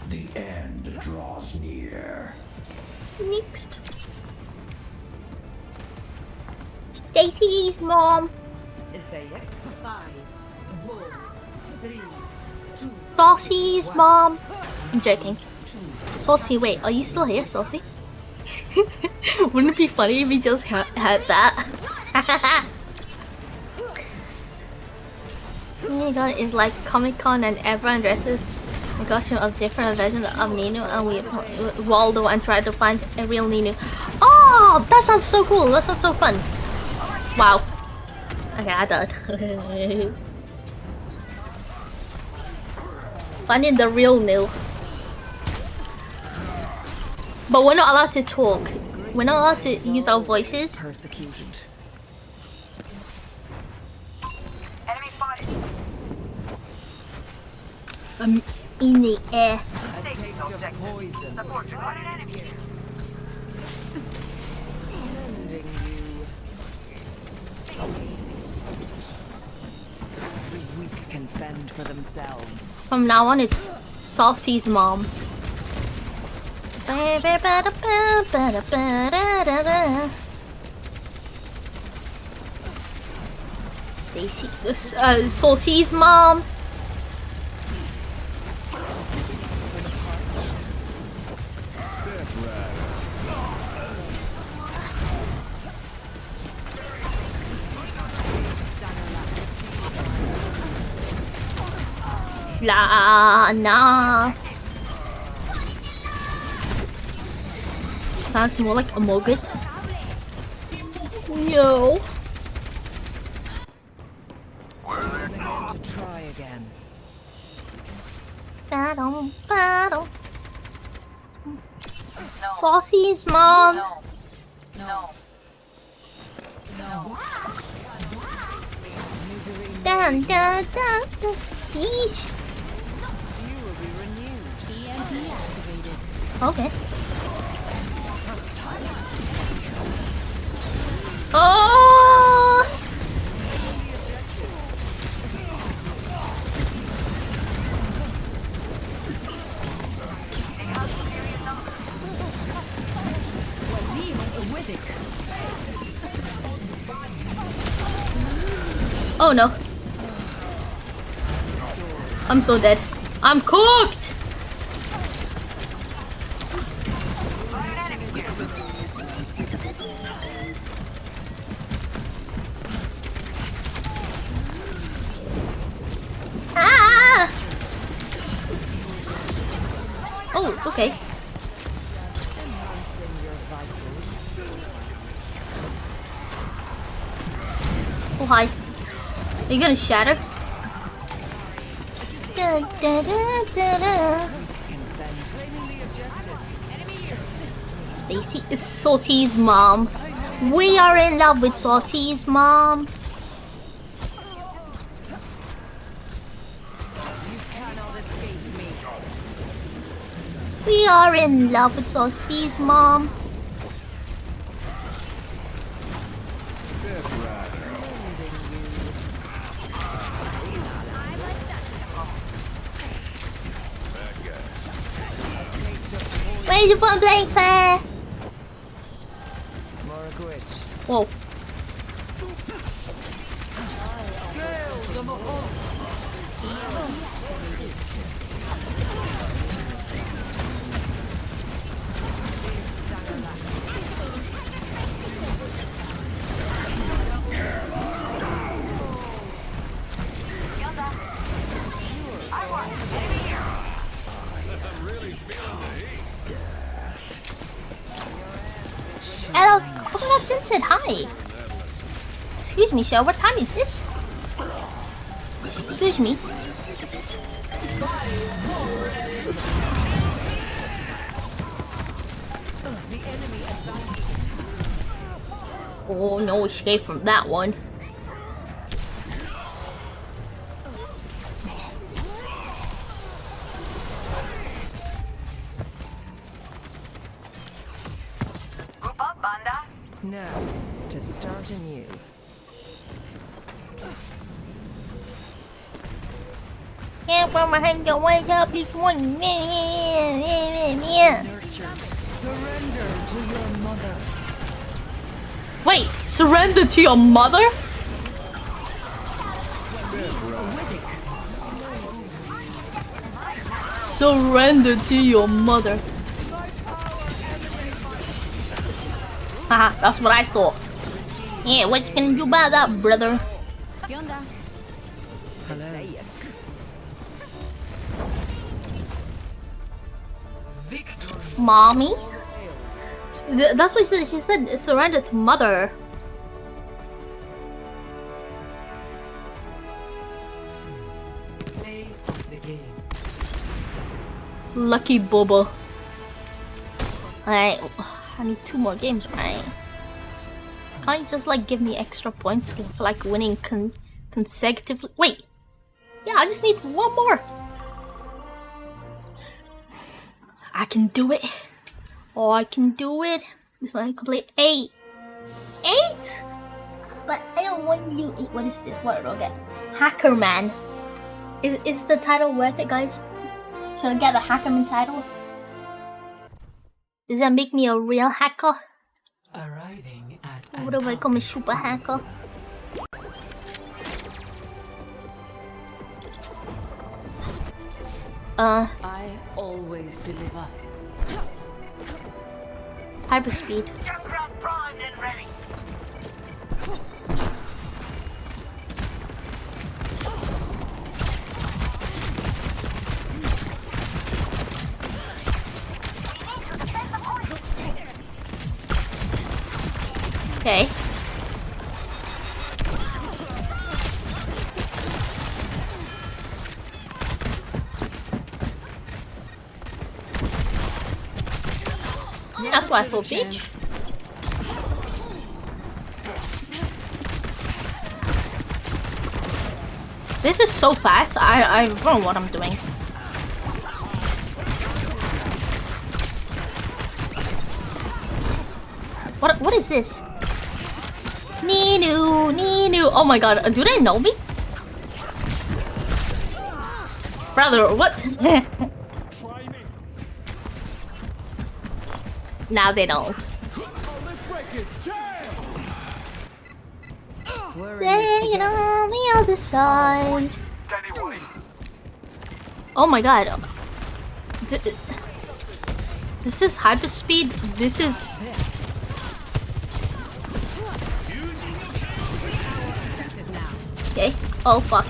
The end draws near. Next. Stacy's mom. Saucy's mom. I'm joking. Saucy, wait, are you still here, Saucy? Wouldn't it be funny if we just heard that? Oh my god, it's like Comic-Con and everyone dresses a costume of different versions of Ninu and we Waldo and try to find a real Ninu. Oh, that sounds so cool. That sounds so fun. Wow. Okay, I died. Finding the real Nil. But we're not allowed to talk. We're not allowed to use our voices. Persecuted. Enemy spotted. In the air. A taste of poison. Support you. Got an enemy here. Ending you. The weak can fend for themselves. From now on, it's Saucy's mom. Stacy, Saucy's mom. La nah. Sounds more like Amogus. No. To try again. Battle, battle. Saucy's mom. No. Dun dun dun dun. Yeesh. You will be renewed. EMP activated. Okay. Oh! Oh no. I'm so dead. I'm cooked! Ah! Oh, okay. Oh hi. Are you gonna shatter? Da, da, da, da, da. Stacy is Salty's mom. We are in love with Salty's mom. We are in love with Salty's mom. Where's the fun playing fair? Whoa. Hello, Coconut Sunset, hi! Excuse me, sir, what time is this? Excuse me. Oh, no escape from that one. Now, to start anew. Can't put my hand away up this one. Surrender to your mother. Wait, surrender to your mother? Surrender to your mother. Haha, that's what I thought. Yeah, what you gonna do about that, brother? Mommy? That's what she said, surrender to mother. Play the game. Lucky Boba. Alright, I need 2 more games, right? Can't you just like give me extra points for like winning consecutively? Wait! Yeah, I just need 1 more! I can do it! Oh, I can do it! This one I complete 8! 8?! But I don't want you 8. What is this word? Okay. Hacker Man. Is the title worth it, guys? Should I get the Hackerman title? Does that make me a real hacker? Arriving at What if I become a super hacker? I always deliver. Hyperspeed. Okay. That's what I thought, bitch. This is so fast. I don't know what I'm doing. What is this? Ninu, Ninu. Oh my god, do they know me? Brother, what? Now they don't. Take it on the other side. Oh my god. This is hyperspeed. This is. Okay. Oh fuck.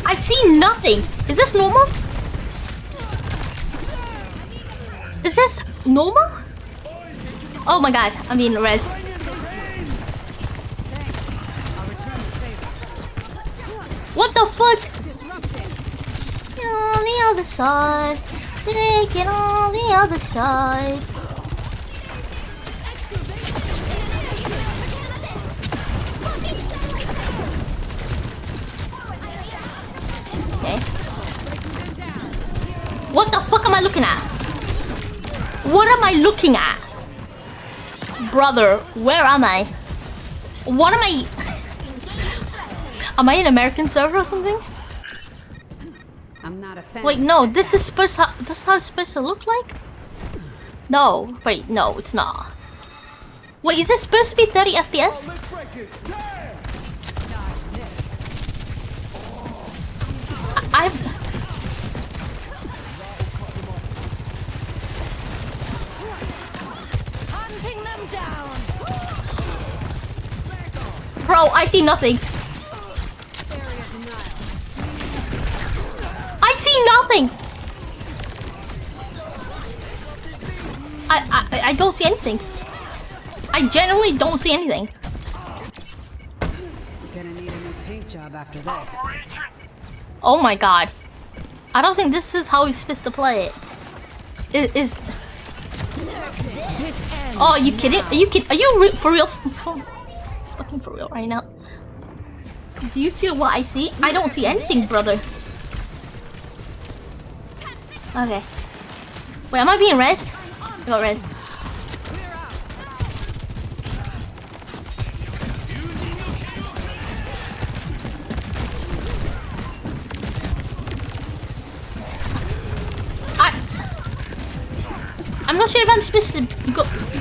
I I see nothing. Is this normal? Is this normal? Oh my god, I'm being res. What the fuck? On the other side. Take it on the other side. Okay. What the fuck am I looking at? What am I looking at? Brother, where am I? What am I? Am I an American server or something? I'm not a fan. Wait, no, this is supposed to, that's how it's supposed to look like? No, wait, no, it's not. Wait, is this supposed to be 30 FPS? I've... Hunting them down. Bro, I see nothing. I see nothing. I don't see anything. I genuinely don't see anything. Gonna need a new paint job after this. Oh my god. I don't think this is how he's supposed to play it. It is. Oh, are you kidding? Are you kidding? Are you for real? Fucking for real right now. Do you see what I see? I don't see anything, brother. Okay. Wait, am I being rezzed? I got rezzed. I'm not sure if I'm supposed to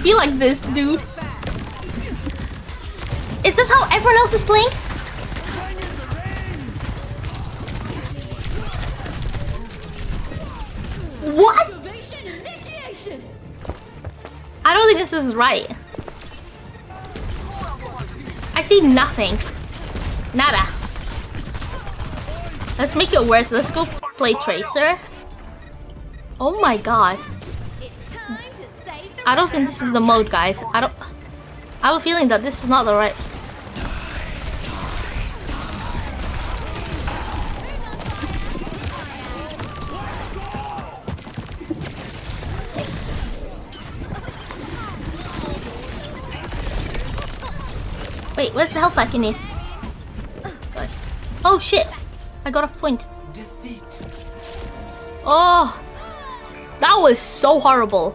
be like this, dude. Is this how everyone else is playing? What? I don't think this is right. I see nothing. Nada. Let's make it worse. Let's go play Tracer. Oh my god. I don't think this is the mode, guys. I have a feeling that this is not the right. Wait, where's the health pack you need? Oh shit! I got off point. Oh, that was so horrible.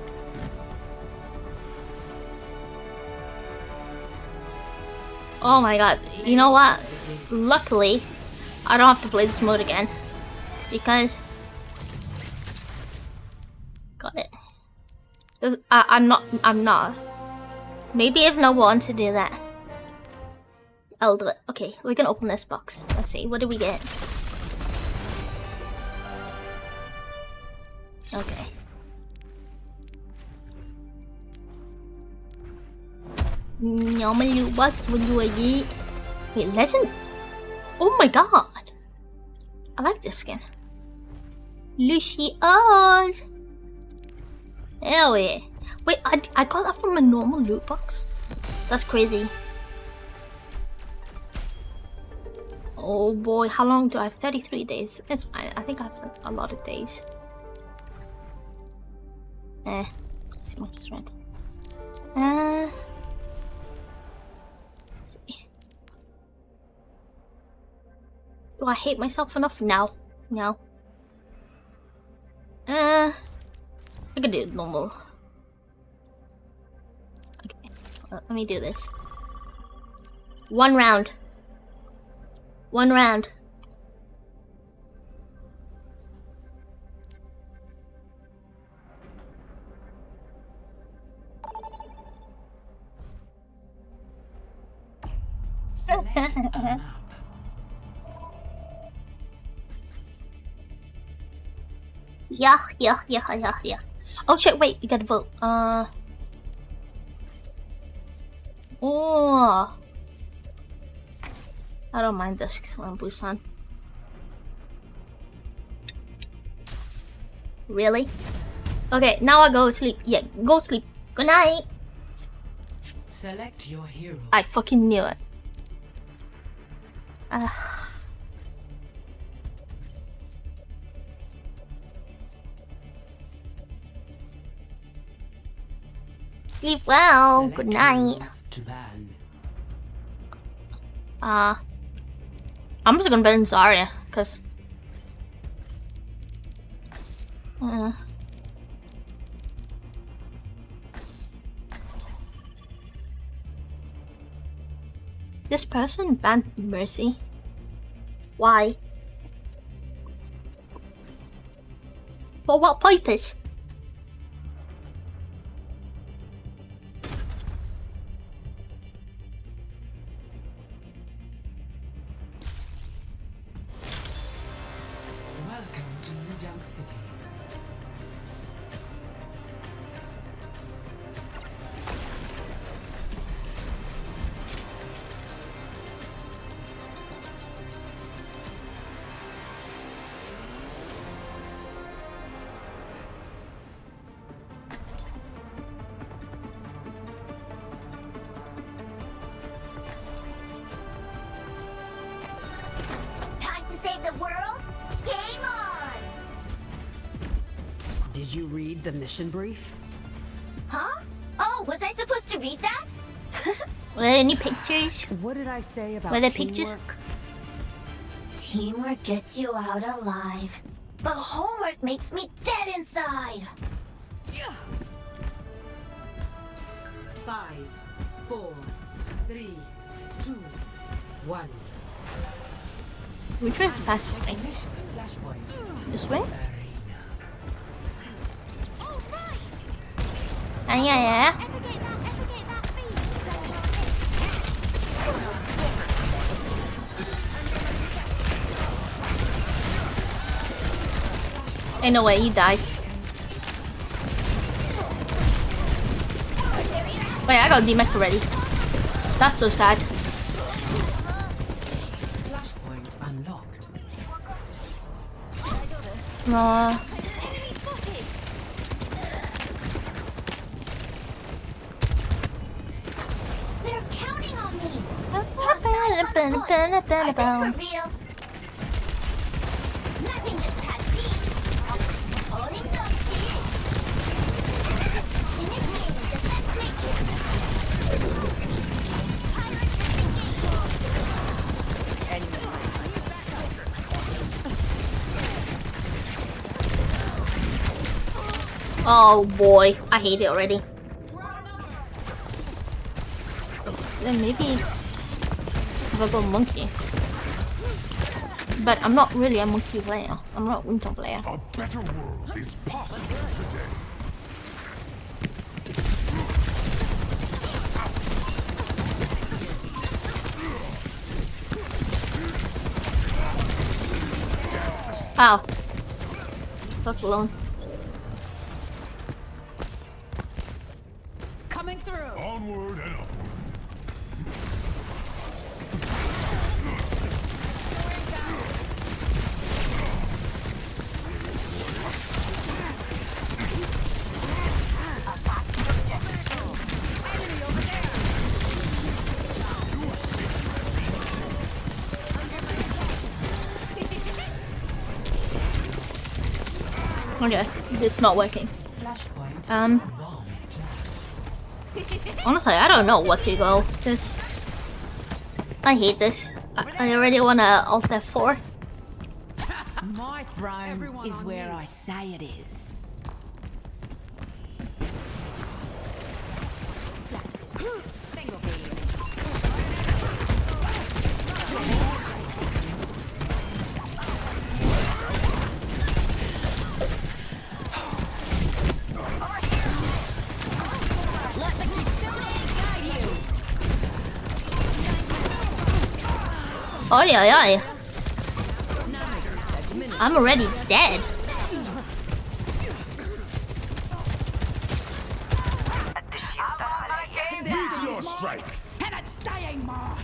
Oh my god, you know what? Luckily, I don't have to play this mode again. Because... Got it. I'm not. Maybe if no one wants to do that, I'll do it. Okay, we can open this box. Let's see, what do we get? Okay. Wait, legend? Oh my god! I like this skin. Lucy Oz! Hell yeah. Wait, I got that from a normal loot box? That's crazy. Oh boy, how long do I have? 33 days. It's fine. I think I have a lot of days. Let's see what is red. Let's see. Do I hate myself enough? No. No. I can do it normal. Okay. Let me do this. One round. One round. Yeah. Oh shit, wait, you gotta vote. Oh. I don't mind this one, Busan. Really? Okay, now I go to sleep. Yeah, go to sleep. Good night. Select your hero. I fucking knew it. Sleep well. Select Good night. heroes to ban. I'm just gonna ban Zarya, cause this person banned Mercy. Why? For what purpose? Welcome to New York City. Time to save the world? Game on! Did you read the mission brief? Huh? Oh, was I supposed to read that? Were there any pictures? What did I say about Were there teamwork? pictures? Teamwork gets you out alive, but homework makes me dead inside. 5, 4, 3, 2, 1. Which way is the fastest way? Mission flashpoint. This way? Yeah. Ain't no way, you died. Wait, I got DMAC already. That's so sad. Flashpoint unlocked. No. They're counting on me. For real. Nothing gets past me. Holding up to you. Initiating defense matrix. Oh boy, I hate it already. Then maybe if I go monkey. But I'm not really a monkey player. I'm not a winter player. A better world is possible today. Ow. Fuck alone. Coming through. Onward and upward. Okay, it's not working. Honestly, I don't know what to go. This, I hate this. I already want to alt F4. My throne is where I say it is. Oh yeah. I'm already dead. Meteor strike. And it's staying more.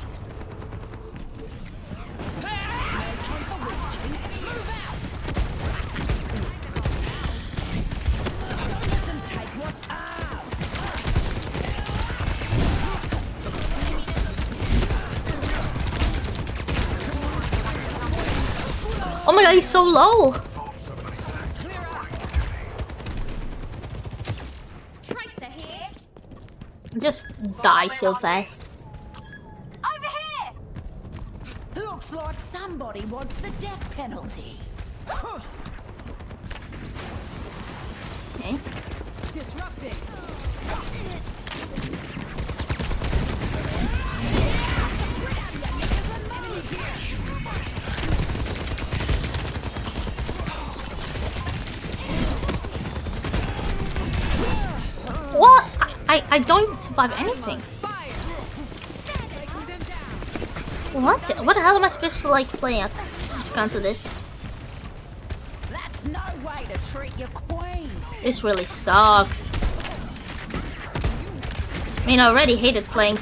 Why so low? Tracer here. Just die so fast. Over here. Looks like somebody wants the death penalty. Okay. Disrupting. What? I don't survive anything. What the hell am I supposed to like play at? Counter this. That's no way to treat your queen. This really sucks. I mean, I already hated playing.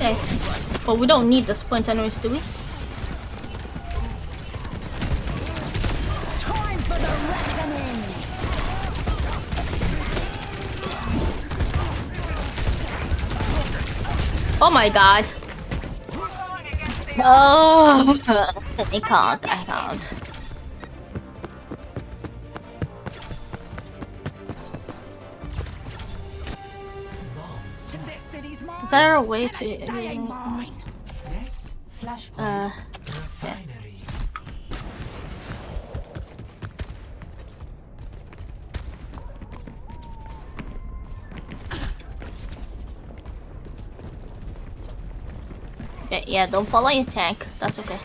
Okay. Well, we don't need this point anyways, do we? Time for the reckoning. Oh my god. Oh, I can't. Is there a way to... yeah. Yeah, don't follow your tank. That's okay.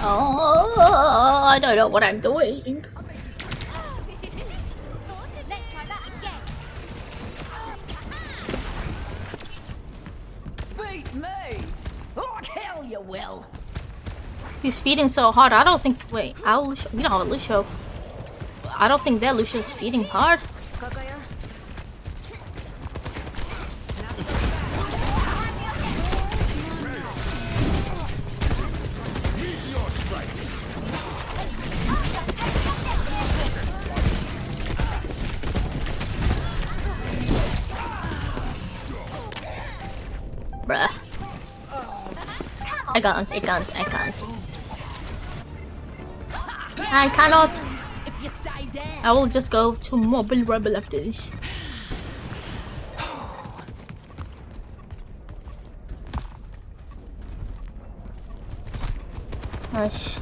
Oh, I don't know what I'm doing. Let's try that again. Beat me. Like hell you will. He's feeding so hard. I don't think. Wait, our Lucio. We don't have a Lucio. I don't think their Lucio's feeding hard. Bruh. I can't. I cannot. I will just go to Mobile Rebel after this. Gosh.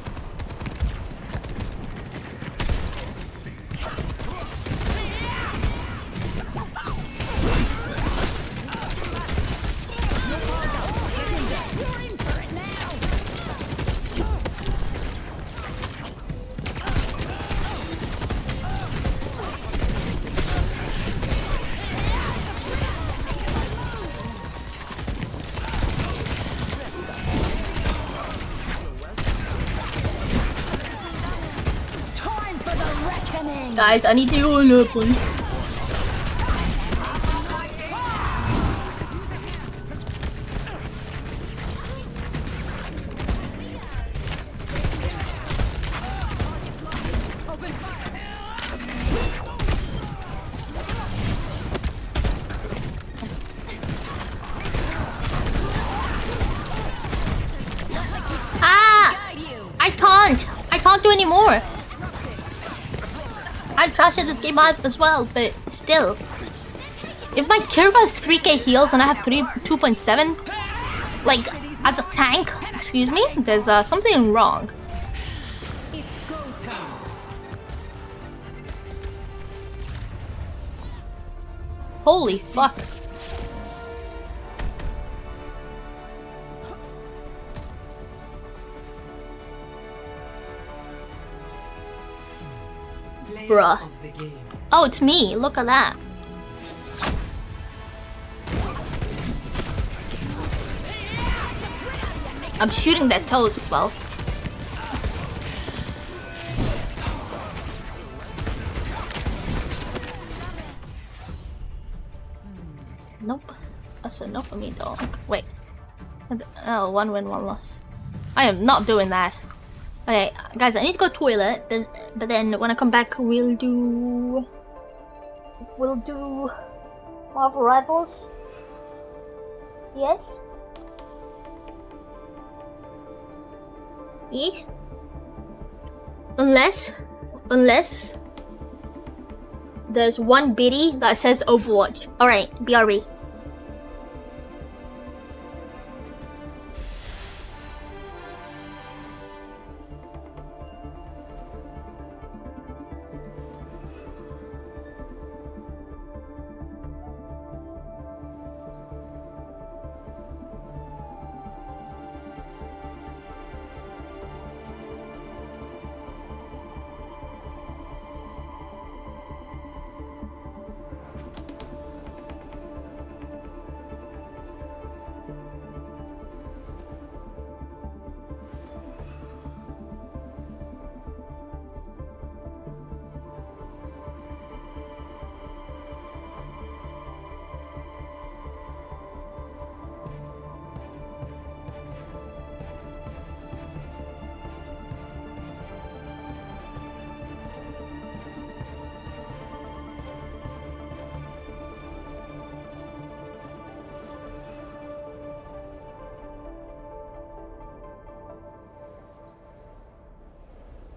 Guys, I need to go in a point. I can't do any more. I'm trash at this game as well, but still. If my Kirba has 3k heals and I have 2.7, like, as a tank, excuse me, there's something wrong. Holy fuck. Bruh. Oh, it's me. Look at that. I'm shooting their toes as well. Nope. That's enough for me, dog. Wait. Oh, 1 win, 1 loss. I am not doing that. Okay, guys, I need to go toilet, but then when I come back, we'll do Marvel Rivals. Yes? Yes? Unless there's one biddy that says Overwatch. Alright, BRB.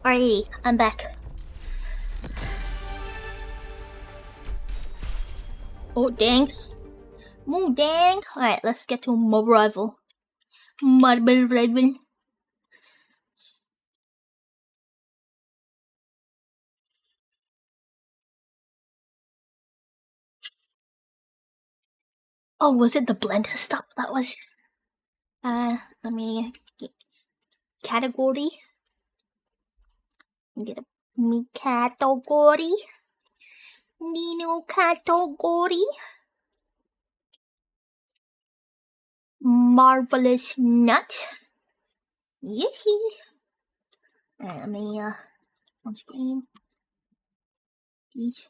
Alrighty, I'm back. Oh dang. Oh dang. Alright, let's get to Marble Rival. Marble Rival. Oh, was it the blender stuff that was? Let me get category. Get a me category. Nino category. Marvelous nuts. Yee. Alright, let me on screen. These.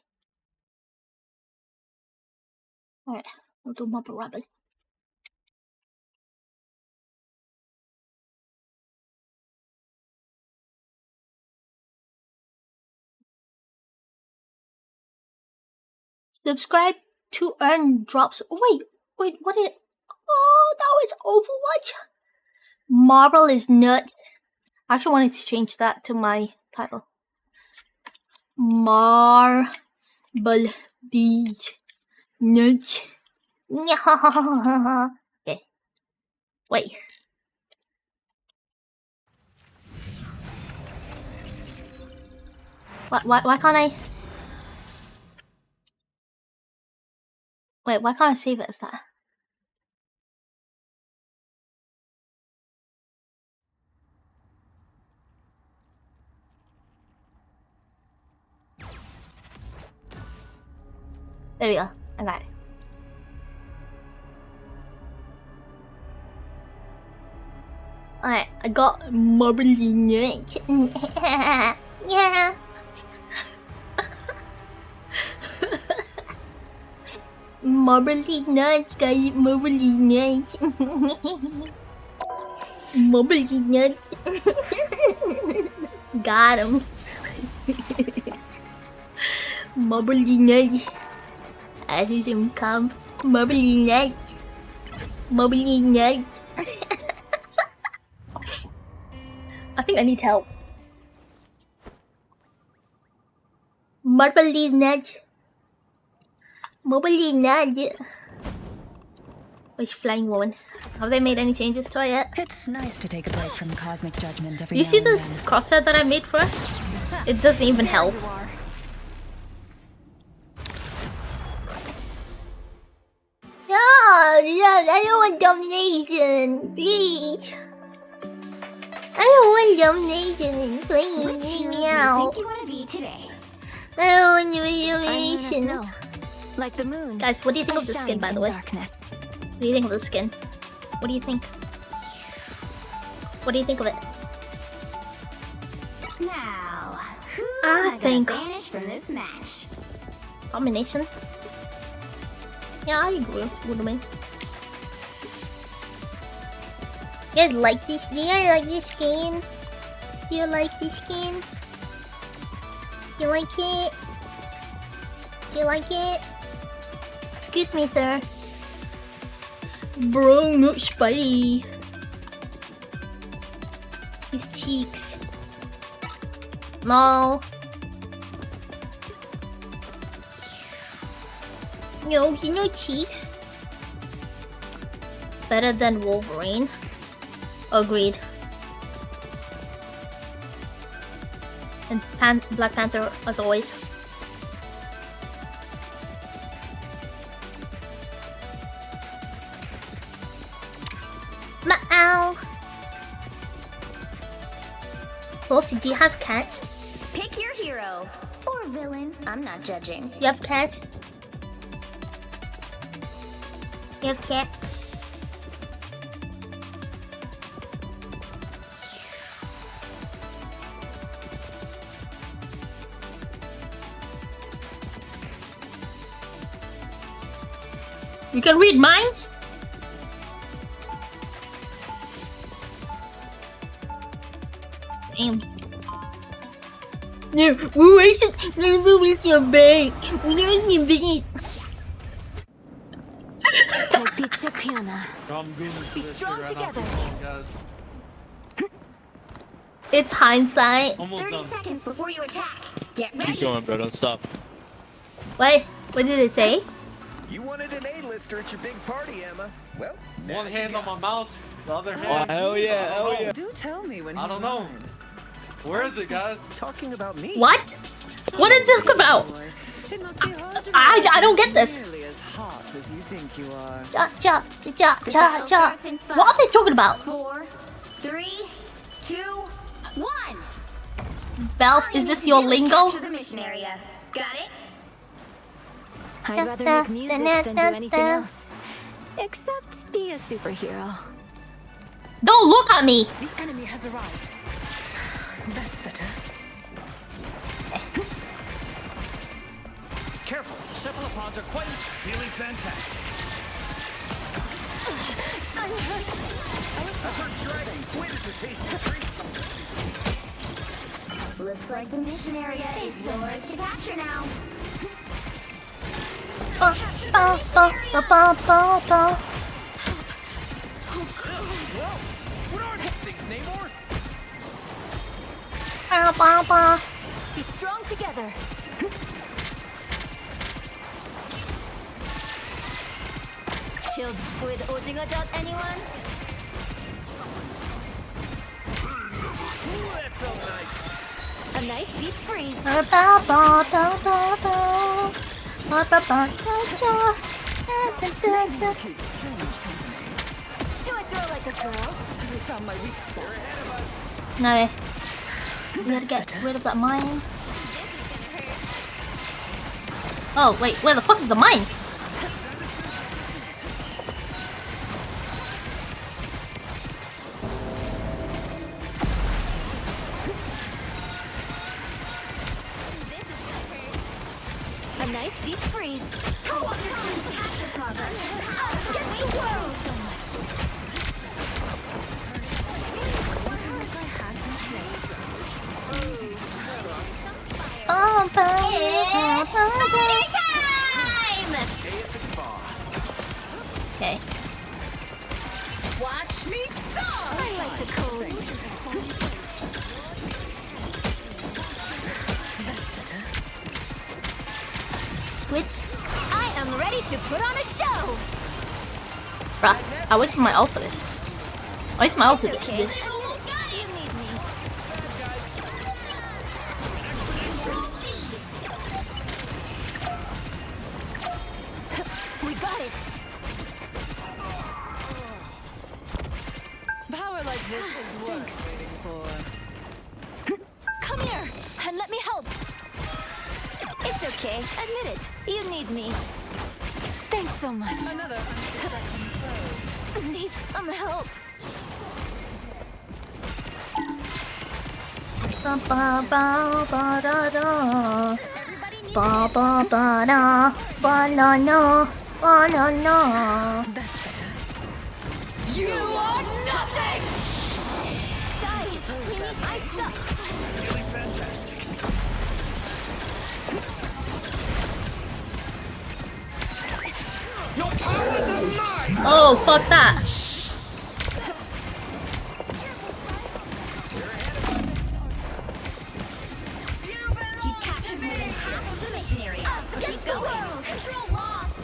Alright, we'll do Marble Rival. Subscribe to earn drops. Oh, wait, what is it? Oh, that was Overwatch. Marble is nut. I actually wanted to change that to my title. Marble these nuts. Okay. Wait. Why can't I? Wait, why can't I save it as that? There we go. I got it. Alright, I got Marble nuts. Yeah. Marbly nuts, guys. Marbly nuts. Marbly nuts. Got him. Marbly nuts. I see some come. Marbly nuts. Marbly nuts. I think I need help. Marbly nuts. Marbly nuts. Where's Flying Woman? Have they made any changes to it yet? It's nice to take a break from cosmic judgment every You now see and this then. crosshair that I made for it? It doesn't even help. No, I don't want domination, please. I don't want domination, please. Which hero do you Meow. think you want to be today? I don't want I'm Luna domination. Snow. Like the moon. Guys, what do you think I of the shine skin, by the in way? darkness. What do you think of the skin? What do you think? What do you think of it? Now, who I am I gonna think- banish from this match? Combination? Yeah, I agree with Spider-Man. You guys like this? Do you guys like this skin? Do you like this skin? Do you like it? Do you like it? Excuse me, sir. Bro, not Spidey. His cheeks. No. No, he no cheeks. Better than Wolverine. Agreed. And Black Panther, as always. Meow. Lucy, do you have cats? Pick your hero or villain. I'm not judging. You have cats? You have cat? You can read minds? Damn. No, we're racing. No, we're racing your bank. We're racing your bank. Be strong together. It's hindsight. 30 seconds before you attack. Get Keep ready. going, bro. Don't stop. What? What did it say? You wanted an A-lister at your big party, Emma. Well, One hand on my mouse, the other hand. Oh, hell yeah, hell yeah. Do tell me when I don't know. Where is it, guys? Talking about me. What? What did it talk about? It must be hard to I don't get this. Nearly as hot as you think you are. Cha cha cha cha cha. What are they talking about? 4, 3, 2, 1. Belf, is this your lingo? To the mission area. Got it? I'd rather make music than do anything else. Except be a superhero. Don't look at me. The enemy has arrived. That's better. Careful, cephalopods are quite feeling fantastic. I'm hurt. I've heard dragon squid is a tasty treat. Looks like the mission area is yours to capture now. Ba ba ba ba ba ba ba. What are these things, Namor? Ba ba ba. Be strong together. Chilled squid 오징어 젓 anyone? Ooh, that felt nice. A nice deep freeze. Ba ba ba ba ba ba. Ba ba ba cha cha. Da da da da. Keep strange company. Do I throw like a girl? You found my weak spot. No. We gotta get rid of that mine. Oh wait, where the fuck is the mine? A nice deep freeze. Co-op times capture progress. Us against the world. So much. It's party time! Okay. Watch me saw! I like the cold. Squids? I am ready to put on a show! Bruh, I wasted my ult for this. I wasted my ult for this. We got it! Power like this is worth waiting for. Come here, and let me help! It's okay, admit it. You need me. Thanks so much. Another Need some help. Ba ba ba ba da da. Ba ba ba da. Banana. Banana. That's better. You are nothing! Sai, we need I suck. Feeling fantastic. Your powers are mine! Oh, fuck that. You captured more than half of the mission area. Keep going. Control lost.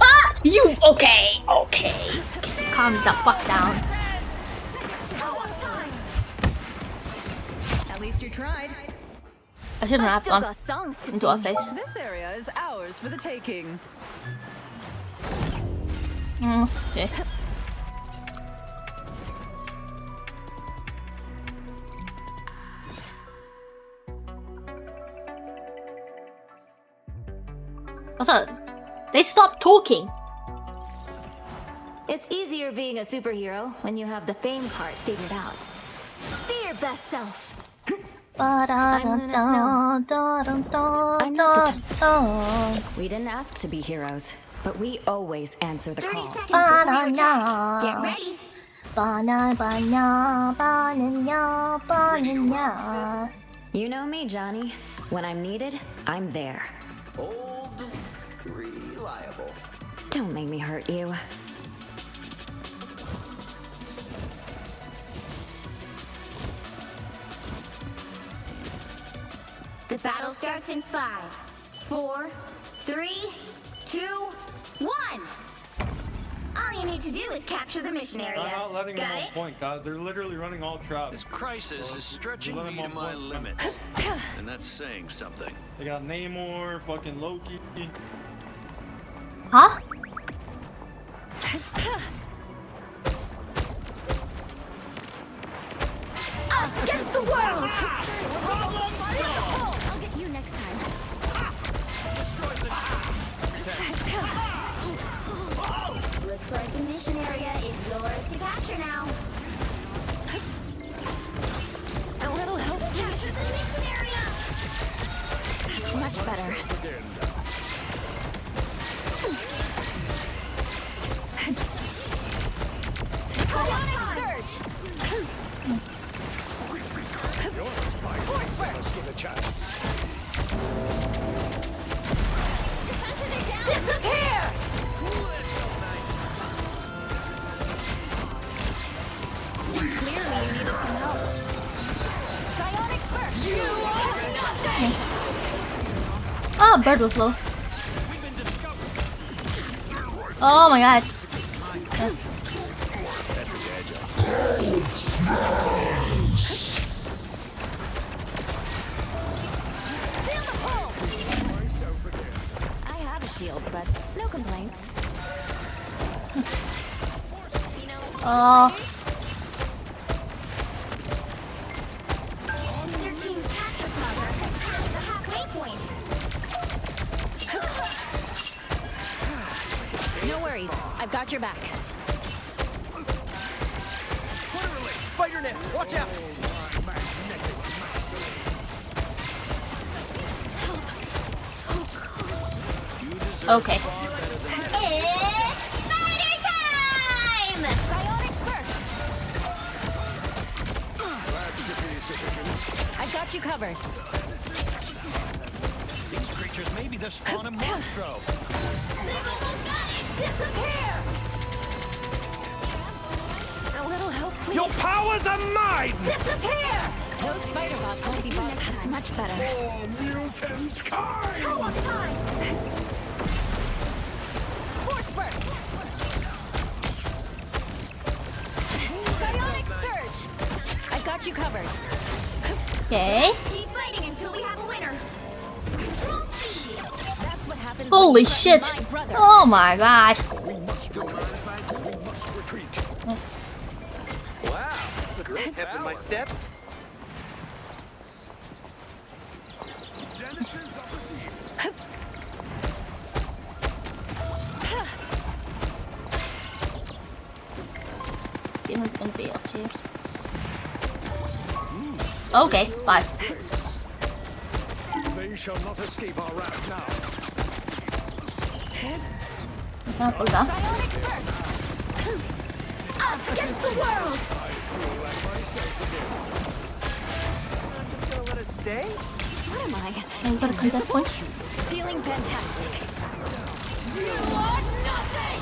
Ah! You okay? Okay. Calm the fuck down. At least you tried. I shouldn't have Still gone got songs to into her sing. face. This area is ours for the taking. Okay. What's up? They stopped talking. It's easier being a superhero when you have the fame part figured out. Be your best self. I'm We didn't ask to be heroes, but we always answer the 30 call. seconds before you attack. Get ready. Banana. You know me, Johnny. When I'm needed, I'm there. Old, reliable. Don't make me hurt you. The battle starts in 5, 4, 3, 2, 1. All you need to do is capture the mission area. I'm not letting them Got on it? point, guys. They're literally running all traps. This crisis is stretching Let me them to on my point. limits. And that's saying something. They got Namor, fucking Loki. Huh? Us against the world! I'll get you next time. Looks like the mission area is yours to capture now. A little help, please. Capture the mission area! Much better. Ionic surge! Your spine is best to the chance. Defenses are down! Disappear! Clearly you needed some help. Psionic burst! You are nothing! Oh, bird was low. Oh my god. Feel the pull! I have a shield, but no complaints. Oh. Your team's capture progress has passed the halfway point. No worries. I've got your back. Spider nest, watch out! So close. Okay. It's spider time! Psionic burst! I got you covered. These creatures may be the spawn of Monstro. Disappear! A little help, please. Your powers are mine! Disappear! Those spider bots won't be bothered. That's much better. Mutant kind! Co-op time! Force burst! Psionic surge! I got you covered. Okay. Keep fighting until we have a winner. Control C! That's what happens. Holy when you shit! threaten my brother. Oh my god. We must retreat. Wow, great pep in my step. Feeling's gonna be up here. Okay, bye. They shall not escape our wrath now. Can't do that. Psionic burst! Us against the world! I feel like myself again. I'm just gonna let us stay? What am I? You got a contest point? Feeling fantastic. You are nothing!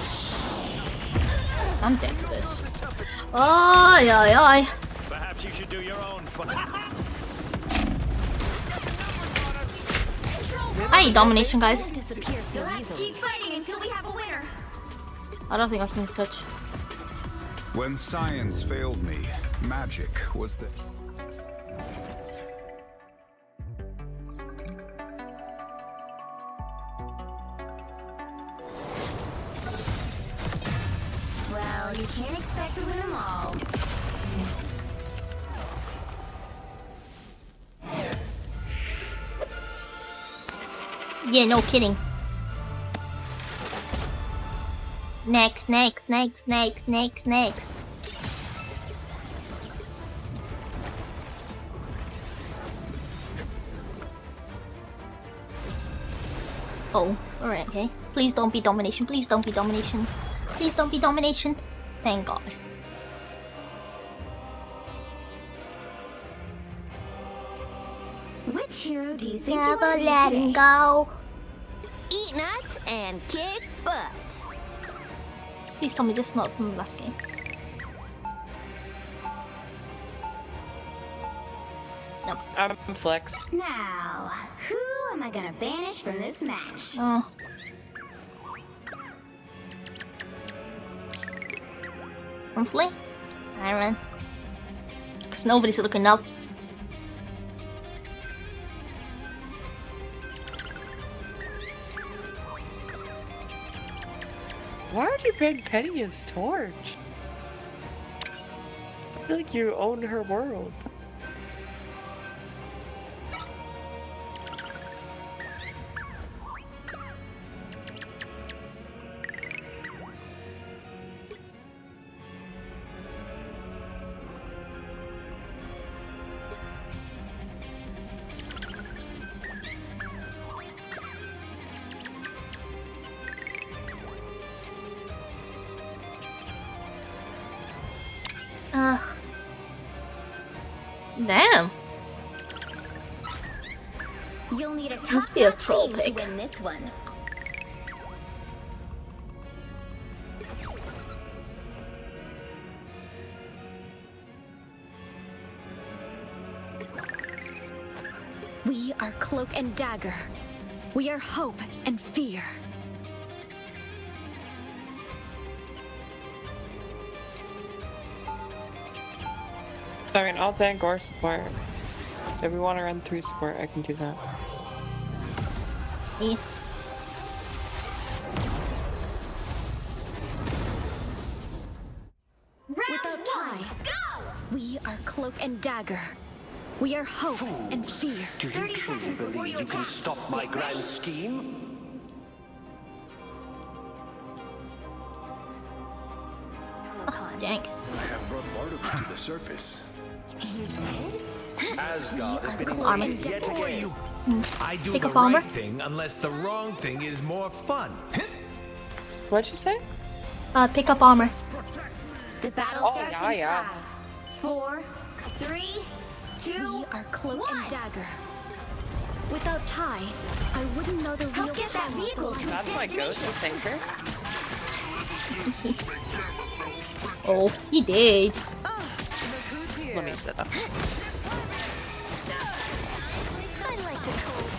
I'm dead to this. Oi, oi, oi. Perhaps you should do your own fun. Hi, domination, guys. Disappear so You'll have to easily. keep fighting until we have a winner. I don't think I can touch. When science failed me, magic was the... Well, you can't expect to win them all. Yeah, no kidding. Next, next, next, next, next, next. Oh, alright, okay. Please don't be domination. Please don't be domination. Please don't be domination. Thank God. Which hero do you think you Never want to be let today? him go. Eat nuts and kick butt. Please tell me this is not from the last game. Nope. I'm Flex. Now, who am I gonna banish from this match? Oh. Hopefully, Iron. Because nobody's looking up. Why aren't you paying Penny as Torch? I feel like you own her world. Damn. You'll need a Must be a top-notch troll team pick. to win this one. We are Cloak and Dagger. We are hope and fear. So, I mean, I'll tank or support. If we want to run through support, I can do that. Yeah. Without time, we are Cloak and Dagger. We are hope and fear. Do you truly believe you can stop my grand scheme? Oh, dang. I have brought Bardock to the surface. You did? Asgard has been Army. invaded yet again. I do Pick the up armor. right thing unless the wrong thing is more fun. What'd you say? Pick up armor. The battle Oh, starts yeah, in yeah. 5, 4, 3, 2, We are cloak 1. and dagger. Without Ty, I wouldn't know the real Help get that power vehicle to its That's my go-to destination. thinker. Oh, he did. Let me set up. I like the cold.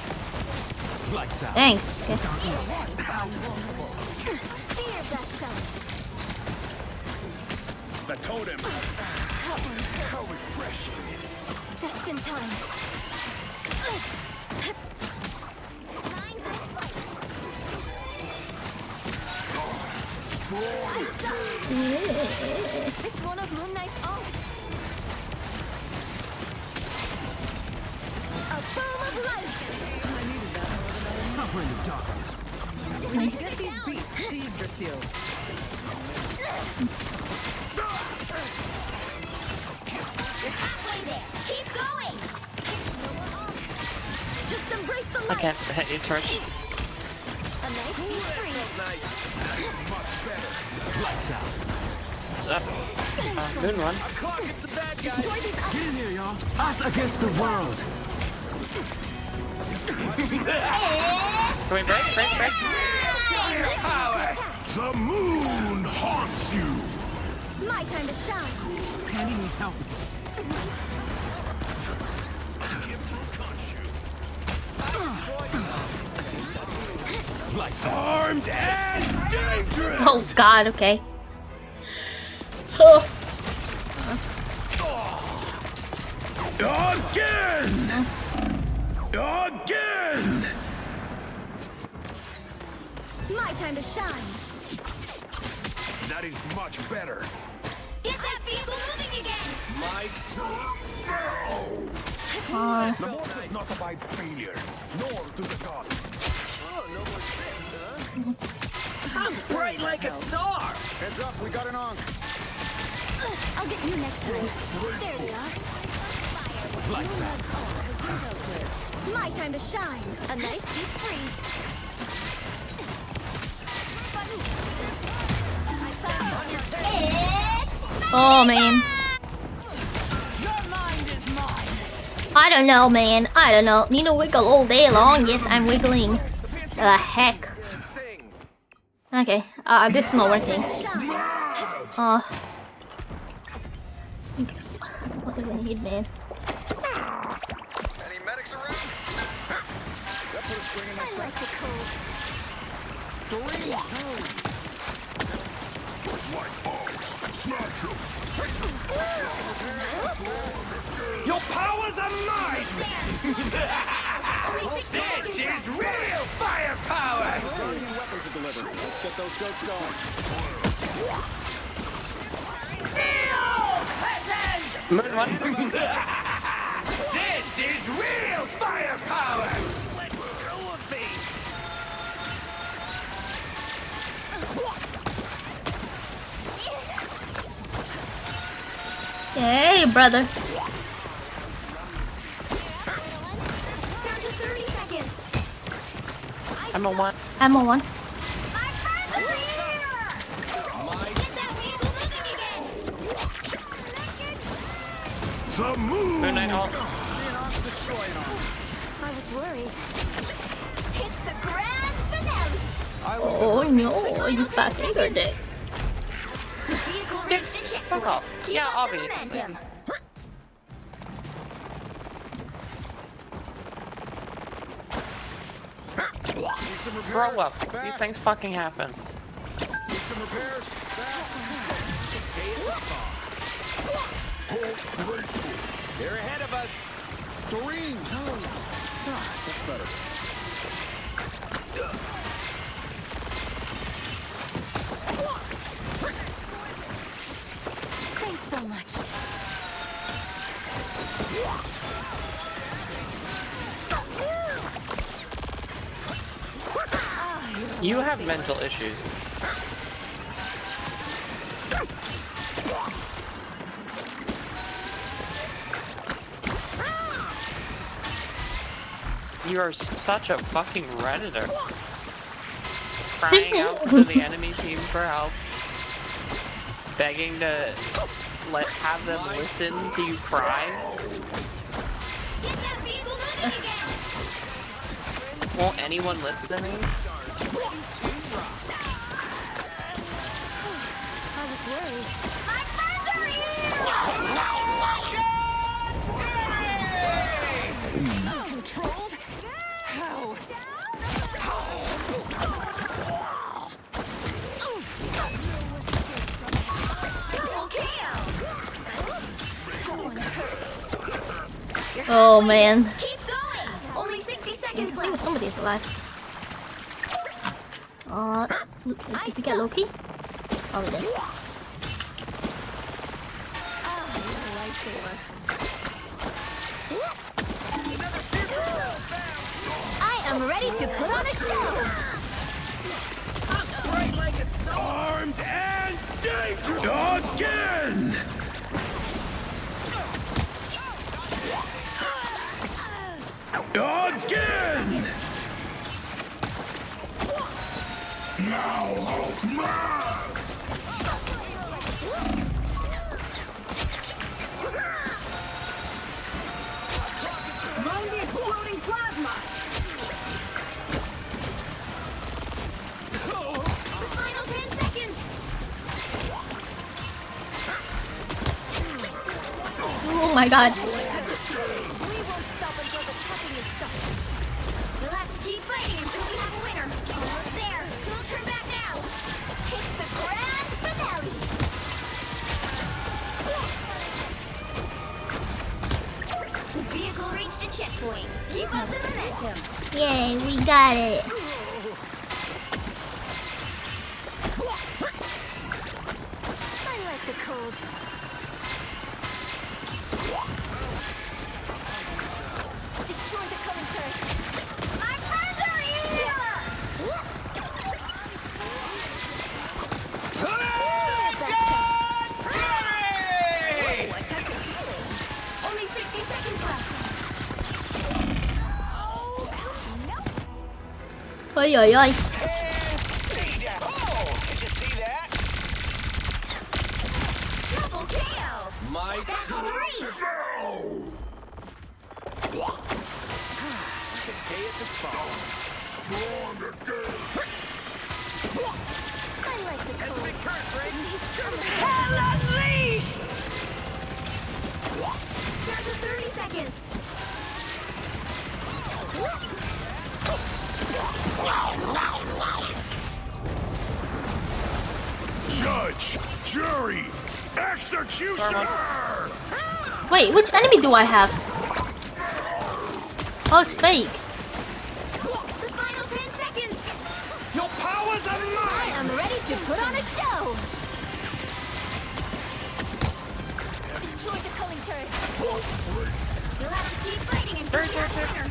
Lights out. Dang. Be Okay. your best self. The totem. How refreshing. Just in time. It's one of Moon Knight's oaths. A boom of life. Suffer in the darkness. Get these beasts to Yggdrasil. You're halfway there. Keep going. Just embrace the I light. can't hit you, Torch. A nice deep freeze. Lights out. What's up? Moon one. Destroy these Get in here, y'all. Us against the world. Can we break? Break? The moon haunts you. My time to shine. Tandy needs help. Lights out. Armed and dangerous. Oh God. Okay. Oh. Again. Again. My time to shine. That is much better. Get that vehicle moving again. My turn. The mortal does not abide failure, nor do the gods. Oh, no more spins, huh? I'm bright like a star. Heads up, we got an onk. I'll get you next time. There we are. Lights out. My time to shine. A nice deep freeze. Oh man. I don't know, man. I don't know. Need to wiggle all day long. Yes, I'm wiggling. The heck. Okay. This is not working. What do we need, man? Any medics around? That put a spring in my I like the cold. White balls, smash 'em. Your powers are mine. This is real firepower. Weapons to deliver. Let's get those goats going. Moon one. This is real firepower. Let go of me. Hey, brother. Down to 30 seconds. I'm a one. I'm on one. Get that vehicle moving again. The moon. Moon Knight ult. I was worried. It's the grand finale. Oh no, you fat fingered it. Vehicle reached the checkpoint. Fuck off. Keep Yeah, up the obviously. momentum. Grow up. These things fucking happen. Need some repairs. Fast. They're ahead of us. Doreen. That's better. Thanks so much. You have mental issues. You are such a fucking redditor. Crying out to the enemy team for help. Begging to have them listen to you cry. Won't anyone listen? I was worried. Uncontrolled? How? Oh man. Keep going. Only 60 seconds I think left. somebody's alive. Did we get Loki? Oh, we did. I am ready to put on a show. Armed and dangerous again. Again. Now, Hulkman. Run the exploding plasma. The final 10 seconds. Oh my god. We won't stop until the cupping is stopped. We'll have to keep fighting until we have a winner. Almost there. Don't turn back now. It's the grand finale. The vehicle reached a checkpoint. Keep up the momentum. Yay, we got it. I like the cold. Destroy the coming turrets. My friends are here! Only 60 seconds left. Oi, oi, oi. Double KO. My That's 3. I like the cold. Hell unleashed! Down to 30 seconds. Judge, jury, executioner. Wait, which enemy do I have? Oh, it's fake. The final 10 seconds. Your powers are I am ready to put on a show. Destroy the culling turret. You'll have to keep fighting until you have a winner.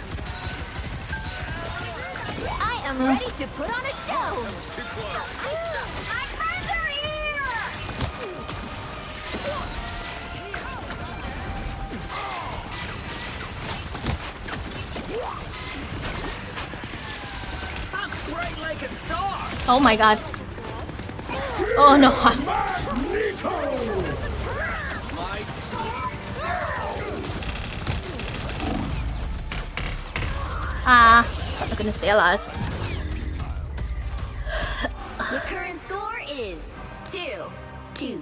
I am ready to put on a show. My friends are here. I'm bright like a star. Oh my god. Oh no. Ah, I'm not gonna stay alive. The current score is 2-0.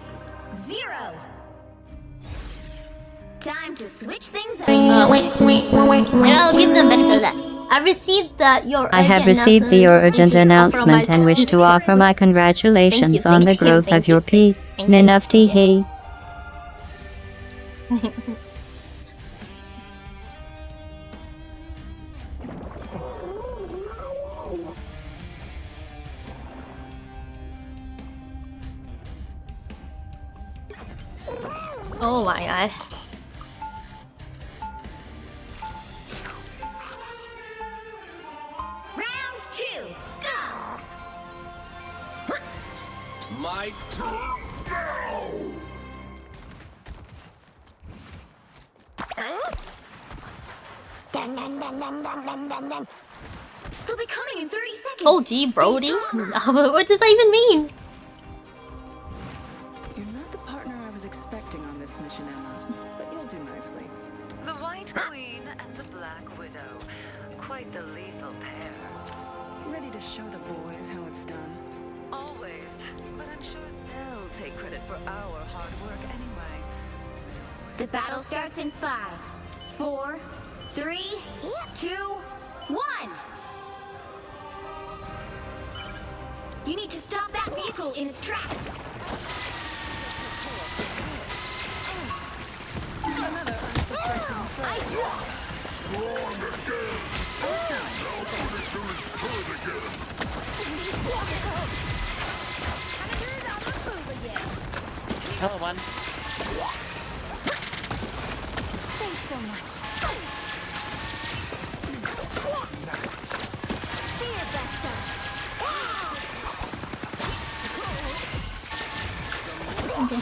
Time to switch things up. I'll give them benefit of that. I received your I have received your urgent announcement and wish to offer my congratulations on the growth of your P. Ninufti. Oh my god. Round 2, go! My They'll be coming in 30 seconds. Oh gee, Brody. What does that even mean? You're not the partner I was expecting on this mission, Emma, but you'll do nicely. The White Queen and the Black Widow. Quite the lethal pair. Ready to show the boys how it's done? Always. But I'm sure they'll take credit for our hard work anyway. The battle starts in 5, 4, 3, 2, 1. You need to stop that vehicle in its tracks. Another unsuspecting foe. Strong again! Hello, one. Thanks so much. Be your best self. Okay.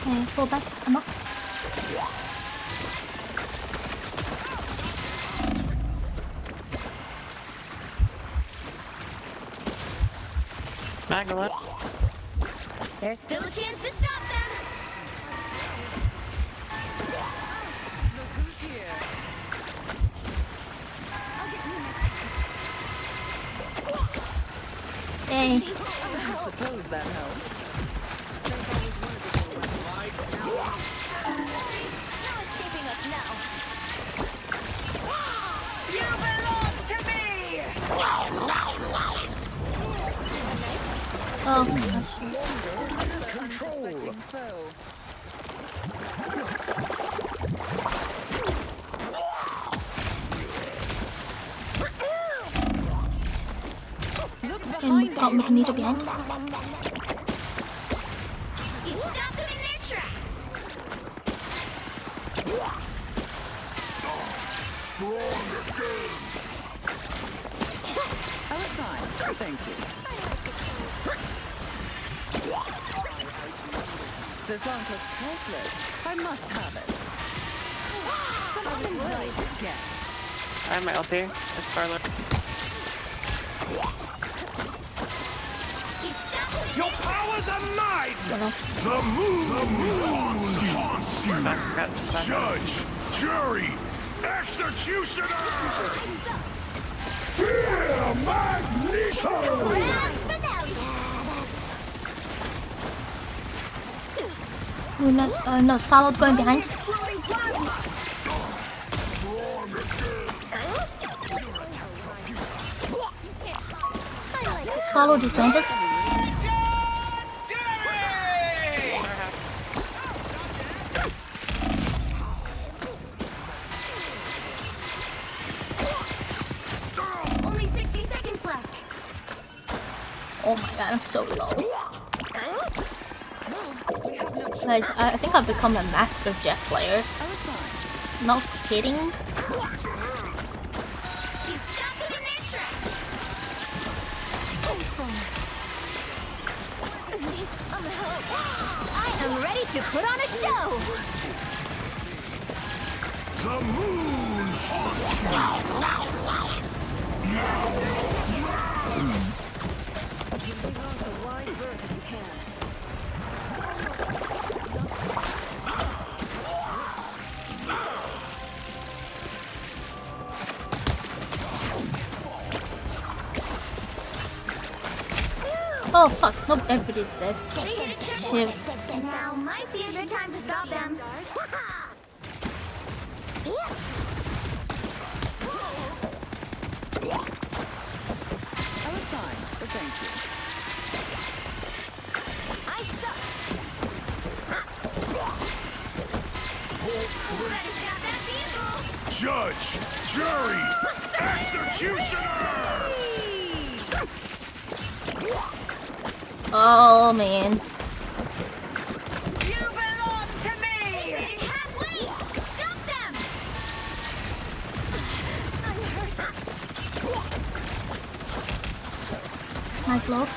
Okay, pull back. I'm up. Magdalene. There's still a chance to stop them. Look who's here. I'll get you next time. Hey. I suppose that helped. No escaping us now. You belong to me! Oh. Unsuspecting foe. And got Magneto behind. You stop them in their tracks. Strong again! I was fine. Thank you. This uncle's priceless. I must have it. Some uninvited guests. I have my ulti. It's Starler. Your powers are mine! The moon haunts you! Judge, jury, executioner! Fear Magneto! Oh, no, Solid going behind. Solid is behind us. Only 60 seconds left. Oh my god, I'm so low. Guys, I think I've become a master jet player. Not kidding. You stop them in their tracks. Thanks so much. Need some help. I am ready to put on a show. The moon haunts Oh fuck, nope, everybody's dead. Shit. Now might be a good time to stop them. I was fine, but thank you. I suck. Better stop that vehicle. Judge, jury, executioner! Oh man. You belong to me! They made it halfway. Stop them. My glove.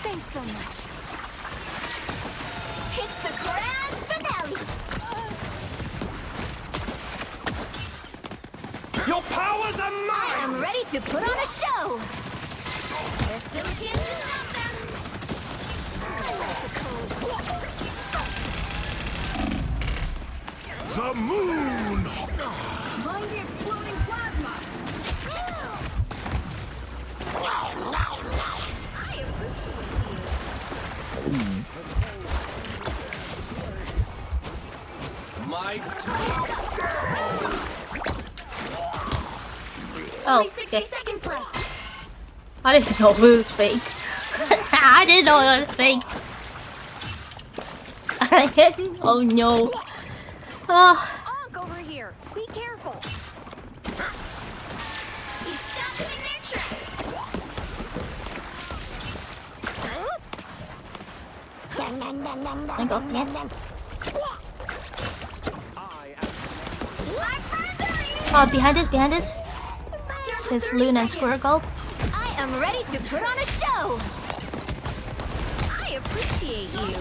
Thanks so much. It's the grand finale. Your powers are mine! I am ready to put on a show. There's still a chance to stop them. The moon! Mind the exploding plasma. Oh, 60 okay. seconds left. I didn't know it was fake. I didn't know it was fake. Oh no. Oh. Onk over here. Be careful. He stopped them in their tracks. I got me. Oh, behind us, behind us. There's Luna and Squirrel Gold. I am ready to put on a show. I appreciate you.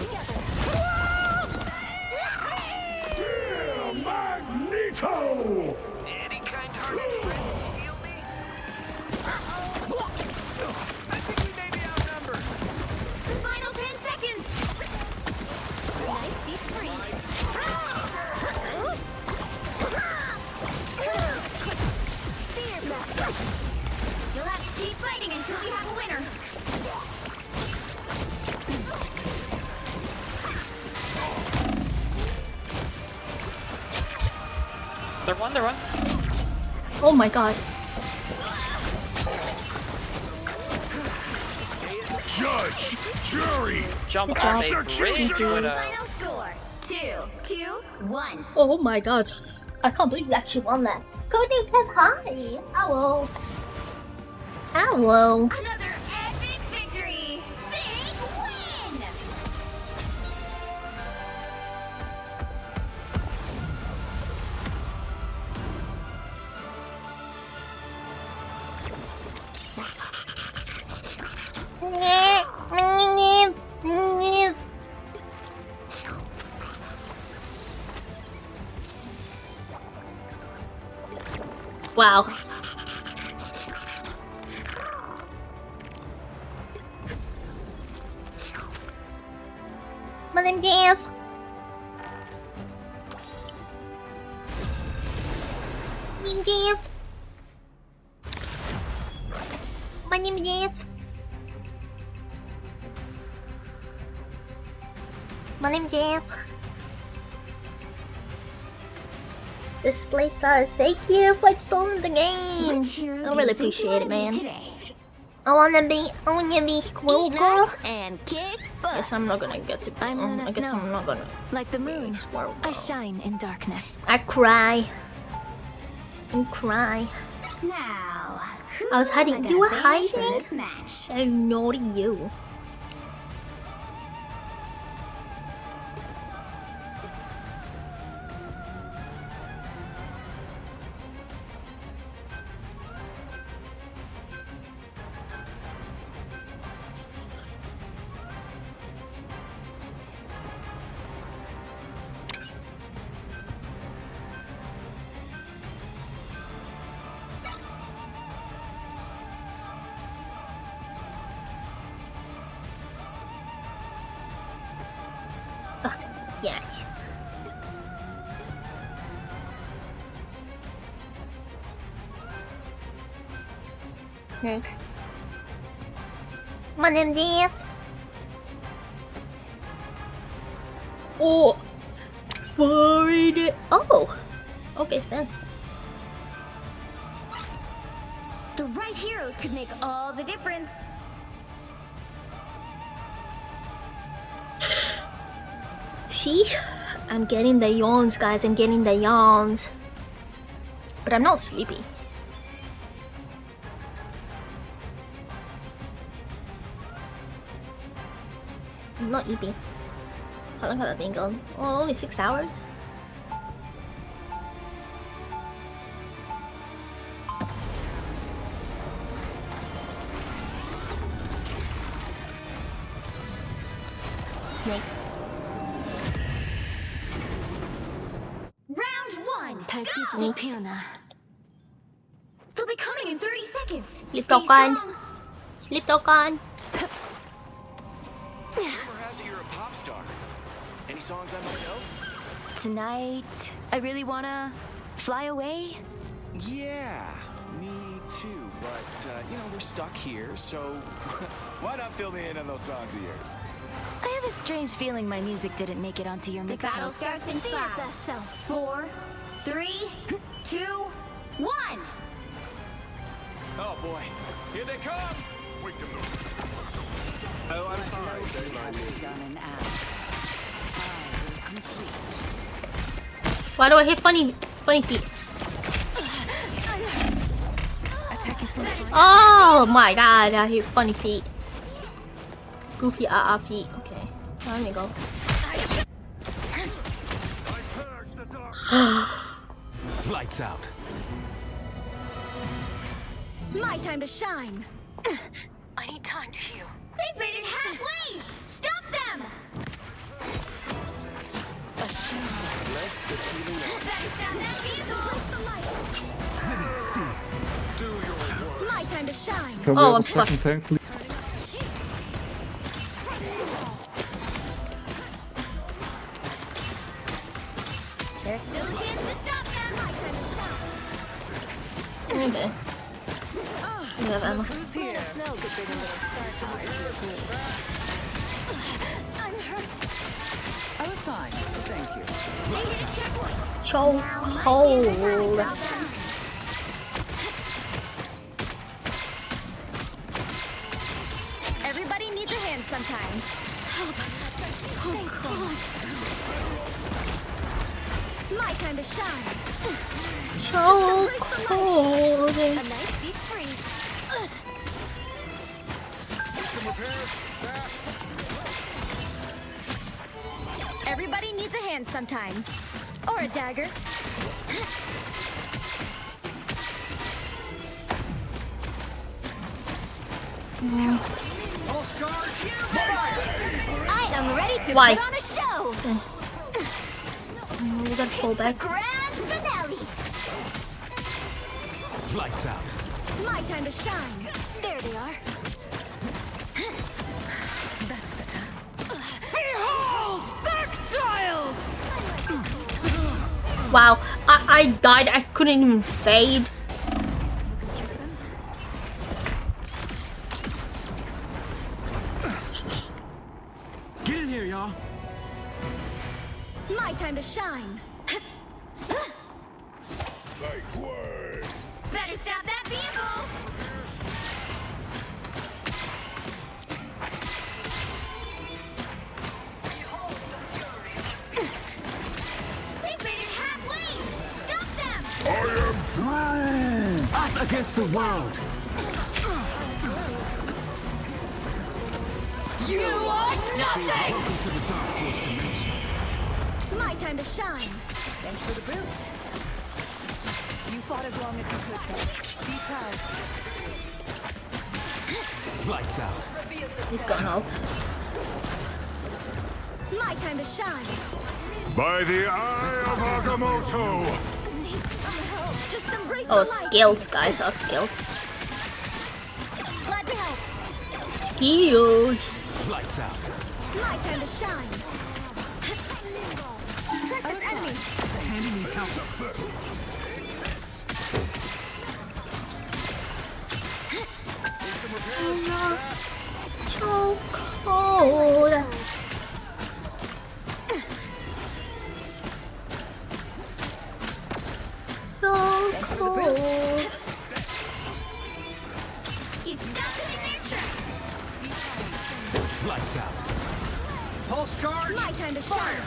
Magneto! Any kind-hearted friend to heal me? I think we may be outnumbered. The final 10 seconds. Nice deep freeze. Fear blast. You'll have to keep fighting until we have a winner. They're one, they're one. Oh my god. Judge, jury, Jump Good off job. a bridge with a... Final score 2-2-1. Oh my god. I can't believe you actually won that. Cody Pep, hi. Hello. Hello. Another epic victory. Big win. Wow. My name's Jeff. My name's Jeff. My name's Jeff. Display size. Thank you for installing the game. I really appreciate it, man. I wanna be Squirrel Girl. And kick I guess I'm not gonna get to. I guess I'm not gonna. Like the moon, Squirrel I Girl. shine in darkness. I cry. And cry. Now, I was hiding. You were hiding? this match. Oh, naughty you. Ugh, yeah. Okay. My name's Jeff. Oh, worried it. Oh, okay then. The right heroes could make all the difference. Sheesh. I'm getting the yawns, guys. I'm getting the yawns. But I'm not sleepy. not easy. How long has that been going? Oh, only 6 hours. Next. Round 1. Go! They'll be coming in 30 seconds. Sleep Stay token. strong. Sleep token. Rumor has it you're a pop star. Any songs I might know? Tonight, I really wanna fly away. Yeah, me too. But, you know, we're stuck here, so why not fill me in on those songs of yours? I have a strange feeling my music didn't make it onto your The mix battle house. starts in 5, 4, 3, 2, 1. Oh boy, here they come! Wake them up. Oh, I'm Why do I hit funny feet? Oh my god, I hit funny feet. Goofy feet. Okay, let me go. Lights out. My time to shine. I need time to heal. They've made it halfway! Stop them! Bless the healing arms. Better stop that vehicle! Do your worst. My time to shine. Can we have a second tank, please? There's still a chance to stop them. My time to shine. Okay. We have ammo. Who's here? Let us know, good big little star. I'm hurt. I was fine. Thank you. They hit a checkpoint. Chokehold. Everybody needs a hand sometimes. Help. So cold. My time to shine. Chokehold. A nice deep freeze. Need some repairs? Fast. Everybody needs a hand sometimes. Or a dagger. Pulse charge. I am ready to Why? put on a show. We gotta pull back. Grand finale. Lights out. My time to shine. There they are. That's better. Behold, Dark Child! Wow, I died. I couldn't even fade. Get in here, y'all. My time to shine. Better stop that vehicle. They've made it halfway. Stop them. Us against the world. You are nothing. Welcome to the Dark Force dimension. My time to shine. Thanks for the boost. You fought as long as you could, though. Be proud. Lights out. He's gone out. My time to shine. By the eye of Agamotto! Just embrace Oh, the light. skills, guys. Oh, skills. Glad to help. Skills. Lights out. My time to shine. Track this enemy. Tandy needs help. Chokehold. So cold. He's stuck in their trap. Lights out. Pulse charge. My time to shine.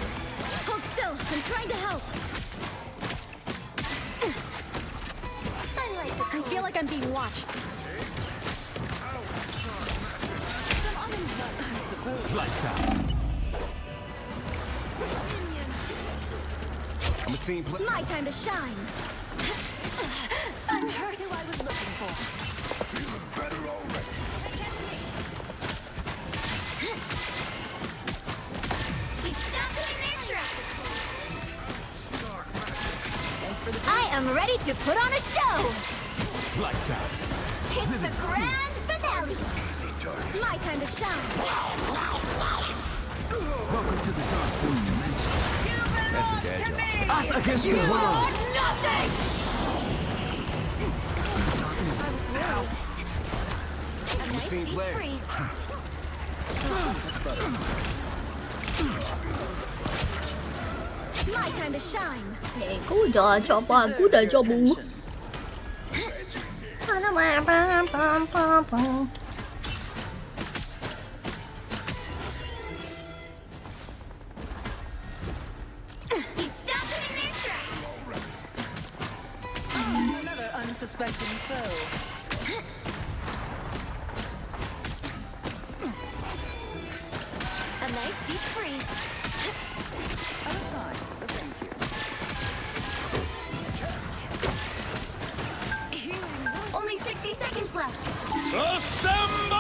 Hold still. I'm trying to help. I feel like I'm being watched. Lights out. Team play. My time to shine. I'm hurt. Who I was looking for. Feeling better already. He's stuck in their tracks. I am ready to put on a show. Lights out. It's the grand finale. My time to shine. Welcome to the Dark Force dimension. That's a dad joke. Us against the world. Nothing. A nice Team deep player. freeze. That's better. My time to shine. Kuda coba, kuda coba. He's stuck in their tracks. Another unsuspecting foe. A nice deep freeze. Only 60 seconds left. Assemble!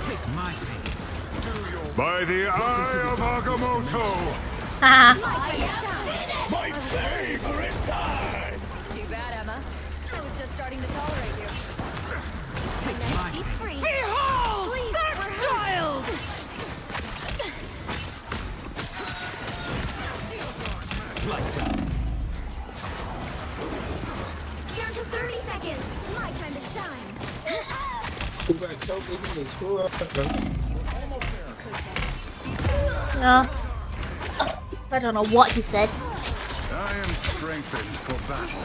Taste my pain. By the eye of Agamotto! My favorite time! Too bad, Emma. I was just starting to tolerate you. Taste my Deep pain. freeze. Behold! Please, That we're hurt. child! Lights out. Down to 30 seconds. My time to shine. Yeah. I don't know what he said. I am strengthened for battle.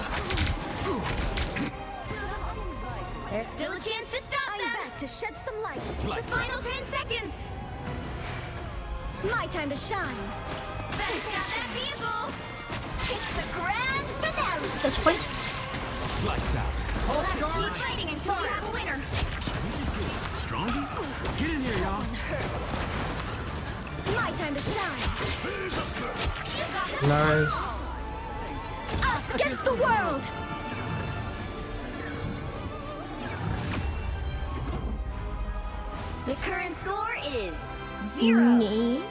There's still a chance to stop them. Back to shed some light. The final 10 seconds. My time to shine. Back out that vehicle. It's the grand finale. Touch point. Lights out. Let's keep fighting until we have a winner. Stronger? Get in here, y'all. My time to shine. Nice. Us against the world. The current score is 0-1.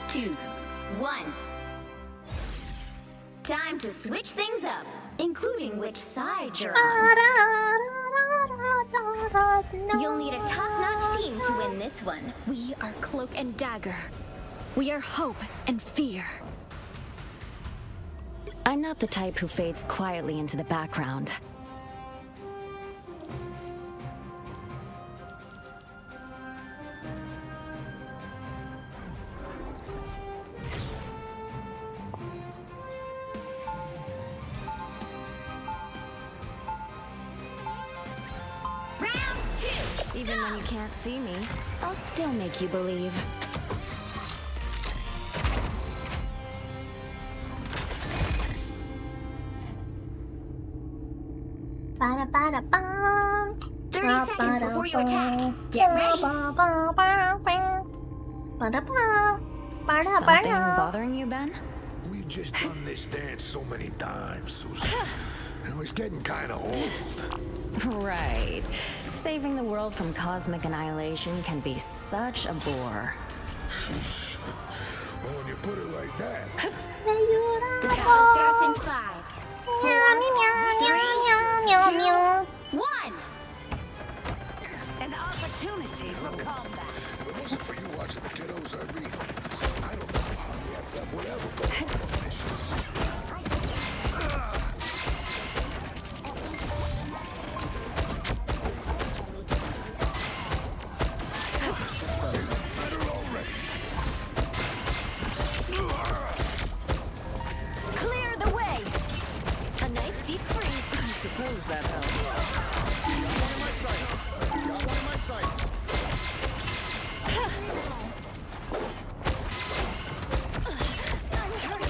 Time to switch things up, including which side you're on. You'll need a top-notch team to win this one. We are Cloak and Dagger. We are hope and fear. I'm not the type who fades quietly into the background. Round 2. Even when you can't see me, I'll still make you believe. Ba-da-ba-da-ba. 30 seconds before you attack. Get ready. Something bothering you, Ben? We've just done this dance so many times, Susan. And it's getting kind of old. Right. Saving the world from cosmic annihilation can be such a bore. Well, when you put it like that. The battle starts in 5, 4, 3, 2, 1. An opportunity for combat. If it wasn't for you watching the kiddos, I read. I don't know how you have that whatever, but it's just... Clear the way. A nice deep freeze. I suppose that helps.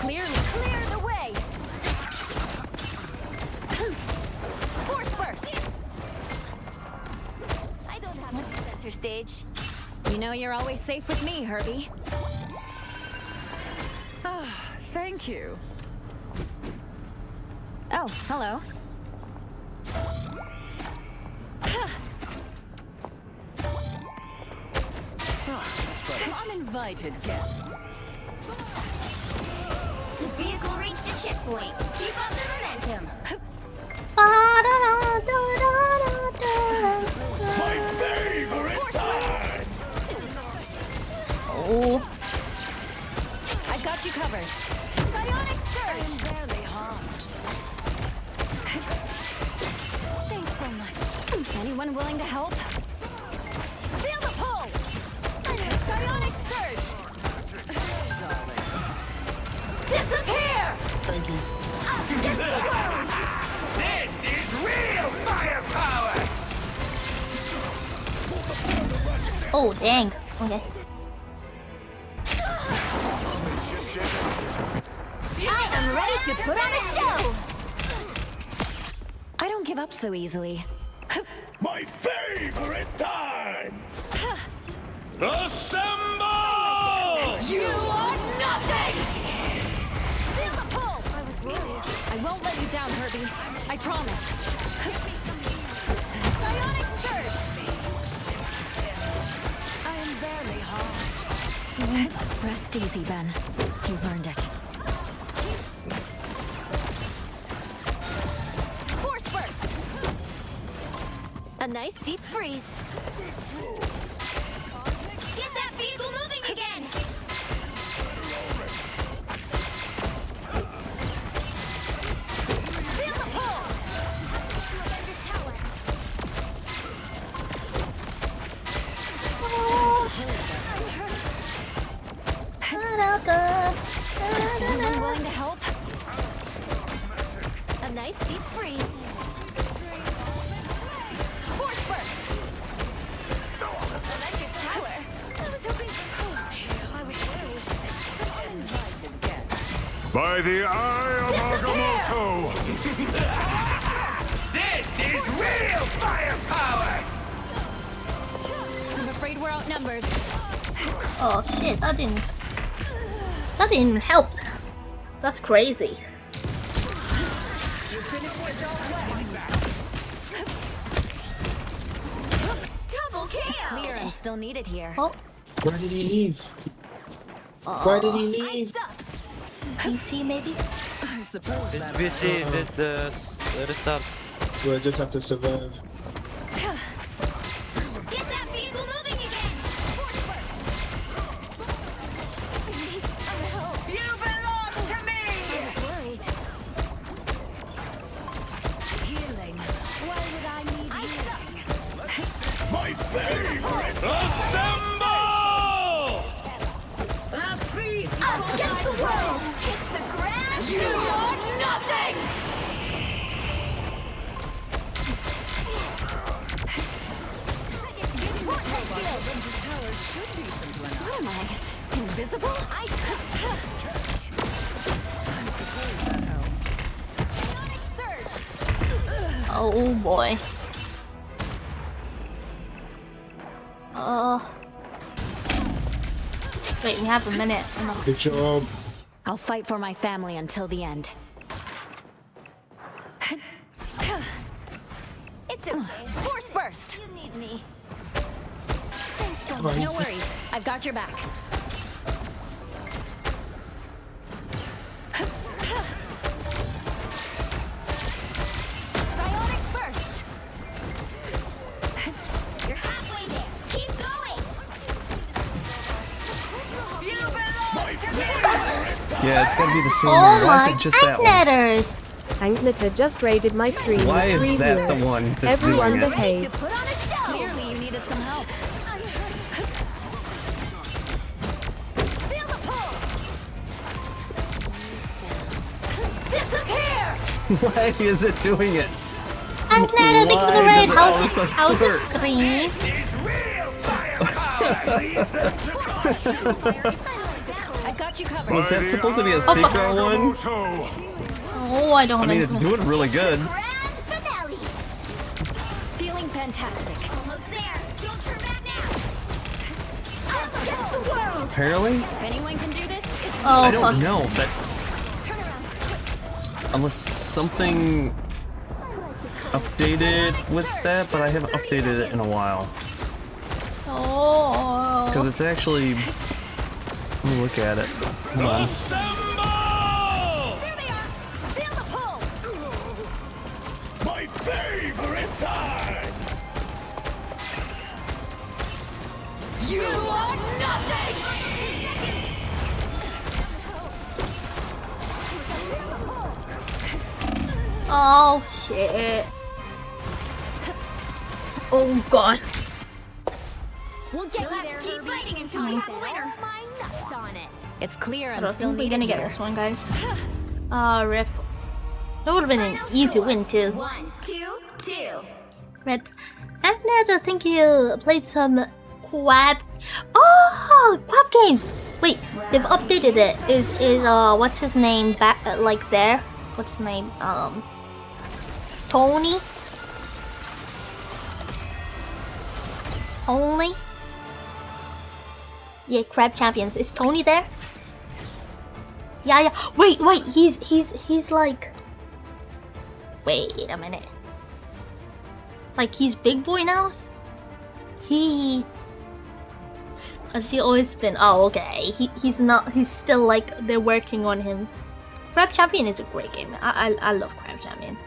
Clearly, clear the way. Force burst. I don't have to be center stage. You know you're always safe with me, Herbie. Thank you. Oh, hello. Uninvited guests. The vehicle reached a checkpoint. Keep up the momentum. My favorite time! Oh. I've got you covered. Psionic surge. Barely harmed. Thanks so much. Anyone willing to help? Feel the pull. Psionic surge. Disappear. Thank you. Us against the world. This is real firepower! Oh, dang. Okay. I am ready to put on a show. I don't give up so easily. My favorite time! Assemble! You are nothing. Feel the pull. I was worried. I won't let you down, Herbie. I promise. Psionic surge. I am barely harmed. Rest easy, Ben. You've earned it. Force burst. A nice deep freeze. Get that vehicle moving again. Feel the pull. Anyone willing to help? A nice deep freeze. Force burst. Avengers Tower. I was hoping. I was worried. By the eye of Agamotto! This is real firepower! I'm afraid we're outnumbered. Oh shit, that didn't even help. That's crazy. Double kill. Clear and still needed here. Oh. Where did he leave? Why did he leave? PC maybe? I suppose It's busy with the restart. Do I just have to survive? Get that vehicle moving again. Force burst. I need some help. You belong to me. I was worried. healing. Why would I need you? My favorite! Assemble! Us against the world. Kiss the ground. You are nothing. What am I? Invisible? Oh boy. Wait, we have a minute. Good job. I'll fight for my family until the end. It's okay. Force burst. You need me. Thanks so much. No worries. I've got your back. Psionic burst. You're halfway there. Keep going. You belong to me. Yeah, it's gotta be the same Oh one. Why is my it just that one? Netter. Anknita just raided my stream Why with is 3 that the viewers. one that's Everyone doing it? behave. Put on a show. Clearly, you needed some help. Feel the pull. Disappear. Why is it doing it? I'm Netter, thank you for the Why raid. does it How's always how's the hurt? stream? This is real firepower! I've got you covered. Was that supposed to be a secret one? Oh, I don't I mean, it's doing really good. Grand finale. Feeling fantastic. Almost there. Don't turn back now. Us against the world. Apparently? If anyone can do this, it's Oh, I don't fuck. know, but Turn around. Unless something updated with that, but I haven't updated it in a while. Oh. Because it's actually... Let me look at it. Hold on. There they are! Feel the pull! My favorite time! You are nothing! Oh shit. Oh god. We'll get you there, keep fighting until we have a winner. My nuts on it. It's clear I I'm don't still think we're needed gonna get here. this one, guys. Rip. That would have been an easy win too. 1, 2, 2. Rip. And Nada, thank you. Played some Quab. Oh, Quab games. Wait, they've updated it. Is what's his name back like there? What's his name? Tony. Only. Yeah, Crab Champions. Is Tony there? Yeah. Wait. He's like. Wait a minute. Like he's big boy now? Has he always been? Oh, okay. He's not. He's still like they're working on him. Crab Champion is a great game. I love Crab Champion.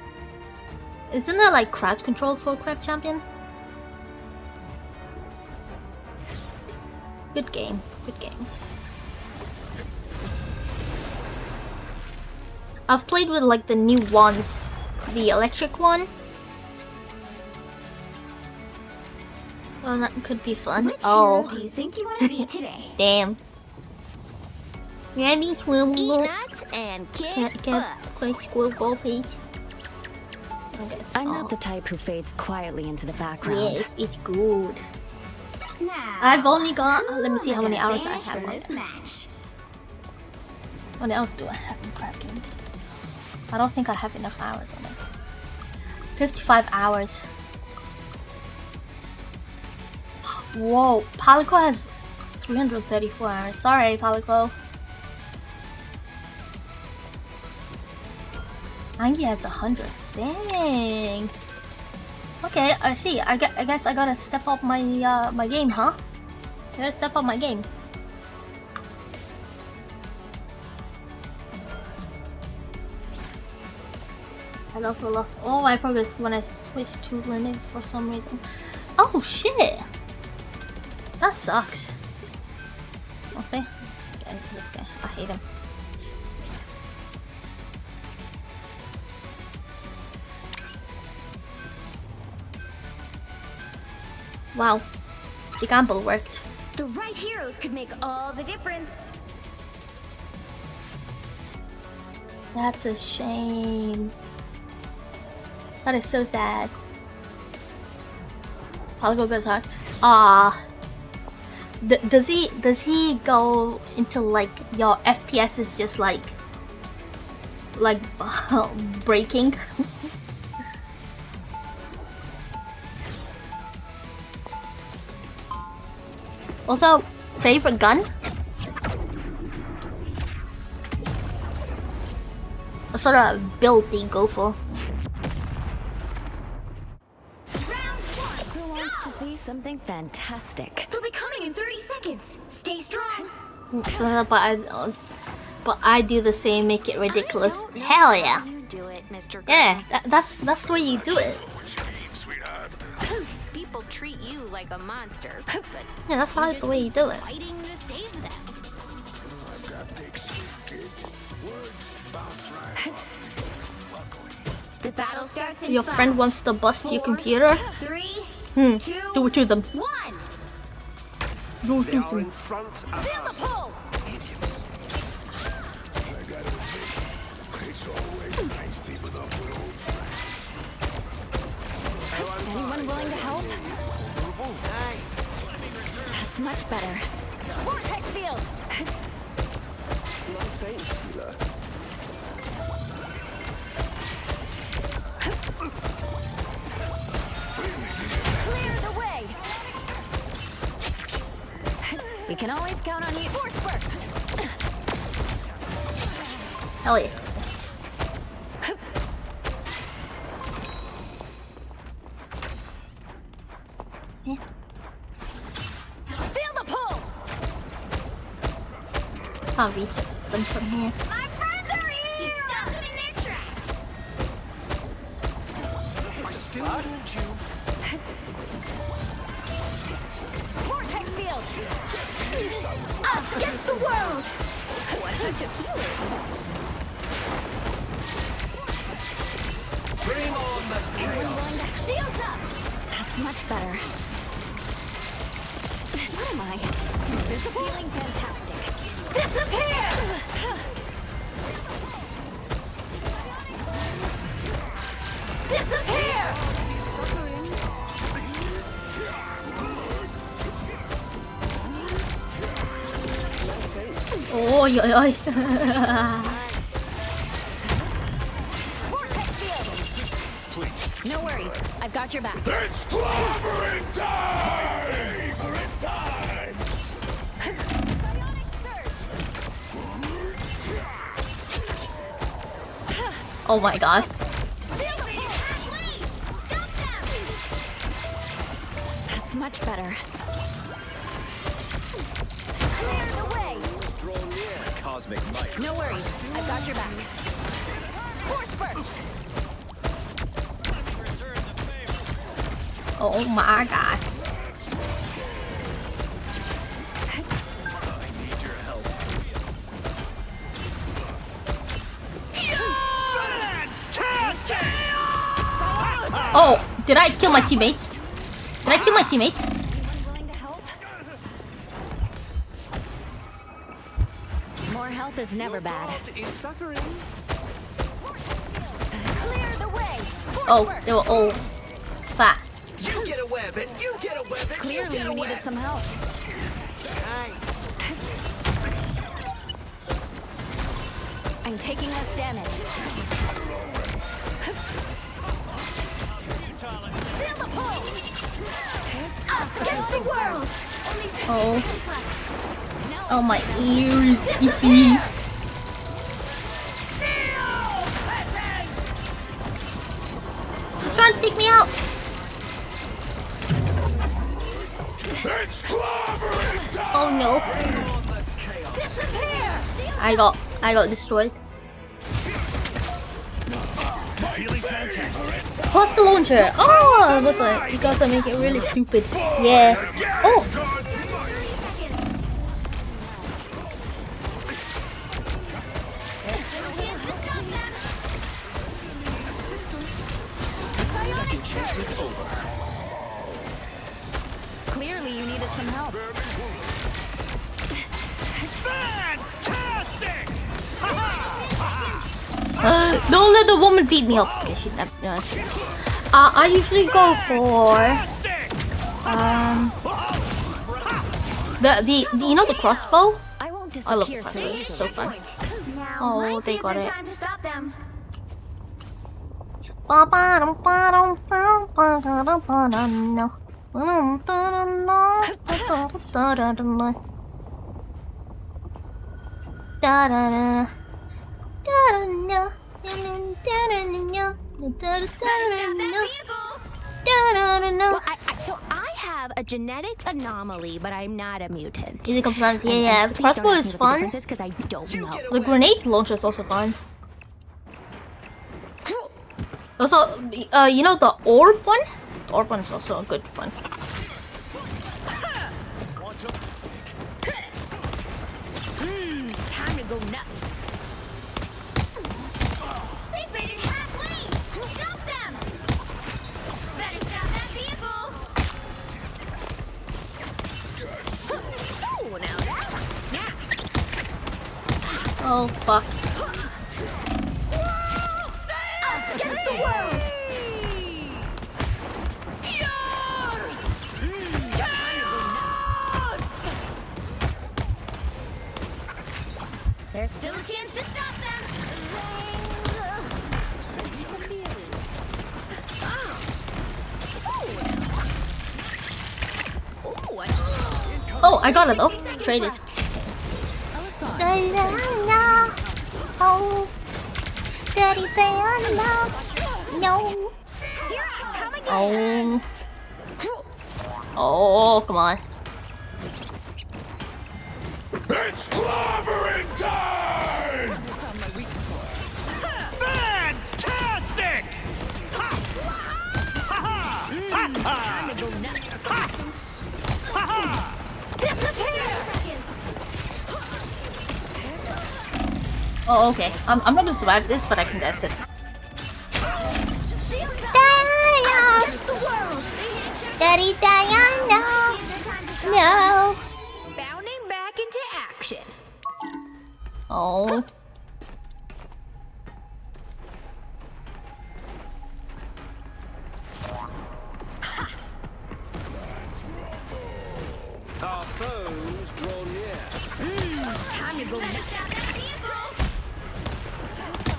Isn't there like crowd control for Crab Champion? Good game. Good game. I've played with like the new ones. The electric one. Well, that could be fun. Which hero do you think you want to be today? Damn. Maybe swim. Eat nuts and kick butts. Play squirrel ball, please. I'm not the type who fades quietly into the background. Yes, it's good. Now, I've only got. Let me see who how am many gonna hours I banish have from on this it. match? What else do I have in Crab Games? I don't think I have enough hours on it. 55 hours. Whoa, Palico has 334 hours. Sorry, Palico. Angie has 100. Dang. Okay, I see. I guess I gotta step up my my game, huh? I gotta step up my game. I also lost all my progress when I switched to Linux for some reason. Oh shit! That sucks. What's this guy? I hate him. Wow, the gamble worked. The right heroes could make all the difference. That's a shame. That is so sad. Palico goes hard. Does he go into like your FPS is just like breaking? Also, favorite gun? What sort of build do you go for? Who wants to see something fantastic? They'll be coming in 30 seconds. Stay strong. But I do the same, make it ridiculous. Hell yeah! You do it, Mr. Yeah, that's the way you do it. People treat you like a monster, but Yeah, that's how the way you do it. fighting to save them. The battle starts in Your friend 5, wants to bust your 4, computer. 3, 2, Do it to them. 1. Do it to them. Front of Feel the pull. idiots. It's always nice teaming up with old friends. Anyone willing to help? Nice. That's much better. Vortex field. No saint stealer. Clear the way. We can always count on you. Force burst. Hell yeah. Yeah. Feel the pull! Can't reach it from here. My friends are here! You stopped them in their tracks! I still told you. Vortex field! Us against the world! What hurt you feeling? Bring on the chaos. Shields up! That's much better. What am I? Invisible? Feeling fantastic. Disappear! Disappear! Ôi ôi ôi. No worries. I've got your back. It's clobbering time! Oh my god. That's much better. Clear the way! Draw near, cosmic might. No worries. I've got your back. Force burst! Oh my god. I need your help. Oh, did I kill my teammates? Did I kill my teammates? Willing to help? More help is never bad. Is suffering. Clear the way! Oh, they were all fat. You get a web it. You get a web it. Clearly you needed some help. I'm taking less damage. Feel the pull! Us against the world! Oh. Oh, my ears itchy. He's trying to take me out. It's clobbering time! Oh no. Disappear! I got destroyed. Feeling fantastic. What's the launcher? Oh, it was like you guys are making it really stupid. Yeah. Oh. Second chance is over. Clearly you needed some help. Fantastic! Don't let the woman beat me up. Okay, she never. No, she, I usually go for the you know the crossbow. I won't I love the disappear crossbow. so It's so fun. Now Oh, might they be a got good it. time to stop them. So I have a genetic anomaly, but I'm not a mutant. Easy sometimes, yeah. The crossbow is fun. Because I don't know. The grenade launcher is also fun. Also, you know the orb one? The orb one is also a good fun. Time to go nuts. They faded halfway! Stop them! Better stop that vehicle! Oh, now that was a snap. Oh fuck. Us against the world! There's still a chance to stop them! Oh, I got it though. Traded. Oh, Daddy bear, no. Here I come again! Oh. Oh, come on. It's clobbering time! Fantastic! Ha! Ha ha! Ha ha! Time to go nuts. Ha ha! Oh, okay. I'm not gonna survive this, but I can guess it. Daddy Diana! No! Bounding back into action. Oh. Our foes draw near. Time to go nuts.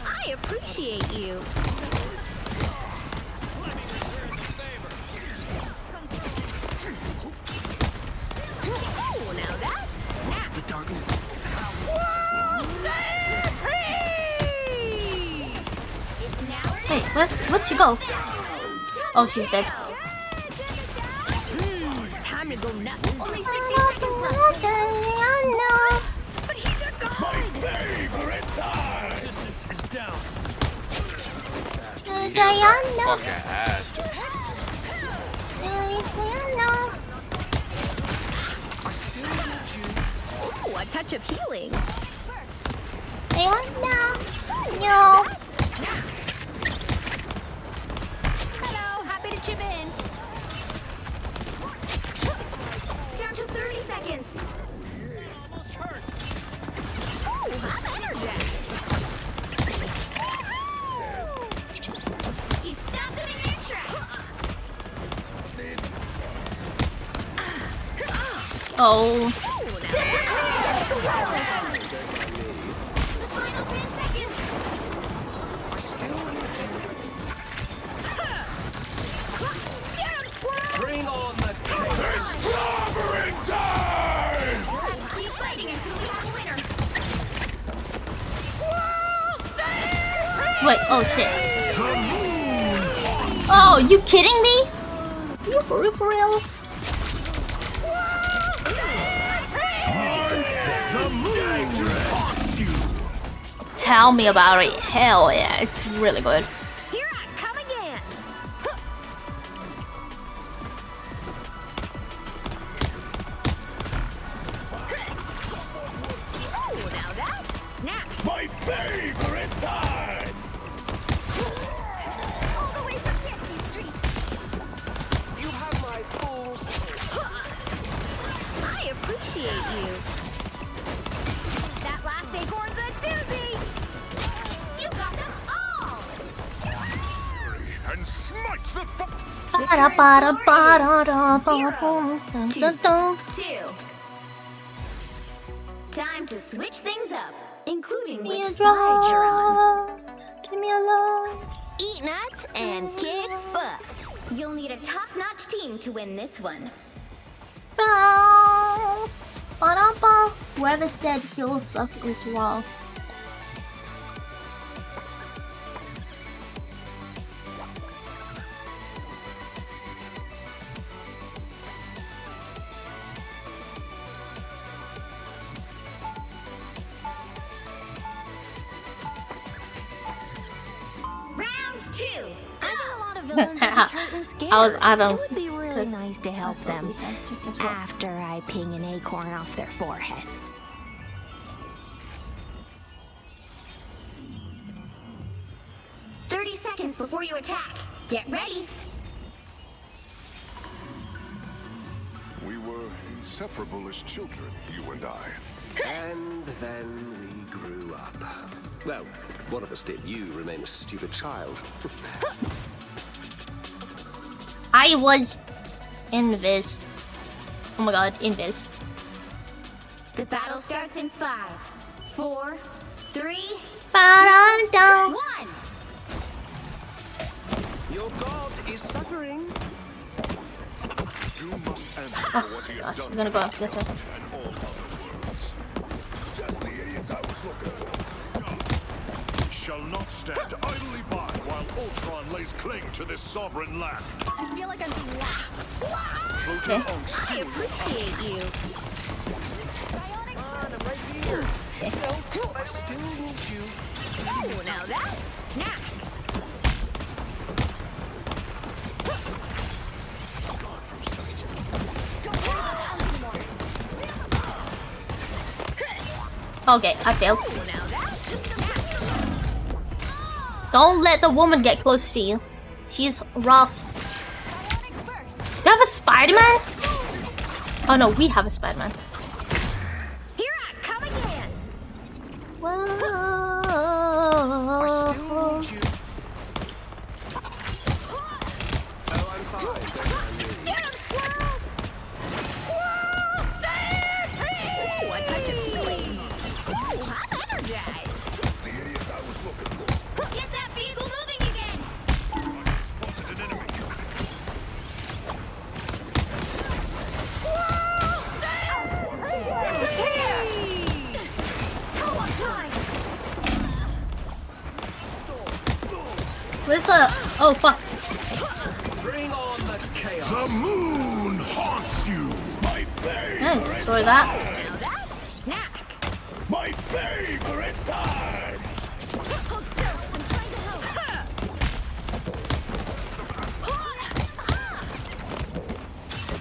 I appreciate you. Oh, now that's snap. The darkness. It's now. Hey, where'd she go? Oh, she's dead. Time to go nuts. Only 60 seconds left. But he's a god. Favorite time! Resistance is down. Diana! Fucking ass. Ooh, a touch of healing. Diana! No! Hello, happy to chip in. Down to 30 seconds. Ooh, I'm energized. He stopped them in their tracks! Oh. That's the final 10 seconds! Bring on the It's clobbering time! We'll have to keep fighting until we have a winner! Wait, oh shit. Oh, you kidding me? You for real? Tell me about it. Hell yeah, it's really good. Here I come again. Oh, now that's a snap. My favorite time! All the way from Pixie Street. You have my full. I appreciate you. That last acorn's a doozy. You got them all! And smite the Two. Time to switch things up, including which Me side you're on. alone. Give me alone. Eat nuts and kick butt. You'll need a top-notch team to win this one. Whoever said he'll suck is wrong. Round two. I know a lot of villains are just hurt and scared. Adam. It would be really nice to help them That's right. after I ping an acorn off their foreheads. Seconds before you attack. Get ready. We were inseparable as children, you and I. And then we grew up. Well, one of us did. You remain a stupid child. I was invis. Oh my god, invis. The battle starts in 5, 4, 3, 2, 1. Your god is suffering. Doom must answer Oh for what he has gosh, done I'm gonna go after this one. and all other worlds. Just the idiots I was looking for. shall not stand idly by while Ultron lays claim to this sovereign land. I feel like I'm being watched. Floating on I steel. appreciate you. Come on, I'm right here. I still want you. Oh, now that's a snack. Gone from sight. Don't worry about that anymore. Okay, I failed. Oh, now that's a snack. Don't let the woman get close to you. She's rough. Do you have a Spider-Man? Oh no, we have a Spider-Man. Here I come again. I still want you. Oh, I'm fine. Don't mind me. Get 'em, squirrels! Squirrel stampede! Ooh, a touch of feeling. Ooh, I'm energized. The idiot I was looking for. Get that vehicle moving again. Spotted an enemy. Squirrel stampede! Co-op time. Where's the... Oh, fuck. Bring on the chaos. The moon haunts you, my favorite. Yeah, destroy that. Now that's a snack. My favorite time. Hold still. I'm trying to help.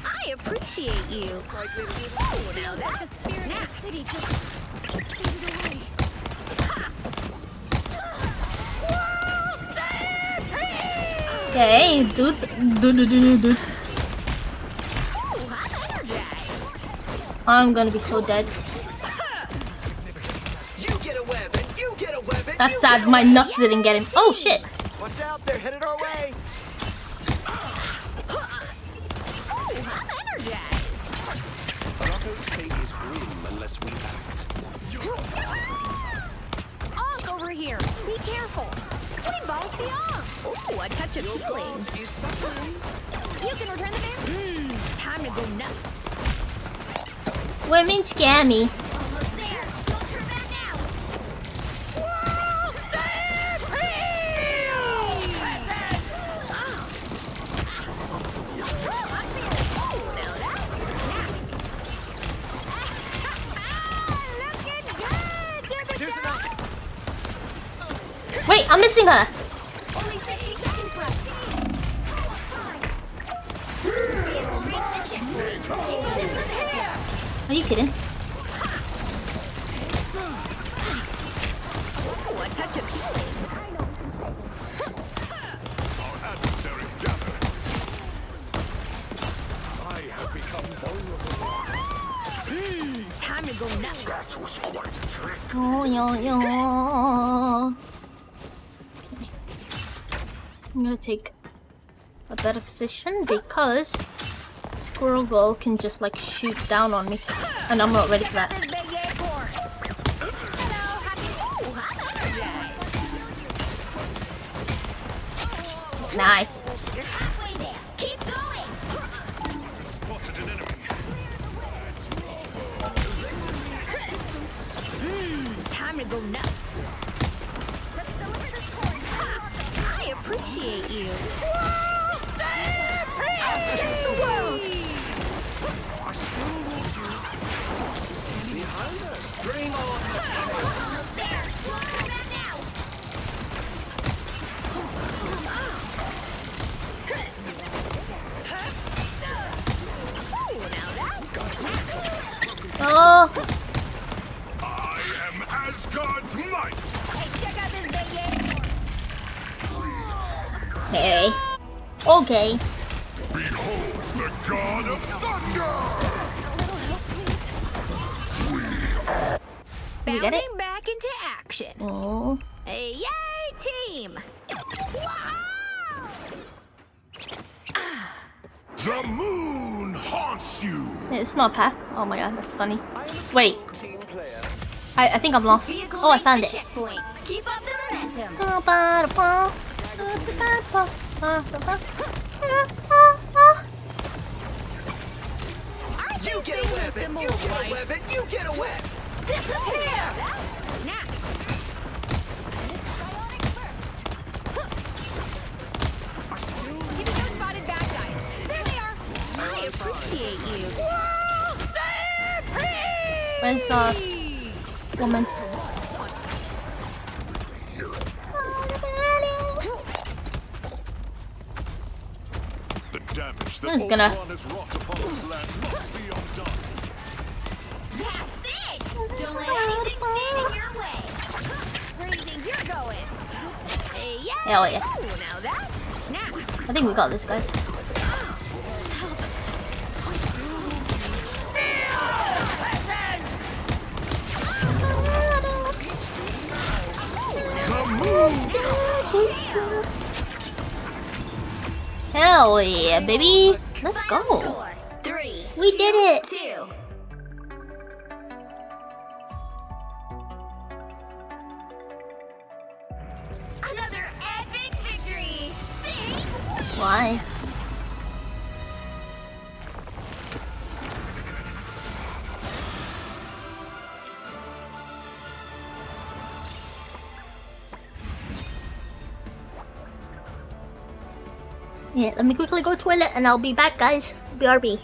I appreciate you. Oh, now that's a spirit of the city just faded away. Okay, dude. Dude. Oh, I'm energized. I'm gonna be so dead. You get a web, and you get a web, and That's sad. My nuts didn't get him. Oh shit. watch out, they're headed our way. Oh, I'm energized. Rocco's fate is grim unless we act. Off over here. Be careful. We both the arm. Ooh, a touch of feeling. Is suffering. You can return the damage. Time to go nuts. Women scare me. Almost there. Don't turn back now. Whoa, Wait, I'm missing her. Only 60 seconds left. Co-op time. Vehicle reached the checkpoint. Keep this in here. Are you kidding? Ooh, a touch of healing. Our adversaries gather. I have become vulnerable. Time to go nuts. That was quite a trick. Oh, yo. Okay. I'm gonna take a better position because Squirrel Girl can just like shoot down on me, and I'm not ready for that. This big airport. Hello, happy. Ooh, I'm energized. Nice. You're halfway there. Keep going. Spotted an enemy. Time to go nuts. Let's deliver this course. I appreciate you. Us against the world. I still want you. Behind us. Bring on the Almost there. Don't turn back now. Oh, now that's Oh, I am Asgard's might. Hey, check out this big airport. okay. Okay. Behold the god of thunder. You get it? Bounding back into action. Oh. Hey, yay, team! The moon haunts you. It's not a path. Oh my god, that's funny. Wait. I think I'm lost. Oh, I found it. Checkpoint. Keep up the momentum. You get a web, and you get a web, and you get a web. Disappear! That's a snack. appreciate you. Where's woman? The damage that I'm just gonna- Ultron has wrought upon this land must be undone. That's it! Don't let anything stand in your way. Where do you think you're going? Hey, yeah! Hell yeah. Ooh, now that's a snap. I think we got this, guys. Hell yeah, baby! Let's go. 3, We did it. 2. Another epic victory. Why? Yeah, let me quickly go toilet and I'll be back, guys. BRB.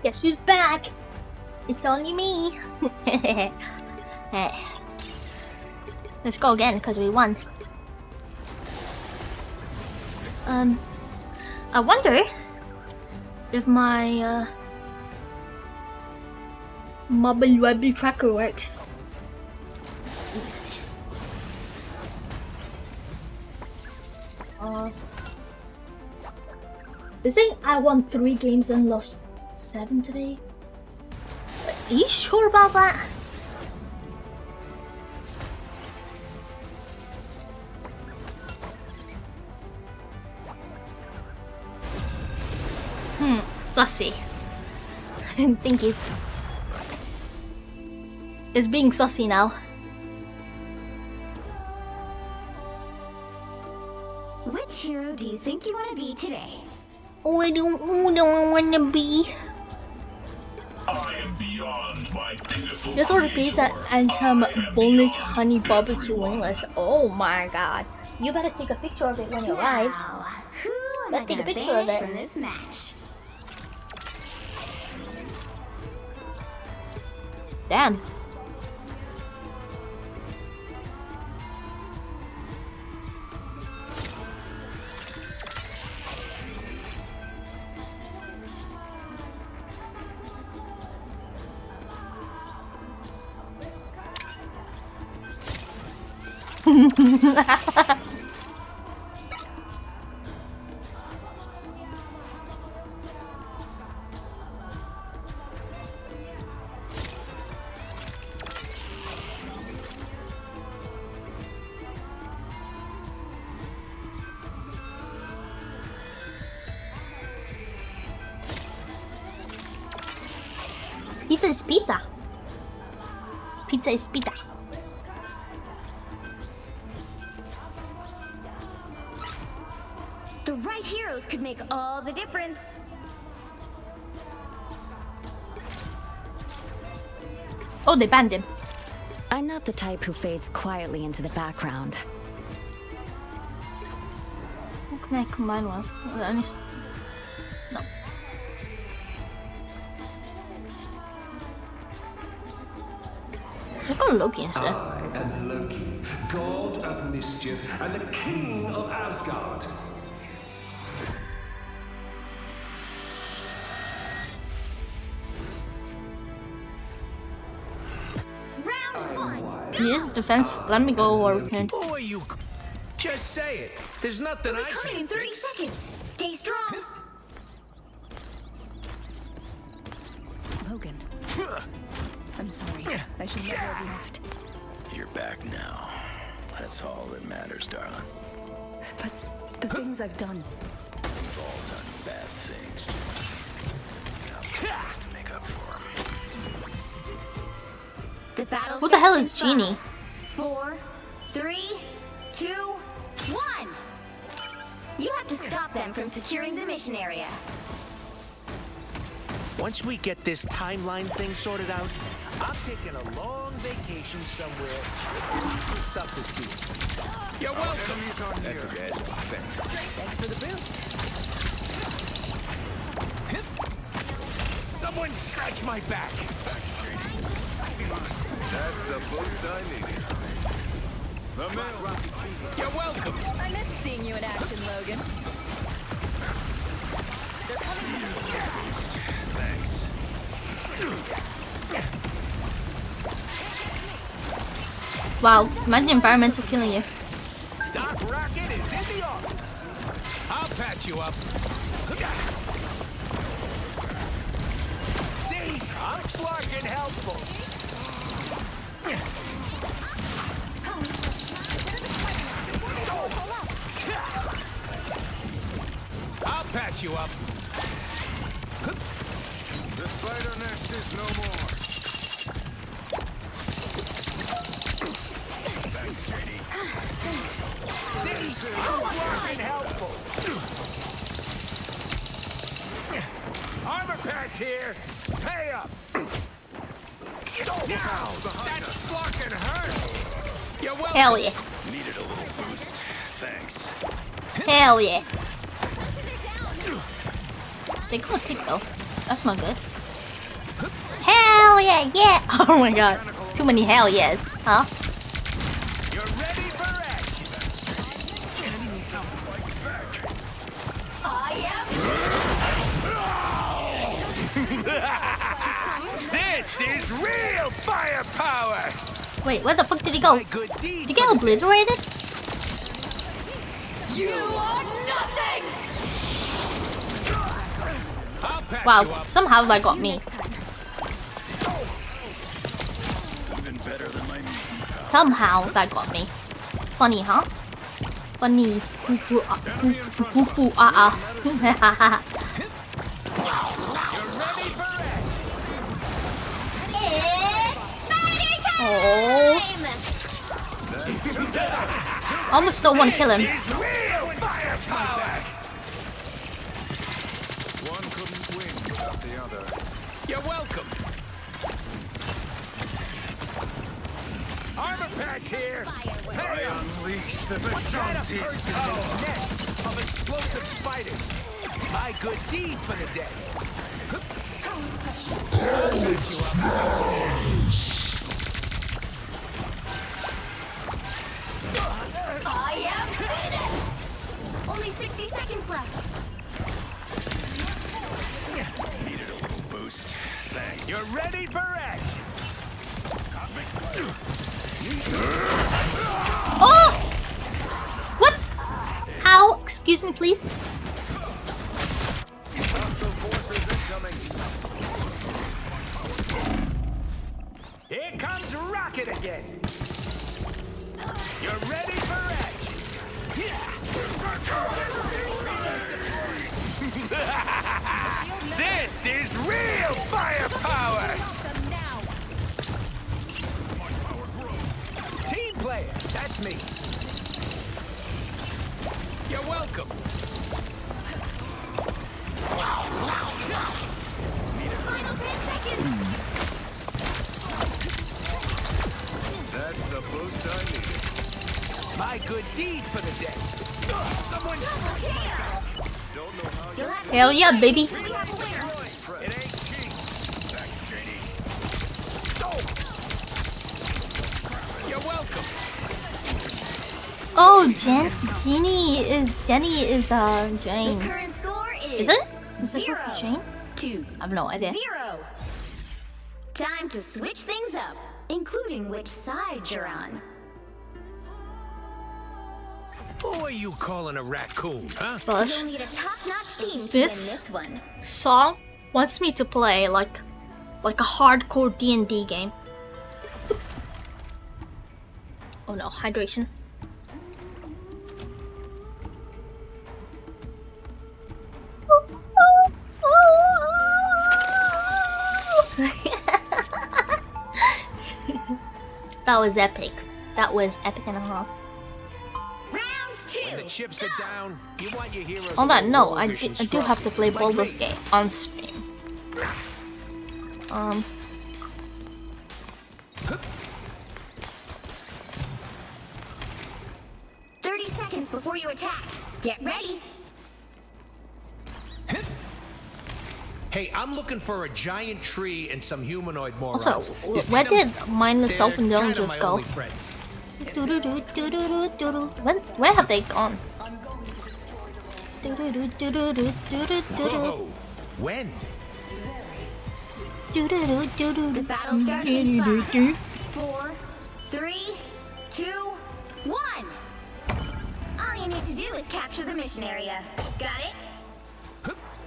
Guess who's back? It's only me. Hey. Let's go again because we won. I wonder if my Mobile Webby tracker works. You think I won 3 games and lost 7 today? Are you sure about that? Sussy. Thank you. It's being sussy now. Which hero do you think you want to be today? Oh, I don't want to be. I am beyond my pitiful. Just order pizza and some boneless honey barbecue wingless. Oh my god. You better take a picture of it when it arrives. Who am Better I take a gonna picture of banish it. from this match? Damn. Pizza is pizza. Pizza is pizza. The right heroes could make all the difference. Oh, they banned him. I'm not the type who fades quietly into the background. What can I combine with? No. Look on Loki instead. I am Loki, god of mischief and the king of Asgard. Round one. He is defense. Let me go or we can. Boy, you just say it. There's nothing I Coming can in 30 fix. seconds. Stay strong. Logan. I'm sorry. I should never have left. You're back now. That's all that matters, darling. But the things I've done. We've all done bad things. Now things to make up for 'em. The battle. Who the hell is starts in Genie? 5, 4, 3, 2, 1. You have to stop them from securing the mission area. Once we get this timeline thing sorted out, I'm taking a long vacation somewhere. Some stuff to steal. You're welcome. That's okay. Thanks. Thanks for the boost. Someone scratch my back. That's the boost I needed. The mail. You're welcome. I missed seeing you in action, Logan. They're coming. Thanks. Wow, imagine environmental killing you. Doc Rocket is in the office. I'll patch you up. See, I'm fucking helpful. I'll patch you up. The spider nest is no more. Thanks, JD. See, I'm fucking helpful. Armor patch here. Pay up. Now, that fucking hurt. You're welcome. Hell yeah. Needed a little boost. Thanks. Hell yeah. They call it tick though. That's not good. Hell yeah, yeah! Oh my god. Too many hell yes, huh? You're ready for action. I am. This is real firepower. Wait, where the fuck did he go? Did he get obliterated? You are nothing. Wow, somehow that got me. Even better than my meeting pal. Somehow that got me. Funny, huh? Funny. Fufu It's spider time. Oh. Almost don't want to kill him. This is real firepower. One couldn't win without the other. You're welcome. Armor patch here. Hey, Unleash the what kind of Vishantis. person has nests of explosive spiders? My good deed for the day. I am finished. Only 60 seconds left. Needed a little boost. Thanks. You're ready for action. Oh! What? How? Excuse me, please. Hostile forces incoming. Here comes Rocket again. You're ready for action. This is real firepower. Team player, that's me. You're welcome. Final 10 seconds. That's the boost I needed. My good deed for the day. Someone Hell yeah, baby. It ain't cheap. Thanks, JD. You're welcome. Oh, Jenny is Jane. The current score Is it? Is it for Jane? 2. I have no idea. 0. Time to switch things up, including which side you're on. Who are you calling a raccoon, huh? Bush. You'll need a top-notch team to This win this one. song wants me to play like a hardcore D&D game. Oh no, hydration. That was epic. That was epic and a half. Round 2. When the chips are down, you want your heroes. On that to note, roll I vision do strong. have to play Like Baldur's me. Gate on stream. 30 seconds before you attack. Get ready. Hey, I'm looking for a giant tree and some humanoid morons. Also, You see where them? did Mindless Self and Dylan They're just kinda my go? only friends. Where have they gone? Whoa. When? The battle starts in 5, 4, 3, 2, 1. All you need to do is capture the mission area. Got it?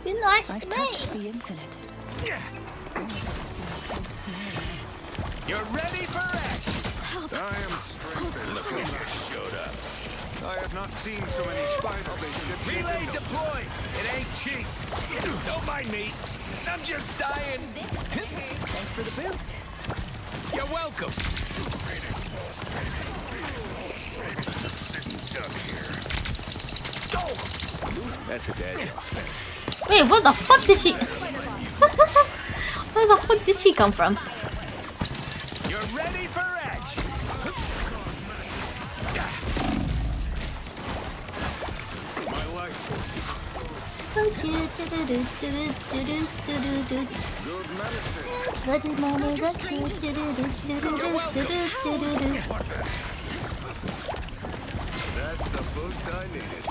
Be nice I've to touched me. the infinite. You're ready for action. I am strengthened. Look who just showed up. I have not seen so many spider spaceships. Relay deployed. It ain't cheap. Don't mind me. I'm just dying. Thanks for the boost. You're welcome. That's a dead offense. Wait, what the fuck did she? Where the fuck did she come from? You're ready for action. My life force. Good medicine. That's the boost I needed.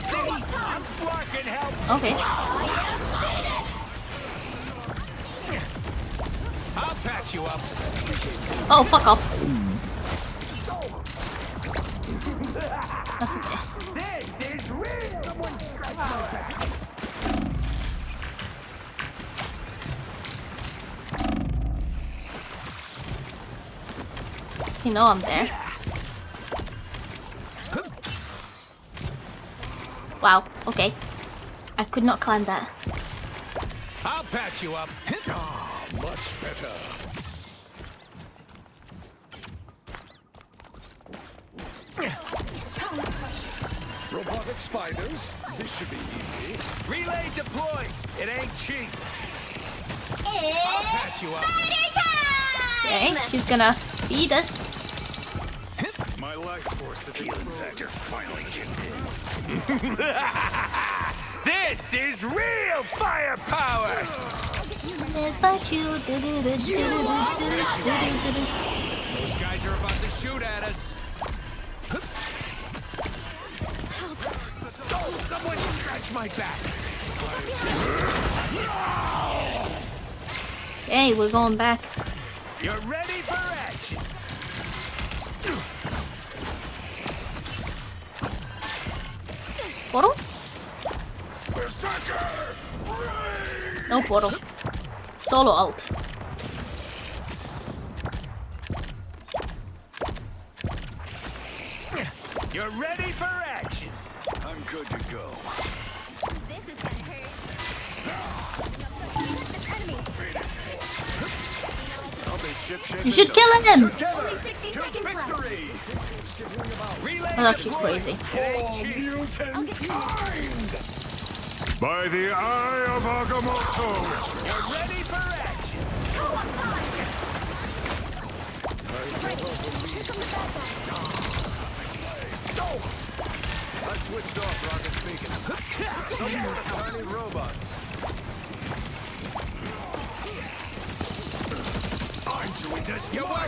See, I'm fucking help. Okay. I'll patch you up. Oh, fuck off. That's okay. This is real. Someone strike my back. You know I'm there. Wow, okay. I could not climb that. I'll patch you up. Much better. Robotic spiders. This should be easy. Relay deployed. It ain't cheap. I'll patch you up. Okay, she's gonna feed us. My life force is healing factor finally kicked in. This is real firepower. Those guys are about to shoot at us. Oh, someone scratch my back. Hey, we're going back. You're ready for action. Portal? Berserker! No portal. Solo ult. You're ready for action. I'm good to go. This is gonna hurt. I'll be ship-shape You should kill him! Only 60 seconds left. victory! Relay That's actually deployed. crazy. It ain't cheap. Mutant kind! By the eye of Agamotto! You're ready for action. I switched off rocket speaking. Tiny robots. I'm doing this your way.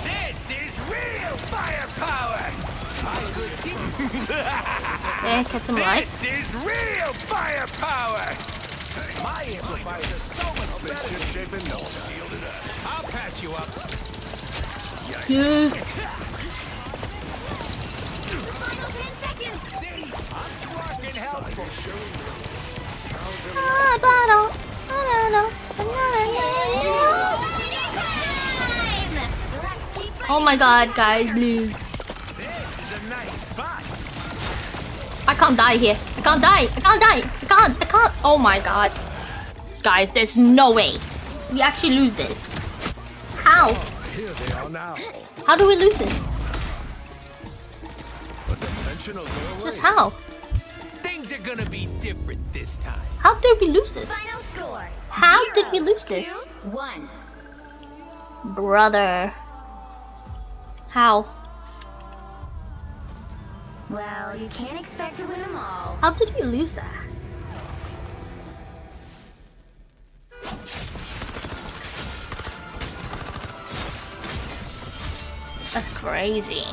This is real firepower! Yeah, kept him alive. This is real firepower! My amplifiers are so much better. This ship shaping no time. I'll patch you up. Yeah. Final 10 seconds! See? I'm fucking helpful. Oh my god, guys, please. This is a nice spot. I can't die here. I can't die. I can't die. I can't. Oh my god. Guys, there's no way. We actually lose this. How? Here they are now. How do we lose this? A dimensional doorway. Just how? Things are gonna be different this time. How did we lose this? Final score. How 0 did we lose this? to 1. Brother. How? Well, you can't expect to win them all. How did we lose that? That's crazy.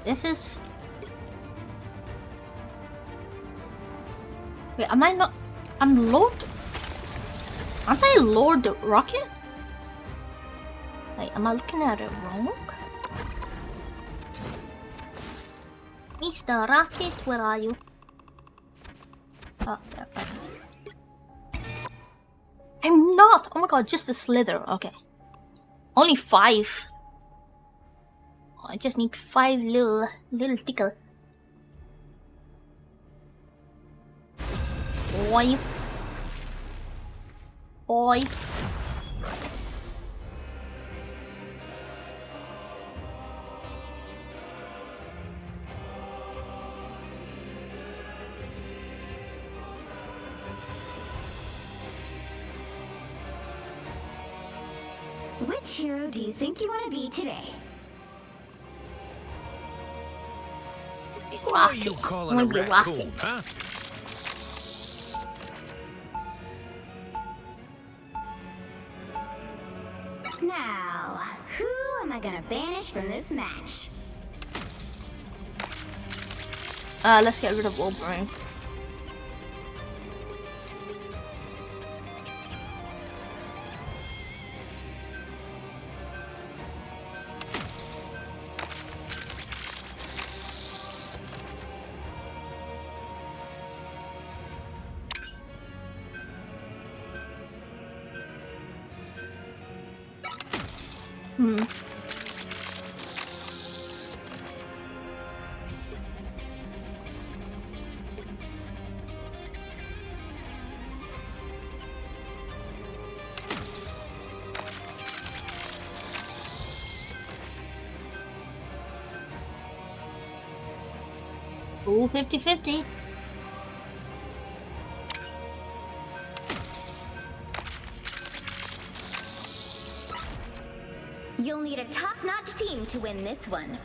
This is... Wait, am I not... I'm Lord... Aren't I Lord Rocket? Wait, am I looking at it wrong? Mr. Rocket, where are you? Oh, there. I'm not! Oh my god, just a slither. Okay. Only 5. Oh, I just need 5 little tickle. Boy. Boy. Which hero do you think you want to be today? Who are you calling a raccoon, huh? Now, who am I gonna banish from this match? Let's get rid of Wolverine. Ooh, 50-50. You'll need a top-notch team to win this one.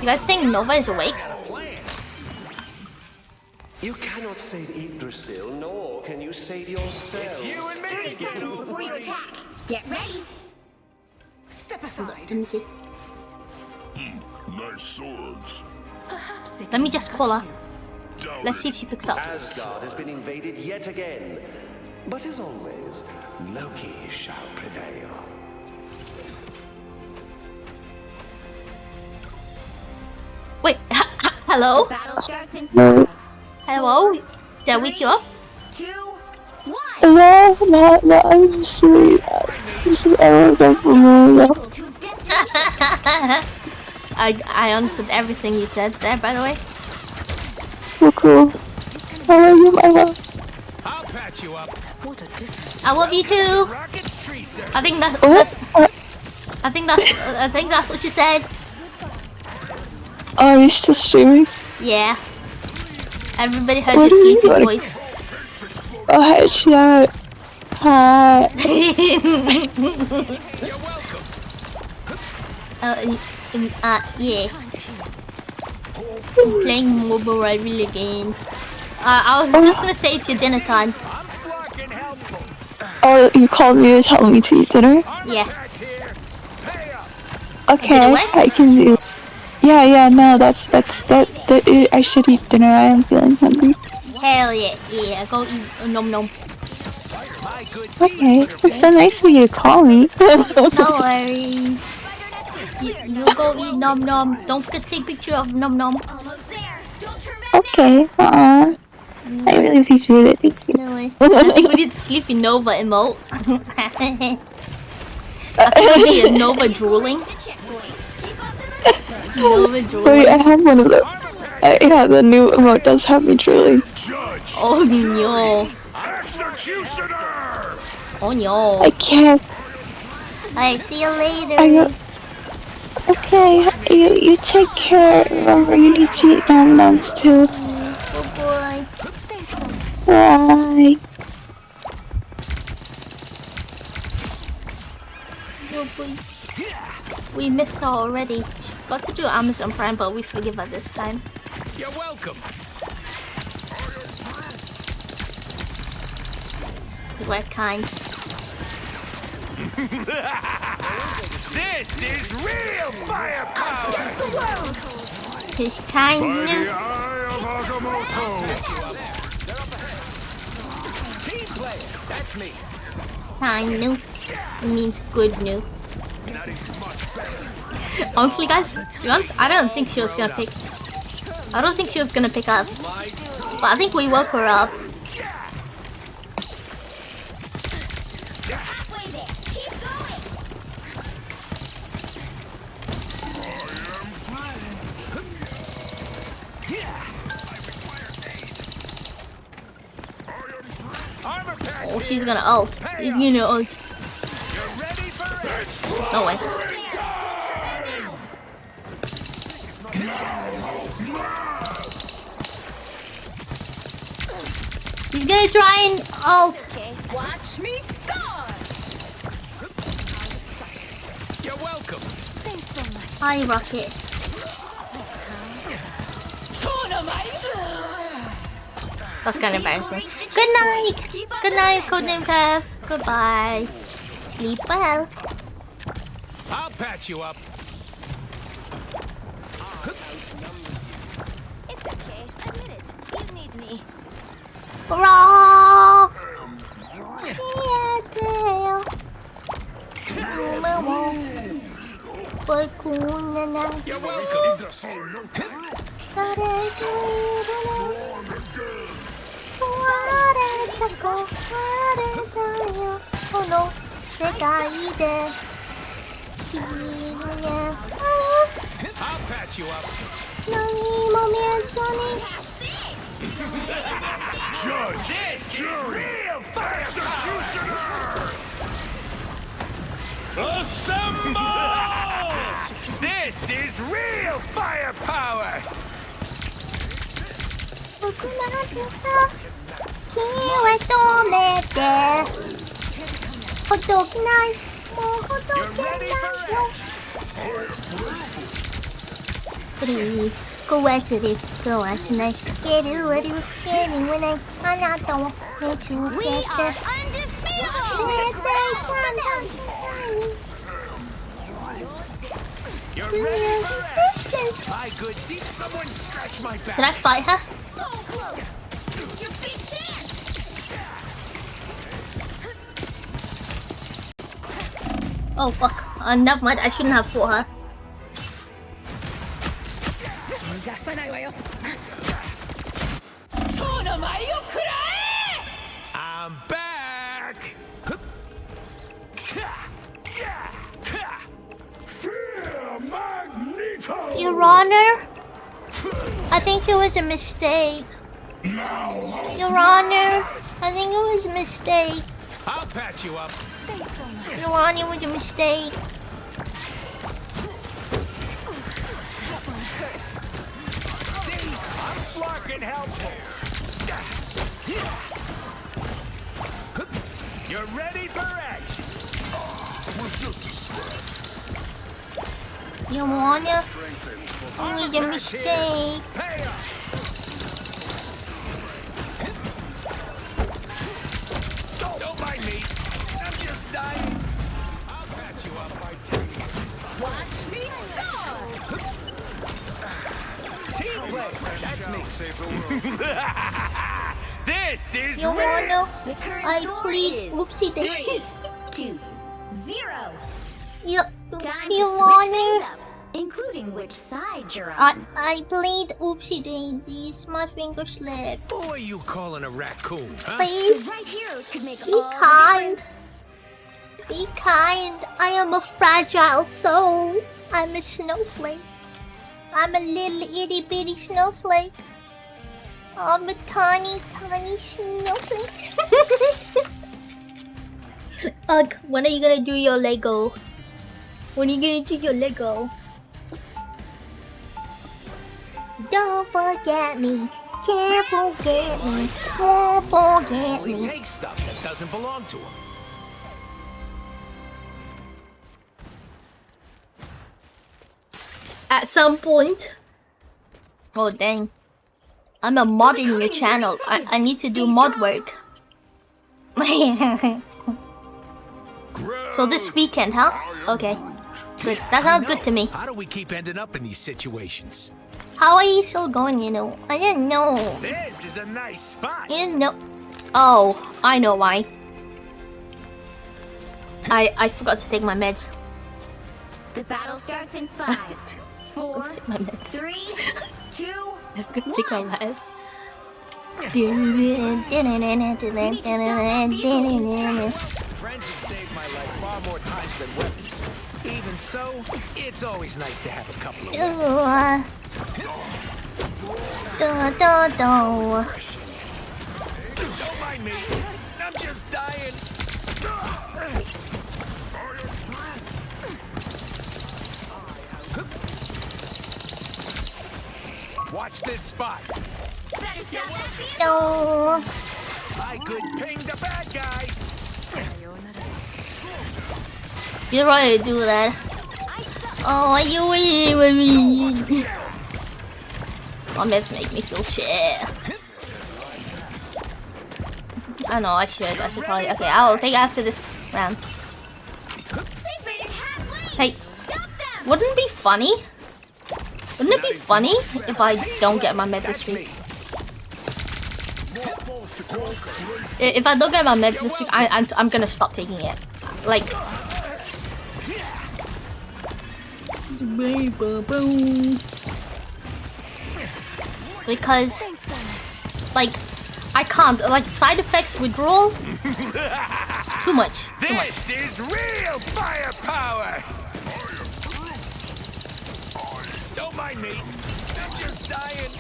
You guys think Nova is awake? You cannot save Yggdrasil, nor can you save yourselves. It's you and me! 30 seconds before you attack. Get ready. Step aside. Let me see. Nice swords. Perhaps they Let me can just touch call her. you. Let's see if she picks up. Asgard has been invaded yet again. But as always, Loki shall prevail. Hello? Battle starts in No. 5, Hello? Did I wake you up? 2, 1. No, no, I'm just asleep. I woke up from the I understood everything you said there, by the way. So cool. I love you, my love. I'll patch you up. What a difference. I love you too. Rockets tree, sir. I think that's I think that's what she said. Oh, are you still streaming? Yeah. Everybody heard What your do you sleepy wanna- voice. Oh, hi, chat. Hi. Yeah. Playing mobile rival again. I was just gonna say it's your dinner time. Oh, you called me to tell me to eat dinner? Yeah. Okay, I can do. Yeah, no, that, I should eat dinner. I am feeling hungry. Hell yeah, yeah. Go eat nom nom. Okay, it's so nice of you to call me. No worries. You go eat nom nom. Don't forget to take a picture of nom nom. Okay, I really appreciate it. Thank you. No way. I think we need to sleepy Nova emote. I think it'll be a Nova drooling. Nova drooling. Wait, I have one of those. Yeah, the new emote does have me drooling. Oh no. Oh no. I can't. Alright, see you later. Okay, you take care. Remember, you need to eat nom-noms too. Oh boy. Bye. Oh boy. We missed her already. She got to do Amazon Prime, but we forgive her this time. You're welcome. We're kind. This is real firepower. His kind new. Team player, that's me. Kind new. It means good new. Honestly, guys, to be honest, I don't think she was gonna pick. I don't think she was gonna pick up. But I think we woke her up. Oh, she's gonna ult. You know, ult. No way. He's gonna try and ult. Watch me soar! You're welcome. Thanks so much. Hi, Rocket. That's kind of embarrassing. Good night. Good night, Codename Kev. Goodbye. Sleep well. I'll patch you up. It's okay. Admit it. You need me. Hurrah! You're welcome. I'll patch you up. Judge, This jury, real executioner! Assemble! This is real firepower! Please, go as it is, go as night. Get it, what you getting when I don't want to We get are the You're to ready your for existence. My good deed, someone scratch my back. Did I fight her? so close. This is your big chance. Oh fuck. Never mind, I shouldn't have fought her. I'm back! Your Honor, I think it was a mistake. Your Honor, I think it was a mistake. I'll patch you up. Your Honor, it was a mistake. See, I'm fucking helpful. You're ready for action. Your Honor, it was a mistake. Don't mind me. I'm just dying. I'll patch you up by Watch me teamwork. That's me. This is Your real. Honor, I plead oopsie daisy. 3, 2, 0. Your Time to Your switch Honor, things up, including which side you're on. I plead oopsie daisies. My finger slipped. Who are you calling a raccoon, huh? Please, Right heroes could make be all the kind. difference. Be kind. I am a fragile soul. I'm a snowflake. I'm a little itty bitty snowflake. I'm a tiny, tiny snowflake. Ugh, when are you gonna do your Lego? When are you gonna do your Lego? Don't forget me. Can't forget me. Don't forget We me. take stuff that doesn't belong to him. At some point. Oh dang. I'm a mod in your channel. I need to do mod work. So this weekend, huh? Okay. Good. That sounds good to me. How do we keep ending up in these situations? How are you still going, you know? I didn't know. This is a nice spot. You didn't know. Oh, I know why. I forgot to take my meds. The battle starts in 5, 4, Let's take my meds. 3, 2, I forgot to take my meds. Friends have saved my life far more times than weapons. Even so, it's always nice to have a couple of weapons. Don't mind me. I'm just dying. Watch this spot. No. I could ping the bad guy. You're right to do that. Oh, are you with me? My meds make me feel shit. I know I should probably. Okay, I'll take it after this round. Hey, wouldn't it be funny? Wouldn't it be funny if I don't get my med this week? If I don't get my meds this week, I'm gonna stop taking it. Like, because, like, I can't. Like, side effects, withdrawal, too much. This is real firepower. Don't mind me. I'm just dying.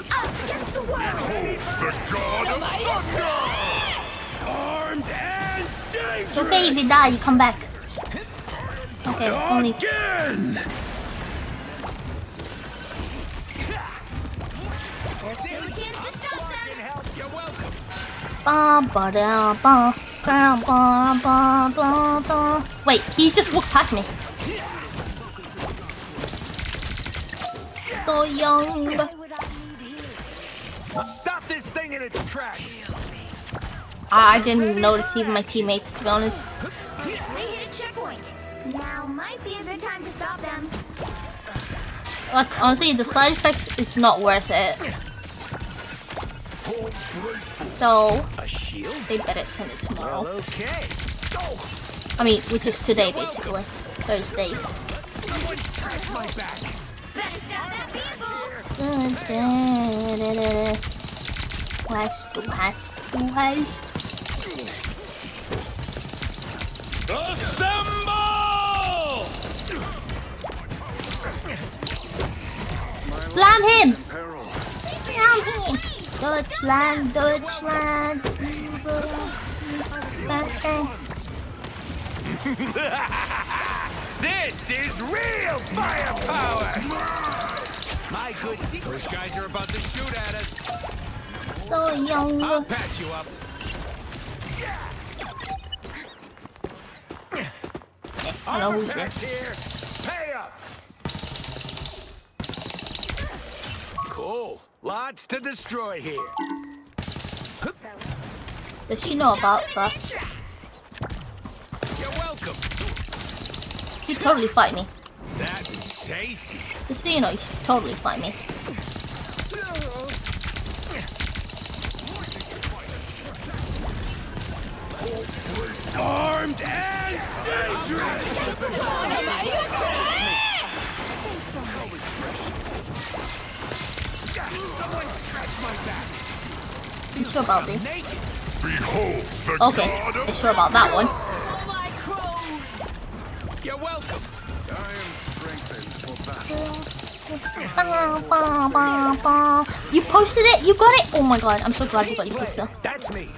Us against the world! It's the god of thunder! Armed and dangerous! Okay, if you die, you come back. Okay, only. Again! Wait, he just walked past me. So young. Stop this thing in its tracks. I didn't notice even my teammates, to be honest. They hit a checkpoint. Now might be a good time to stop them. Like, honestly, the side effects is not worth it. So, a shield? They better send it tomorrow. Well, okay. Go. I mean, which is today, basically. Thursdays. Someone scratch my back. Better stop that vehicle! Hast. Assemble! Slam him! Slam him! Deutschland. This is real firepower! My good, those guys are about to shoot at us. So young. I'll patch you up. I know who's there. Here. Pay up. Cool. Lots to destroy here. Does she know about that? You're welcome. She totally fight me. That was tasty. Just so you know, you should totally fight me. Armed and dangerous! Someone scratch my back. You sure about this? Behold the Okay, god of you sure about that one? You're welcome. I am strengthened for battle. You posted it? You got it? Oh my god, I'm so glad you got your pizza. That's me.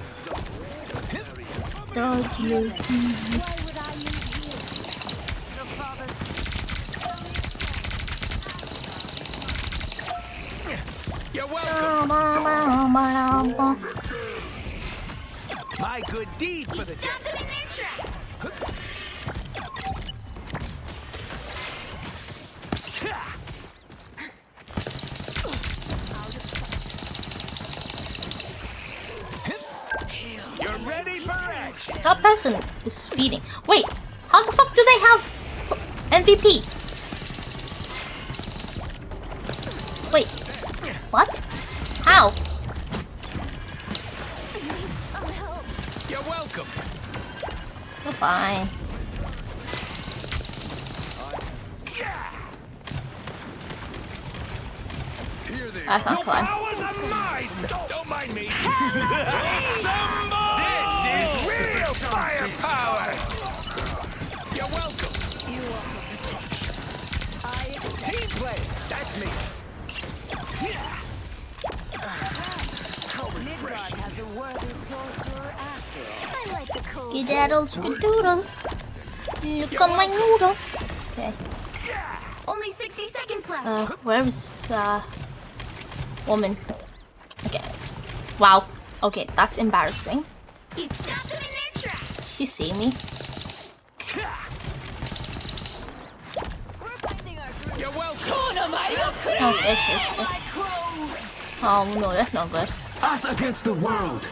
You're welcome. My good deed for the Stop them in their tracks! You're ready for action. That person is feeding. Wait, how the fuck do they have MVP? Wait, what? How? You're welcome. You're fine. I can't climb. Powers of mine. Don't mind me. This is real firepower. You're welcome. You offer protection. Team play. That's me. How refreshing. Has a worthy sorcerer after all. I like the cool. Skedaddle, skedoodle. Look on my noodle. Okay. Only 60 seconds left. Where's woman? Okay. Wow. Okay, that's embarrassing. He stopped them in their tracks. She see me. You're welcome. Oh, there she is. Oh no, that's not good. Us against the world.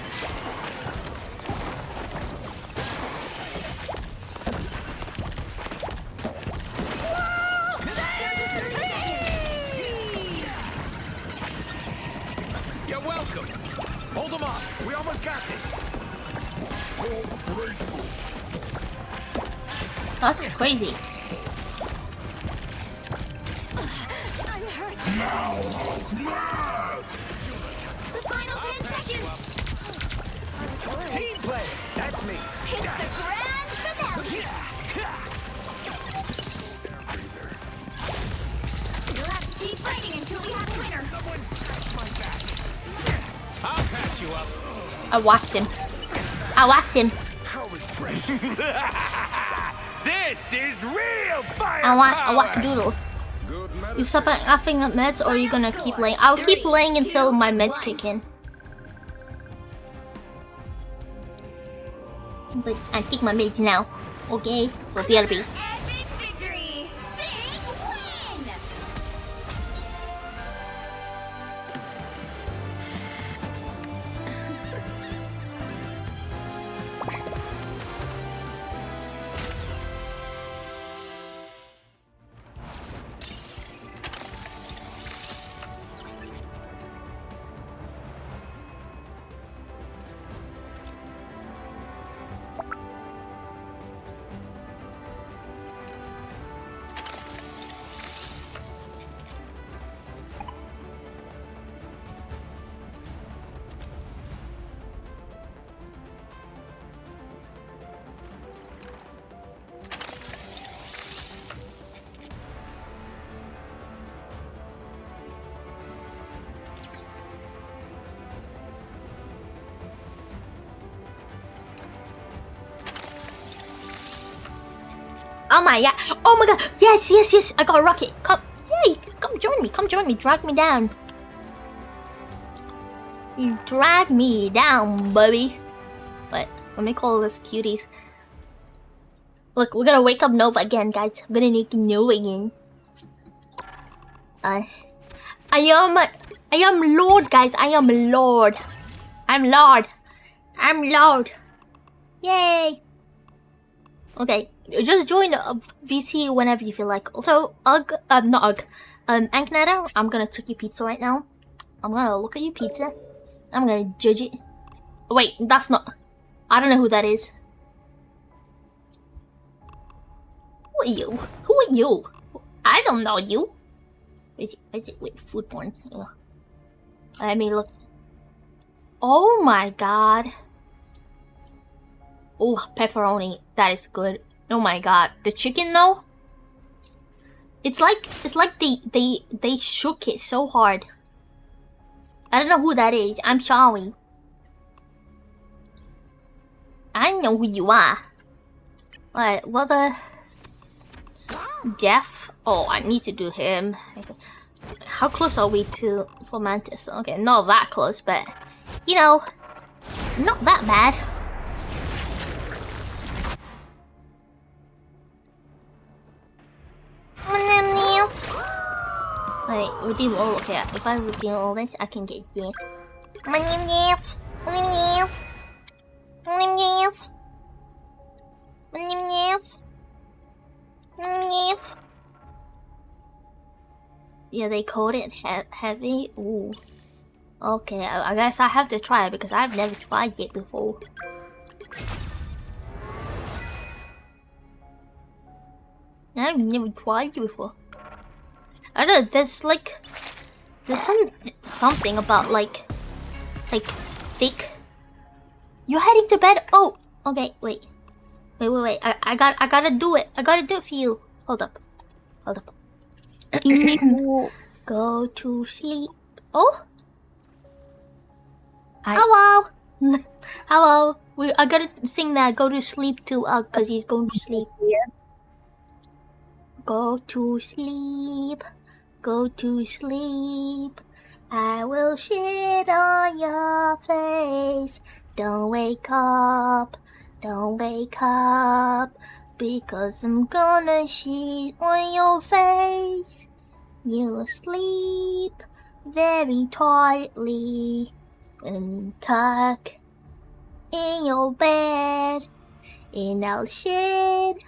You're welcome. Hold them off. We almost got this. That's crazy. I'm hurt. The final 10 seconds. Team play. That's me. It's the grand finale. You'll have to keep fighting until we have a winner. Someone scratch my back. I'll patch you up. I whacked him. How refreshing. This is real fire. I whack a doodle. You stop laughing at meds, or are you gonna keep laying? I'll keep laying until my meds kick in. But I take my meds now. Okay, so BRB. Epic victory. Big win. Oh my god. Oh my god. Yes, yes, yes. I got a rocket. Come. Hey, come join me. Come join me. Drag me down. You drag me down, baby. But let me call this cuties. Look, we're gonna wake up Nova again, guys. I'm gonna make Nova again. I am Lord, guys. I am Lord. I'm Lord. I'm Lord. Yay. Okay, just join VC whenever you feel like. Also, Anknetta, I'm gonna check your pizza right now. I'm gonna look at your pizza. I'm gonna judge it. Wait, that's not. I don't know who that is. Who are you? Who are you? I don't know you. Is it? Wait, foodborne. Ugh. Let me look. Oh my god. Oh, pepperoni. That is good. Oh my god. The chicken though? It's like they shook it so hard. I don't know who that is. I'm sorry. I know who you are. Alright, what the... Jeff? Oh, I need to do him. How close are we to Mantis? Okay, not that close, but... You know... Not that bad. Wait, redeem all. Okay, if I redeem all this, I can get the. Yeah, they called it heavy. Ooh. Okay, I guess I have to try it because I've never tried it before. I've never tried it before. I don't know, there's something about like thick. You're heading to bed? Oh, okay, wait. I gotta do it. I gotta do it for you. Hold up. Go to sleep. Oh. Hello. Hello. I gotta sing that. Go to sleep too. Cause he's going to sleep. Go to sleep. Go to sleep. I will shit on your face. Don't wake up. Don't wake up. Because I'm gonna shit on your face. You sleep very tightly and tuck in your bed. And I'll shit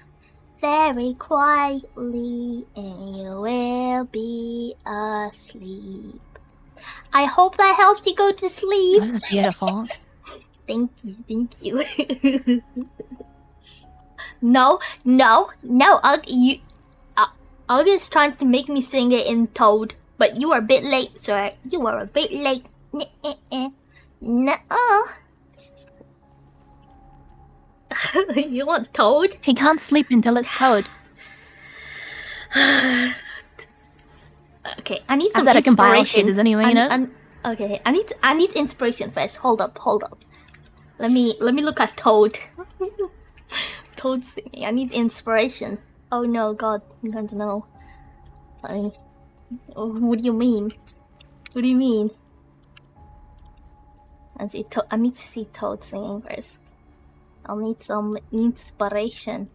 very quietly and you will be asleep. I hope that helps you go to sleep. That's beautiful. Thank you. No. August trying to make me sing it in Toad, but you are a bit late, sir. You are a bit late. No. You want Toad? He can't sleep until it's Toad. Okay, I need some I've got a compile inspiration. sheet, does anyone know? Okay, I need inspiration first. Hold up. Let me look at Toad. Toad singing. I need inspiration. Oh no, God, I'm going to know. What do you mean? What do you mean? I need to see Toad singing first. I'll need some inspiration.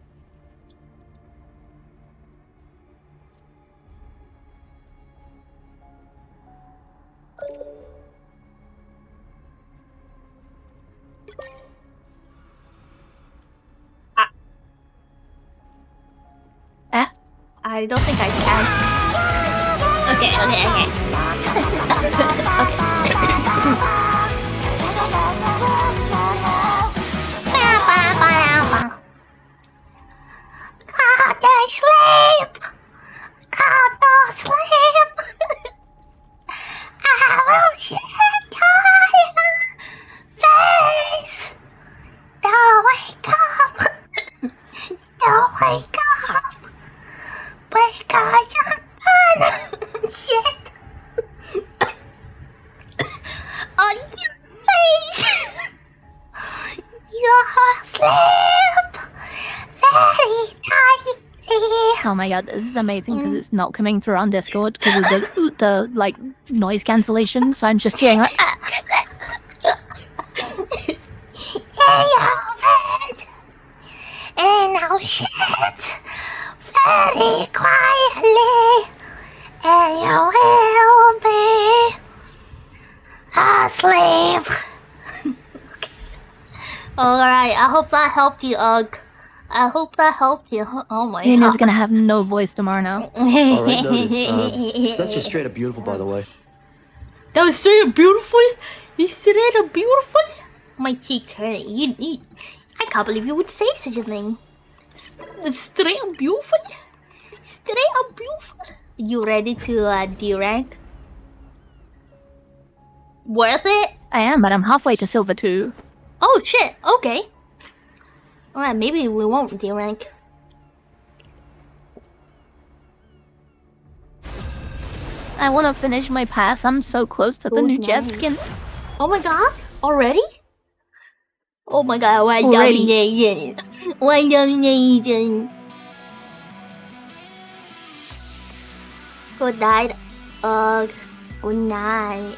I don't think I can. Okay. Can't sleep. I will shit on your face. Don't wake up. Don't wake up. Because I'm done. Shit. On your face. You're asleep. Very tightly. Oh my god, this is amazing because it's not coming through on Discord because of the like noise cancellation. So I'm just hearing like. Hey, Alfred! And now shit very quietly, and you will be asleep. Alright, I hope that helped you, Ugg. I hope that helped you. Oh my god. Nina's gonna have no voice tomorrow now. Alright, noted. That's just straight up beautiful, by the way. That was straight up beautiful? You straight up beautiful? My cheeks hurt. I can't believe you would say such a thing. Straight up beautiful? Straight up beautiful? You ready to D-rank? Worth it? I am, but I'm halfway to silver 2. Oh shit, okay. Alright, maybe we won't D-rank. I wanna finish my pass. I'm so close to the new Jeff skin. Oh my god, already? Oh my god, why Already. dominating? Why dominating? Good night, good night.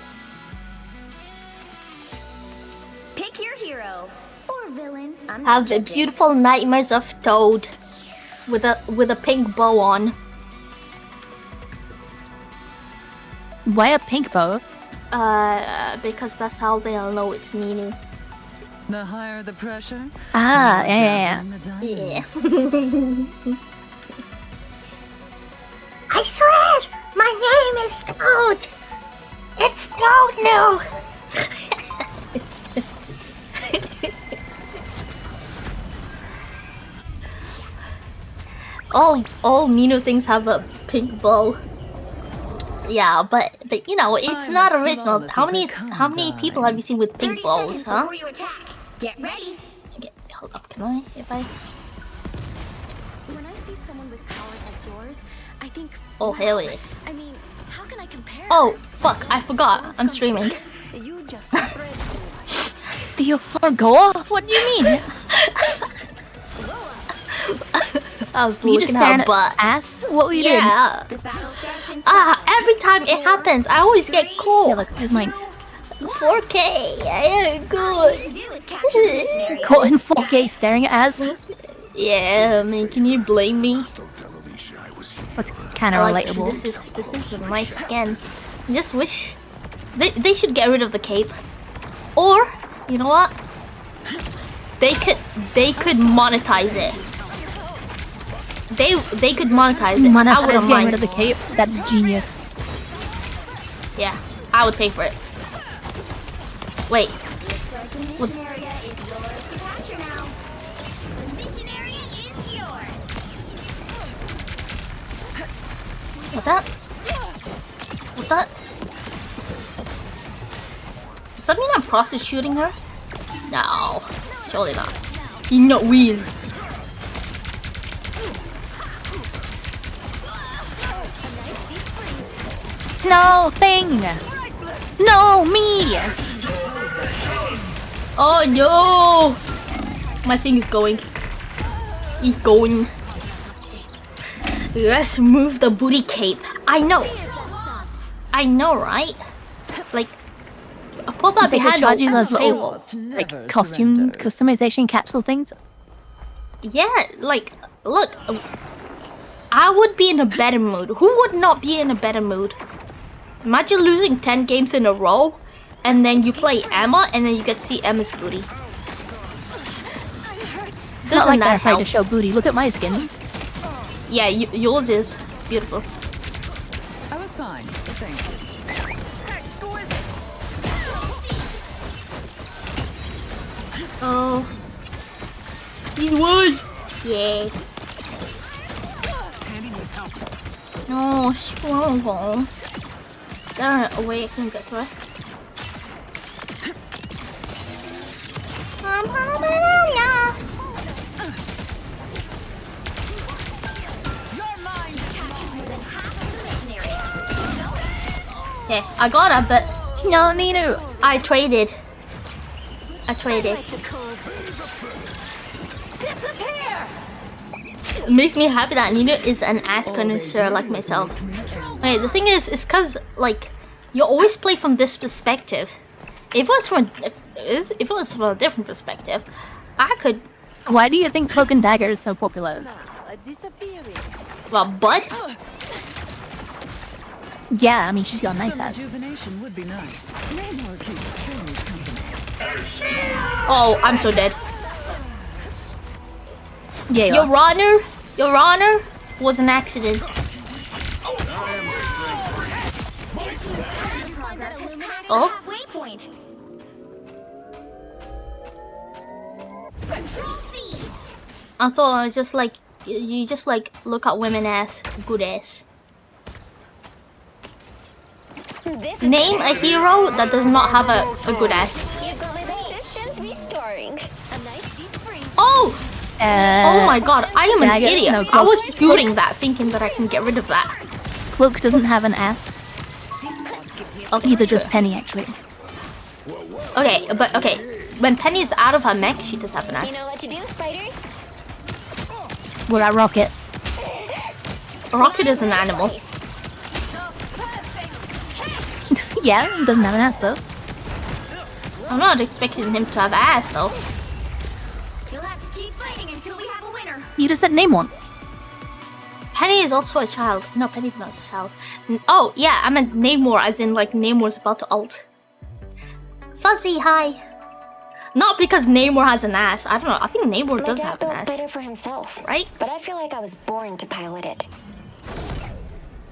Pick your hero or villain. I'm not Have the judging. beautiful nightmares of Toad with a pink bow on. Why a pink bow? Because that's how they'll know it's Ninu. The higher the pressure. Ah, yeah. Yeah. I swear, my name is Toad. It's Toad now. all Nino things have a pink bow. Yeah, but you know, it's not original. How many people have you seen with pink bows, huh? Before you attack, get ready. Okay, hold up, can I? If I When I see someone with powers like yours, I think. Oh hell yeah. I mean, how can I compare? Oh fuck, I forgot. I'm streaming. You just spread Do you forgot? What do you mean? I was Were you just looking staring at at butt. ass? What were you Yeah. The battle starts in Every time it happens, I always get cool. doing? Yeah, look, here's mine. 4K, yeah, good. to do is capture the missionary. Caught in 4K staring at ass. Yeah, man, can you blame me? What's kind of Like, relatable? this is a nice skin. I just wish they should get rid of the cape, or you know what? They could monetize it. They could monetize it. I Monetize wouldn't getting mind. rid of the cape. That's genius. Yeah, I would pay for it. Wait, Looks like the mission area is yours to capture now. The mission area is yours. what that? What that? Does that mean I'm prostituting her? No, surely not. You not will. No thing. No me. Oh no! My thing is going. It's going. Let's move the booty cape. I know. I know, right? Like, I put that They could behind charge you those a little paywall. like costume customization capsule things. Yeah, like, look. I would be in a better mood. Who would not be in a better mood? Imagine losing 10 games in a row, and then you play Emma, and then you get to see Emma's booty. It's not like they're afraid to show booty. Look at my skin. Yeah, yours is beautiful. I was fine, but thank you. Oh. These words! Yeah. No, strong. Is there a way I can get to it? Yeah, I got her, but no, Nino. I traded. I traded. Disappear! It makes me happy that Nina is an ass connoisseur like myself. Okay, the thing is cause like you always play from this perspective. If it was from a different perspective, I could. Why do you think Cloak and Dagger is so popular? Well, Bud? Yeah, I mean she's got a nice ass. Rejuvenation would be nice. Namor keeps strange company. Oh, I'm so dead. Yeah, Your Honor was an accident. Oh? Waypoint. Control seized. I thought I was just like you just like look at women ass, good ass. Name a hero that does not have a good ass. Systems restoring. A nice deep freeze. Oh! Oh my god, I am an Dagger? idiot. No, I Cloak. was shooting that thinking that I can get rid of that. Cloak doesn't have an ass. Neither does Penny, actually. Okay, but okay. When Penny is out of her mech, she does have an ass. You know what to do, spiders? What about Rocket? Rocket is an animal. Yeah, he doesn't have an ass though. I'm not expecting him to have ass though. You'll have to keep fighting until we have a winner. You just said name one. Penny is also a child. No, Penny's not a child. Oh, yeah, I meant Namor, as in, like, Namor's about to ult. Fuzzy, hi. Not because Namor has an ass. I don't know. I think Namor does have an ass. Spider for himself, right? But I feel like I was born to pilot it.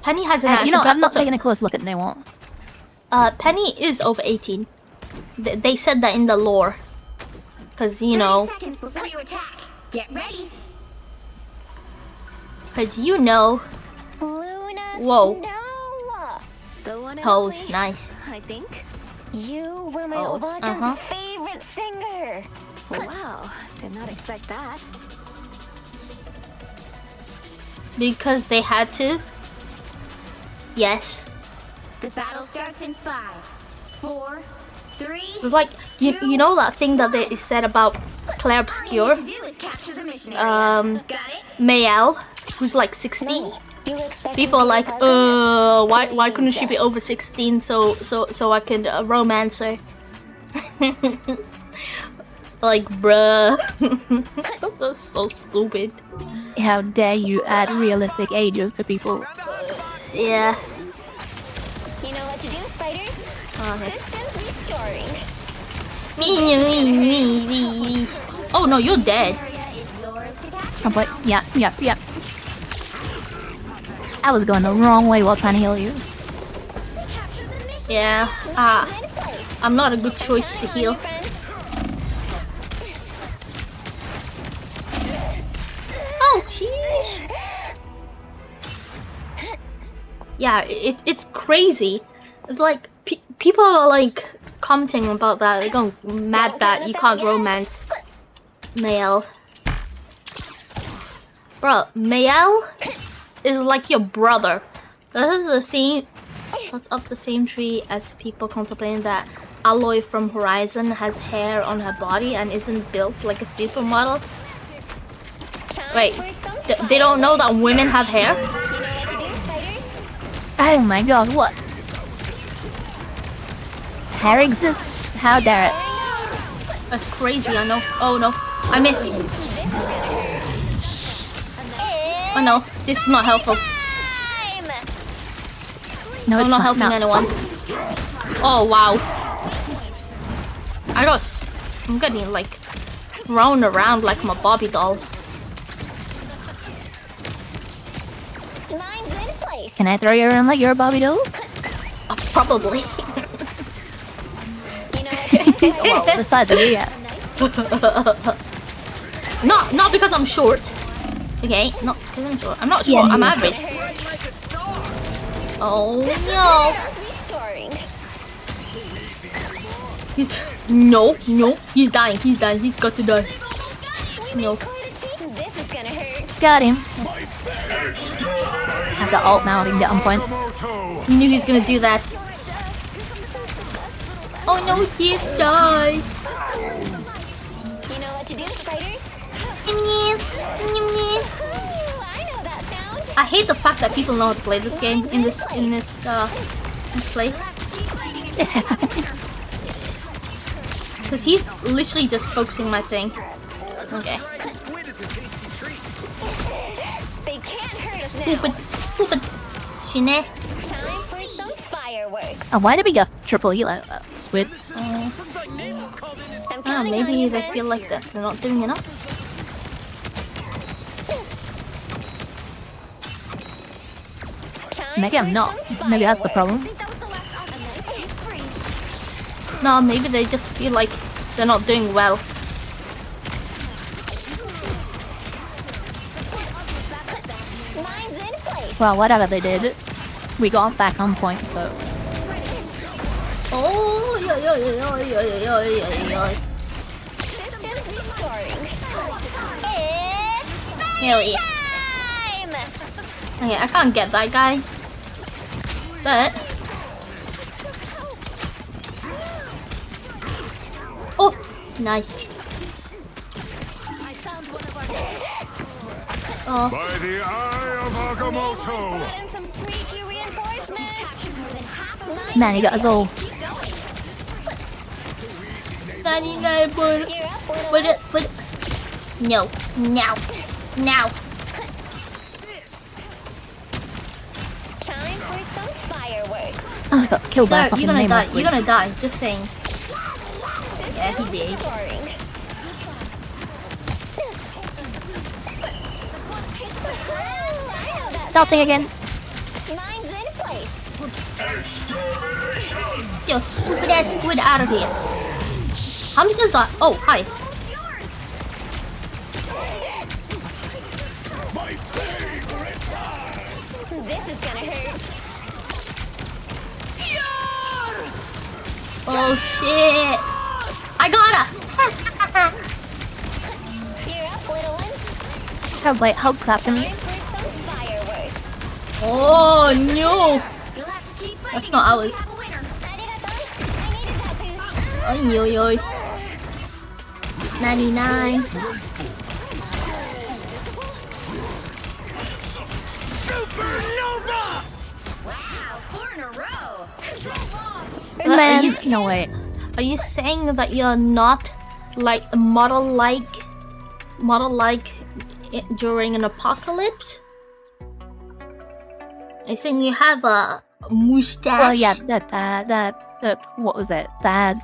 Penny has an ass. You know, but I'm not also- taking a close look at Namor. Penny is over 18. They said that in the lore. Because, you know... 30 seconds before you attack. Get ready. Because, you know... Luna Whoa. Snow. The one and Pose, only, nice. I think. You were my Oh, Obajan's favorite singer. Wow, did not expect that. Because they had to? Yes. The battle starts in 5, 4, 3. It was like, you know that thing that they said about Claire Obscure? Mayel, who's like 16. People are like, why couldn't she be over 16 so I could romance her? Like, bruh. That's so stupid. How dare you add realistic ages to people? Yeah. You know what to do, spiders? Okay. Systems restoring. Oh no, you're dead. Oh, but yeah. I was going the wrong way while trying to heal you. Yeah. I'm not a good choice to heal. Oh, jeez. Yeah, it's crazy. It's like people are like commenting about that. They're going mad that you can't romance Mayel. Bro, Mayel is like your brother. That's up the same tree as people contemplating that Aloy from Horizon has hair on her body and isn't built like a supermodel. Wait, they don't know that women have hair? Oh my god, what? Hair exists? How dare it? That's crazy, I know. Oh no, I missed. Oh no, this is not helpful. No, I'm not helping anyone. Oh wow. I'm getting like thrown around like I'm a Barbie doll. Can I throw you around like you're a Barbie doll? Probably. Well, the size of you, yeah. Not because I'm short. Okay, not because I'm short. I'm not short, I'm average. Oh no. No, he's dying, he's got to die. No. Got him. I've got ult now, I can get on point. Knew he was gonna do that. Oh no, he died. You know what to do, spiders? I hate the fact that people know how to play this game in this place. Because he's literally just focusing my thing. Okay. They can't hurt us Stupid. Shine. Time for some fireworks. Oh, why did we go triple elo? Squid. I don't know, maybe they feel like that they're not doing enough. Maybe I'm not. Maybe that's the problem. No, maybe they just feel like they're not doing well. Well, whatever they did, we got back on point, so... Oh, yo. Hell yeah. Okay, I can't get that guy. But... Oh! Nice. Oh. By the eye of Agamotto! Man, he got us all. 99 but no. Time for some fireworks. Oh, I got killed by a fucking you're gonna die. Namor. You're gonna die. Just saying. Yeah, he did. Salting again. Mine's in place. Yo, stupid ass squid out of here. How many times do I... Oh, hi. This is gonna hurt. Oh shit. I got her. You're up, little one. Oh wait, Hulk clapped him. Oh no. That's not ours. Oi, oi, oi. 99. Supernova! Wow, 4 in a row. Control lost. Man, no wait. Are you saying that you're not like model-like during an apocalypse? Are you saying you have a mustache? Well, yeah, that what was it? That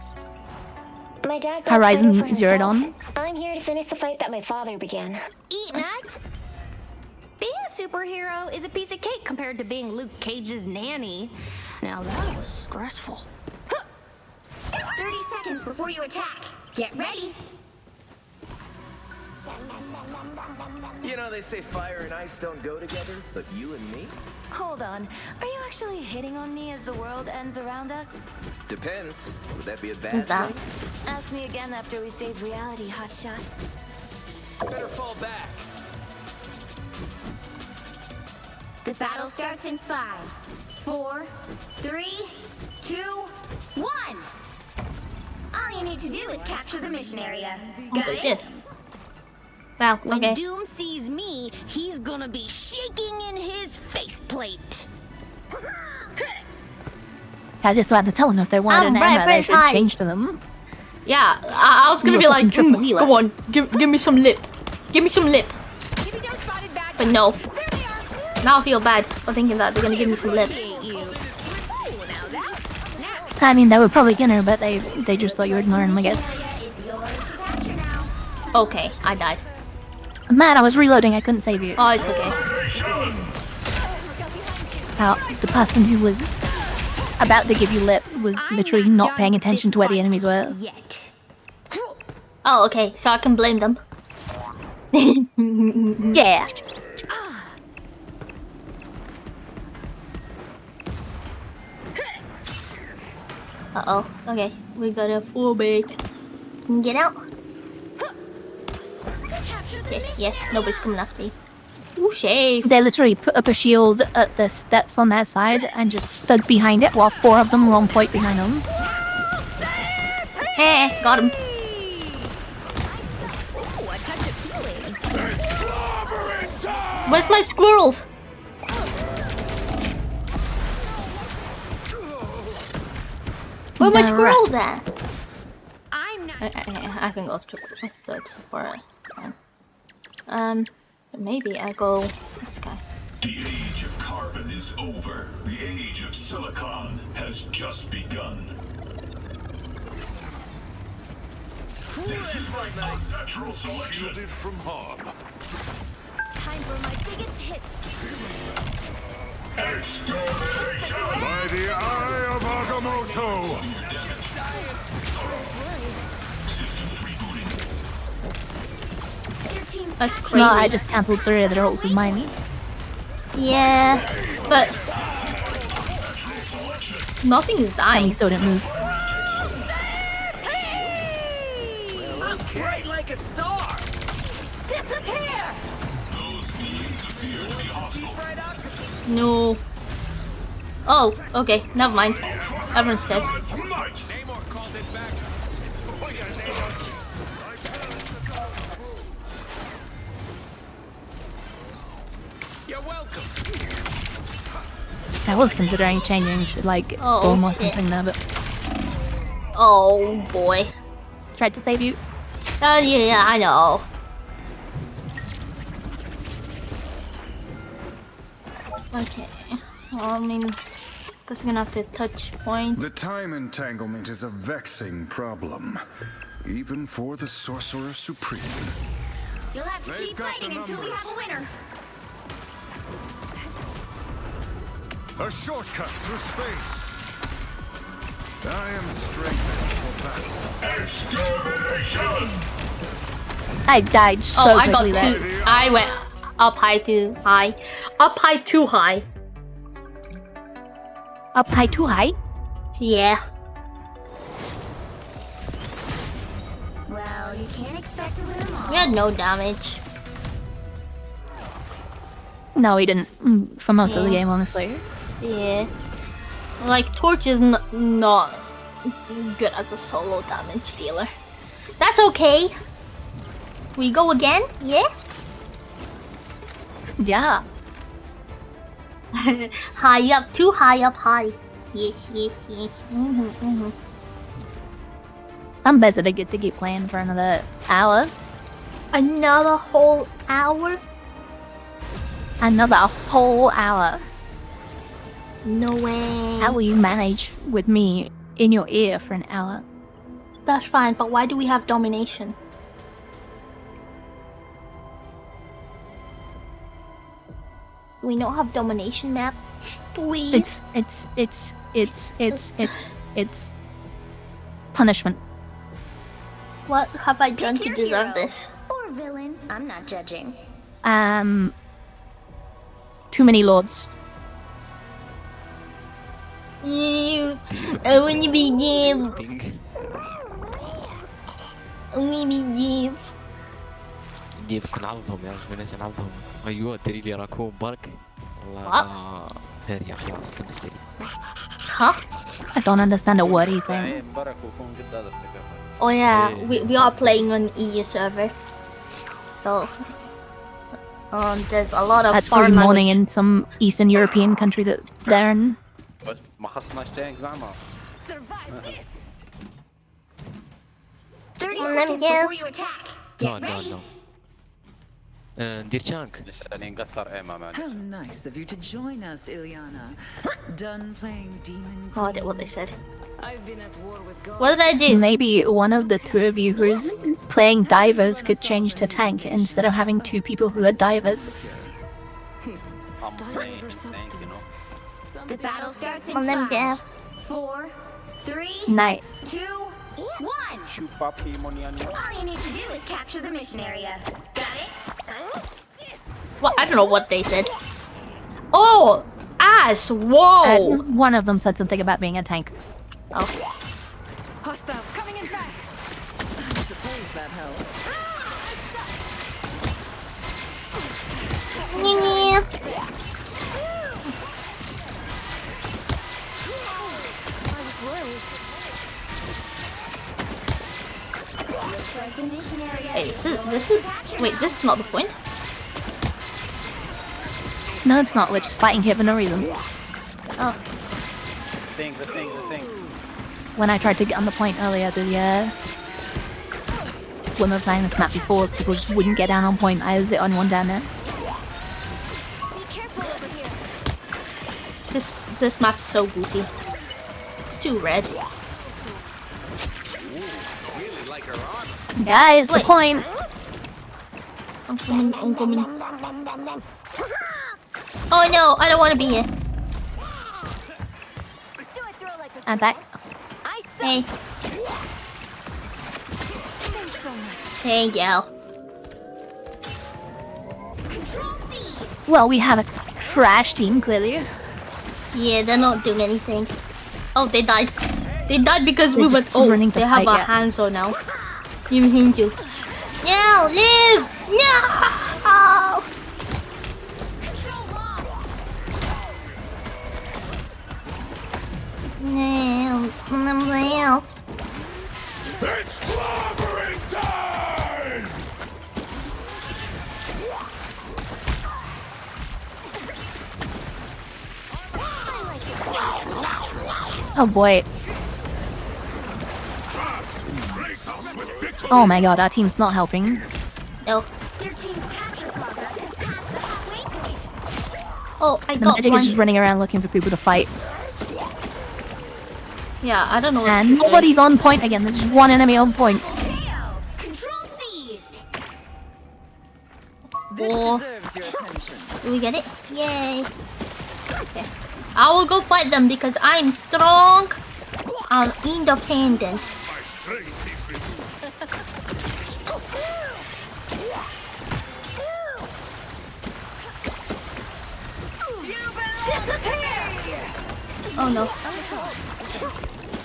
My dad got Horizon started for Zero himself. Dawn. I'm here to finish the fight that my father began. Eat nuts? Being a superhero is a piece of cake compared to being Luke Cage's nanny. Now that was stressful. 30 seconds before you attack. Get ready. You know, they say fire and ice don't go together, but you and me? Hold on. Are you actually hitting on me as the world ends around us? Depends. Would that be a bad Who's that? thing? Ask me again after we save reality, hotshot. Better fall back. The battle starts in 5, 4, 3, 2, 1. All you need to do is capture the mission area. Got They it? did. Wow, When okay. Doom sees me, he's gonna be shaking in his faceplate. I just had to tell them if they wanted an ammo, they should change to them. Yeah, I was gonna You be were like, fucking triple healer. come on, give me some lip. Give me some lip. But no. Now I feel bad for thinking that they're gonna give me some lip. I mean, they were probably gonna, but they just thought you would learn, I guess. Okay, I died. Man, I was reloading, I couldn't save you. Oh, it's okay. How the person who was about to give you lip was literally not paying attention to where the enemies were. Oh, okay, so I can blame them. Yeah. Uh-oh, okay, we got a full bake. Get out. Yeah, nobody's coming after you. Ooh, shave. They literally put up a shield at the steps on their side and just stood behind it while 4 of them were on point behind them. Hey, got him. Where's my squirrels? Where my The squirrels at? I'm not. I can go to it for it. Maybe I go this guy. The age of carbon is over. The age of silicon has just begun. This is my unnatural selection. Shielded from harm. Time for my biggest hit. Extermination! By the eye of Agamotto! Systems rebooting. Your team's That's crazy. No, I just cancelled 3 of their ults with mine. Yeah, but nothing is And dying. he still didn't move. I'm bright like a star. disappear. Those beings appear to be hostile. No. Oh, okay. Never mind. Everyone's dead. Namor called it back. Oh, yeah, Namor. You're welcome. I was considering changing to like Oh, Storm or shit. something there, but Oh boy. tried to save you. Yeah, I know. Okay. Well, I mean, guess I'm gonna have to touch point. The time entanglement is a vexing problem, even for the Sorcerer Supreme. You'll have to They've keep got fighting the until we have a numbers. winner. A shortcut through space. I am strengthened for battle. Extermination! I died so Oh, I got quickly there. two. I went up high too high. Up high too high. Up high too high? Yeah. Well, you can't expect to win them all. We had no damage. No, he didn't. For most of the Yeah. game, honestly. Yeah. Like, Torch is not good as a solo damage dealer. That's okay. We go again? Yeah? Yeah. High up, too high up high. Yes, yes, yes. I'm better to get to keep playing for another hour. Another whole hour? Another whole hour. No way. How will you manage with me in your ear for an hour? That's fine, but why do we have domination? Do we not have domination map? Please. It's punishment. What have I done Pick to your deserve hero. this? Or villain. I'm not judging. Too many lords. I wanna be Dave. I wanna be Dave. جيبكم نلعبهم يا رجل ناس نلعبهم ايوه تري لي راكون برك والله خير يا اخي اصلا نسيت Huh? I don't understand a word he's saying. Oh yeah, we are playing on EU server. So there's a lot of That's foreign probably morning language. in some Eastern European country that they're in. بس ما خصناش تانك زعما 30 Let me seconds before guess. you attack. نو نو نو ندير تشانك راني نقصر ايما ما How nice of you to join us, Ilyana. Done playing demon. Oh, I did what they said. I've been at war with God. What did I do? Maybe one of the two of you who's playing divers could change to tank instead of having two people who are divers. The battle starts in On them, 5, Jeff. 4, 3, Nice. 2, 1. شو بابي مونيانو All you need to do is capture the mission area. Got it? What? I don't know what they said. Oh, ass! Whoa! One of them said something about being a tank. Oh. Hostiles coming in fast. I suppose that helps. Looks like the mission area Wait, wait, this is not the point? No, it's not. We're just fighting here for no reason. Oh. the thing when I tried to get on the point earlier, when we were playing this map before, people just wouldn't get down on point. I was the only one down there. This map is so goofy. It's too red. Guys, the point! I'm coming. Oh no, I don't want to be here. I'm back. Hey. Thank you. Well, we have a trash team, clearly. Yeah, they're not doing anything. Oh, they died. They died because They're we went. just Oh, running to they have fight, our yeah. hands on now. You mean you? No, live! No! No, no. It's clobbering time! Oh boy. Oh my god, our team's not helping. No. Oh, I The got Magic one. is just running around looking for people to fight. Yeah, I don't know what And to say. nobody's on point again. There's just one enemy on point. Oh. Do we get it? Yay. Okay. I will go fight them because I'm strong. I'm independent. Oh no.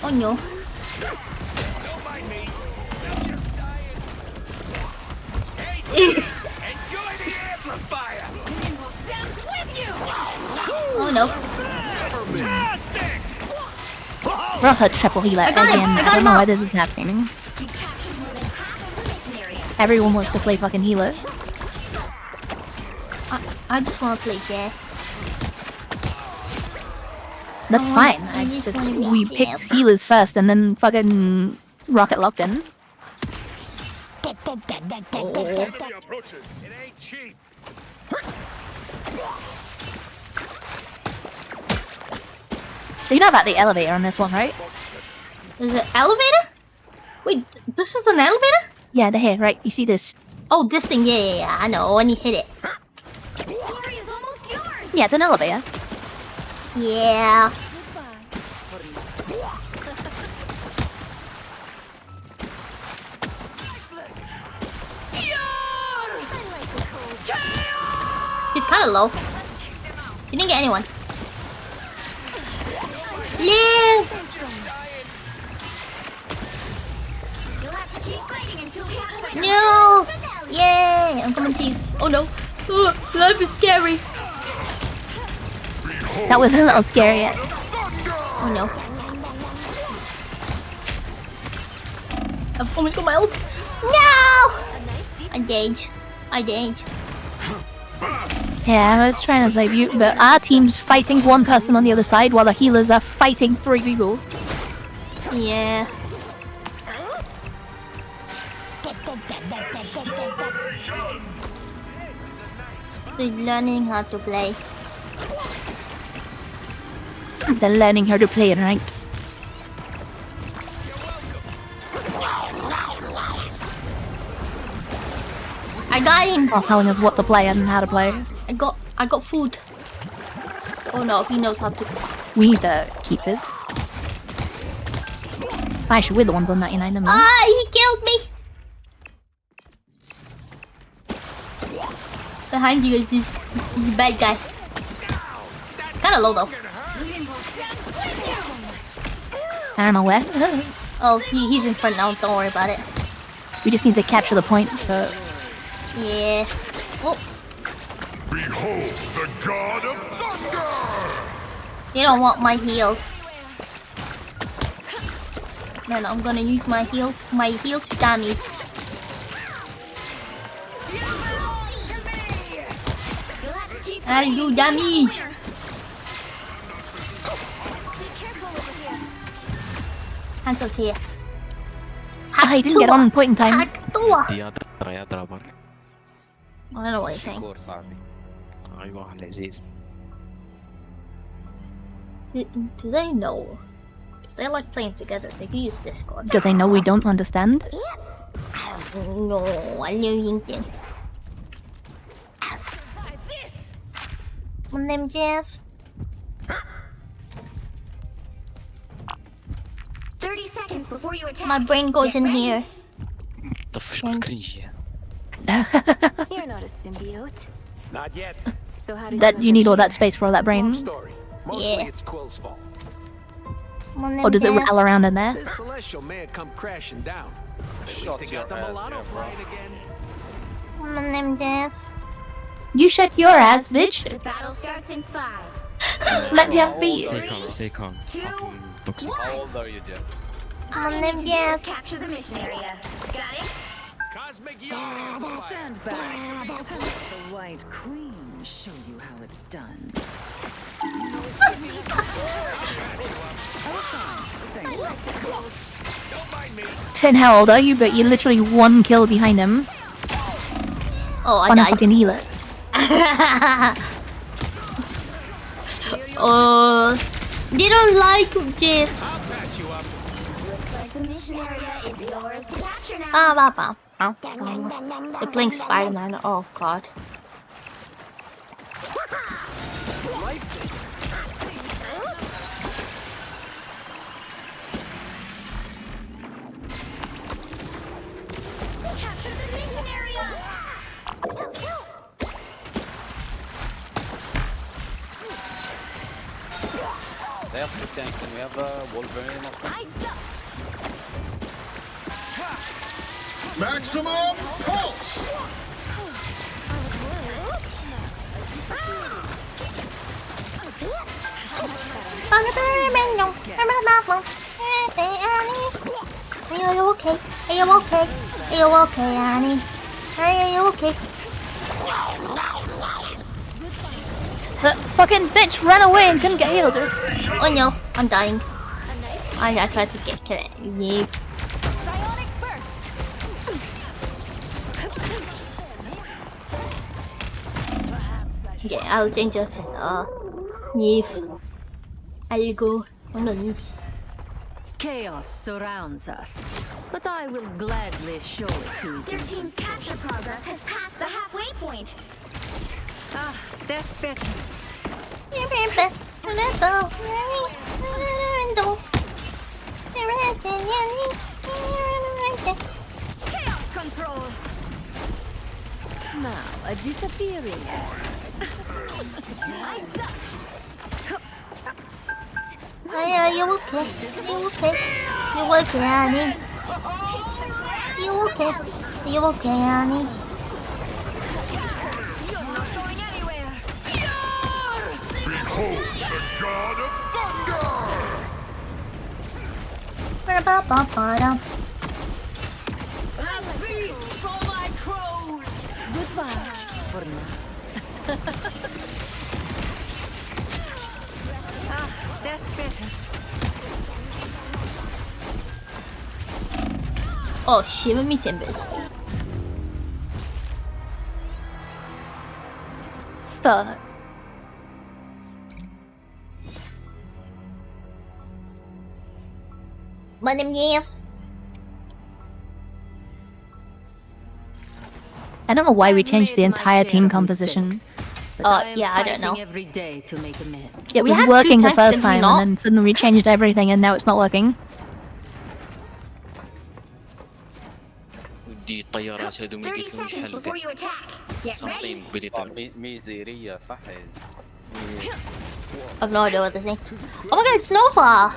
Oh no. Oh no. Rough triple healer I got him, again. I I got don't him know up. why this is happening. Everyone wants to play fucking healer. I just want to play Jack. That's fine. I just we picked healers first and then fucking rocket locked in. It ain't cheap. You know about the elevator on this one, right? Is it elevator? Wait, this is an elevator? Yeah, the here, right? You see this? Oh, this thing. Yeah. I know. When you hit it. Yeah, it's an elevator. Yeah. He's kind of low. He didn't get anyone. Live! No! Yay! I'm coming to you. Oh no! Life is scary. That was a little scary. Oh no! I've almost got my ult. No! I died. I died. Yeah, I was trying to save you, but our team's fighting one person on the other side while the healers are fighting 3 people. Yeah. They're learning how to play. They're learning how to play it, right? I got him. Oh, telling us what to play and how to play. I got food. Oh no, he knows how to. We need to keep this. Actually, we're the ones on 99 now. Ah, he killed me. Behind you is he's a bad guy. It's kind of low though. I don't know where. Oh, he's in front now. Don't worry about it. We just need to capture the point, so... Yeah. Oh. Behold the god of thunder! You don't want my heals. Then I'm gonna use my heals to damage. I'll do damage. Hanzo's here. I didn't get on point in time. يا برك. I don't know what you're saying. ايوه لذيذ. Do they know? If they like playing together, they can use Discord. Do they know we don't understand? No, I know LinkedIn. My name's Jeff. 30 seconds before you attack. My brain goes in here. طفش بالكرنج. You're not a symbiote. Not yet. So how did That you need all that space for all that brain. Mostly Yeah. it's Quill's fault. My name's Or does it Jeff. rattle around in there? This celestial may have come crashing down. At least they got the mulatto flying again. My name's Jeff. You shut your ass, bitch. The battle starts in 5. Let Jeff be. Stay calm. Fucking toxic. How old are you, Jeff? My name's Jeff. Capture the mission area. Got it? Cosmic Stand back. The White Queen show you how it's done. Finn, how old are you? But you're literally 1 kill behind him. Oh, I On a died. fucking healer. They don't like Jeff. Looks like the mission area is yours to capture now. They're playing Spider-Man. Oh god. Capture the mission area. They have two tanks. Can we have a Wolverine or something? Maximum pulse! Are you okay? Are you okay? Are you okay, Annie? Are you okay? The fucking bitch ran away and couldn't get healed. Oh no, I'm dying. I tried to get it. Yeah. Psionic burst. Yeah, I'll change it. Neve. I'll go underneath. Chaos surrounds us, but I will gladly show it to Their you. team's capture progress has passed the halfway point. Ah, that's better. Chaos control. Now, a disappearing. I suck. Are you okay? You okay? You okay, Annie? You okay? You okay, Annie? You're not going anywhere. Behold the god of Ba-da-ba-ba-ba-dum. A feast for my crows. Goodbye for now. Ah, that's better. Oh, shiver me timbers. Fuck. My name's Jeff. I don't know why we changed the entire team composition. Yeah, I don't know. Every day to make amends. It we was had working two the tanks, first did we time, not? and then suddenly we changed everything, and now it's not working. ودي الطيارات هذو ما 30 قلت لهمش seconds حل before you attack. Get ready. سامطين بليتر. ميزيرية صح. I've no idea what they're saying. Oh my god, it's Nova!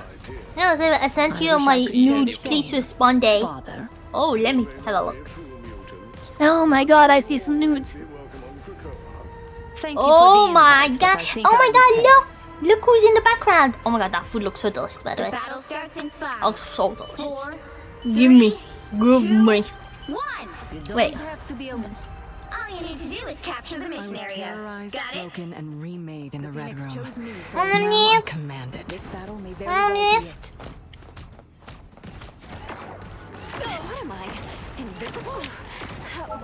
Yeah, I sent you my nude. Please respond day. Oh, let me have a look. Oh my god, I see some nudes. Thank Oh my god! Oh my god, look! Look who's in the background! Oh my god, that food looks so delicious, by the way. Battle starts in 5. Oh, so delicious. 4, Give me. Give me. 1. Wait. All you need to do is capture the mission area. Terrorized, Got it? broken, and remade in the Red Room. On the Now I knee. command it. On the knee.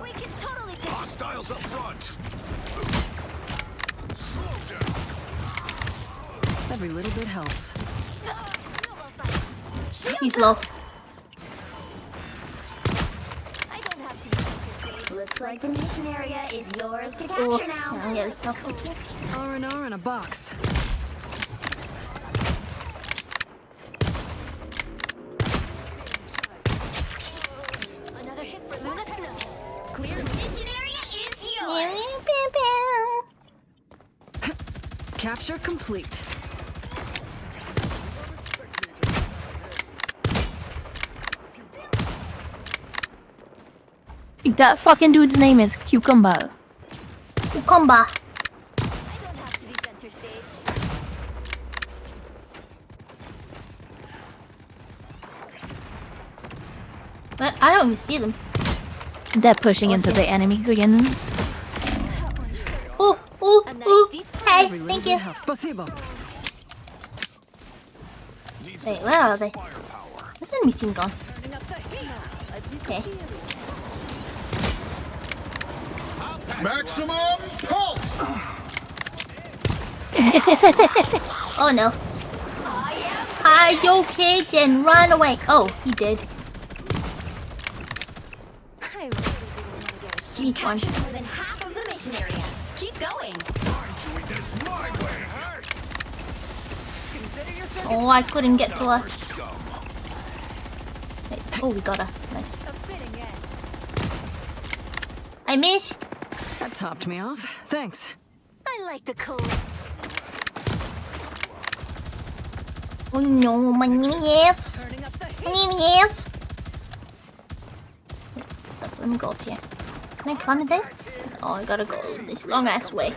We can totally take Hostiles up front. Every little bit helps. He's low. Looks like the mission area is yours to Oh, capture now. yeah, it's not okay. R&R in a box. Another hit for Luna Snow. Clear mission area is yours. Capture complete. That fucking dude's name is Cucumber. Cucumber. But I don't even see them. They're pushing into the enemy again. Oh, oh, oh. Hey, thank you. Wait, where are they? Where's the enemy team gone? Okay. Maximum pulse! Oh no. Hide your kids and run away. Oh, he did. He's one. More than half of the mission area. Keep going. Oh, I couldn't get to her. Wait, oh, we got her. Nice. I missed. That topped me off. Thanks. I like the cold. Oh no, my name is My name is Let me go up here. Can I climb it there? Oh, I gotta go this long ass way.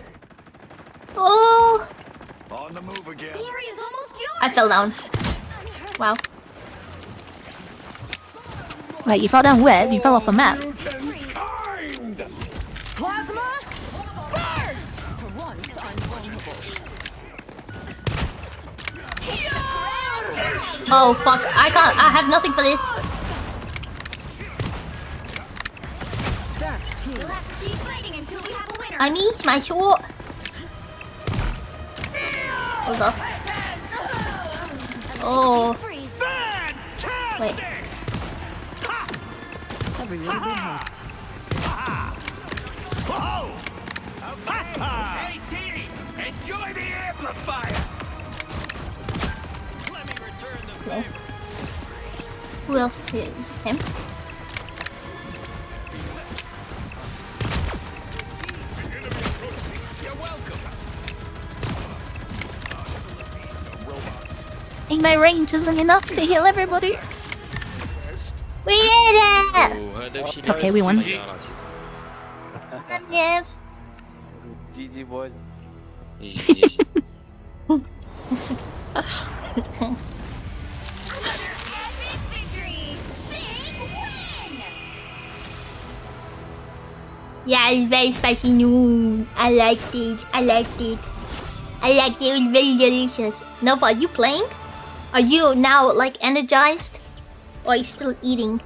Oh! On the move again. The area's almost yours. I fell down. Wow. Wait, you fell down where? You fell off the map. Plasma burst. For once, I'm vulnerable. Oh fuck, I have nothing for this. That's team. We'll have to keep fighting until we have a winner. I missed my shot. Hold up. Oh. Wait. Every little bit helps. Hey, team! Enjoy the amplifier! Let me return the favor. Who else is here? Is this him? You're welcome. Hey, my range isn't enough to heal everybody. We did it! Okay, we won. Yes. GG boys. Yeah, it's very spicy noon. I liked it. I liked it. I liked it. It was very delicious. Nova, are you playing? Are you now like energized? Or are you still eating?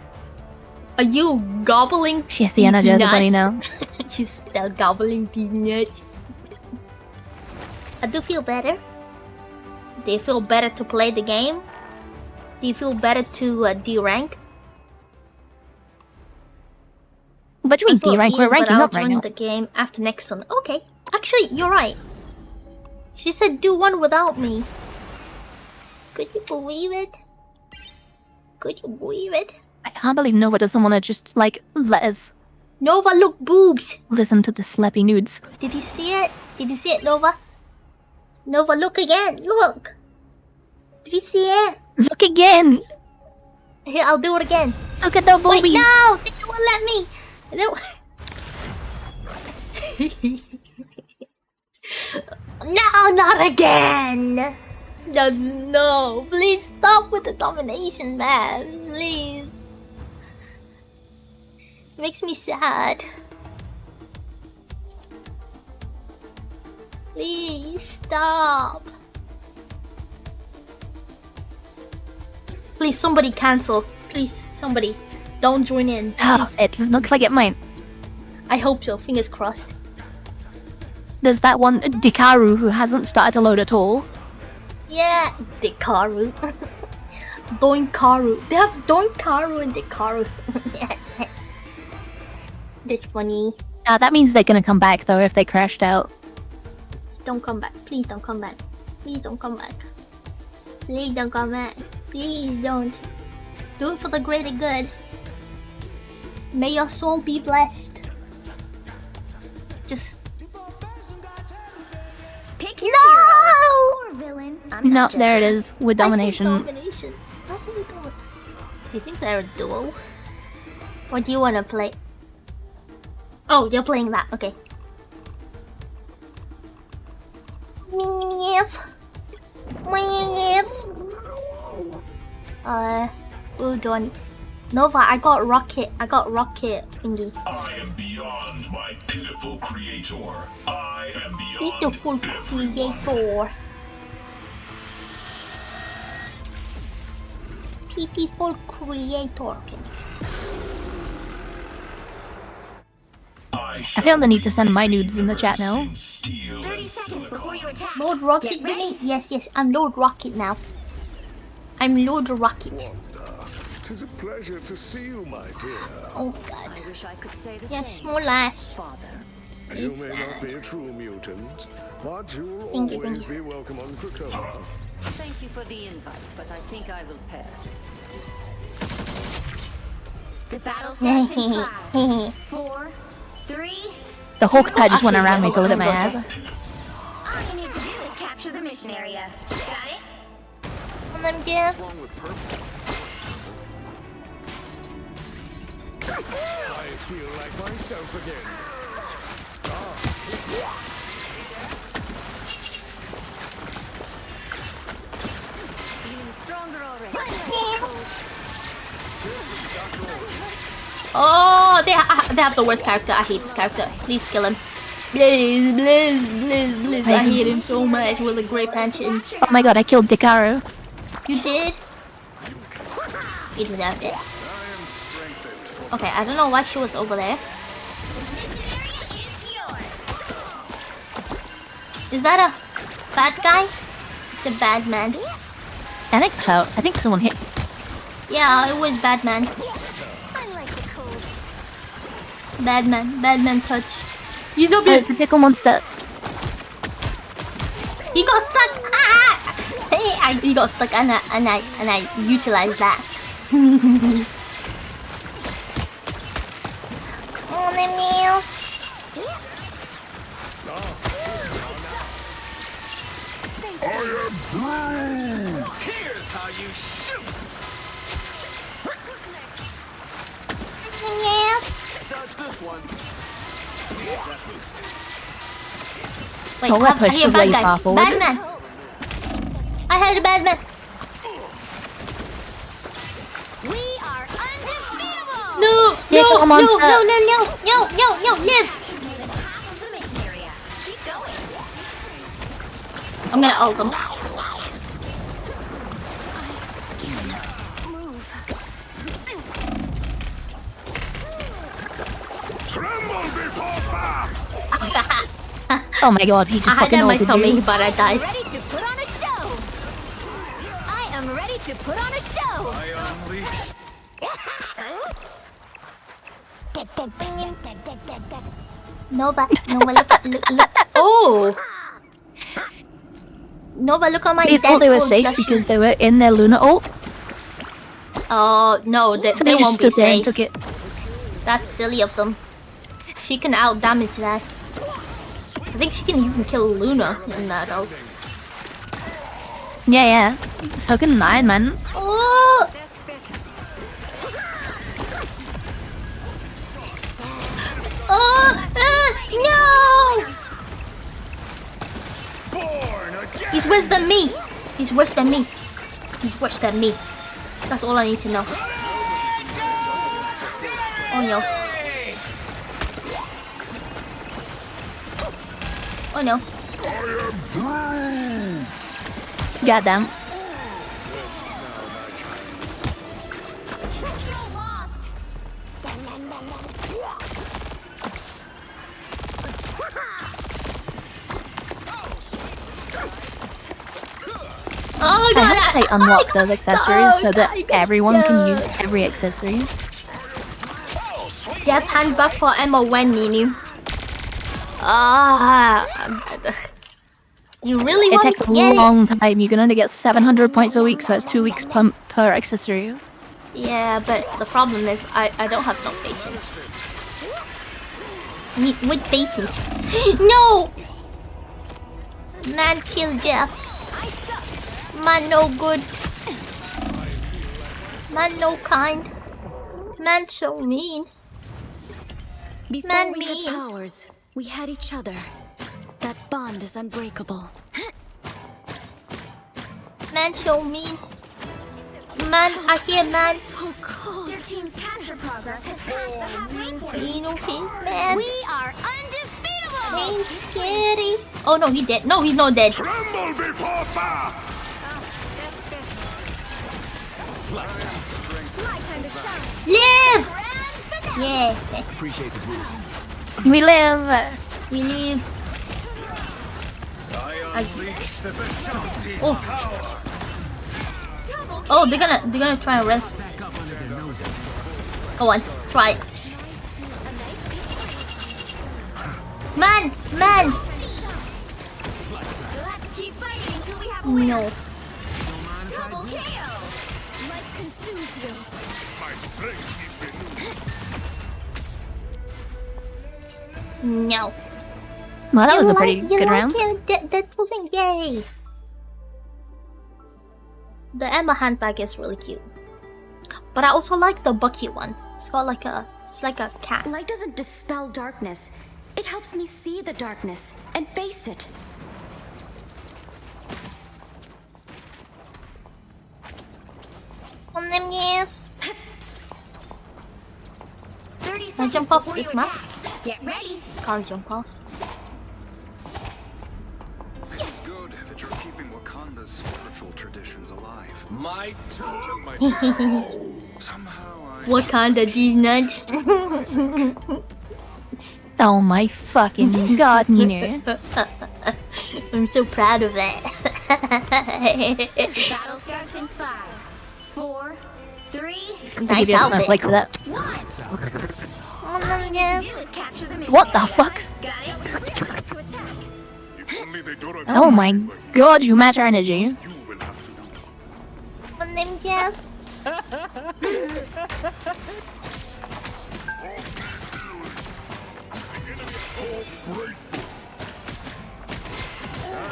Are you gobbling? She's the Energizer Bunny now. She's still gobbling the nuts. I do feel better. Do you feel better to play the game? Do you feel better to D-rank? What do you mean D-rank? We're ranking up right now. The game after next one. Okay, actually, you're right. She said do one without me. Could you believe it? Could you believe it? I can't believe Nova doesn't want to just, like, let us... Nova, look, boobs! Listen to the slappy nudes. Did you see it? Did you see it, Nova? Nova, look again! Look! Did you see it? Look again! Here, I'll do it again. Look at the boobies! Wait, no! They won't let me! No. No, not again! No, no, please stop with the domination, man. Please. It makes me sad. Please stop. Please, somebody cancel. Please, somebody. Don't join in. It looks like it might. I hope so. Fingers crossed. There's that one Dikaru who hasn't started to load at all. Yeah, Dikaru. Doinkaru. They have Doinkaru and Dikaru. That's funny. That means they're gonna come back though if they crashed out. Don't come back. Please don't come back. Please don't come back. Please don't come back. Please don't. Do it for the greater good. May your soul be blessed. Just pick your no! Or villain. No, there it is with domination. Domination. I hate domination. Do you think they're a duo? Or do you want to play? Oh, you're playing that. Okay. Who done? Nova, I got rocket thingy. I am beyond my pitiful creator. I am beyond Pitiful creator. Pitiful creator. Okay, next. I feel the need to send my nudes in the chat now. 30 seconds before you attack. Lord Rocket, you mean? Yes, yes, I'm Lord Rocket now. I'm Lord Rocket. Tis a pleasure to see you, my dear. Oh God. I wish I could say the Yes, same. more lass. You It's may not sad. be a true mutant, but you'll Thank you, always thank be welcome on Krakoa. Thank you for the invite, but I think I will pass. The battle starts in 5, 4, 3. The Hawkeye just went Actually, around me to no, look at my I'm ass. All you need to do is capture the mission area. Got it? And I'm Jeff. I feel like myself again. Feeling stronger already. Oh, they have the worst character. I hate this character. Please kill him. Blizz. I hate him so much with a great pension. Oh my god, I killed Dikaru. You did? You deserved it. Okay, I don't know why she was over there. Is that a bad guy? It's a bad man. I think so. I think someone hit. Yeah, it was bad man. Bad man touch. He's over Oh, it's the tickle monster. He got stuck. Ah! Hey, he got stuck, and I utilized that. Oh, Neil. Here's how you shoot. Yeah. Dodge this one. That boost. Wait, Oh, that I pushed hear the bad way guy. far forward. Bad man. I heard a bad man. We are undefeatable. No, Tickle no, monster. no, live. Half of the mission area. Keep going. I'm gonna ult him. Tremble before fast! Oh my god, he just I had fucking that in my ulted tummy, you. but I died. Ready to put on a show. I am ready to put on a show. I unleash. Nova, look. Oh! Nova, look on my They thought they were Deadpool safe blushing. because they were in their Luna ult. Oh, no, they So they just won't be stood there and safe. took it. That's silly of them. She can out damage that. I think she can even kill Luna in that ult. Yeah. So can Iron Man. Oh! Oh! No! He's worse than me. He's worse than me. He's worse than me. That's all I need to know. Oh no. Oh no. Goddamn. Oh my god! I hope they unlock those accessories so that everyone can use every accessory. Jeff handbag for Emma when Ninu. Ah, you really It want takes to a get long time. You can only get 700 points a week, so it's 2 weeks per accessory. it? Yeah, but the problem is I don't have no patience. With patience. No! Man, kill Jeff. Man, no good. Man, no kind. Man, so mean. Before Man, we mean. had powers, we had each other. That bond is unbreakable. Man, so mean. Man, I hear man. So cold. Their team's capture progress has passed the halfway point. Okay, man. We are undefeatable. Ain't scary. Oh no, he dead. No, he's not dead. Tremble before fast! My time to shine. Live! Yeah. Appreciate the boost. We live! We live. I unleash the Vishanti's Oh. power! Oh, they're gonna try and rest. Go on, try it. Man! Let's keep fighting until we have a No. double KO. Life consumes you. My strength is renewed. No. Well, that was a You pretty you good round. It? Deadpool thing, yay! The Emma handbag is really cute, but I also like the Bucky one. It's got like a cat. Light doesn't dispel darkness. It helps me see the darkness and face it. On them, yes. 30 Can I seconds jump off before this you map? attack. Get ready. Can't jump off. It's good that you're keeping Wakanda's spiritual traditions alive. My turn. Somehow I... Wakanda, these nuts. Oh my fucking god, Nina. I'm so proud of that. Battle starts in 5, 4, 3. Nice Give outfit. like that. On them, yes. Do is capture the mission What the area. fuck? Got it? To attack. If only they don't Oh my god, you match our energy. you will have to do. On them, yes. I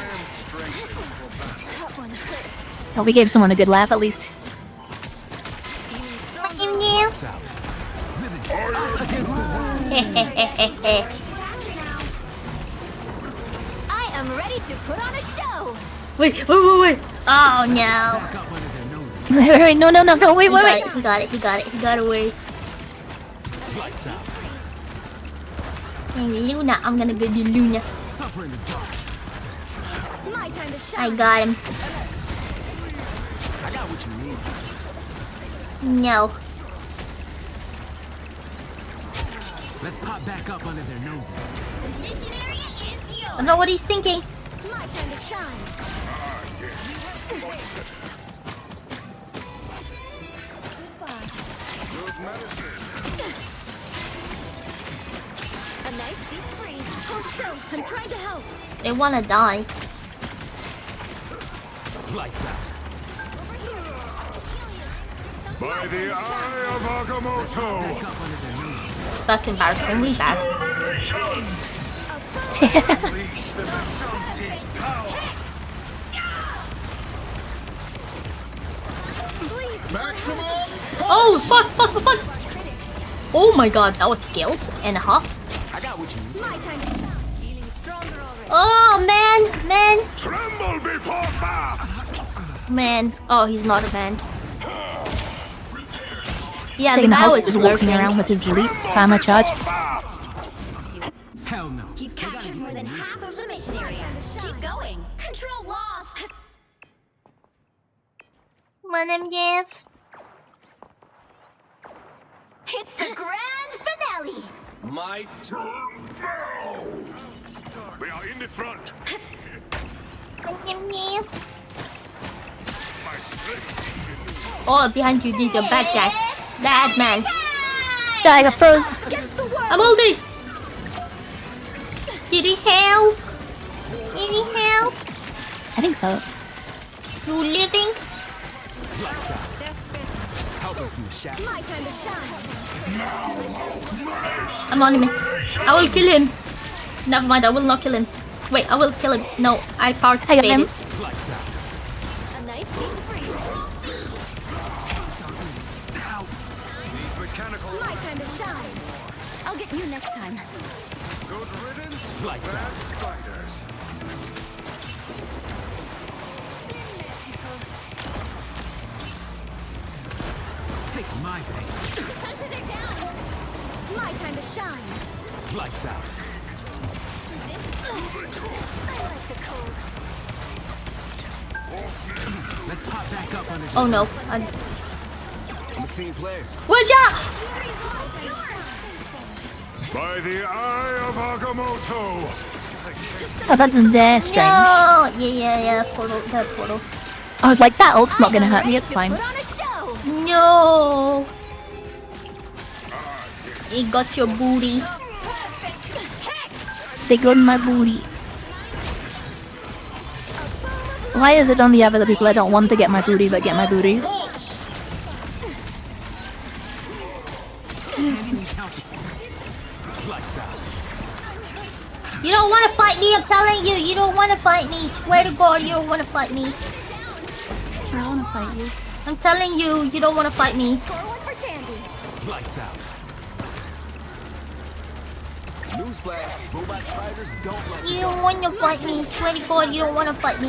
am strengthened for battle. That one hurts. Oh, we gave someone a good laugh at least. On them, yes. I am ready to put on a show. Wait. Oh no. Wait, no, wait. He got it. He got away. Hey, Luna, I'm gonna go to Luna. My time to I shine. got him. I got what you need. No. Let's pop back up under their noses. The mission area is yours. I don't know what he's thinking. My time to shine. Good medicine. A nice deep freeze. Hold still. I'm trying to help. They wanna die. Lights out. By the eye of Agamotto! That's embarrassingly bad. Unleash the Vishanti's power! Maximum! Oh, fuck. Oh my god, that was skills and a half. I got what you need. My time to shine. Feeling stronger already. Oh, man. Tremble before fast! Man. Oh, he's not a man. Yeah, the Saying guy Hulk was is walking slurping. around with his leap timer charge. Hell no. You've captured more than half of the mission area. Keep going. Control lost. My name, Jeff. It's the grand finale. My turn. We are in the front. My name, Jeff. Oh, behind you, there's a bad guy. Bad man. I got froze. I'm ulting. Did he help? Any help? I think so. You living? My time to shine. I'm on him. I will kill him. Never mind, I will not kill him. Wait, I will kill him. No, I participated. him. A nice deep freeze. My time to shine. I'll get you next time. Good riddance. Lights bad out. spiders. Take my pain. Senses are down. My time to shine. Lights out. I like the cold. Let's pop back up under. Oh no. I'm a team player. Watch out! By the eye of Agamotto. Oh, that's their strange. No! Yeah. Portal. That portal. I was like, that ult's not gonna hurt me, it's fine. No! He got your booty. They got my booty. Why is it on the other people I don't want to get my booty but get my booty? You don't want to fight me, I'm telling you. You don't want to fight me. Swear to God, you don't want to fight me. I want to fight you. I'm telling you, you don't want to fight me. Lights out. Newsflash, robot spiders don't like You don't want to fight me. Swear to God, you don't want to fight me.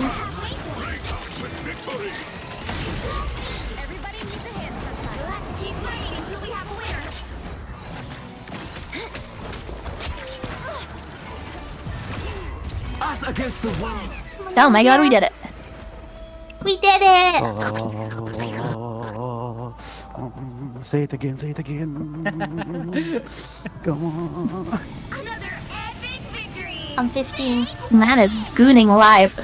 Everybody needs a hand sometimes. We'll have to keep fighting until we have a winner. Us against the world. Oh my god, we did it. We did it! Say it again, say it again. Come on. Another epic victory. I'm 15. Man is gooning live.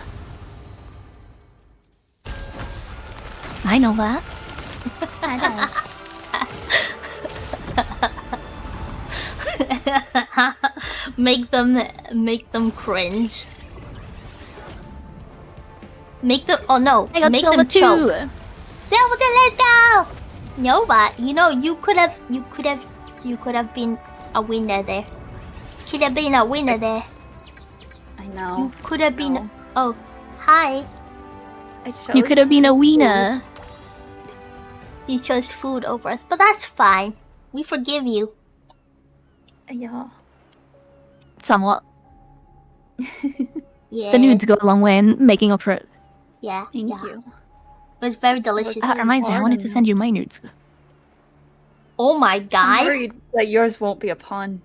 I know that. Make them cringe. Make them I got make silver them too. choke. Silver, let's go! No, but you know you could have been a winner there. Could have been a winner there. I know. You could have been. Oh, hi. You could have been a wiener. You chose food over us, but that's fine. We forgive you. Yeah. Somewhat. Yeah. The nudes go a long way in making up for it. Yeah. Thank yeah. you. It was very delicious. That reminds me, I wanted to send you my nudes. Oh my I'm god. worried that yours won't be a pawn.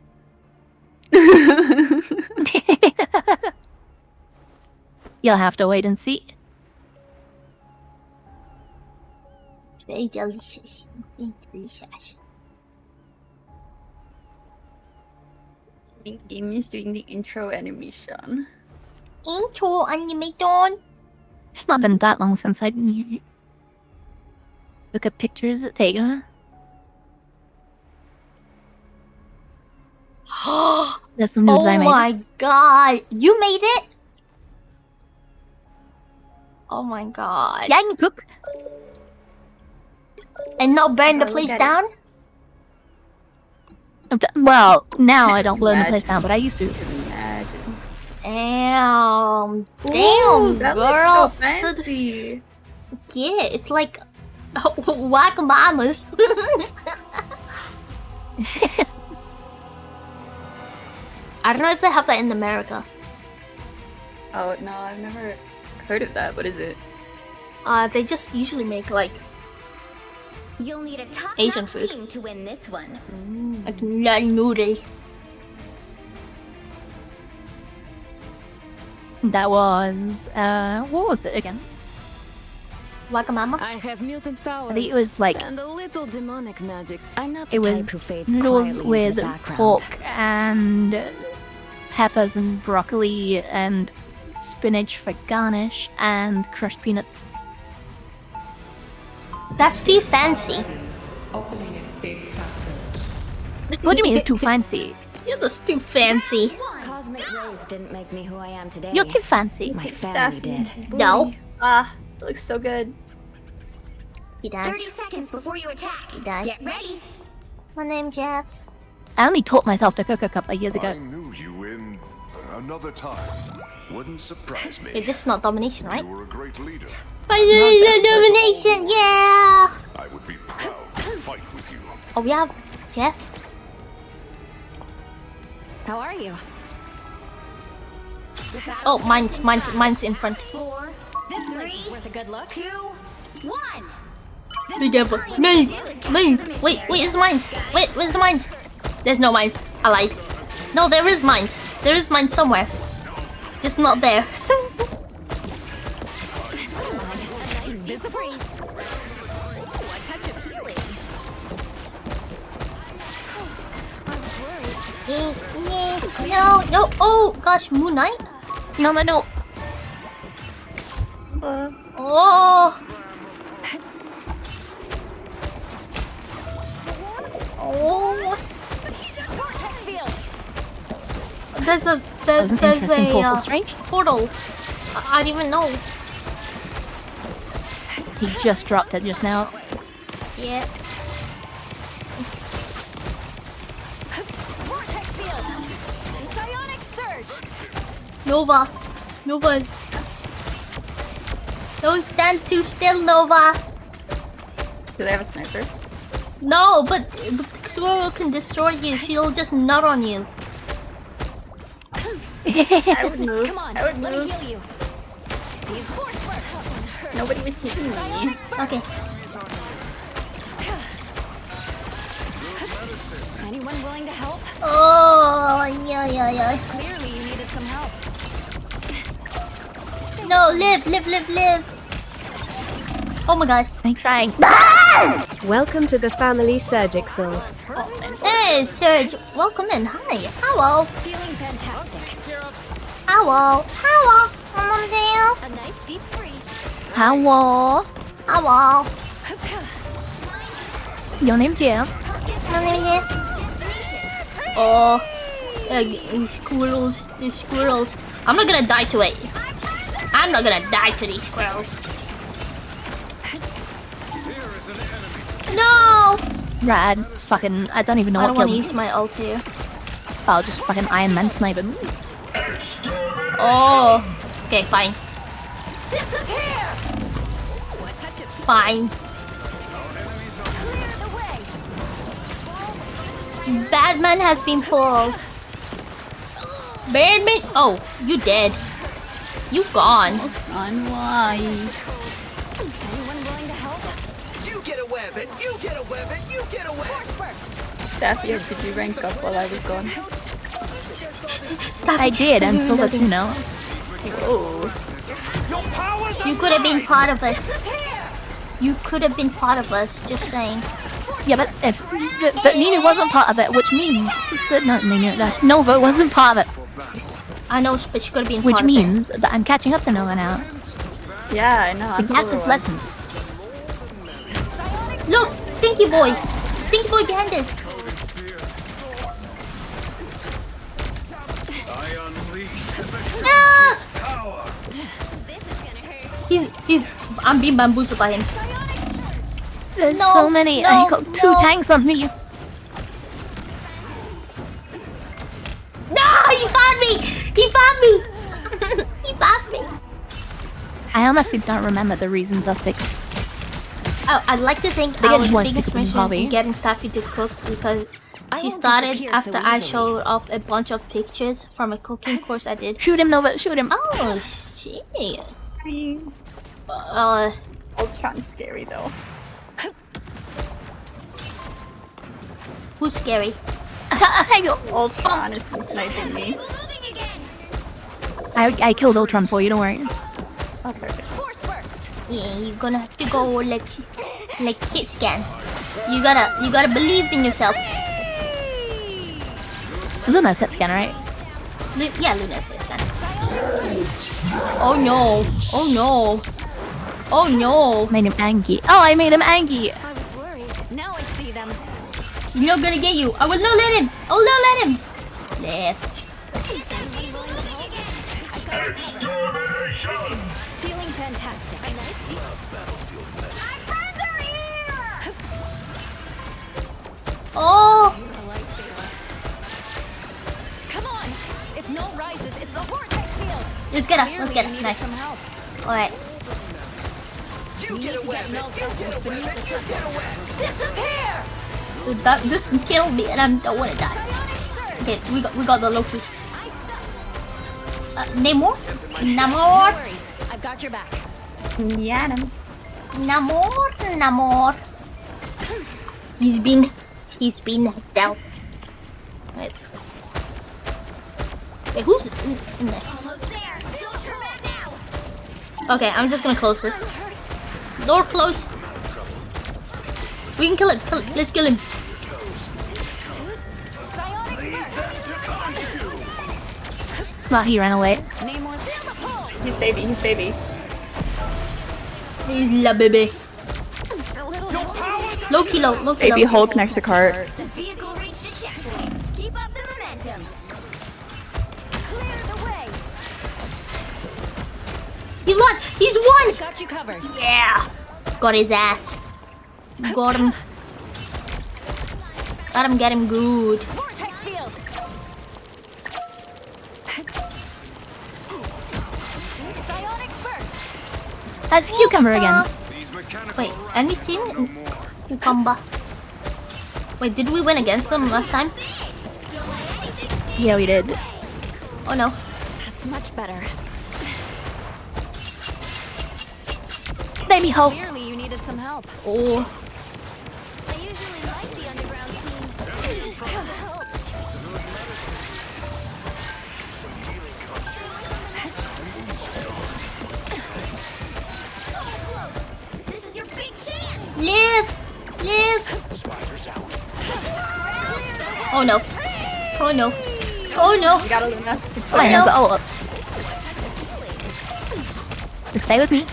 You'll have to wait and see. It's very delicious. Very delicious. Game is doing the intro animation. Intro animation. It's not been that long since I look at pictures. There you go. There's some nudes I made. Oh my god. You made it? Oh my god. Yang cook. And not burn the Oh, place look at down? Well, now I don't burn the place Imagine. down, but I used to. Imagine. Damn. Ooh, Damn, that girl. looks so fancy. Yeah, it's like whack mamas. I don't know if they have that in America. Oh no, I've never heard of that. What is it? They just usually make like You'll need a Asian top-notch food. team to win this one. like noodle. That was what was it again? Wagamama? I have mutant powers. I think it was like and a little demonic magic. I'm not the it type who was fades noodles quietly into with the background. pork and peppers and broccoli and spinach for garnish and crushed peanuts. That's too fancy. What do you mean it's too fancy? You're just too fancy. Cosmic rays didn't make me who I am today. You're too fancy. My family did. No. It looks so good. He does. 30 seconds before you attack. He does. Get ready. My name's Jeff. I only taught myself to cook a couple of years I ago. knew you in another time. Wouldn't surprise me. Wait, this is not domination, right? You were a great leader. But it is a domination, yeah! I would be proud to fight with you. Oh, yeah, Jeff? How are you? Oh, mine's in front. 4, This place 3, is worth a good look. 2, 1. Be careful. Mine! Wait, is the mines? Wait, where's the mines? There's no mines. I lied. No, there is mines. There is mines somewhere. Just not there. No. Oh, gosh, Moon Knight? No. Oh. Oh. There's a portal. I didn't even know. He just dropped it just now. Yeah. Vortex field. Psionic surge. Nova. Don't stand too still, Nova. Do they have a sniper? No, but Squirrel can destroy you. She'll just nut on you. I would move. Come on, I would let move. me heal you. These force bursts. Nobody was hitting me. Okay. Anyone willing to help? Oh, yeah. Clearly you needed some help. No, live. Oh my god. I'm trying. Welcome to the family, Surgixel. Hey, Serge. Welcome in. Hi. Hello. Feeling fantastic. Hello. A nice deep freeze. Hello. Your name's Jeff. Oh. These squirrels. I'm not gonna die to it. I'm not gonna die to these squirrels. No! Rad. Fucking, I don't even know I what don't want killed to me. use my ult here. I'll just fucking Iron Man snipe him. Oh. Okay, fine. Fine. Batman has been pulled. Badman? Oh, you dead. You gone. Why? Anyone willing to help? You get a weapon. You get a weapon. You get a weapon. Staffy, did you rank up while I was gone? I did. I'm Silver 2 now. Oh. You could have been part of us. Just saying. Yeah, but but Nina wasn't part of it, which means that Nova wasn't part of it. I know, but she could have been Which part means that I'm catching up to Nova now. Yeah, I know. We got this lesson. Look, Stinky Boy behind us. No! I'm being bamboozled by him. There's so many. I got two tanks on me. No, he found me. He found me. I honestly don't remember the reasons Aztecs. Oh, I'd like to think They our get one biggest specific mission hobby. in getting Staffy to cook because I she won't started disappear after so I easily. showed off a bunch of pictures from a cooking course I did. Shoot him, Nova. Shoot him. Oh shit. Ultron's scary though. Who's scary? Ultron is sniping me. I killed Ultron for you. Don't worry. Oh, perfect. Yeah, you're gonna have to go like hit scan. You gotta believe in yourself. Luna set scan, right? Yeah, Luna's hit scan. Oh no! Oh no! Made him angry. Oh, I made him angry. I was worried. Now I see them. He's not gonna get you. I will not let him. I will not let him. Left. Extermination! Feeling fantastic. Oh! Come on! If no rises, it's the vortex field! Let's get up. Clearly Let's get you up. needed Nice. some help. Alright. You need to get Mel's essence beneath the surface. Disappear! Dude, this can kill me and I don't want to die. Okay, we got the Loki. Namor? No Namor? worries. I've got your back. Yeah. Namor. He's been knocked out. Wait. Wait, who's in there? Okay, I'm just gonna close this. Door closed. We can kill him. Let's kill him. Well, he ran away. He's baby. He's baby. He's la baby. Loki low. Loki Baby low. Hulk next to cart. The vehicle reached a checkpoint. Keep up the momentum. Clear the way. He's won. He's won. Got you covered. Yeah. Got his ass. Got him. Get him good. Vortex field. Psionic burst. That's Cucumber again. Wait, enemy team? Cucumber. Wait, did we win against them last time? Yeah, we did. Oh no. That's much better. Baby Hulk. Clearly you needed some help. Oh. I usually like the underground scene. Some help. This is your big chance. Live. Oh no. Oh no. Oh no. You gotta Luna. I know. Oh. Just stay with me.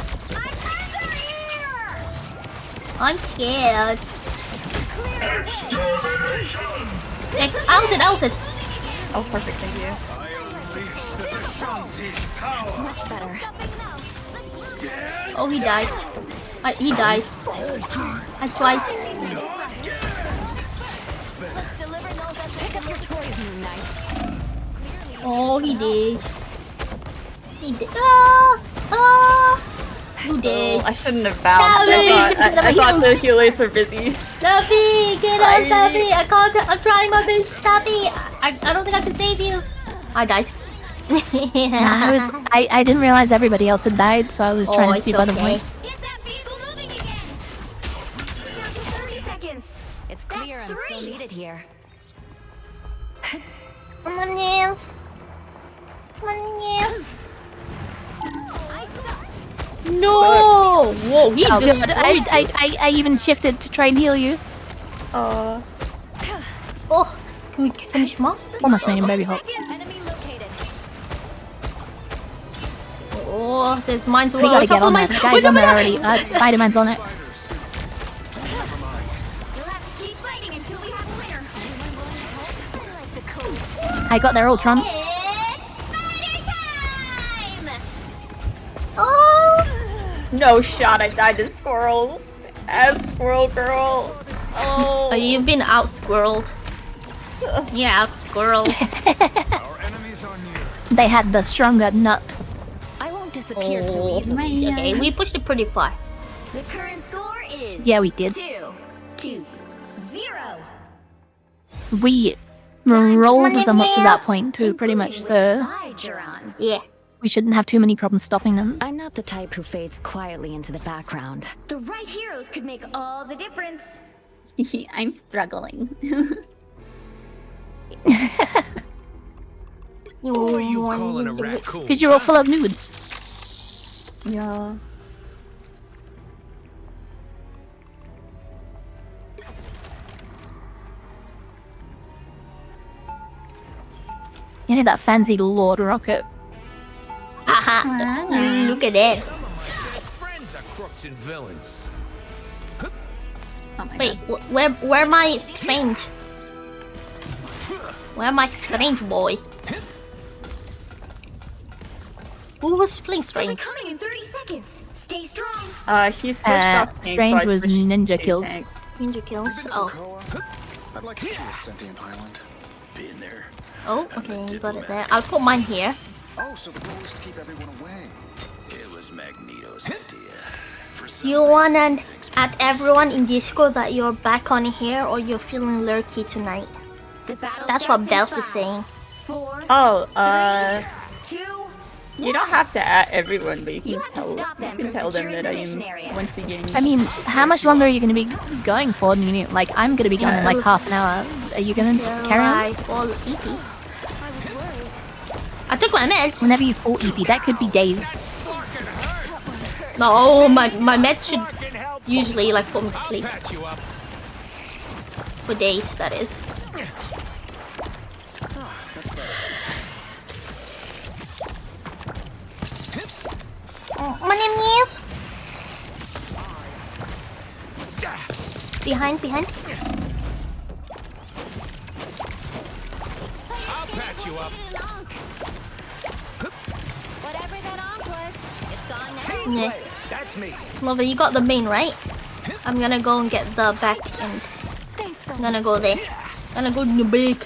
I'm scared. Extermination! Ulted. Oh, perfect. Thank you. That's much better. Oh, he died. He died. And twice. Pick up your toys, Moon Knight. Oh, he did. Ah! You did. I shouldn't have bounced. Sorry, I thought the healers were busy. Tuffy, get up, Tuffy. I can't. I'm trying my best, Tuffy. I don't think I can save you. I died. I didn't realize everybody else had died, so I was trying to keep out of the way. It's clear I'm still needed here. No! Whoa, he Oh, destroyed. good. I even shifted to try and heal you. Oh, can we finish him off? Almost made him Baby Hulk. Oh, there's mines. We gotta get on there. The guy's on there already. Spider-Man's on it. You'll have to keep fighting until we have a winner. Anyone willing to help? I like the code. I got their Ultron. It's spider time! Oh! No shot. I died to squirrels. As Squirrel Girl. Oh. You've been out squirreled. Yeah, out squirreled. They had the stronger nut. I won't disappear so easily. Okay, we pushed it pretty far. The current score is Yeah, we did. 2-0. We rolled them up to that point too, pretty much. So Side you're on. Yeah. we shouldn't have too many problems stopping them. I'm not the type who fades quietly into the background. The right heroes could make all the difference. I'm struggling. Who are you calling a raccoon? Because you're all full of nudes. Yeah. You know that fancy Lord Rocket. Haha. Look at that. of crooks and villains. Oh my Wait, god. where my strange? Where my strange boy? Who was playing strange? Coming in 30 seconds. Stay strong. He switched off tank, Strange so I was switched ninja to kills. tank. Ninja kills. Oh. I'd like to see a sentient island. Been there. Oh, okay, you got it there. I'll put mine here. Oh, so the goal is to keep everyone away. It was Magneto's idea. For some You wanna add everyone in Discord that you're back on here or you're feeling lurky tonight? That's what Delph is saying. Oh, 2. you don't have to add everyone, but you can have to stop them from tell them securing that the I'm mission area. once again. I mean, how much longer are you going to be going for? Like, I'm going to be going in like half an hour. Are you going to carry on? Full EP. I took my meds. Whenever you full EP, that could be days. No, my meds should usually like put me to sleep. For days, that is. My name is behind. I'll patch you up. Whatever that onk was, it's gone now. Yeah. That's me. Nova, you got the main, right? I'm gonna go and get the back end. I'm gonna go there. Gonna go in the back.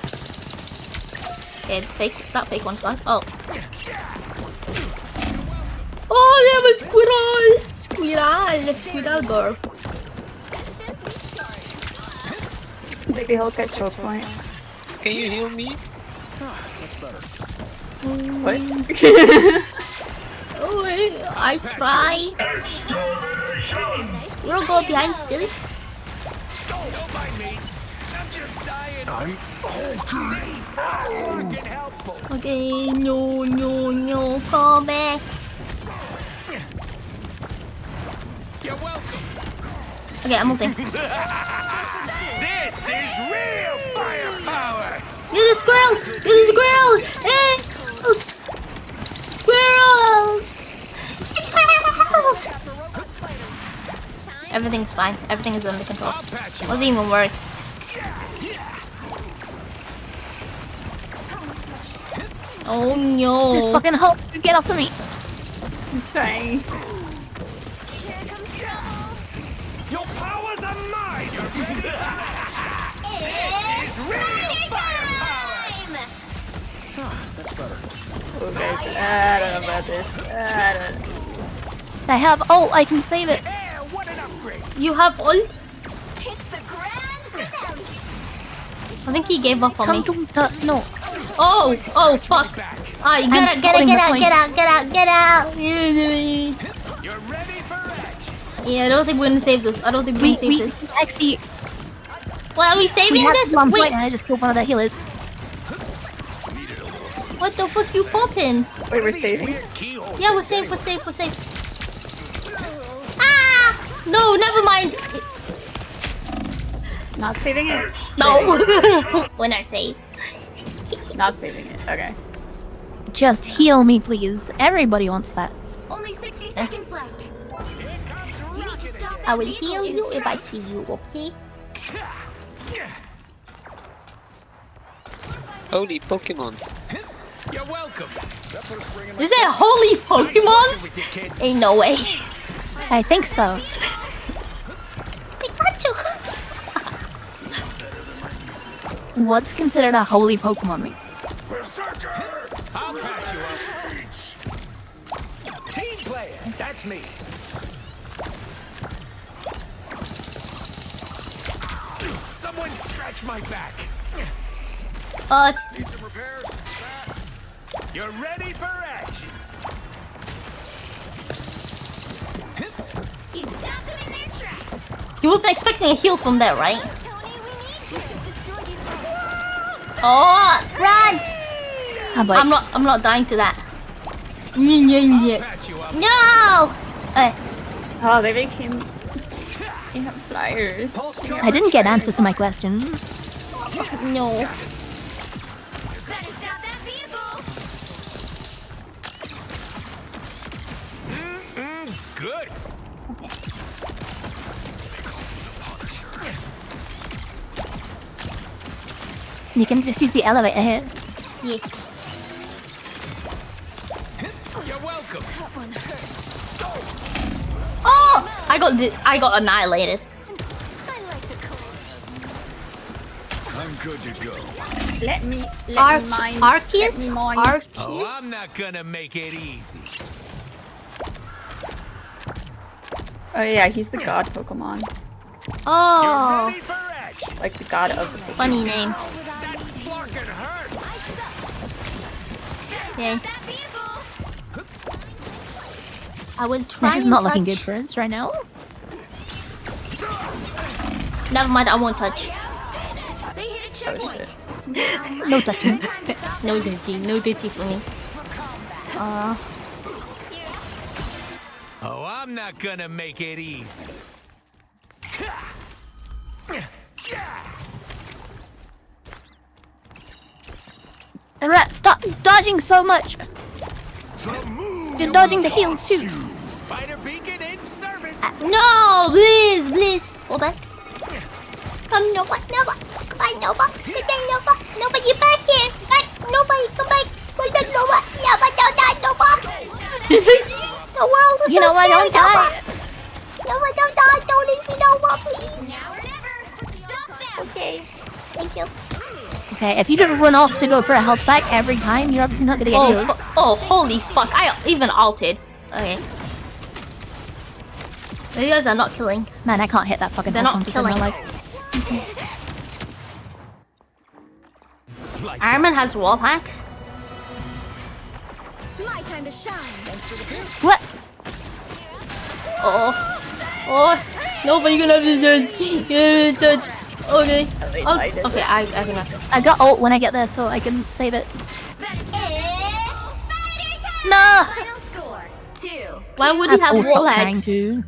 Okay, that fake one's gone. Oh. Oh, yeah, my squirrel girl. Maybe he'll get choke point. Can you heal me? That's better. What? Oh, I try. Squirrel go behind still. Don't mind me. I'm just dying. I'm Okay, no, fall back. You're welcome. Okay, I'm ulting. This is real firepower. You're the squirrel! You're the squirrel! Squirrels! It's squirrels! Everything's fine. Everything is under control. Wasn't even worried. Oh no! Just fucking help! Get off of me! I'm trying. Your powers are mine. You're ready? This is real firepower. That's better. Oh, guys, I don't know about this. I don't. I have. Oh, I can save it. What an upgrade. You have all? It's the grand finale. I think he gave up on me. No. Oh, fuck. Ah, you gotta get out. You're ready for action. Yeah, I don't think we're gonna save this. I don't think we can save this. Actually, Well, are we saving this? One Wait, point and I just killed one of the healers. what the fuck you popping? Wait, we're saving? Yeah, we're safe. Ah! No, never mind. Not saving it? No. When I say. Not saving it. Okay. Just heal me, please. Everybody wants that. Only 60 seconds left. You need to stop I will heal you if I see you, okay? Holy Pokemons. You're welcome. Is it holy Pokemons? Ain't no way. I think so. Pikachu. What's considered a holy Pokemon? I'll patch you up. Team player. That's me. Someone scratch my back. Need some repairs? You're ready for action. You stop them in their tracks. He wasn't expecting a heal from there, right? Tony, we need you to destroy these guys. Oh, run! Oh, I'm not dying to that. No! Oh, they became flyers. I didn't get answer to my question. No. Better stop that vehicle. Good. You can just use the elevator here. Yeah. You're welcome. Oh! I got annihilated. I'm good to go. Let me mind. Arceus? Arceus? Oh, I'm not gonna make it easy. Oh yeah, he's the god Pokemon. Oh. Like the god of the Pokemon. Funny name. Okay. I will try. This is and not looking touch. good for us right now. Never mind, I won't touch. Oh shit. No touching. No touchy, no touchy for me. Oh, I'm not gonna make it easy. And rat, stop dodging so much. You're dodging the heals too. Spider beacon in service. No, please. Hold back. Come, Nova. Come on, Nova. Nova, you back here. Back, Nova, come back. Go back, Nova. Nova, don't die, Nova. The world is You know so what? scary, Don't die. Nova, don't die. Don't leave me, Nova, please. Now or never. Stop that. Okay. Thank you. Okay, if you just run off to go for a health pack every time, you're obviously not gonna get heals. Oh, holy fuck. I even ulted. Okay. You guys are not killing. Man, I can't hit that fucking They're Pokemon not to save my killing. life. Iron Man has wall hacks. My time to shine. What? Oh. Nova, you're gonna have to touch. Okay. Okay, I can have to. I got ult when I get there, so I can save it. No! Final score 2. Why would he have I've wall also trying hacks? to.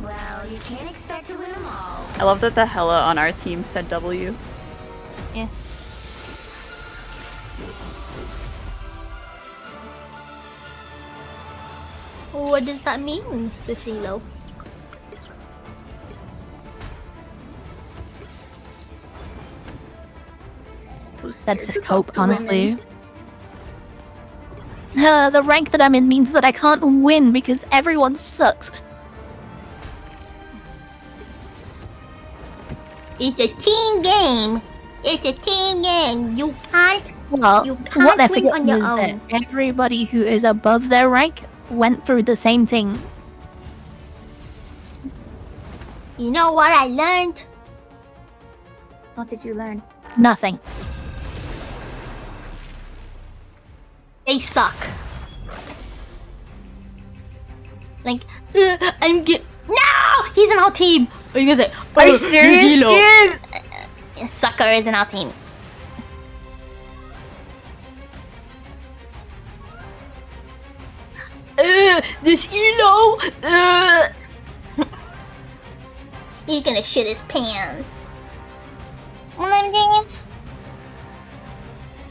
Well, you can't expect to win them all. I love that the Hella on our team said W. Yeah. What does that mean, the CeeLo? That's just cope, honestly. The rank that I'm in means that I can't win because everyone sucks. It's a team game. It's a team game. You can't. Well, You can't what they're win on forgetting your is that own. everybody who is above their rank went through the same thing. You know what I learned? What did you learn? Nothing. They suck. Like, I'm get. No! He's in our team! Are you gonna say, Are you serious? Yes! Sucker is in our team. This Elo! He's gonna shit his pants.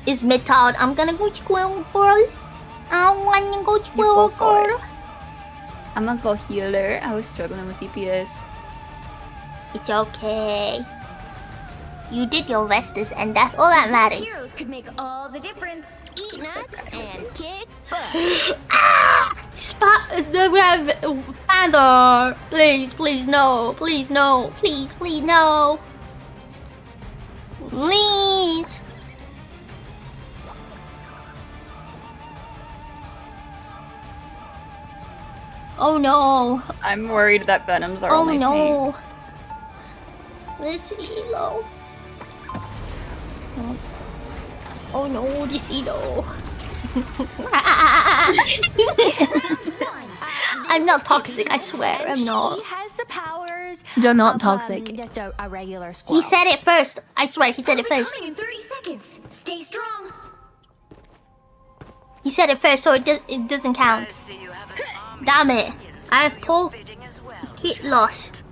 Is Metod, I'm gonna go squirrel girl. I wanna go squirrel girl. I'm gonna go healer. I was struggling with DPS. It's okay. You did your bestest, and that's all that matters. Heroes could make all the difference. Eat nuts and kick butt. We have Panther. Please no. Please no. Please no. Please. Oh no. I'm worried that Venom's our Oh only no. This Elo. Oh no, this Elo. I'm not toxic, I swear, I'm not. He has the powers. You're not toxic. Just a regular squirrel. He said it first. I swear, he said it first. Coming in 30 seconds. Stay strong. He said it first, so it doesn't count. Damn it. I have pulled. Kit lost.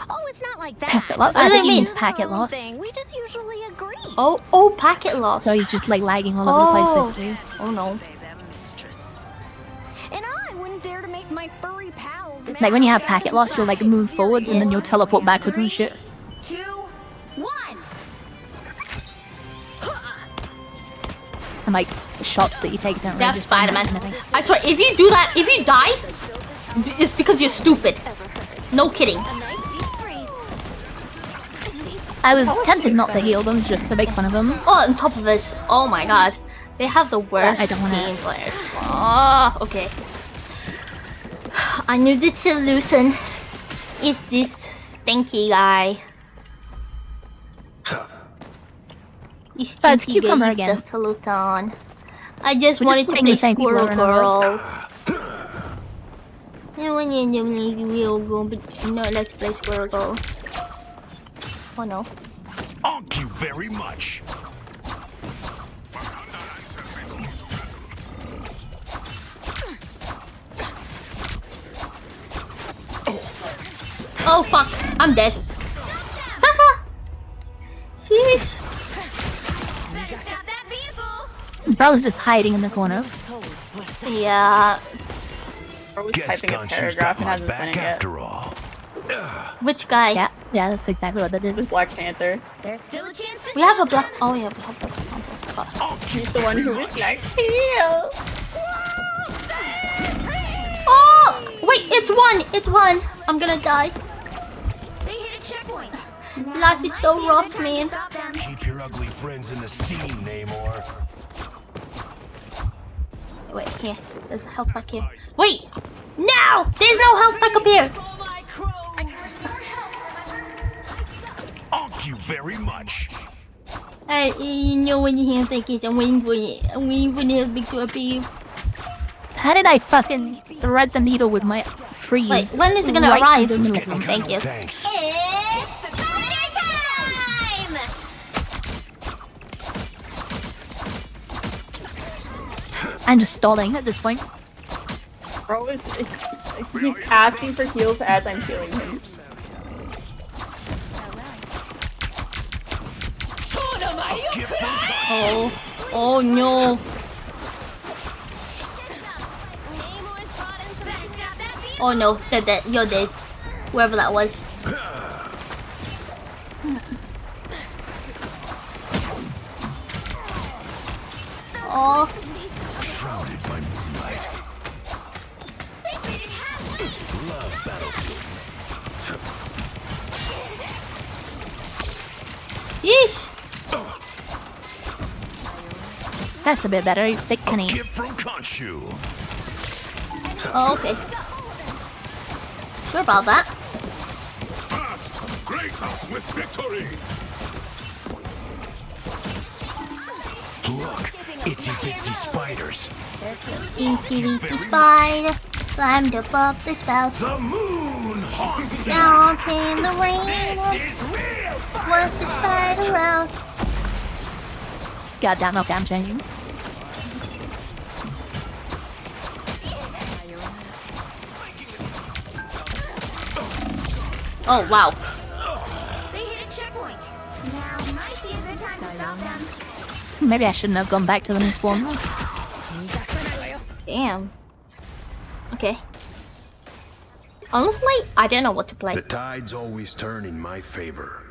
Oh, it's not like that. Packet loss? What I does think it he mean? means packet loss. We just usually agree. Oh, packet loss. So he's just like lagging all over the place basically. Oh no. And I wouldn't dare to make my furry pals mad. Like when you have packet loss, you'll like move forwards and then you'll teleport backwards and shit. 2, 1. And like shots that you take don't That's register and Spider-Man. everything. I swear, if you do that, if you die, it's because you're stupid. No kidding. I was tempted not to heal them just to make fun of them. Oh, on top of this, oh my god, they have the worst I don't wanna- team players. Oh, okay. I knew the solution is this stinky guy. This But it's stinky Cucumber guy, again. the solution. I just We're wanted to putting play the same people Squirrel over and over. Girl. I want to we'll go, but no, let's play Squirrel Girl. Oh no. Thank you very much. Oh fuck, I'm dead. Haha. Serious? Bro's just hiding in the corner. Yeah. I was Guess typing a Khonshu's paragraph got and my hasn't back sent it yet. after all. Which guy? Yeah, that's exactly what that is. Black Panther. There's still a chance to We have a black. Oh yeah, we have Black Panther. He's the one who was like, heal. Oh wait, it's one. It's one. I'm gonna die. They hit a checkpoint. Life is so rough, man. Keep your ugly friends in the scene, Namor. Wait, here. There's a health pack here. Wait! No! There's no health pack up here! Thank you very much. You know when you hear thinking, I'm waiting for it. I'm waiting for the health pack to appear. How did I fucking thread the needle with my freeze? Wait, when is it gonna right arrive? in the middle of them? Thank you. Thanks. It's spider time! I'm just stalling at this point. Bro is he's asking for heals as I'm healing him. Oh no. Oh no, they're dead. You're dead. Whoever that was. Oh. Shrouded by moonlight. Love Battlefield. Yeesh. That's a bit better. Thick Kenny. Gift from Khonshu. Oh, okay. Sure about that. Fast, grace us with victory. Look, itsy bitsy spiders. Itty bitty spider climbed above the spout. The moon haunts you. Down came the rain. This is real. Once the spider out. Goddamn, okay, I'm changing. Oh wow. They hit a checkpoint. Now might be a good time to stop them. Maybe I shouldn't have gone back to the new spawn. Damn. Okay. Honestly, I don't know what to play. The tides always turn in my favor.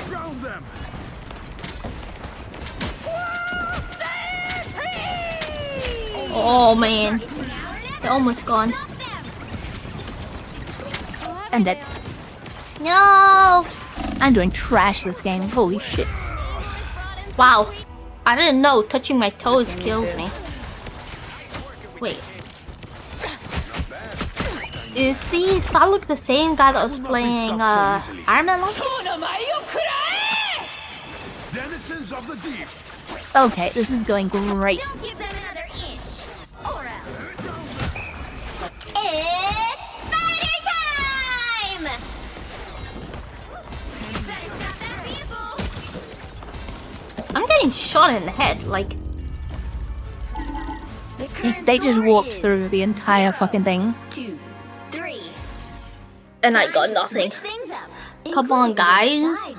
Drown them. Oh man. They're almost gone. I'm dead. No! I'm doing trash this game. Holy shit. Wow. I didn't know touching my toes kills me. Wait. Is the Saluk the same guy that was playing Iron Man last Denizens of the deep. Okay, this is going great. Don't give them another inch, or else. It's spider time! getting shot in the head, like. They just warped through the entire fucking thing. 2, 3. And I got nothing. Come on, guys.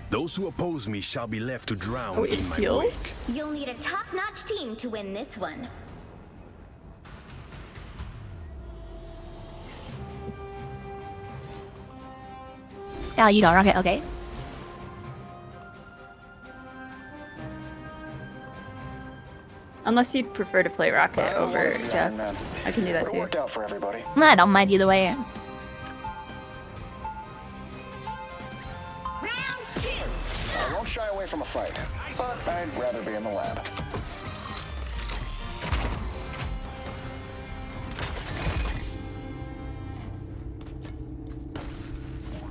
Those who oppose me shall be left to drown Oh, it in my feels. You'll need a top-notch team to win this one. Yeah, you got rocket. Okay. Unless you'd prefer to play Rocket over Jeff. I can do that too. Worked out for everybody. I don't mind either way. I won't shy away from a fight, but I'd rather be in the lab.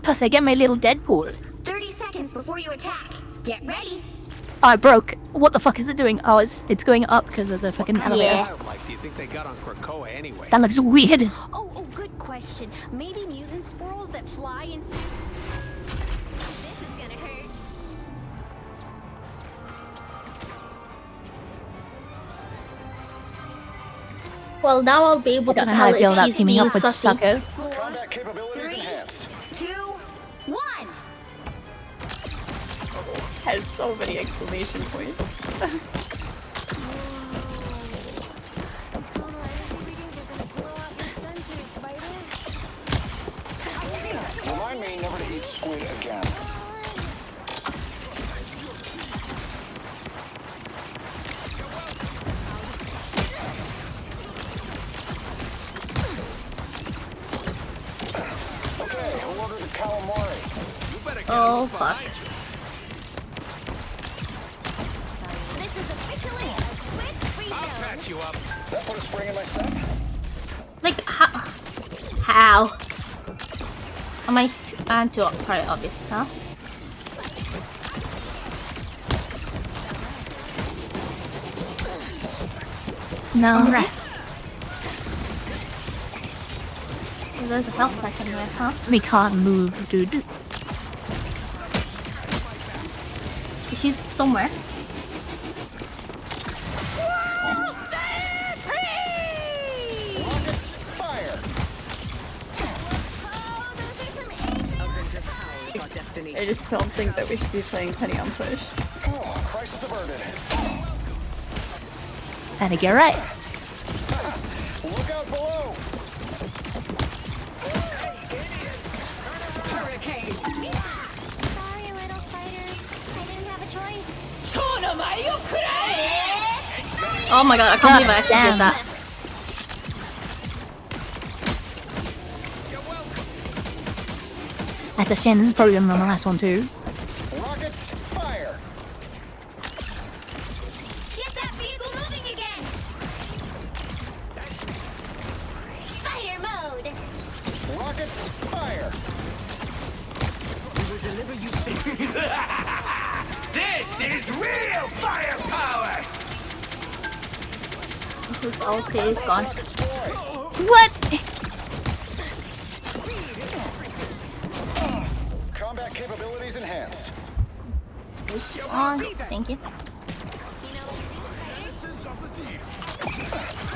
Plus, I get my little Deadpool. 30 seconds before you attack. Get ready. Oh, it broke. What the fuck is it doing? Oh, it's going up because of the fucking elevator. Like, do you think they got on Krakoa anyway? That looks weird. Oh, good question. Maybe mutant squirrels that fly in. This is gonna hurt. Well, now I'll be able to I don't know how tell I feel if about he's teaming being up with sussy. Sucker. Combat capabilities enhanced. 2, 1. Has so many exclamation points. Remind me never to eat squid again. Okay, who ordered the calamari? Oh, fuck. This is officially a squid free zone. Patch you up. That put a spring in my step? Like, how? I'm too probably obvious, huh? No. Right. There's a health pack in there, huh? We can't move, dude. She's somewhere. I just don't think that we should be playing Penny on push. Oh, crisis averted. I think you're right. Look out below! Sorry, little spiders. I didn't have a choice. Oh my god, I can't believe I actually did that. That's a shame. This is probably gonna be my last one too. Rockets, fire! Get that vehicle moving again. Spider mode. Rockets, fire! We will deliver you safely. This is real firepower! His ulti is gone. What? Combat capabilities enhanced. On. Thank you.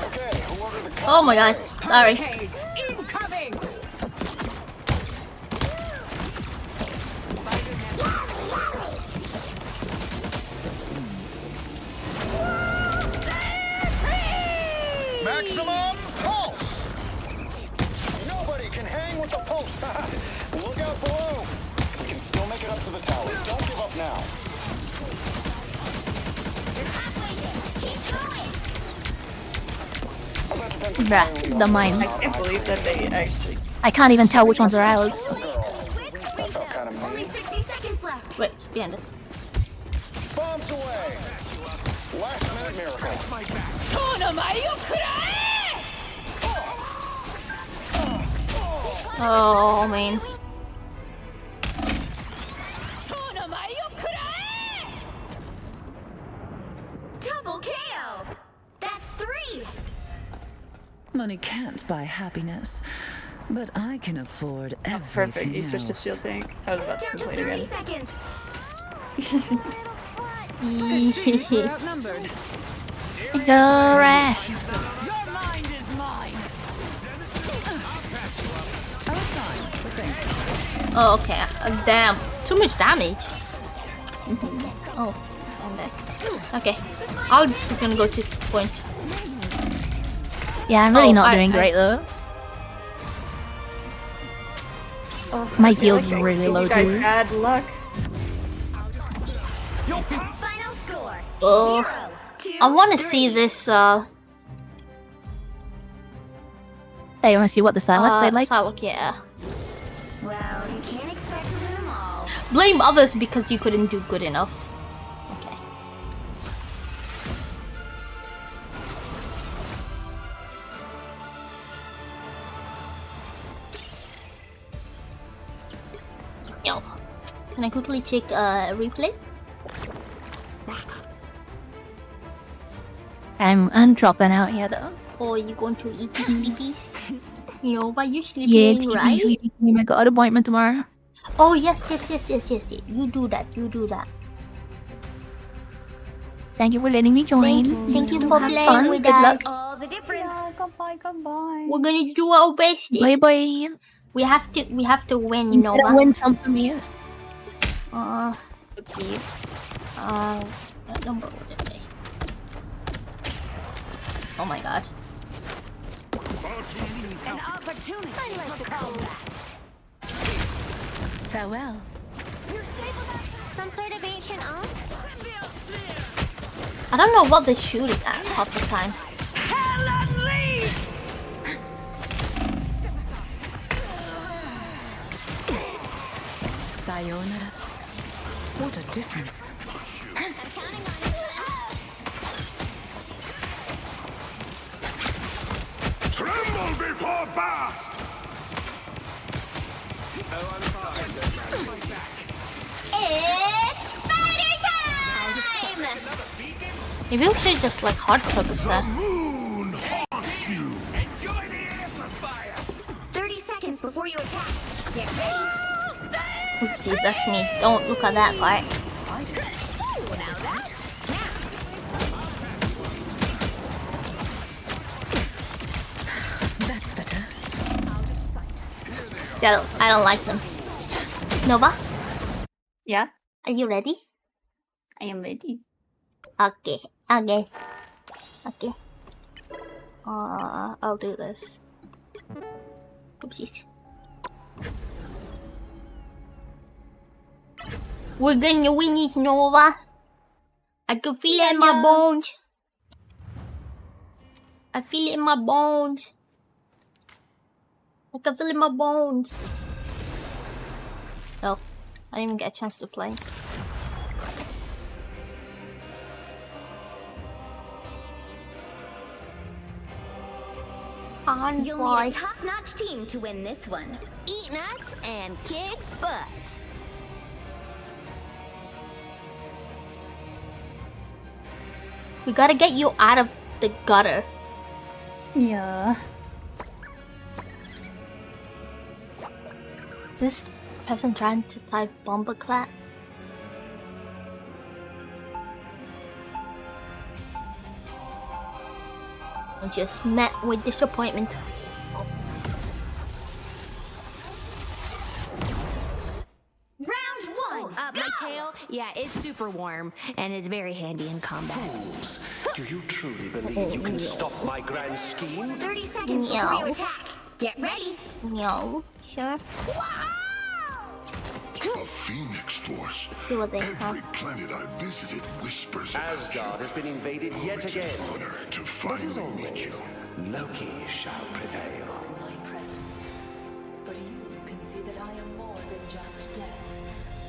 Okay, who ordered the Oh my god. Sorry. Incoming! Maximum pulse! Nobody can hang with the pulse! Look out below! We can still make it up to the tower. Don't give up now. Bruh, the mines. I can't believe that they actually. I can't even tell which ones are ours. That felt kind of Only mean. 60 seconds left. Wait, it's behind us. Bombs away! Last minute miracle. Oh man. Double KO. That's 3. Money can't buy happiness, But I can afford everything. Perfect. You switched to shield tank. I was about to complain again. Seconds. We're outnumbered. Go Rash. Your mind is mine. Oh, okay. Damn. Too much damage. Oh, I'm back. Okay. I'm just gonna go to point. Yeah, I'm really not doing great though. Oh, my heal's really low You guys too. bad luck. Final score. Oh, I want to see this. Hey, you want to see what the Psylocke played like? Psylocke, yeah. Well, you can't expect to win them all. Blame others because you couldn't do good enough. Okay. Yo, can I quickly check replay? I'm dropping out here though. Or are you going to eat your sleepies? You know, why you Yeah, sleeping, right? sleeping. I got an appointment tomorrow. Oh yes. You do that. Thank you for letting me join. Thank you for Have playing fun. with Good us. luck. All the difference. Goodbye. We're gonna do our best. Bye bye. We have to win, You Nova. better win something here. Okay. What number would it be? Oh my god. An opportunity for combat. Farewell. Some sort of ancient arm? I don't know what they're shooting at half the time. Hell unleashed! Sayonara. What a difference. Tremble before Bast! It's spider time! Maybe we should just like hard focus that. 30 seconds before you attack. Get ready. Oopsies, that's me. Don't look at that part. Now that's a snap. That's better. I don't like them. Nova, Yeah, are you ready? I am ready. Okay. I'll do this. Oopsies. We're gonna win it, Nova. I can feel it in my bones. I feel it in my bones. I can feel it in my bones. Oh, I didn't even get a chance to play. You'll need a top-notch team to win this one. Eat nuts and kick butts. We gotta get you out of the gutter. Yeah. Is this person trying to type Bombaclat? I just met with disappointment. Round one. My tail, yeah, it's super warm and is very handy in combat. Fools! Do you truly believe you can stop my grand scheme? 30 seconds before you attack. Get ready. No, sure. A Phoenix Force. See what they Every have. planet I visited whispers Asgard has been invaded yet again. honor to What is finally all meet you. this? Loki shall prevail. My presence. But you can see that I am more than just death.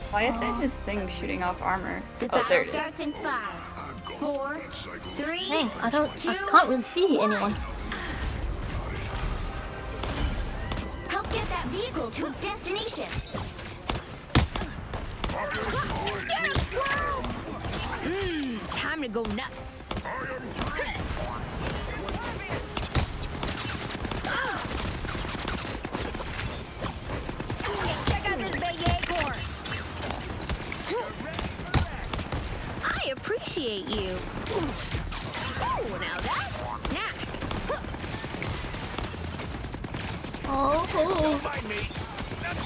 Why is it this thing shooting off armor? The Oh, there battle it is. starts in 5, 4, 3. Dang, I can't really see anyone. Help get that vehicle to its destination. Time to go nuts. appreciate you. Oh, now that's a snack. Oh.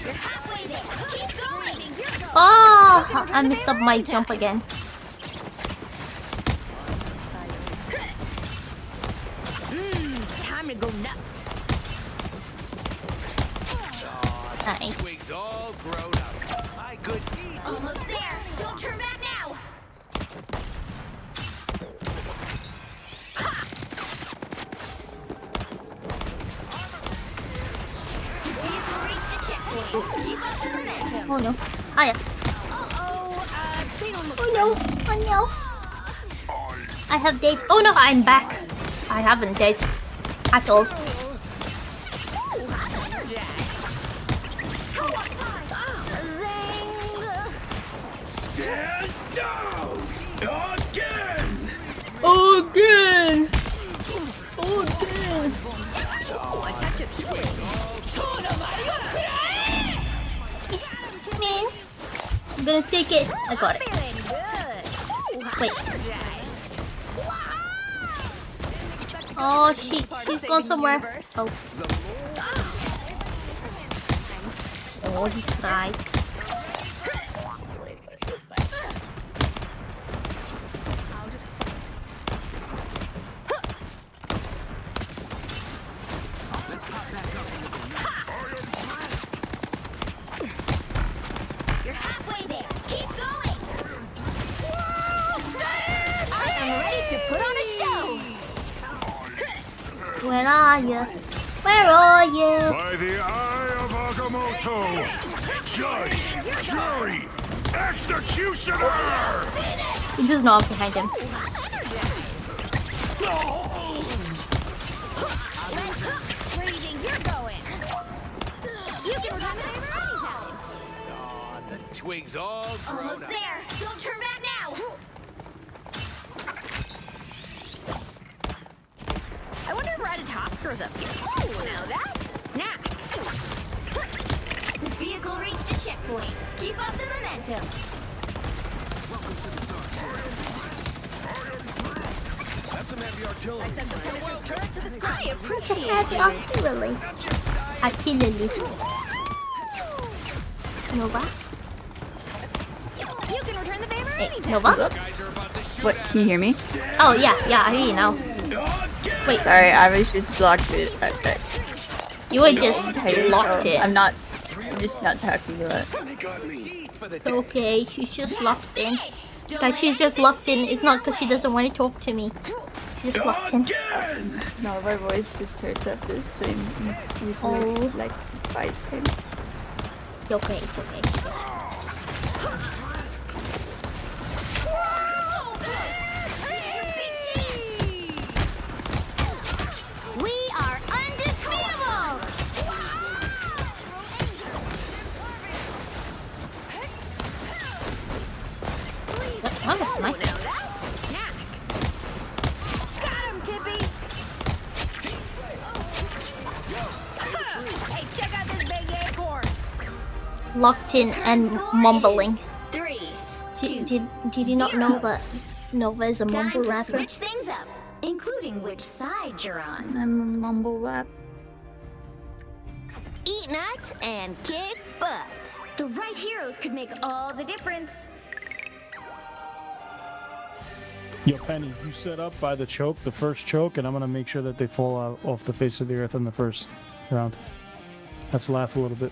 You're halfway there. Keep going. Oh, I messed up my jump again. Time to go nuts. Nice. Twigs all grown up. My good knee. Almost there. Don't turn back now. Oh no. Hiya. Oh no. Oh no. I have daged. Oh no, I'm back. I haven't daged at all. Stand down! Again! Again! Again! Man, I'm gonna take it. I got it. Wait. Oh, she's gone somewhere. Oh. Oh, he tried. You're halfway there. Keep going. I am ready to put on a show. Where are you? Where are you? By the eye of Agamotto, judge, jury, executioner! He does not behind him. Raging, you're going. You can come over anytime. Aw, the twigs all grown Almost up. there. Don't turn back now. I wonder if Ratatoskro's up here. Oh, now that's a snack. The vehicle reached a checkpoint. Keep up the momentum. That's some heavy artillery. I sent the Punisher's turret to the sky. I That's a appreciate heavy you. artillery. Artillery. Nova? You can return the favor Hey, anytime. Nova? What? Can you hear me? Oh, yeah, I hear you now. Wait, Sorry, I was just locked in. Okay. you were just Hey, locked so in. I'm just not talking about. Okay, she's just locked in. Guys, she's just locked in. It's not because she doesn't want to talk to me. She's just locked in. No, my voice just hurts after the stream. Usually Oh. it's like fighting. It's okay, it's okay. We are undefeatable! That was nice. Now that's a snack. Got him, Tippy! Hey, check out this big acorn! Locked in and mumbling. 3, Did you not know that Nova is a Time mumble to rapper? switch things up, including which side you're on. I'm a mumble rap. Eat nuts and kick butts. The right heroes could make all the difference. Yo, Penny, you set up by the choke, the first choke, and I'm gonna make sure that they fall out off the face of the earth in the first round. Let's laugh a little bit.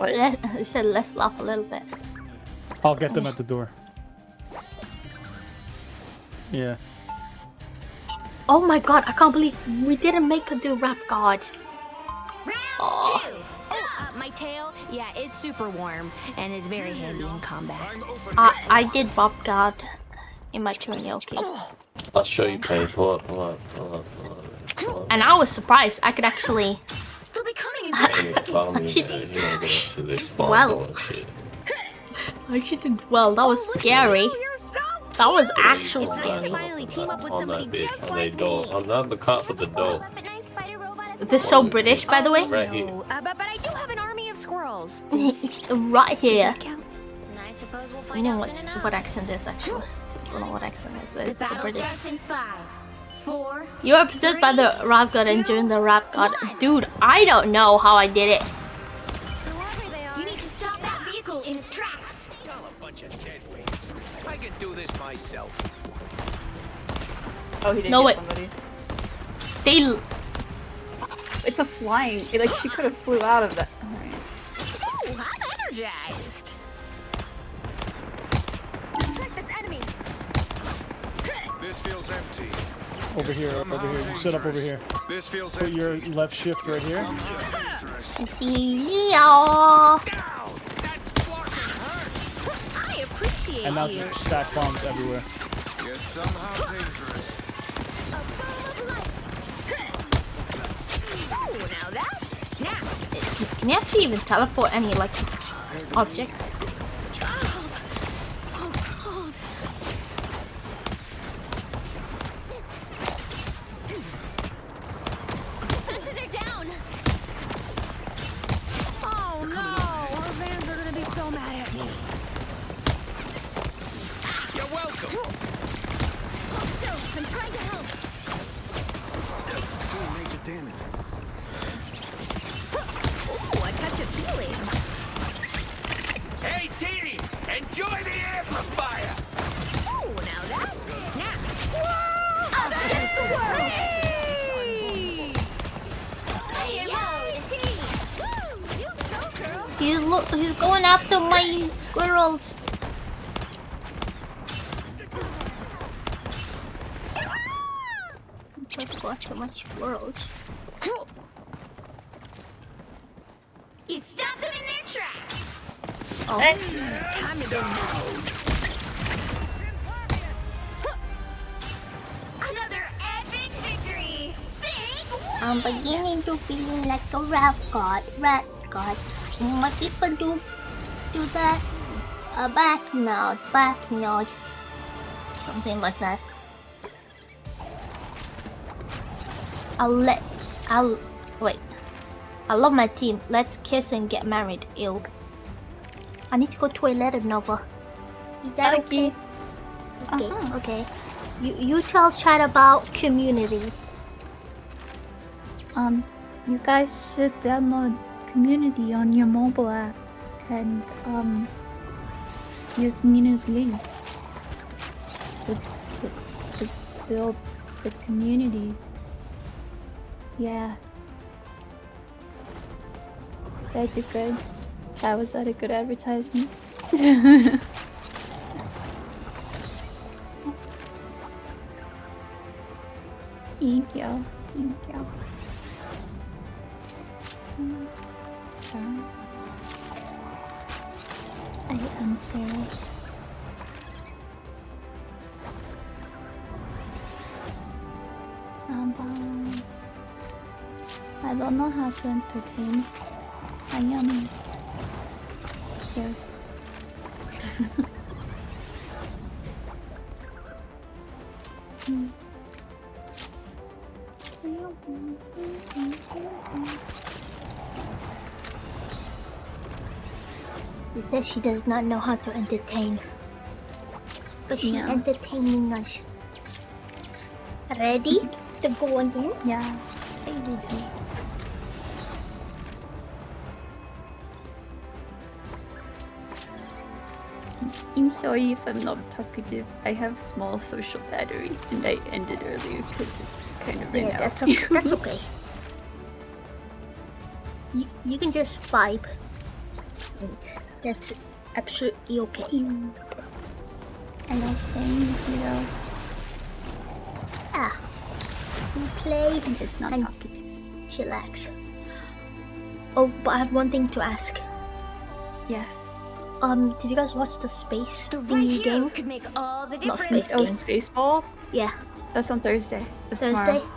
I said let's laugh a little bit. I'll get them at the door. Yeah. Oh my god, I can't believe we didn't make her do rap god. Oh. My tail, yeah, it's super warm and is very handy in combat. I did Bob God in my karaoke. I'll show you, Penny. Pull up. And I was surprised I could actually. They'll be coming Follow me, you know, go to the spawn Well. door and shit. I did well. That was scary. That was actual scary. On that bitch, on that door. I'm not the cop with the door. They're so British, by the way. Right here. But I do have an army of squirrels. Right here. I suppose we'll I find know out soon enough. what accent is actually. don't know what accent it is, but The it's so battle British. starts in 5, 4. You are possessed by the rap god and during the rap god. Dude, I don't know how I did it. You need to stop that vehicle in its tracks. Y'all a bunch of deadweights. I can do this myself. Oh, he did No, get wait. somebody. They. It's a flying. Like she could have flew out of that. Alright. Ooh, I'm energized. Track this enemy. This feels empty. Over here, over here. You set up over here. This feels Put your left shift right here. Cecilia. I appreciate And now you. stack bombs everywhere. Yet somehow dangerous. Oh, now that's a snap. Can you actually even teleport any like objects? So cold. Defenses are down. Oh no, our vans are gonna be so mad at me. You're welcome. Hold still, I'm trying to help. Major damage. Ooh, a touch of feeling. Hey team, enjoy the amplifier. Oh, now that's a snap. Whoa! Us against the world! Hey, yo, the team! Woo! You go, girl! He's going after my squirrels. I'm trying to go after my squirrels. You stop them in their tracks! Oh. Time to go Another epic victory! Big win! I'm beginning to feel like a rat god. My people do that. Back nod. Something like that. Wait. I love my team. Let's kiss and get married. Ew. I need to go to a letter, Nova. Is that okay? Okay, okay. You tell chat about community. You guys should download Community on your mobile app and use Nino's link to build the community. Yeah. That's a good. That was not a good advertisement. Thank you. I am there. I don't know how to entertain. I am here. She says she does not know how to entertain. But she's entertaining us. Ready to go again? Yeah. Ready. I'm sorry if I'm not talkative. I have small social battery and I ended earlier because it's kind of ran Yeah, out. that's okay. That's okay. You can just vibe. That's absolutely okay. I love playing, We play I'm just not talkative. chillax. Oh, but I have one thing to ask. Yeah. Did you guys watch the space thingy game? Could make all the Not difference. space Oh, game. Spaceball? Yeah, That's on Thursday. That's Thursday. tomorrow.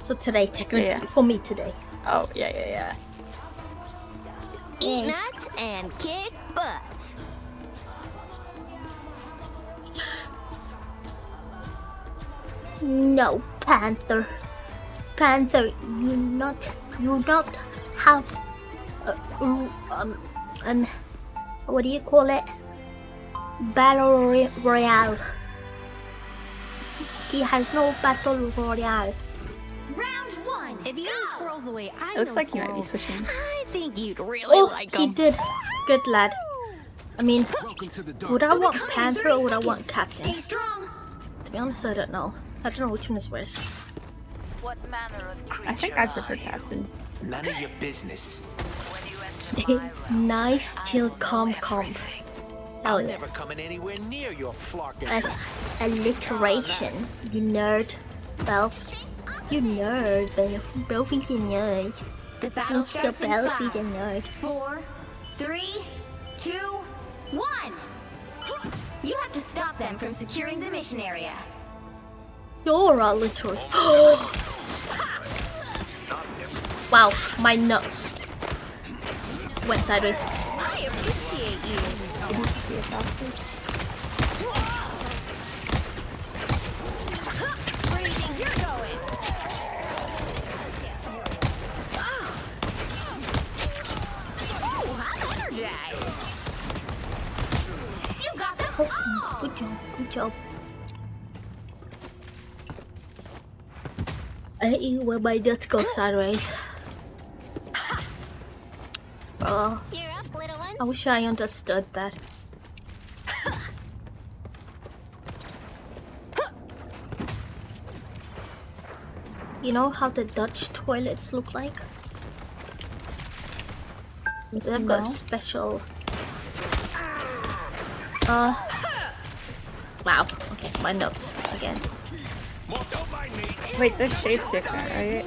So today, technically, Yeah. for me today. Oh, yeah. Eat nuts and kick butt. No, Panther. Panther, you not have what do you call it? Battle Royale. He has no battle royale. Round one. If you know squirrels the way I It looks know like you might be squirrels, switching. I think you'd really Oh, like he them. did. Good lad. I mean, would I want Panther or would I want Captain? Stay strong. To be honest, I don't know. I don't know which one is worse. What manner of creature I think I prefer Captain. None of your business. Nice, chill, calm comp. Hell I'm yeah. never coming anywhere near your flarkin'. That's alliteration, you nerd. Well, you nerd, but Belfie's a nerd. The battle Mr. starts in Belfie's a 5, nerd. 4, 3, 2, 1. You have to stop them from securing the mission area. You're a literal. Wow, my nuts went sideways. I appreciate you. Where do you think you're going? Oh, I'm energized. You got them. Oh, good job, good job. I hate you when my nuts go sideways. Oh, You're up, little ones. I wish I understood that. You know how the Dutch toilets look like? They've got No. special. Wow. Okay, my notes again. Wait, their shape's different, right?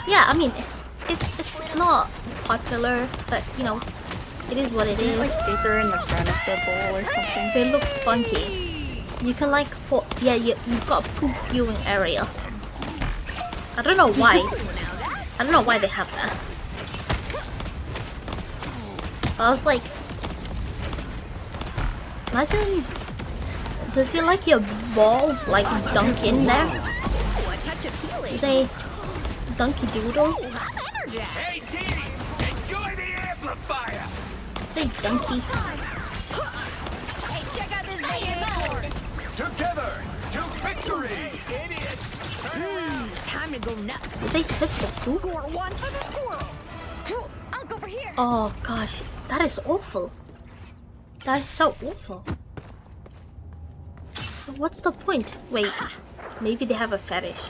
Yeah. I mean, it's not popular, but you know, it is what it Isn't it is. like deeper in the front of the bowl or something? They look funky. You can like, yeah, you've got a poop viewing area. I don't know why. I don't know why they have that. I was like, imagine, does it like your balls like dunk in there? Ooh, a touch of healing. They dunky doodle? I'm energized. Hey, Dee! Enjoy the amplifier! They dunky. Hey, check out this big board. Together to victory! Idiots! Time to go nuts. Did they touch the poop? Score one for the squirrels. I'll go over here. Oh gosh, that is awful. That is so awful. So what's the point? Wait, maybe they have a fetish.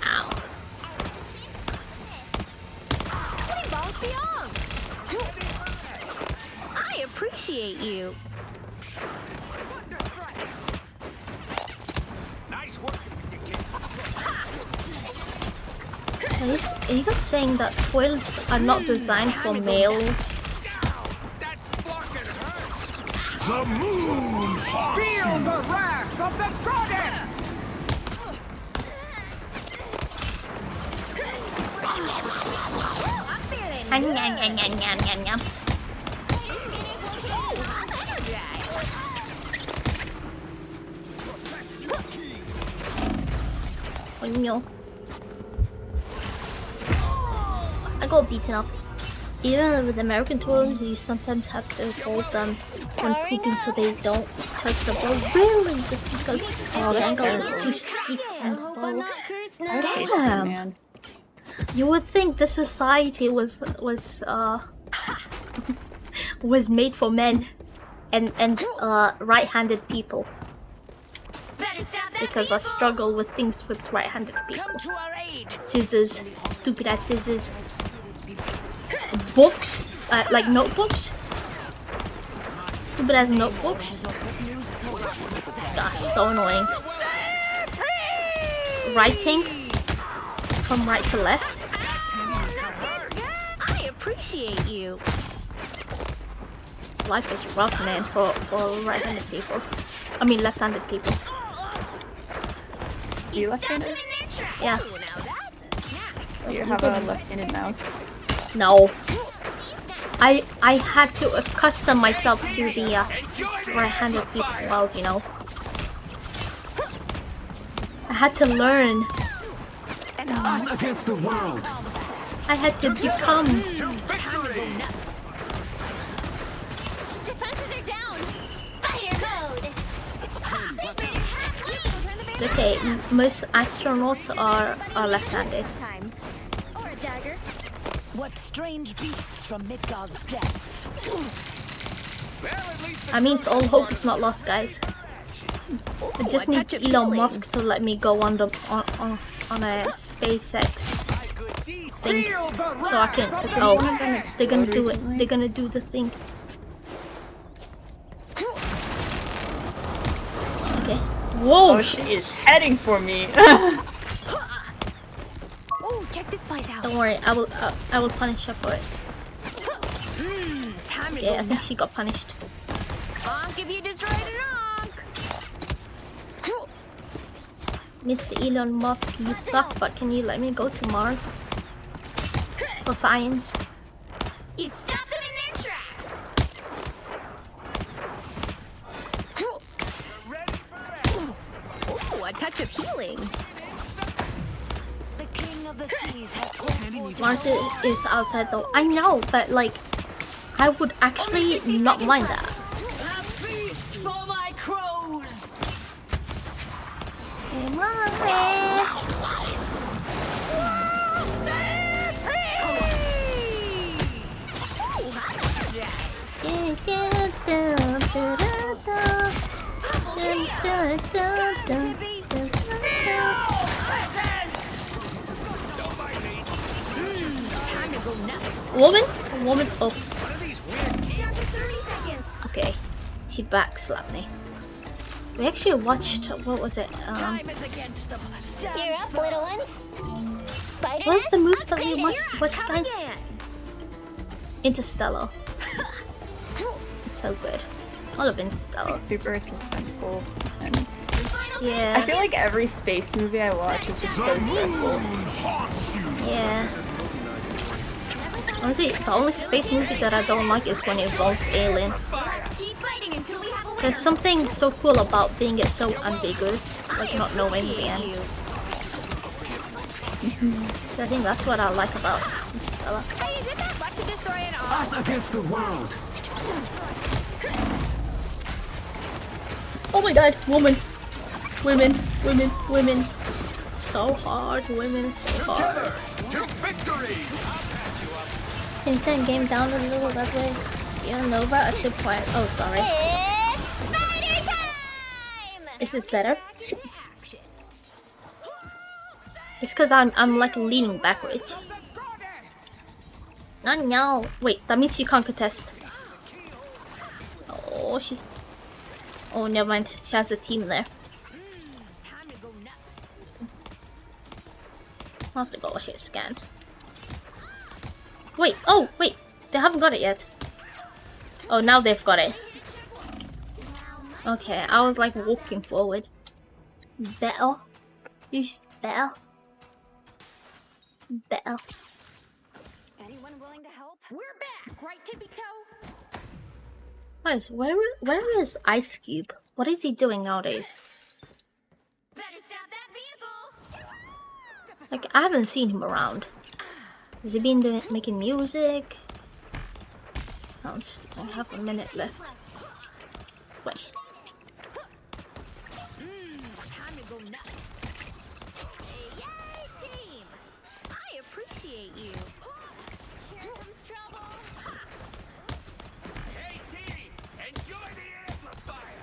Ow. I appreciate you. Nice work, you kid. Are you guys saying that toilets are not designed for males? The moon haunts Feel you. the wrath of the goddess! I got beaten up. Even with American toilets, you sometimes have to hold them when pooping so they don't touch the bowl. Really? Just because the angle is too steep from the bowl. Damn. You would think the society was was made for men and right-handed people. Because I struggle with things with right-handed people. Scissors, stupid ass scissors. Books, like notebooks. Stupid ass notebooks. Gosh, so annoying. Writing from right to left. I appreciate you. Life is rough, man, for right-handed people. I mean, left-handed people. You left-handed? Yeah. You have a left-handed mouse. No. I had to accustom myself to the right-handed people world, you know. I had to learn. Us against the world. I had to become. Defenses are down. Spider mode. It's okay. Most astronauts are left-handed. Times. Or a dagger. What strange beasts from Midgard's depths? I mean, all hope is not lost, guys. I just need Elon Musk to let me go on a SpaceX thing, so I can. Oh, they're gonna do it. They're gonna do the thing. Okay. Whoa! Oh, she is heading for me. Oh, check this place out. Don't worry, I will punish her for it. Time to Yeah, go I think she got punished. Honk if you destroyed an honk. Mr. Elon Musk, you suck, but can you let me go to Mars? For science. You stop them in their tracks. Ooh, a touch of healing. The king of the seas has Mars is outside though. I know, but like, I would actually not mind that. A feast for my crows. Woman? Woman? Oh. Down to 30 seconds. Okay. She backslapped me. We actually watched, what was it? You're up, little ones. Spider. What's the movie that we watched, guys? Interstellar. It's so good. I love Interstellar. It's super suspenseful. And yeah. I feel like every space movie I watch is just so stressful. Yeah. Honestly, the only space movie that I don't like is when it involves alien. Keep fighting until we have a winner. There's something so cool about being it so ambiguous, like not knowing the end. I think that's what I like about Interstellar. Hey, is it that luck to destroy an arm? Us against the world. Oh my god, woman. Women, women, women. So hard, women, so hard. To victory! Can you turn game down a little that way? Yeah, Nova, I should quiet. Oh, sorry. It's spider time! Is this better? It's because I'm like leaning backwards. Oh no. Wait, that means you can't contest. Oh, she's... Oh, never mind. She has a team there. I'll have to go ahead scan. Wait, oh, wait. They haven't got it yet. Oh, now they've got it. Okay, I was like walking forward. Better. Use better. Better. Anyone willing to help? We're back, right, Tippy Toe? Guys, where is Ice Cube? What is he doing nowadays? Better stop that vehicle! Like, I haven't seen him around. Has he been making music? Oh, I have a minute left. Wait. Time to go nuts. Yay, team! I appreciate you. Here comes trouble. Hey, team! Enjoy the amplifier!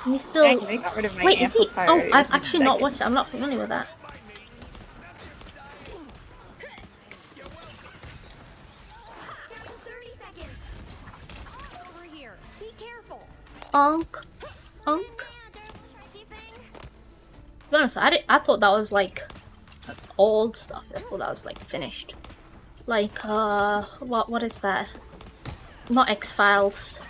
He's still... Dang, they got rid of my Wait, is he... amplifier Oh, I've in actually not seconds. watched it. I'm not familiar with that. Unk. Unk. To be honest, I thought that was like old stuff. I thought that was like finished. Like, what is that? Not X-Files.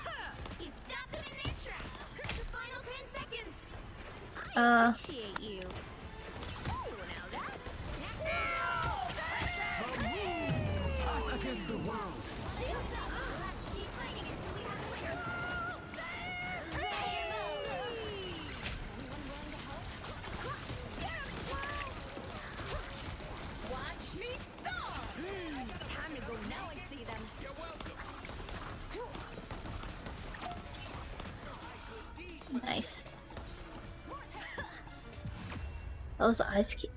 Nice. That was Ice Cube.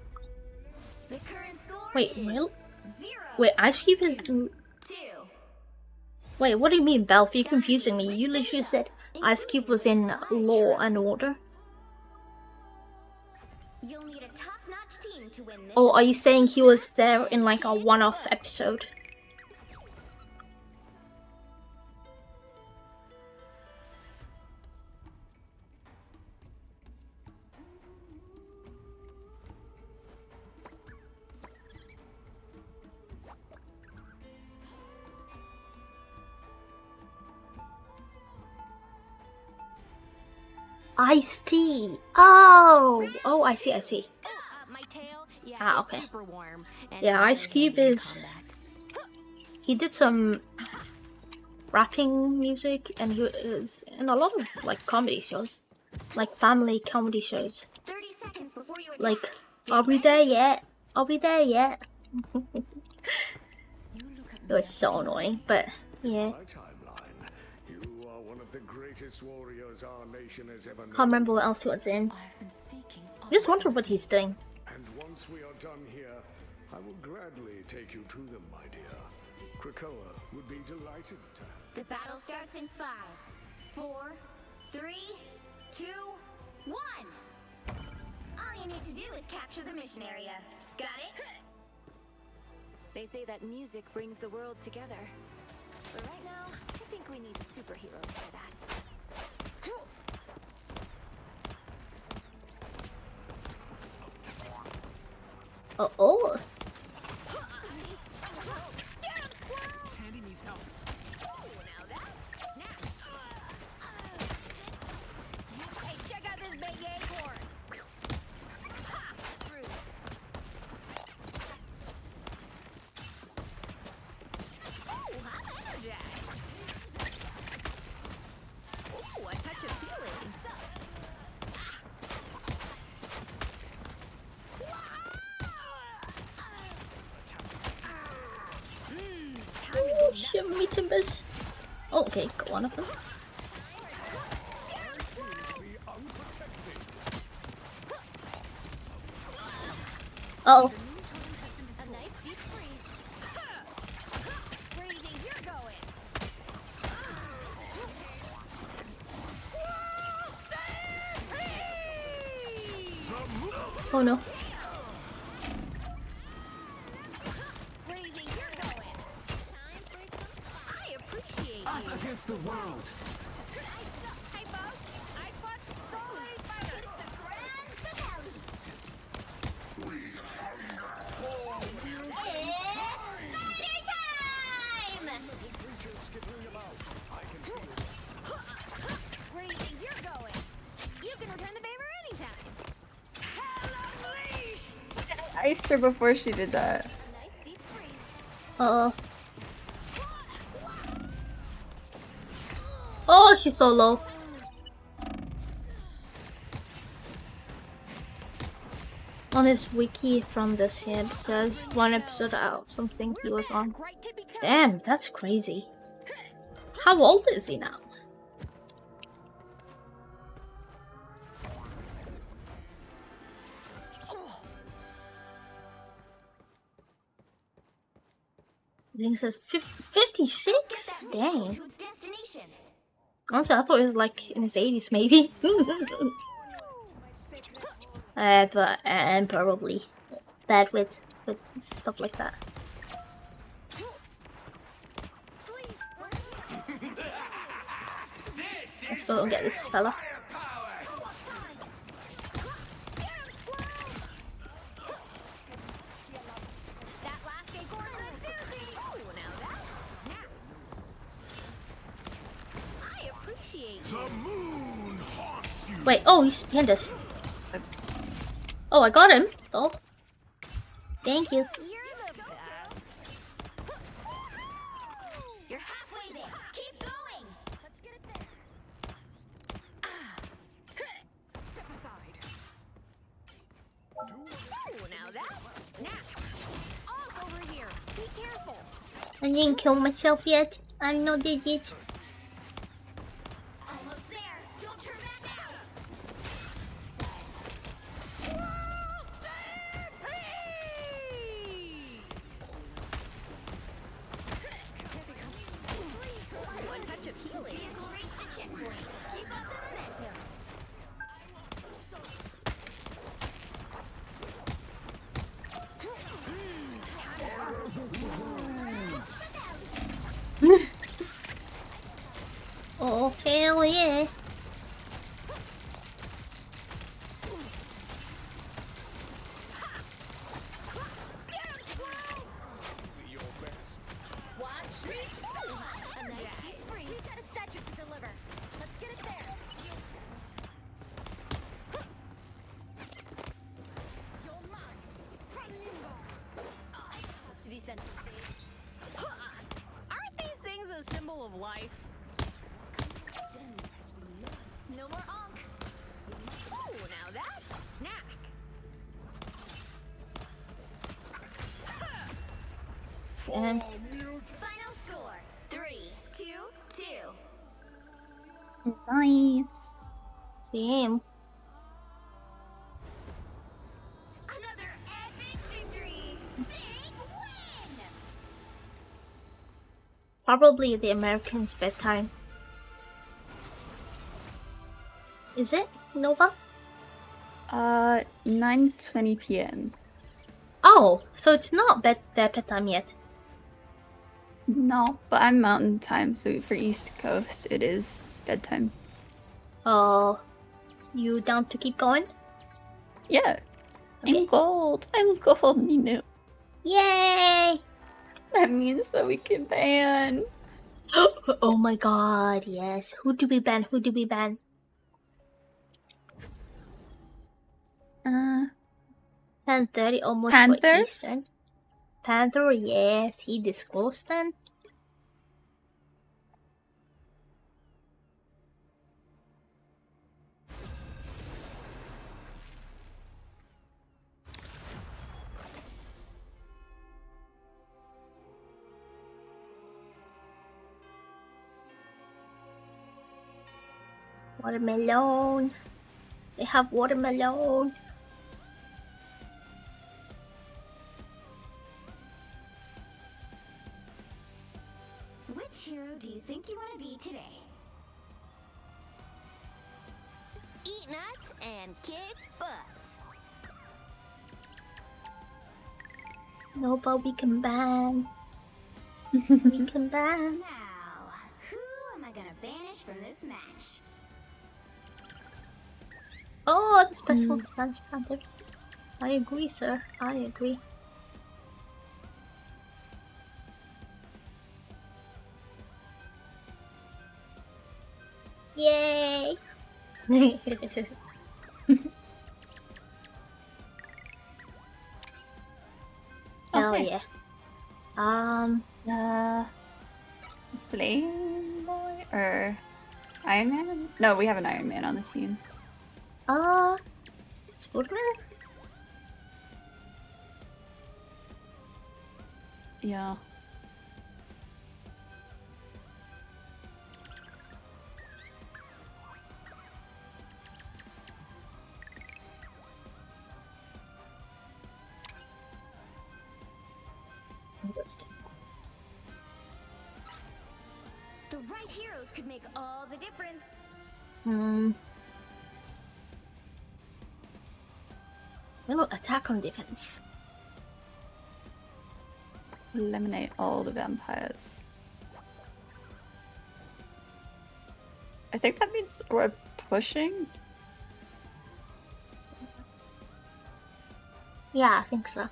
The current score Wait, is really? 0. Wait, Ice Cube is. 2. Wait, what do you mean, Belf? You're confusing me. You literally said Ice Cube was in Law and Order. You'll need a top-notch team to win this. Or are you saying he was there in like a one-off episode? Ice-T. Oh, I see. My tail? Yeah, Ah, it's okay. super warm. And Yeah, it's Ice very Cube handy in is. combat. He did some rapping music, and he was in a lot of like comedy shows, like family comedy shows. 30 seconds before you attack. Like, are we there yet? Are we there yet? It was so annoying, but yeah. You are one of the greatest warriors our nation has ever known. Can't remember what else he was in. Just wonder what he's doing. And once we are done here, I will gladly take you to them, my dear. Krakoa would be delighted to. The battle starts in 5, 4, 3, 2, 1. All you need to do is capture the mission area. Got it? They say that music brings the world together. But right now, I think we need superheroes for that. Oh. Tandy needs help. Hey, check out this big acorn. Ha! Through. Oh, I'm energized. Oh, a touch of feeling. Oh, shit, me timbers. Oh, okay, got one of them. Uh oh. A nice deep freeze. Crazy, you're going. Oh no. Crazy, you're going. Time for some. I appreciate Us you. against the world. Hey, folks. I watch solid fighters. It's the grand finale. It's party time! Crazy, you're going. You can return the favor anytime. Hell unleashed! I iced her before she did that. Uh-oh. Oh, she's so low. On his wiki from this here, it says one episode out of something he was on. Damn, that's crazy. How old is he now? I think it says 56? Dang. Honestly, I thought it was like in his 80s maybe. But I'm probably bad with stuff like that. Let's go and get this fella. Wait, oh, he's pandas. Oops. Oh, I got him. Oh. Thank you. You're halfway there. Keep going. Let's get it there. Step aside. Oh, now that's snap. Off over here. Be careful. I didn't kill myself yet. I'm not dead yet. Almost there. Don't turn back now. Oh, hell yeah. Watch me. A nice deep freeze. We've got a statue to deliver. Let's get it there. You're mine. From limbo. To be center stage. Aren't these things a symbol of life? No more onk. Ooh, now that's a snack. And Final score: 3-2-2. nice. Damn. Another epic victory. Big win. Probably the Americans' bedtime. Is it, Nova? 9:20 p.m. Oh, so it's not their bedtime yet. No, but I'm Mountain Time, so for East Coast it is bedtime. Oh, you down to keep going? Yeah. I'm gold. I'm gold, Ninu. Yay! That means that we can ban. Oh my god, yes. Who do we ban? Who do we ban? 10:30, almost for Panther? Eastern. Panther, yes. He disclosed then. Watermelon. They have watermelon. Which hero do you think you want to be today? Eat nuts and kick butts. Nova, we can ban. We can ban. Now, who am I gonna banish from this match? Oh, this person wants Spanish Panther. I agree, sir. I agree. Yay! Hell Okay. yeah. Flame Boy or Iron Man? No, we have an Iron Man on the team. Sportman? Yeah. The right heroes could make all the difference. No, attack on defense. Eliminate all the vampires. I think that means we're pushing. Yeah, I think so.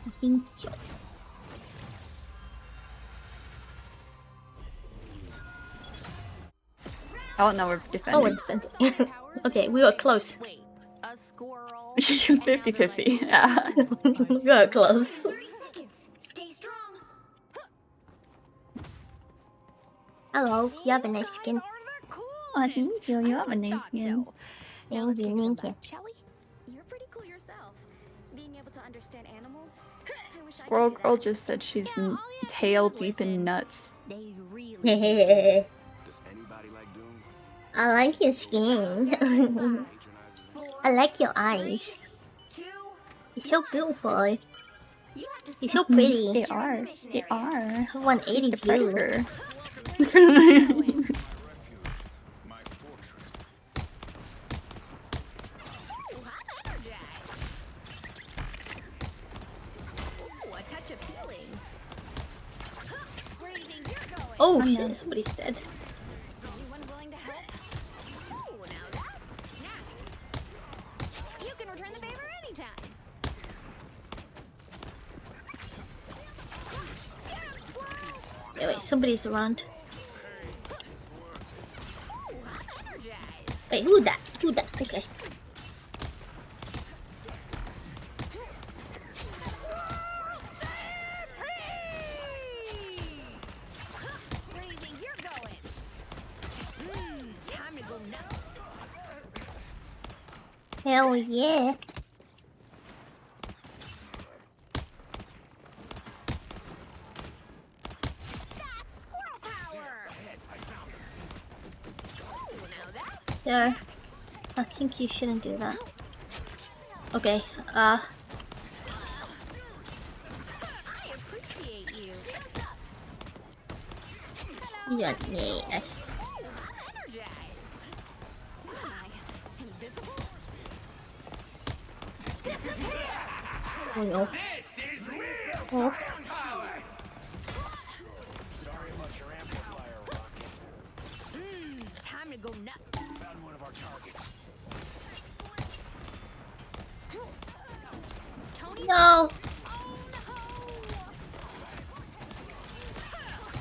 I think so. Oh no, we're defending. Oh, we're defending. Okay, we were close. A squirrel. 50-50. Yeah. We were close. 30 seconds. Stay strong. Hello, you have a nice skin. Oh, thank you. You have a nice skin. Thank you, thank you. Shall we? You're pretty cool yourself. Being able to understand animals. I wish Squirrel Girl just said she's tail deep in nuts. They really Does anybody like Doom? I like your skin. I like your eyes. You're so beautiful. You're so pretty. They are. They are. 180 view. My fortress. Ooh, a touch of healing. Oh shit, somebody's dead. Anyone willing to help? Oh, now that's snappy. You can return the favor anytime. Yeah, wait, somebody's around. Wait, who that? Who that? Okay. Where do you think you're going? Time to go nuts. Hell yeah. That's squirrel power. Oh, now that's Yeah. I think you shouldn't do that. Okay, I appreciate you. you don't need us. Energized. What am I? Invisible? Disappear! Oh no. This is real Oh. power. Sorry about your amplifier, Rocket. Time to go nuts. Found one of our targets. Tony? No.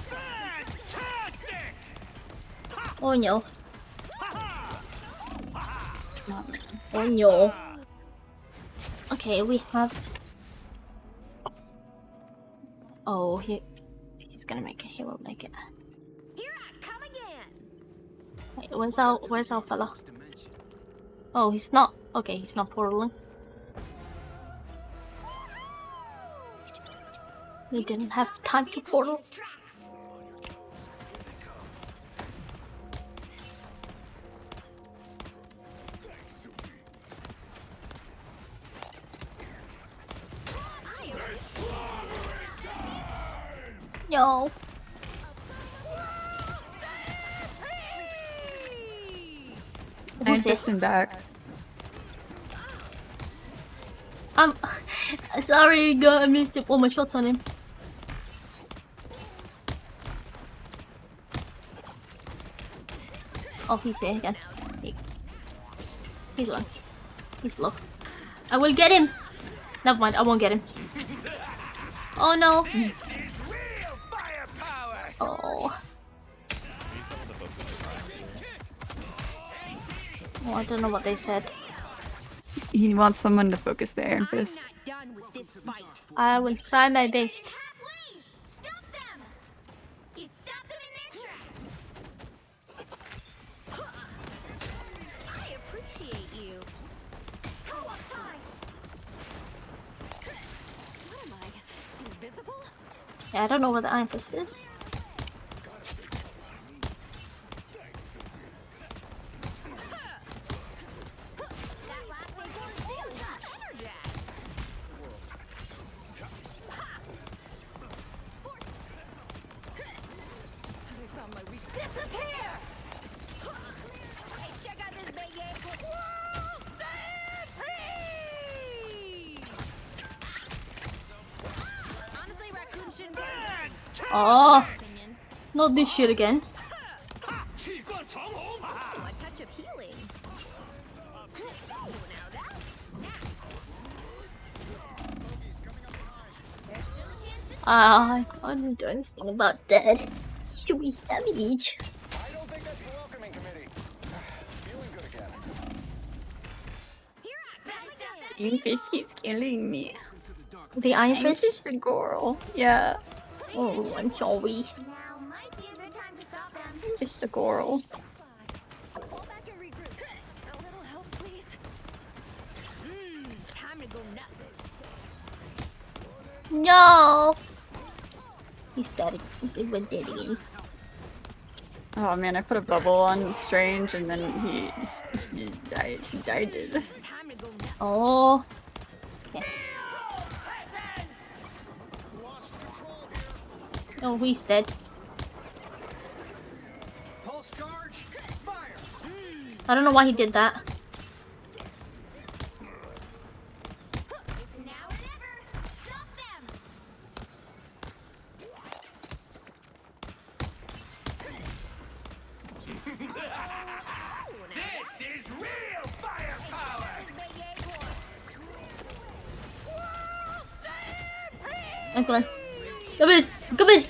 Fantastic! Oh no. Oh no. Okay, we have. Oh, he's gonna make it. He will make it. Here I come again. Wait, where's our fella? Oh, he's not. Okay, he's not portaling. We didn't have time to portal. No. I just him back. Sorry, God, I missed it. All my shots on him. Oh, he's here again. He's one. He's low. I will get him. Never mind, I won't get him. Oh no. Oh. Oh, I don't know what they said. He wants someone to focus the Iron Fist. Done with this fight. I will try my best. Stop them! He stopped them in their tracks. I appreciate you. Co-op time. What am I? Invisible? Yeah, I don't know what the Iron Fist is. Disappear! Hey, check out this big ankle. World stand free! Honestly, raccoon shouldn't be. Oh, not this shit again. A touch of healing. Oh, now that's snap. I can't do anything about that. Should we damage? I don't think that's the welcoming committee. Feeling good again. Iron Fist keeps killing me. The Iron I'm Fist? just a girl. Yeah. Oh, I'm sorry. Now might be a good time to stop them. I'm just a girl. Fall back and regroup. A little help, please. Time to go nuts. No! He's dead. He went dead again. Oh man, I put a bubble on Strange and then he died. She died. Oh. Okay. Oh, he's dead. Pulse charge, fire. I don't know why he did that. It's now or never. Stop them. I'm coming. Come in! Come in!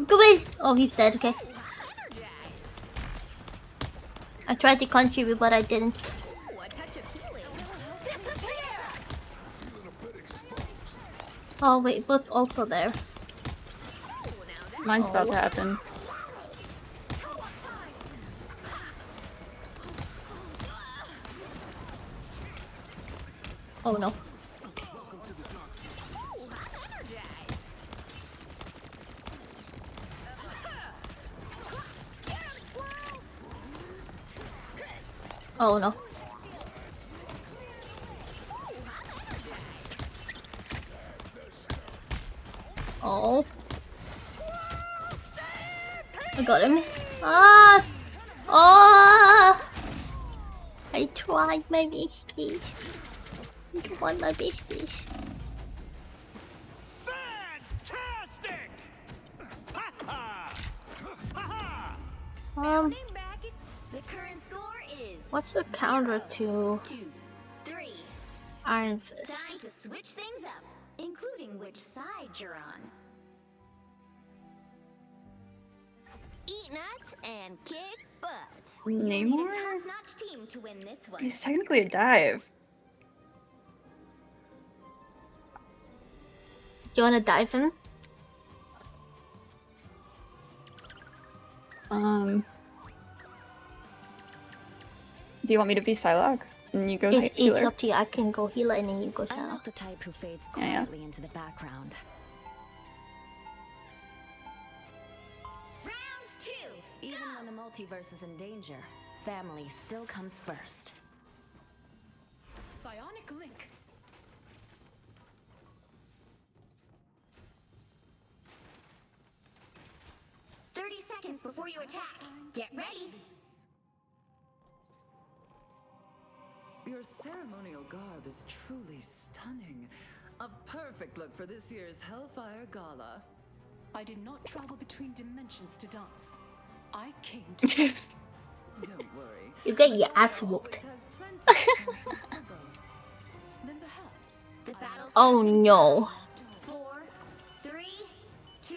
Come in! Oh, he's dead. Okay. I tried to contribute, but I didn't. Oh wait, both also there. Mine's about to happen. Oh no. Oh no. Oh. I got him. Ah! Oh! I tried my besties. I want my besties. Fantastic! The current score is What's the counter to 2, 3. Iron Fist? Time to switch things up, including which side you're on. Eat nuts and kick butt. Namor? Top-notch team to win this one. He's technically a dive. You wanna dive him? Do you want me to be Psylocke? And you go It's healer? up to you. I can go healer and then you go I'm Sarah. not the type who fades Yeah, yeah. quietly into the background. Round 2. Even when the multiverse is in danger, family still comes first. Psionic link. Seconds before you attack. Get ready. Your ceremonial garb is truly stunning. A perfect look for this year's Hellfire Gala. I did not travel between dimensions to dance. I came to. Don't worry. You get your ass whooped. Then perhaps. The battle. Oh no. 4, 3, 2.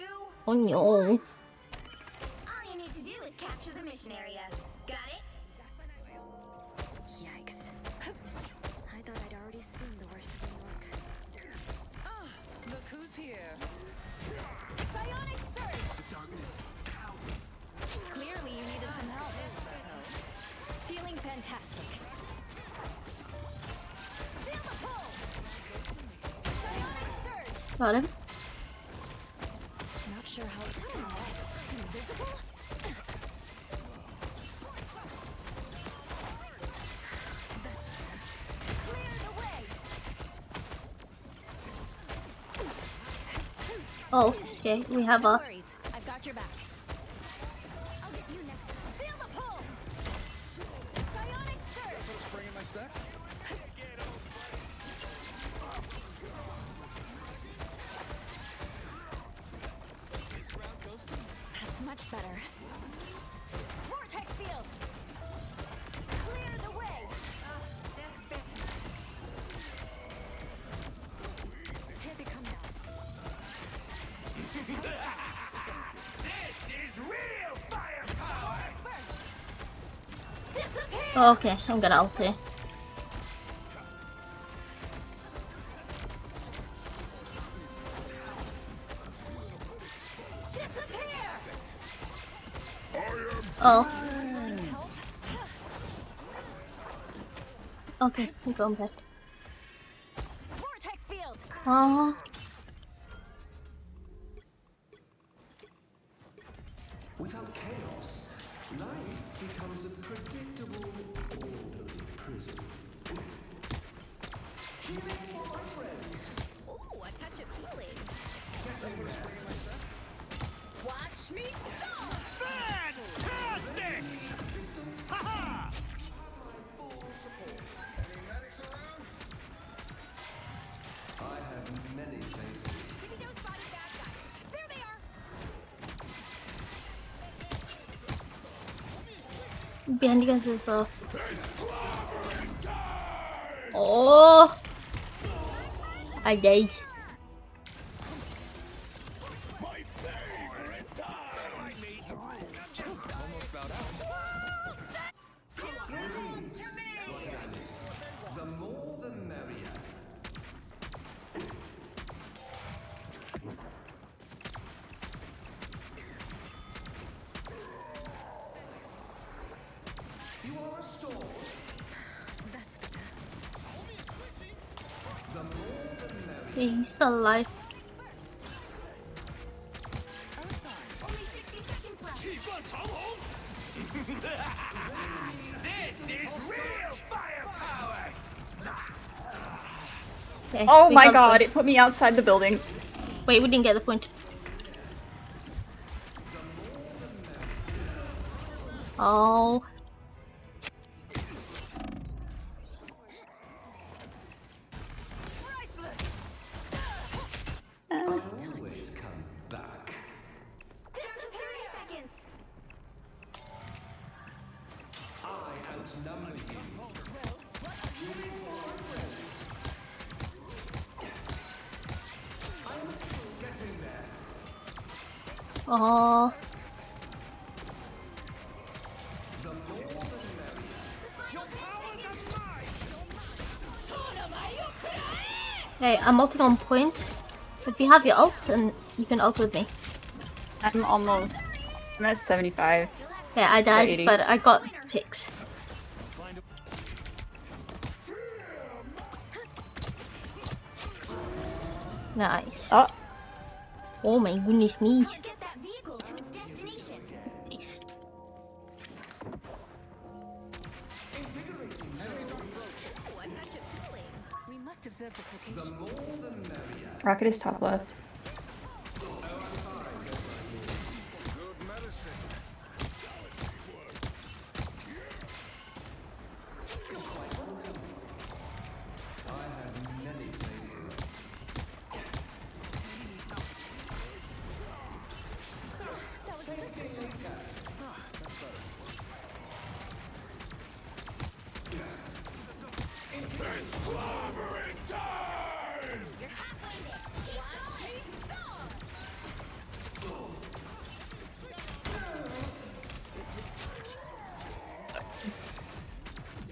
Oh no. All you need to do is capture the mission area. Got it? Yikes. I thought I'd already seen the worst of New York. Ah, look who's here. Psionic surge. Clearly you needed some help. Feeling fantastic. Feel the pull. Psionic surge. Got him. Not sure how Invisible? Clear the way. Oh, okay. We have a. worries. I've got your back. I'll get you next time. Feel the pull. Psionic surge. Put a spring in my step. That's much better. Vortex field. Clear the way. That's better. Here they come now. This is real firepower! Disappear. Okay, I'm gonna ulti. Disappear. Oh. Okay, I'm going back. Vortex field. Oh. Without chaos, life becomes a predictable, orderly prison. Healing for my friends. Ooh, a touch of healing. Watch me go. Fantastic! Haha! I have many faces. Tippy toe spotted bad guys. There they are. Behind you guys is Oh. I died. Yeah, he's still alive. This is real firepower. Okay, Oh we my got the god, point. it put me outside the building. Wait, we didn't get the point. Oh. Always come back. Down to 30 seconds. I outnumber you. Get in there. Oh. Hey, I'm ulting on point. If you have your ult, and you can ult with me. I'm at 75. Yeah, I died, 80. but I got picks. Nice. Oh. Oh my goodness me. Get that vehicle to its destination. Nice. We must observe this location. Rocket is top left.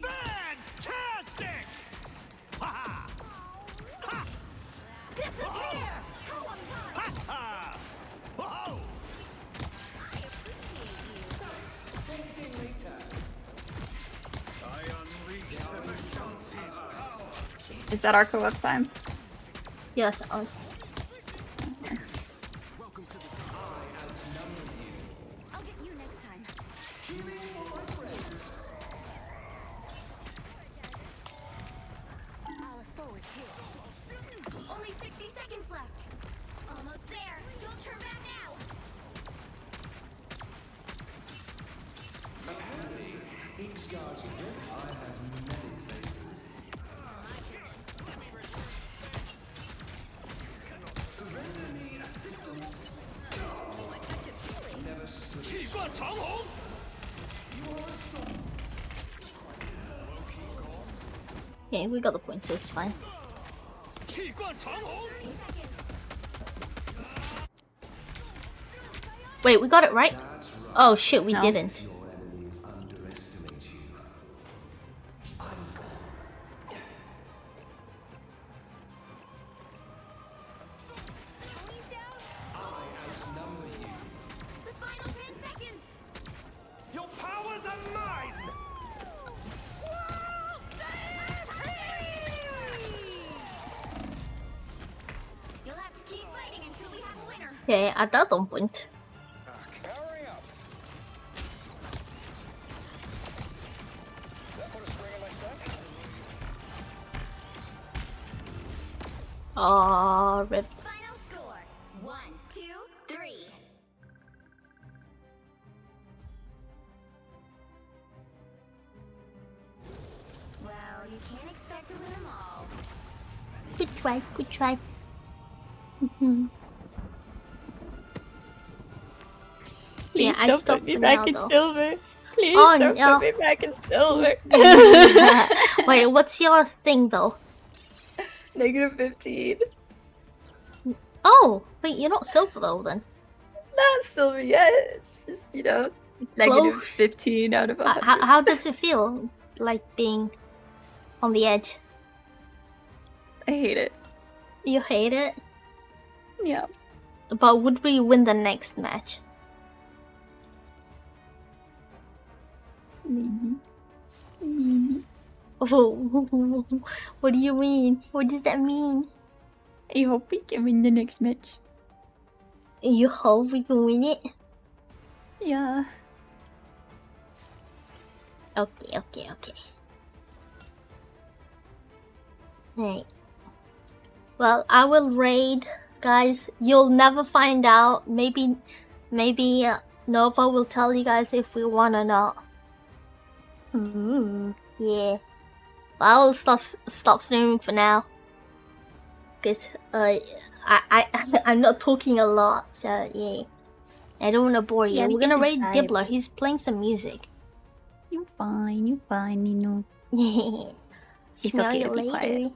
Fantastic! Ha ha! Disappear! Ha ha! Whoa! I unleash the Vishanti's power. Is that our co-op time? Yes, I was. I'll get you next time. Our foe is here. Only 60 seconds left. Almost there. Don't turn back now. Okay, we got the points, so it's fine. Wait, we got it right? Oh shit, we didn't. The final 10 seconds. Your powers are mine! You'll have to keep fighting until we have a winner. Okay, at that one point. Hurry up. That put a spring in my step. Oh, rip. Final score 1, 2, 3. Well, you can't expect to win them all. Good try, good try. Please I don't stopped put me for back now, in though. silver. Please Oh, don't no. put me back in silver. Wait, what's your thing though? Negative 15. Oh, wait, you're not silver though then. Not silver yet. It's just, you know, negative Close. 15 out of 100. How does it feel like being on the edge? I hate it. You hate it? Yeah. But would we win the next match? Maybe. Maybe. Oh, what do you mean? What does that mean? I hope we can win the next match. You hope we can win it? Yeah. Okay. Alright. Well, I will raid, guys. You'll never find out. Maybe Nova will tell you guys if we won or not. Yeah. But I will stop streaming for now. Cause I'm not talking a lot, so yeah. I don't wanna bore you. Yeah, we We're can gonna just raid vibe. Dibbler. He's playing some music. You fine, Nino. Smell It's you okay to be later. quiet.